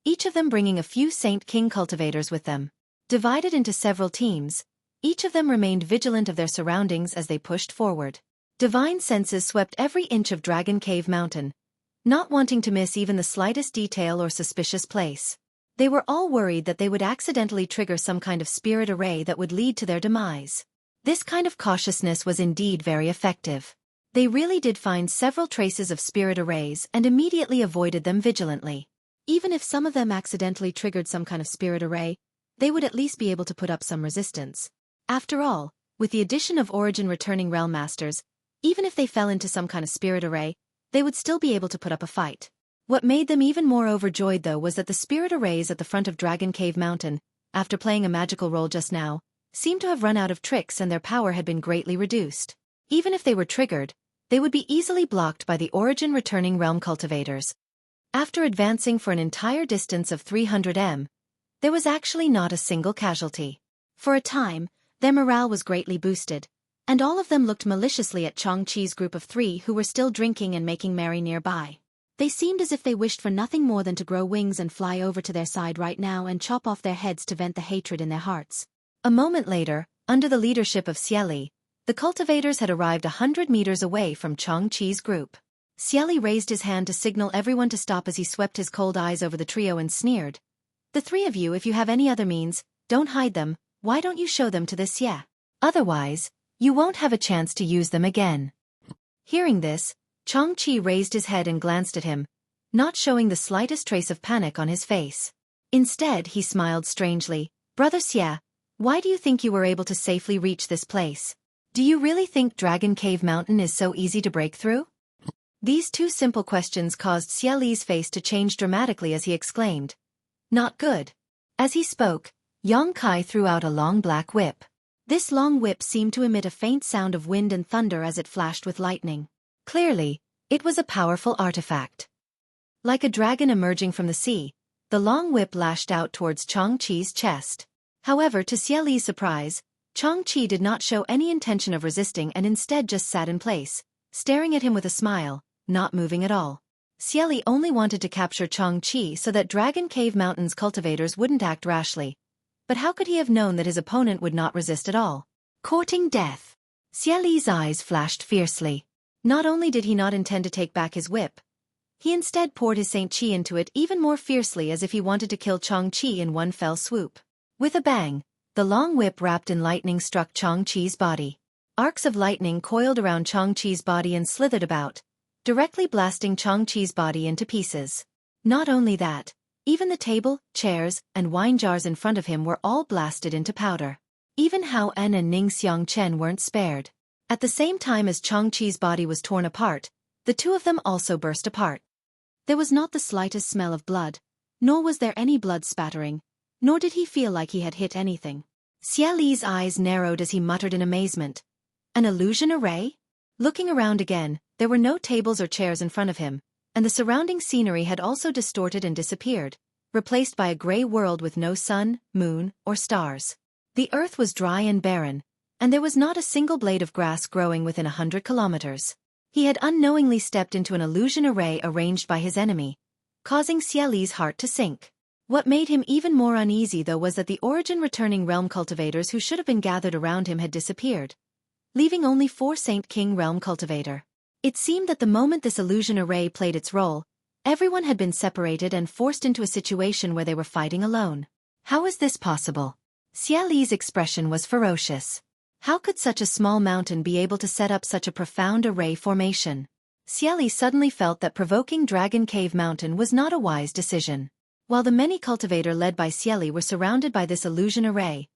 each of them bringing a few Saint King cultivators with them. Divided into several teams, each of them remained vigilant of their surroundings as they pushed forward. Divine senses swept every inch of Dragon Cave Mountain, not wanting to miss even the slightest detail or suspicious place. They were all worried that they would accidentally trigger some kind of spirit array that would lead to their demise. This kind of cautiousness was indeed very effective. They really did find several traces of spirit arrays and immediately avoided them vigilantly. Even if some of them accidentally triggered some kind of spirit array, they would at least be able to put up some resistance. After all, with the addition of origin returning realm masters, even if they fell into some kind of spirit array, they would still be able to put up a fight. What made them even more overjoyed though was that the spirit arrays at the front of Dragon Cave Mountain, after playing a magical role just now, seemed to have run out of tricks and their power had been greatly reduced. Even if they were triggered, they would be easily blocked by the origin returning realm cultivators. After advancing for an entire distance of 300 m, there was actually not a single casualty. For a time, their morale was greatly boosted, and all of them looked maliciously at Changqi's group of three who were still drinking and making merry nearby. They seemed as if they wished for nothing more than to grow wings and fly over to their side right now and chop off their heads to vent the hatred in their hearts. A moment later, under the leadership of Xueqi, the cultivators had arrived 100 meters away from Changqi's group. Xueqi raised his hand to signal everyone to stop as he swept his cold eyes over the trio and sneered. "The three of you, if you have any other means, don't hide them, why don't you show them to the Xie? Otherwise, you won't have a chance to use them again." Hearing this, Changqi raised his head and glanced at him, not showing the slightest trace of panic on his face. Instead, he smiled strangely. "Brother Xie, why do you think you were able to safely reach this place? Do you really think Dragon Cave Mountain is so easy to break through?" These two simple questions caused Xueqi's face to change dramatically as he exclaimed, "Not good." As he spoke, Yang Kai threw out a long black whip. This long whip seemed to emit a faint sound of wind and thunder as it flashed with lightning. Clearly, it was a powerful artifact. Like a dragon emerging from the sea, the long whip lashed out towards Changqi's chest. However, to Xieli's surprise, Changqi did not show any intention of resisting and instead just sat in place, staring at him with a smile, not moving at all. Xieli only wanted to capture Changqi so that Dragon Cave Mountain's cultivators wouldn't act rashly. But how could he have known that his opponent would not resist at all? Courting death. Xieli's eyes flashed fiercely. Not only did he not intend to take back his whip, he instead poured his Saint Qi into it even more fiercely as if he wanted to kill Changqi in one fell swoop. With a bang, the long whip wrapped in lightning struck Changqi's body. Arcs of lightning coiled around Changqi's body and slithered about, directly blasting Changqi's body into pieces. Not only that, even the table, chairs, and wine jars in front of him were all blasted into powder. Even Hao En and Ning Xiangchen weren't spared. At the same time as Changqi's body was torn apart, the two of them also burst apart. There was not the slightest smell of blood, nor was there any blood spattering, nor did he feel like he had hit anything. Xieli's eyes narrowed as he muttered in amazement. An illusion array? Looking around again, there were no tables or chairs in front of him, and the surrounding scenery had also distorted and disappeared, replaced by a gray world with no sun, moon, or stars. The earth was dry and barren, and there was not a single blade of grass growing within 100 kilometers. He had unknowingly stepped into an illusion array arranged by his enemy, causing Xieli's heart to sink. What made him even more uneasy though was that the origin-returning realm cultivators who should have been gathered around him had disappeared, leaving only 4 Saint King realm cultivator. It seemed that the moment this illusion array played its role, everyone had been separated and forced into a situation where they were fighting alone. How is this possible? Xieli's expression was ferocious. How could such a small mountain be able to set up such a profound array formation? Xieli suddenly felt that provoking Dragon Cave Mountain was not a wise decision. While the many cultivator led by Xieli were surrounded by this illusion array,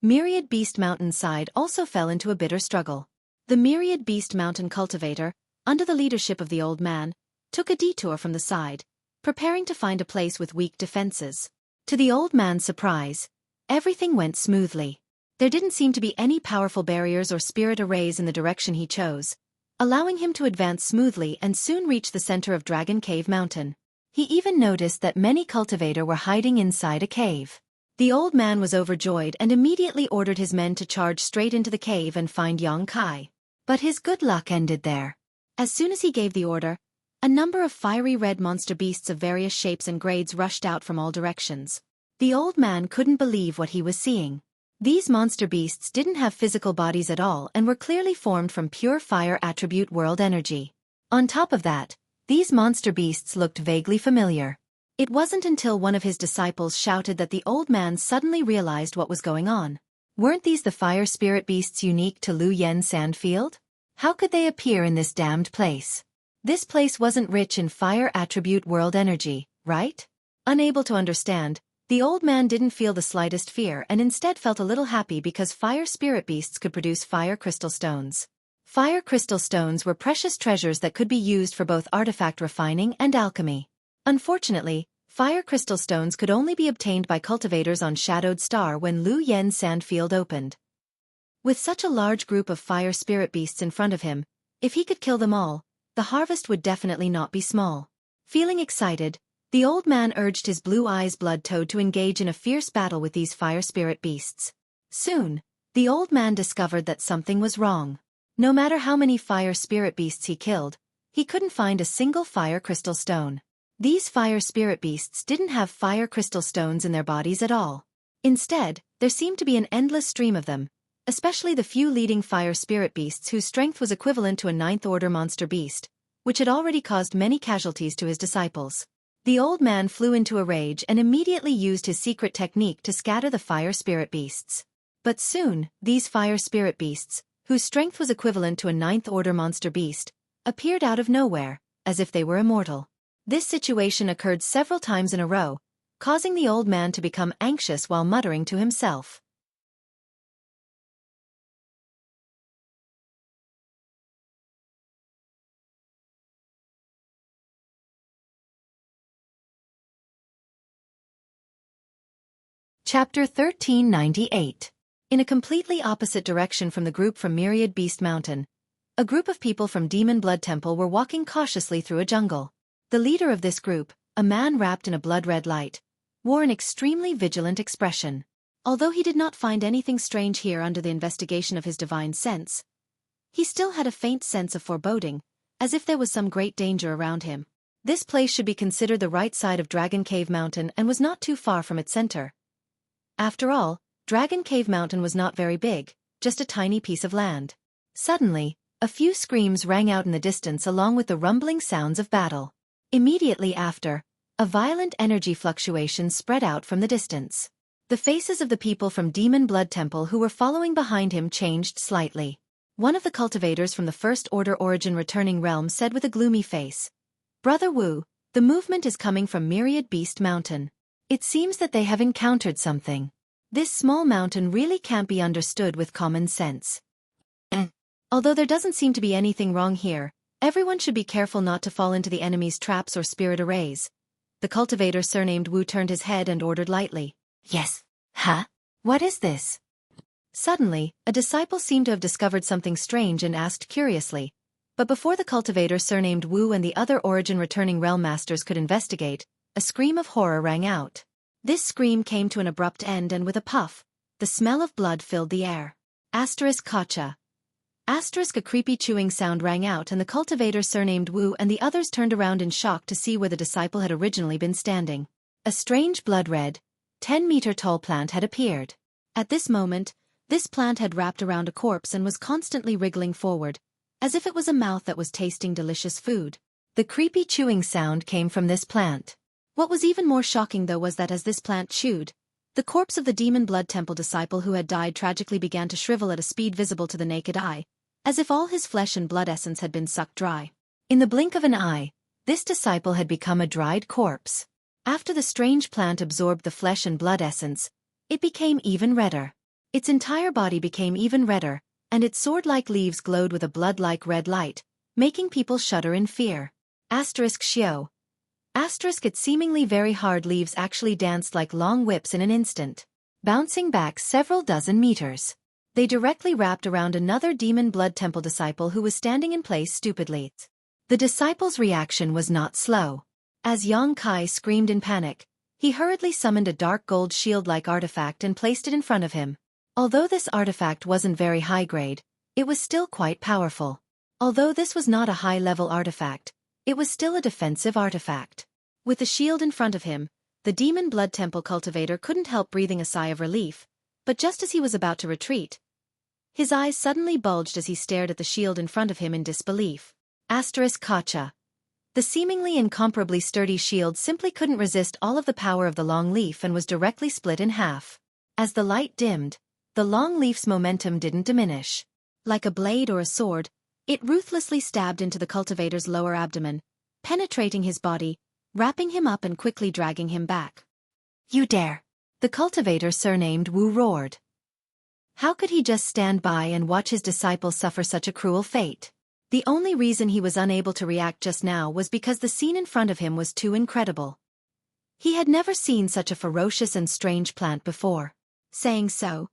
Myriad Beast Mountain side also fell into a bitter struggle. The Myriad Beast Mountain cultivator, under the leadership of the old man, took a detour from the side, preparing to find a place with weak defenses. To the old man's surprise, everything went smoothly. There didn't seem to be any powerful barriers or spirit arrays in the direction he chose, allowing him to advance smoothly and soon reach the center of Dragon Cave Mountain. He even noticed that many cultivator were hiding inside a cave. The old man was overjoyed and immediately ordered his men to charge straight into the cave and find Yang Kai. But his good luck ended there. As soon as he gave the order, a number of fiery red monster beasts of various shapes and grades rushed out from all directions. The old man couldn't believe what he was seeing. These monster beasts didn't have physical bodies at all and were clearly formed from pure fire attribute world energy. On top of that, these monster beasts looked vaguely familiar. It wasn't until one of his disciples shouted that the old man suddenly realized what was going on. Weren't these the fire spirit beasts unique to Lu Yen Sandfield? How could they appear in this damned place? This place wasn't rich in fire attribute world energy, right? Unable to understand, the old man didn't feel the slightest fear and instead felt a little happy because fire spirit beasts could produce fire crystal stones. Fire crystal stones were precious treasures that could be used for both artifact refining and alchemy. Unfortunately, fire crystal stones could only be obtained by cultivators on Shadowed Star when Lu Yen Sandfield opened. With such a large group of fire spirit beasts in front of him, if he could kill them all, the harvest would definitely not be small. Feeling excited, the old man urged his Blue Eyes Blood Toad to engage in a fierce battle with these fire spirit beasts. Soon, the old man discovered that something was wrong. No matter how many fire spirit beasts he killed, he couldn't find a single fire crystal stone. These fire spirit beasts didn't have fire crystal stones in their bodies at all. Instead, there seemed to be an endless stream of them, especially the few leading fire spirit beasts whose strength was equivalent to a 9th-order monster beast, which had already caused many casualties to his disciples. The old man flew into a rage and immediately used his secret technique to scatter the fire spirit beasts. But soon, these fire spirit beasts, whose strength was equivalent to a 9th-order monster beast, appeared out of nowhere, as if they were immortal. This situation occurred several times in a row, causing the old man to become anxious while muttering to himself. Chapter 1398. In a completely opposite direction from the group from Myriad Beast Mountain, A group of people from Demon Blood Temple were walking cautiously through a jungle. The leader of this group, a man wrapped in a blood-red light, wore an extremely vigilant expression. Although he did not find anything strange here under the investigation of his divine sense, he still had a faint sense of foreboding, as if there was some great danger around him. This place should be considered the right side of Dragon Cave Mountain and was not too far from its center. After all, Dragon Cave Mountain was not very big, just a tiny piece of land. Suddenly, a few screams rang out in the distance along with the rumbling sounds of battle. Immediately after, a violent energy fluctuation spread out from the distance. The faces of the people from Demon Blood Temple who were following behind him changed slightly. One of the cultivators from the First Order Origin Returning Realm said with a gloomy face, "Brother Wu, the movement is coming from Myriad Beast Mountain. It seems that they have encountered something. This small mountain really can't be understood with common sense. Although there doesn't seem to be anything wrong here, everyone should be careful not to fall into the enemy's traps or spirit arrays." The cultivator surnamed Wu turned his head and ordered lightly, Yes. Huh? "What is this?" Suddenly, a disciple seemed to have discovered something strange and asked curiously. But before the cultivator surnamed Wu and the other Origin Returning Realm Masters could investigate, a scream of horror rang out. This scream came to an abrupt end and with a puff, the smell of blood filled the air. Kacha. A creepy chewing sound rang out and the cultivator surnamed Wu and the others turned around in shock to see where the disciple had originally been standing. A strange blood-red, 10-meter-tall plant had appeared. At this moment, this plant had wrapped around a corpse and was constantly wriggling forward, as if it was a mouth that was tasting delicious food. The creepy chewing sound came from this plant. What was even more shocking though was that as this plant chewed, the corpse of the Demon Blood Temple disciple who had died tragically began to shrivel at a speed visible to the naked eye, as if all his flesh and blood essence had been sucked dry. In the blink of an eye, this disciple had become a dried corpse. After the strange plant absorbed the flesh and blood essence, it became even redder. Its entire body became even redder, and its sword-like leaves glowed with a blood-like red light, making people shudder in fear. Xueqi. Its seemingly very hard leaves actually danced like long whips in an instant, bouncing back several dozen meters. They directly wrapped around another Demon Blood Temple disciple who was standing in place stupidly. The disciple's reaction was not slow. As Yang Kai screamed in panic, he hurriedly summoned a dark gold shield-like artifact and placed it in front of him. Although this artifact wasn't very high grade, it was still quite powerful. Although this was not a high-level artifact, it was still a defensive artifact. With the shield in front of him, the Demon Blood Temple cultivator couldn't help breathing a sigh of relief, but just as he was about to retreat, his eyes suddenly bulged as he stared at the shield in front of him in disbelief. Kacha. The seemingly incomparably sturdy shield simply couldn't resist all of the power of the long leaf and was directly split in half. As the light dimmed, the long leaf's momentum didn't diminish. Like a blade or a sword, it ruthlessly stabbed into the cultivator's lower abdomen, penetrating his body, wrapping him up and quickly dragging him back. You dare! The cultivator surnamed Wu roared. How could he just stand by and watch his disciple suffer such a cruel fate? The only reason he was unable to react just now was because the scene in front of him was too incredible. He had never seen such a ferocious and strange plant before. Saying so,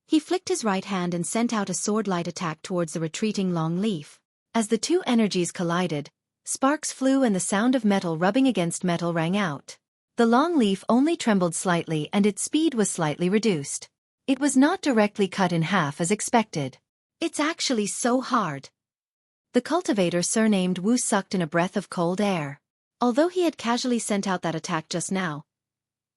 he flicked his right hand and sent out a sword-light attack towards the retreating long leaf. As the two energies collided, sparks flew and the sound of metal rubbing against metal rang out. The long leaf only trembled slightly and its speed was slightly reduced. It was not directly cut in half as expected. It's actually so hard. The cultivator surnamed Wu sucked in a breath of cold air. Although he had casually sent out that attack just now,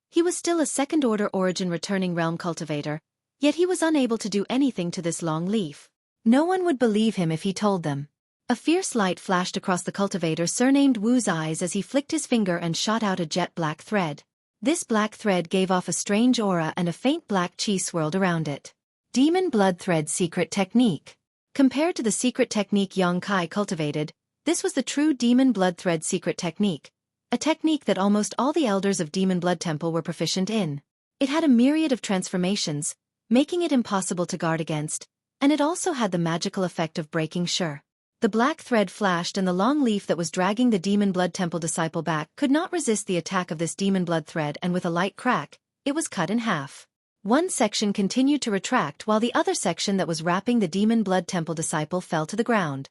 he was still a second-order origin returning realm cultivator, yet he was unable to do anything to this long leaf. No one would believe him if he told them. A fierce light flashed across the cultivator surnamed Wu's eyes as he flicked his finger and shot out a jet-black thread. This black thread gave off a strange aura and a faint black chi swirled around it. Demon Blood Thread Secret Technique. Compared to the secret technique Yang Kai cultivated, this was the true Demon Blood Thread Secret Technique, a technique that almost all the elders of Demon Blood Temple were proficient in. It had a myriad of transformations, making it impossible to guard against, and it also had the magical effect of breaking sure. The black thread flashed and the long leaf that was dragging the Demon Blood Temple disciple back could not resist the attack of this Demon Blood Thread and with a light crack, it was cut in half. One section continued to retract while the other section that was wrapping the demon blood temple disciple fell to the ground.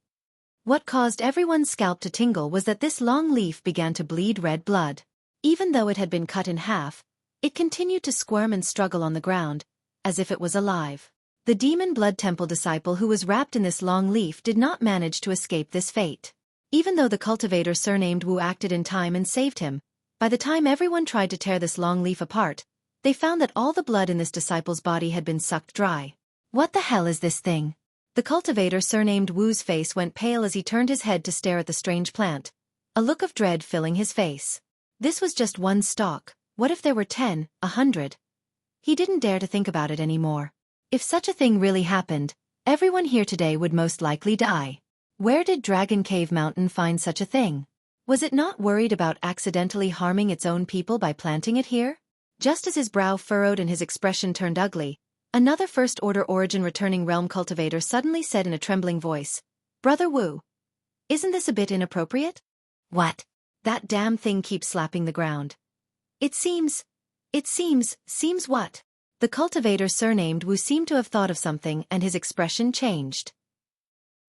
What caused everyone's scalp to tingle was that this long leaf began to bleed red blood. Even though it had been cut in half, it continued to squirm and struggle on the ground, as if it was alive. The demon blood temple disciple who was wrapped in this long leaf did not manage to escape this fate. Even though the cultivator surnamed Wu acted in time and saved him, by the time everyone tried to tear this long leaf apart, they found that all the blood in this disciple's body had been sucked dry. What the hell is this thing? The cultivator surnamed Wu's face went pale as he turned his head to stare at the strange plant, a look of dread filling his face. This was just one stalk. What if there were 10, 100? He didn't dare to think about it anymore. If such a thing really happened, everyone here today would most likely die. Where did Dragon Cave Mountain find such a thing? Was it not worried about accidentally harming its own people by planting it here? Just as his brow furrowed and his expression turned ugly, another First-Order Origin returning realm cultivator suddenly said in a trembling voice, "Brother Wu, isn't this a bit inappropriate?" What? That damn thing keeps slapping the ground. Seems what? The cultivator surnamed Wu seemed to have thought of something and his expression changed.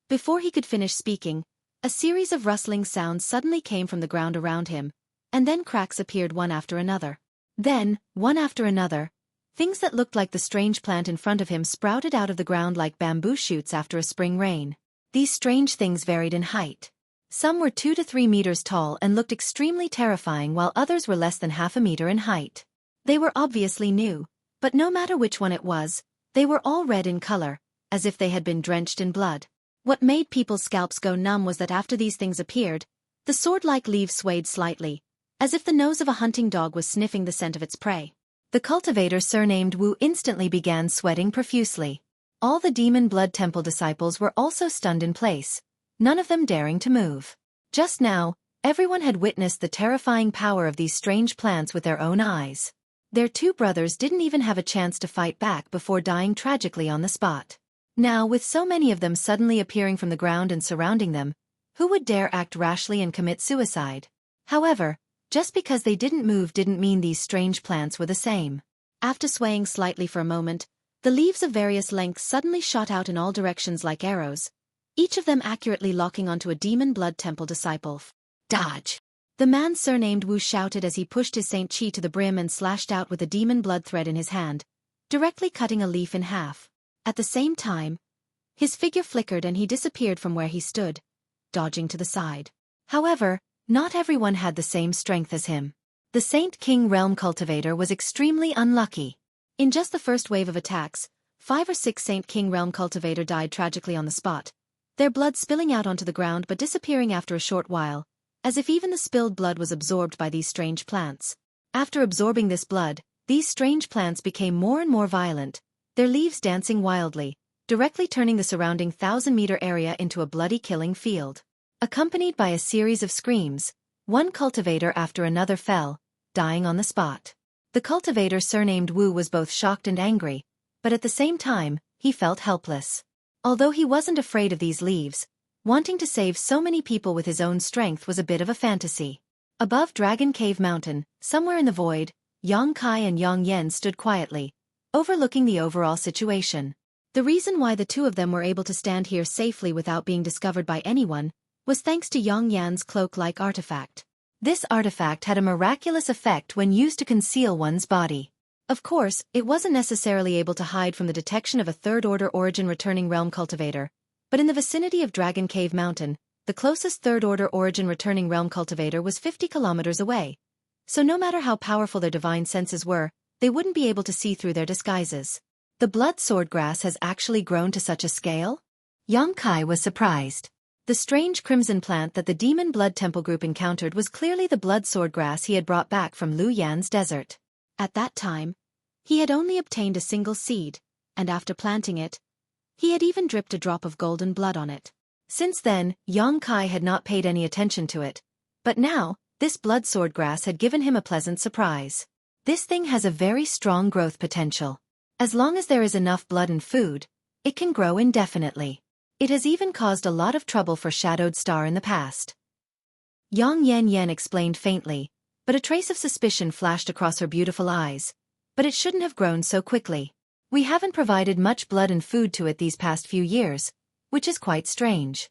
Before he could finish speaking, a series of rustling sounds suddenly came from the ground around him, and then cracks appeared one after another. Then, one after another, things that looked like the strange plant in front of him sprouted out of the ground like bamboo shoots after a spring rain. These strange things varied in height. Some were 2 to 3 meters tall and looked extremely terrifying while others were less than half a meter in height. They were obviously new, but no matter which one it was, they were all red in color, as if they had been drenched in blood. What made people's scalps go numb was that after these things appeared, the sword-like leaves swayed slightly, as if the nose of a hunting dog was sniffing the scent of its prey. The cultivator surnamed Wu instantly began sweating profusely. All the demon blood temple disciples were also stunned in place, none of them daring to move. Just now, everyone had witnessed the terrifying power of these strange plants with their own eyes. Their two brothers didn't even have a chance to fight back before dying tragically on the spot. Now, with so many of them suddenly appearing from the ground and surrounding them, who would dare act rashly and commit suicide? However, just because they didn't move didn't mean these strange plants were the same. After swaying slightly for a moment, the leaves of various lengths suddenly shot out in all directions like arrows, each of them accurately locking onto a demon blood temple disciple. Dodge! The man surnamed Wu shouted as he pushed his Saint Chi to the brim and slashed out with a demon blood thread in his hand, directly cutting a leaf in half. At the same time, his figure flickered and he disappeared from where he stood, dodging to the side. However, not everyone had the same strength as him. The Saint King Realm Cultivator was extremely unlucky. In just the first wave of attacks, 5 or 6 Saint King Realm Cultivator died tragically on the spot, their blood spilling out onto the ground but disappearing after a short while, as if even the spilled blood was absorbed by these strange plants. After absorbing this blood, these strange plants became more and more violent, their leaves dancing wildly, directly turning the surrounding 1,000-meter area into a bloody killing field. Accompanied by a series of screams, one cultivator after another fell, dying on the spot. The cultivator surnamed Wu was both shocked and angry, but at the same time, he felt helpless. Although he wasn't afraid of these leaves, wanting to save so many people with his own strength was a bit of a fantasy. Above Dragon Cave Mountain, somewhere in the void, Yang Kai and Yang Yen stood quietly, overlooking the overall situation. The reason why the two of them were able to stand here safely without being discovered by anyone was thanks to Yang Yan's cloak-like artifact. This artifact had a miraculous effect when used to conceal one's body. Of course, it wasn't necessarily able to hide from the detection of a third-order origin returning realm cultivator, but in the vicinity of Dragon Cave Mountain, the closest third-order origin returning realm cultivator was 50 kilometers away, so no matter how powerful their divine senses were, they wouldn't be able to see through their disguises. The blood swordgrass has actually grown to such a scale? Yang Kai was surprised. The strange crimson plant that the Demon Blood Temple group encountered was clearly the blood swordgrass he had brought back from Lu Yan's desert. At that time, he had only obtained a single seed, and after planting it, he had even dripped a drop of golden blood on it. Since then, Yang Kai had not paid any attention to it, but now, this blood swordgrass had given him a pleasant surprise. This thing has a very strong growth potential. As long as there is enough blood and food, it can grow indefinitely. It has even caused a lot of trouble for Shadowed Star in the past. Yang Yen explained faintly, but a trace of suspicion flashed across her beautiful eyes. but it shouldn't have grown so quickly. We haven't provided much blood and food to it these past few years, which is quite strange.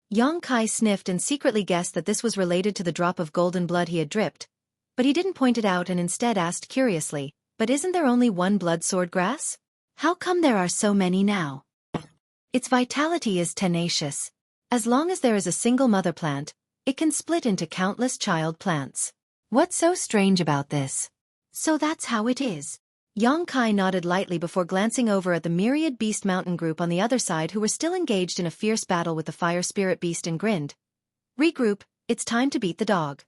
Yang Kai sniffed and secretly guessed that this was related to the drop of golden blood he had dripped, but he didn't point it out and instead asked curiously, "But isn't there only one blood sword grass? How come there are so many now?" Its vitality is tenacious. As long as there is a single mother plant, it can split into countless child plants. What's so strange about this? So that's how it is. Yang Kai nodded lightly before glancing over at the myriad beast mountain group on the other side who were still engaged in a fierce battle with the fire spirit beast and grinned. "Regroup, it's time to beat the dog."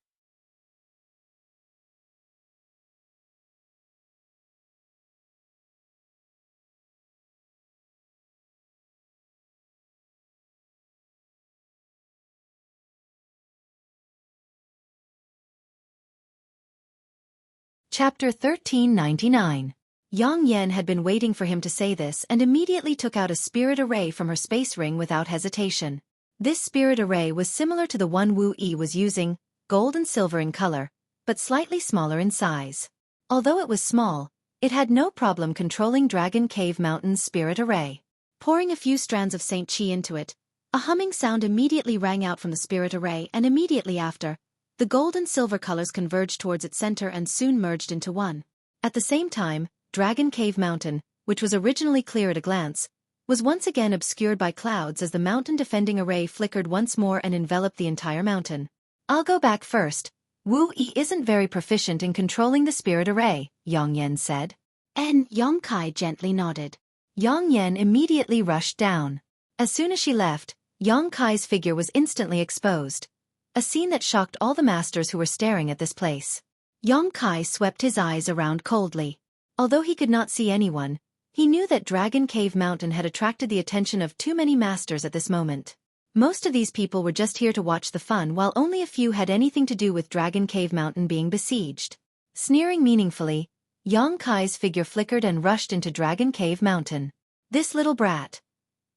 Chapter 1399. Yang Yan had been waiting for him to say this and immediately took out a spirit array from her space ring without hesitation. This spirit array was similar to the one Wu Yi was using, gold and silver in color, but slightly smaller in size. Although it was small, it had no problem controlling Dragon Cave Mountain's spirit array. Pouring a few strands of Saint Qi into it, a humming sound immediately rang out from the spirit array, and immediately after, the gold and silver colors converged towards its center and soon merged into one. At the same time, Dragon Cave Mountain, which was originally clear at a glance, was once again obscured by clouds as the mountain defending array flickered once more and enveloped the entire mountain. "I'll go back first. Wu Yi isn't very proficient in controlling the spirit array," Yang Yan said. And Yang Kai gently nodded. Yang Yan immediately rushed down. As soon as she left, Yang Kai's figure was instantly exposed. A scene that shocked all the masters who were staring at this place. Yang Kai swept his eyes around coldly. Although he could not see anyone, he knew that Dragon Cave Mountain had attracted the attention of too many masters at this moment. Most of these people were just here to watch the fun, while only a few had anything to do with Dragon Cave Mountain being besieged. Sneering meaningfully, Yang Kai's figure flickered and rushed into Dragon Cave Mountain. This little brat.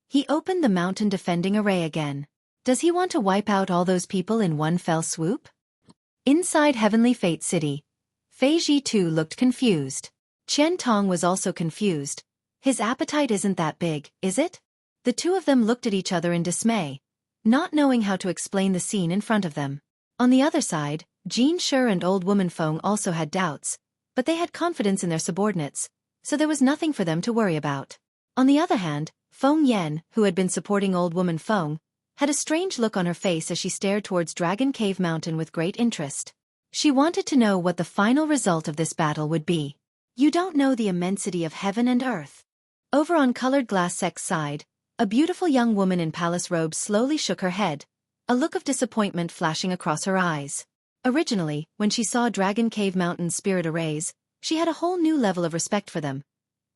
He opened the mountain defending array again. Does he want to wipe out all those people in one fell swoop? Inside Heavenly Fate City, Fei Ji too looked confused. Qian Tong was also confused. His appetite isn't that big, is it? The two of them looked at each other in dismay, not knowing how to explain the scene in front of them. On the other side, Jean Shi and Old Woman Feng also had doubts, but they had confidence in their subordinates, so there was nothing for them to worry about. On the other hand, Feng Yan, who had been supporting Old Woman Feng, had a strange look on her face as she stared towards Dragon Cave Mountain with great interest. She wanted to know what the final result of this battle would be. You don't know the immensity of heaven and earth. Over on Colored Glass Sec's side, a beautiful young woman in palace robes slowly shook her head, a look of disappointment flashing across her eyes. Originally, when she saw Dragon Cave Mountain's spirit arrays, she had a whole new level of respect for them.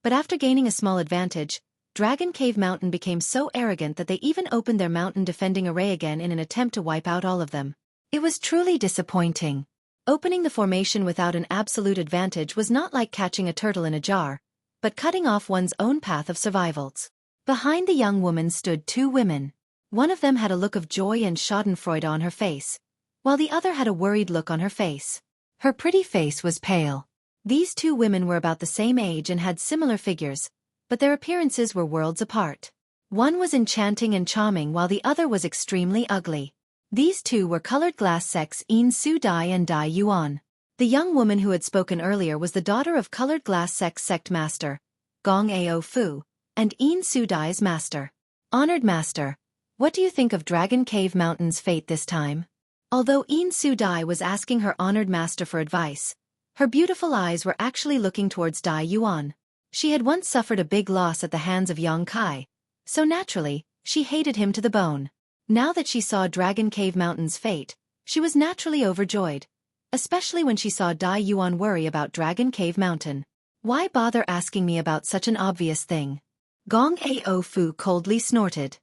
But after gaining a small advantage, Dragon Cave Mountain became so arrogant that they even opened their mountain defending array again in an attempt to wipe out all of them. It was truly disappointing. Opening the formation without an absolute advantage was not like catching a turtle in a jar, but cutting off one's own path of survivals. Behind the young woman stood two women. One of them had a look of joy and schadenfreude on her face, while the other had a worried look on her face. Her pretty face was pale. These two women were about the same age and had similar figures, but their appearances were worlds apart. One was enchanting and charming while the other was extremely ugly. These two were Colored Glass Sec's Yin Su Dai and Dai Yuan. The young woman who had spoken earlier was the daughter of Colored Glass Sec's sect master, Gong Ao Fu, and Yin Su Dai's master. Honored master, what do you think of Dragon Cave Mountain's fate this time? Although Yin Su Dai was asking her honored master for advice, her beautiful eyes were actually looking towards Dai Yuan. She had once suffered a big loss at the hands of Yang Kai, so naturally, she hated him to the bone. Now that she saw Dragon Cave Mountain's fate, she was naturally overjoyed, especially when she saw Dai Yuan worry about Dragon Cave Mountain. Why bother asking me about such an obvious thing? Gong Ao Fu coldly snorted.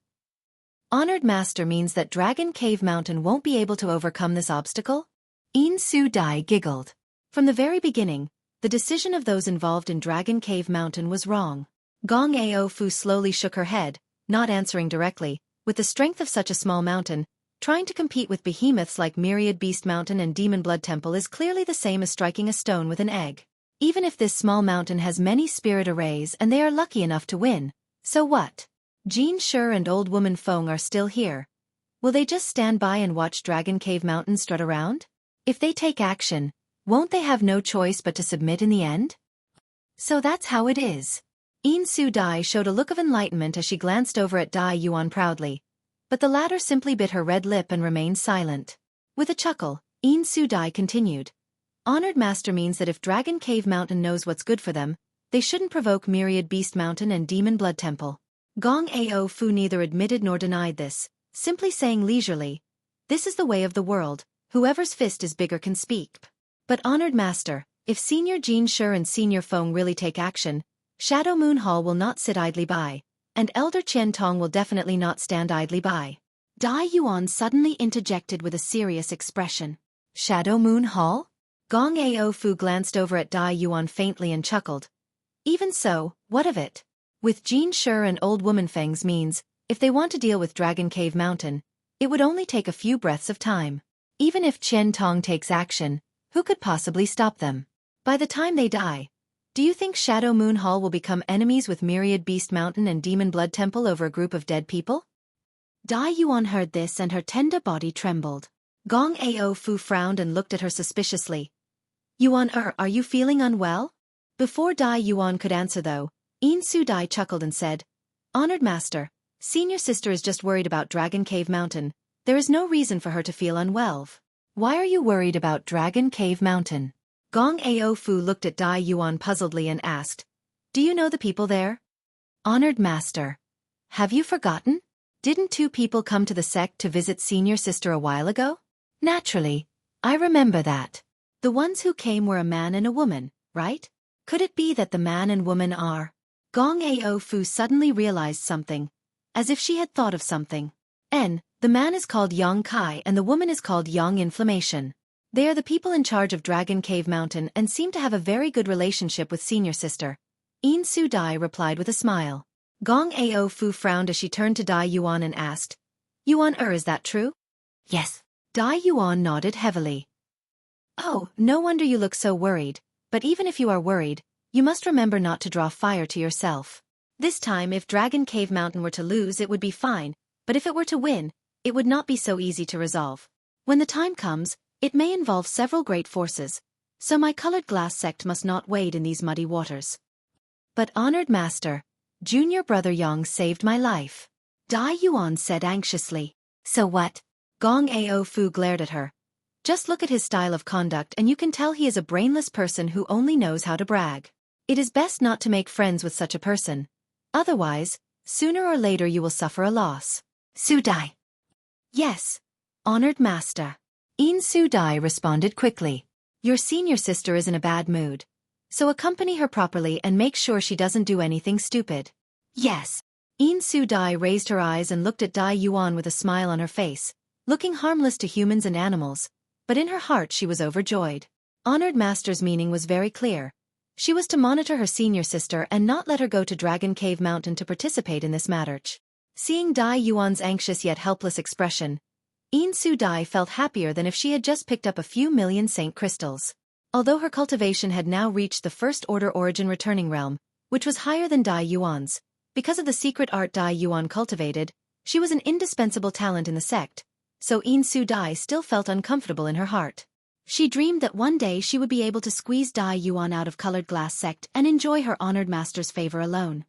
Honored master means that Dragon Cave Mountain won't be able to overcome this obstacle? Yin Su Dai giggled. From the very beginning, the decision of those involved in Dragon Cave Mountain was wrong. Gong Ao Fu slowly shook her head, not answering directly. With the strength of such a small mountain, trying to compete with behemoths like Myriad Beast Mountain and Demon Blood Temple is clearly the same as striking a stone with an egg. Even if this small mountain has many spirit arrays and they are lucky enough to win, so what? Jin Shi and Old Woman Feng are still here. Will they just stand by and watch Dragon Cave Mountain strut around? If they take action, won't they have no choice but to submit in the end? So that's how it is. Yin Su Dai showed a look of enlightenment as she glanced over at Dai Yuan proudly, but the latter simply bit her red lip and remained silent. With a chuckle, Yin Su Dai continued. Honored Master means that if Dragon Cave Mountain knows what's good for them, they shouldn't provoke Myriad Beast Mountain and Demon Blood Temple. Gong Ao Fu neither admitted nor denied this, simply saying leisurely, this is the way of the world, whoever's fist is bigger can speak. But Honored Master, if Senior Jin Shi and Senior Feng really take action, Shadow Moon Hall will not sit idly by, and Elder Qian Tong will definitely not stand idly by. Dai Yuan suddenly interjected with a serious expression. Shadow Moon Hall? Gong Ao Fu glanced over at Dai Yuan faintly and chuckled. Even so, what of it? With Jin Shi and Old Woman Feng's means, if they want to deal with Dragon Cave Mountain, it would only take a few breaths of time. Even if Qian Tong takes action, who could possibly stop them? By the time they die, do you think Shadow Moon Hall will become enemies with Myriad Beast Mountain and Demon Blood Temple over a group of dead people? Dai Yuan heard this and her tender body trembled. Gong Ao Fu frowned and looked at her suspiciously. Yuan are you feeling unwell? Before Dai Yuan could answer though, Yin Su Dai chuckled and said, Honored Master, Senior Sister is just worried about Dragon Cave Mountain. There is no reason for her to feel unwell. Why are you worried about Dragon Cave Mountain? Gong Ao Fu looked at Dai Yuan puzzledly and asked, do you know the people there? Honored Master, have you forgotten? Didn't two people come to the sect to visit Senior Sister a while ago? Naturally, I remember that. The ones who came were a man and a woman, right? Could it be that the man and woman are? Gong Ao Fu suddenly realized something, as if she had thought of something. The man is called Yang Kai and the woman is called Yang Inflammation. They are the people in charge of Dragon Cave Mountain and seem to have a very good relationship with Senior Sister. Yin Su Dai replied with a smile. Gong Ao Fu frowned as she turned to Dai Yuan and asked, Yuan is that true? Yes. Dai Yuan nodded heavily. Oh, no wonder you look so worried, but even if you are worried, you must remember not to draw fire to yourself. This time if Dragon Cave Mountain were to lose it would be fine, but if it were to win, it would not be so easy to resolve. When the time comes, it may involve several great forces, so my colored glass sect must not wade in these muddy waters. But Honored Master, Junior Brother Yang saved my life. Dai Yuan said anxiously. So what? Gong Ao Fu glared at her. Just look at his style of conduct and you can tell he is a brainless person who only knows how to brag. It is best not to make friends with such a person. Otherwise, sooner or later you will suffer a loss. Su Dai. Yes, Honored Master. Yin Su Dai responded quickly. Your Senior Sister is in a bad mood, so accompany her properly and make sure she doesn't do anything stupid. Yes. Yin Su Dai raised her eyes and looked at Dai Yuan with a smile on her face, looking harmless to humans and animals, but in her heart she was overjoyed. Honored Master's meaning was very clear. She was to monitor her Senior Sister and not let her go to Dragon Cave Mountain to participate in this matter. Seeing Dai Yuan's anxious yet helpless expression, Yin Su Dai felt happier than if she had just picked up a few million saint crystals. Although her cultivation had now reached the First Order Origin Returning Realm, which was higher than Dai Yuan's, because of the secret art Dai Yuan cultivated, she was an indispensable talent in the sect, so Yin Su Dai still felt uncomfortable in her heart. She dreamed that one day she would be able to squeeze Dai Yuan out of Colored Glass sect and enjoy her Honored Master's favor alone.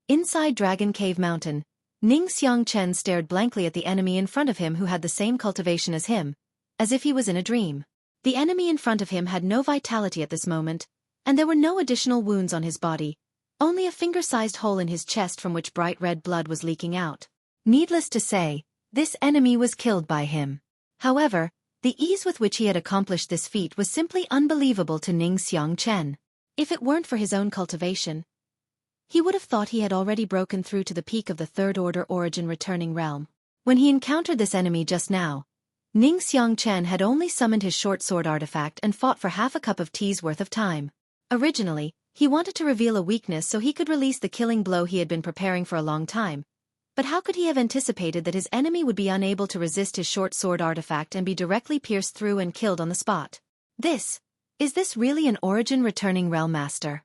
Inside Dragon Cave Mountain, Ning Xiangchen stared blankly at the enemy in front of him who had the same cultivation as him, as if he was in a dream. The enemy in front of him had no vitality at this moment, and there were no additional wounds on his body, only a finger-sized hole in his chest from which bright red blood was leaking out. Needless to say, this enemy was killed by him. However, the ease with which he had accomplished this feat was simply unbelievable to Ning Xiangchen. If it weren't for his own cultivation, he would have thought he had already broken through to the peak of the Third Order Origin Returning Realm. When he encountered this enemy just now, Ning Xiangchen had only summoned his short sword artifact and fought for half a cup of tea's worth of time. Originally, he wanted to reveal a weakness so he could release the killing blow he had been preparing for a long time. But how could he have anticipated that his enemy would be unable to resist his short sword artifact and be directly pierced through and killed on the spot? This Is this really an origin returning realm master?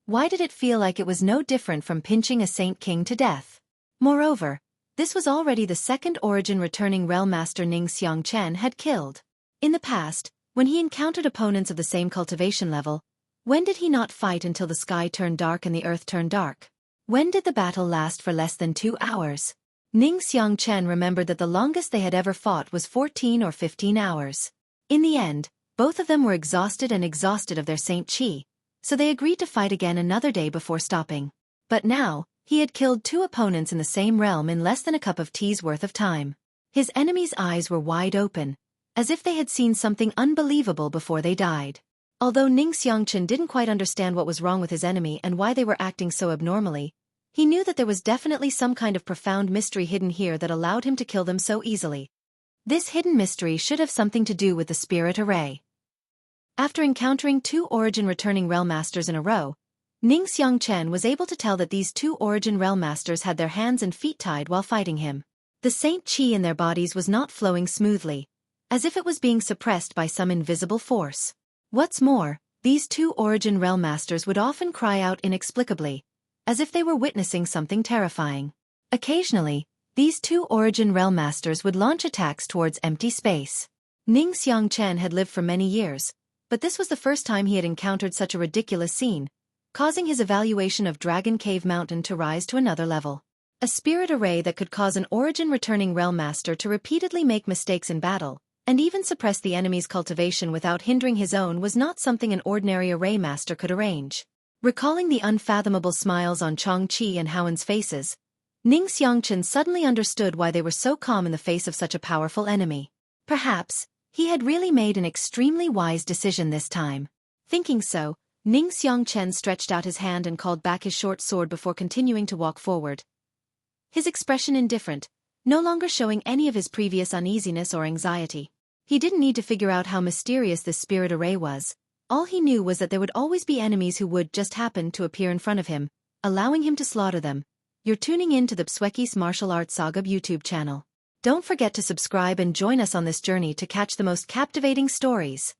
Why did it feel like it was no different from pinching a Saint King to death? Moreover, this was already the second origin returning realm master Ning Xiangchen had killed. In the past, when he encountered opponents of the same cultivation level, when did he not fight until the sky turned dark and the earth turned dark? When did the battle last for less than 2 hours? Ning Xiangchen remembered that the longest they had ever fought was 14 or 15 hours. In the end, both of them were exhausted of their Saint Qi, so they agreed to fight again another day before stopping. But now, he had killed 2 opponents in the same realm in less than a cup of tea's worth of time. His enemies' eyes were wide open, as if they had seen something unbelievable before they died. Although Ning Xiangchen didn't quite understand what was wrong with his enemy and why they were acting so abnormally, he knew that there was definitely some kind of profound mystery hidden here that allowed him to kill them so easily. This hidden mystery should have something to do with the spirit array. After encountering 2 origin returning realm masters in a row, Ning Xiangchen was able to tell that these 2 origin realm masters had their hands and feet tied while fighting him. The Saint Qi in their bodies was not flowing smoothly, as if it was being suppressed by some invisible force. What's more, these 2 origin realm masters would often cry out inexplicably, as if they were witnessing something terrifying. Occasionally, these 2 origin realm masters would launch attacks towards empty space. Ning Xiangchen had lived for many years, but this was the first time he had encountered such a ridiculous scene, causing his evaluation of Dragon Cave Mountain to rise to another level. A spirit array that could cause an origin returning realm master to repeatedly make mistakes in battle, and even suppress the enemy's cultivation without hindering his own was not something an ordinary array master could arrange. Recalling the unfathomable smiles on Changqi and Howin's faces, Ning Xiangchen suddenly understood why they were so calm in the face of such a powerful enemy. Perhaps, he had really made an extremely wise decision this time. Thinking so, Ning Xiangchen stretched out his hand and called back his short sword before continuing to walk forward. His expression indifferent, no longer showing any of his previous uneasiness or anxiety. He didn't need to figure out how mysterious this spirit array was. All he knew was that there would always be enemies who would just happen to appear in front of him, allowing him to slaughter them. You're tuning in to the Xueqi's Martial Arts Saga YouTube channel. Don't forget to subscribe and join us on this journey to catch the most captivating stories.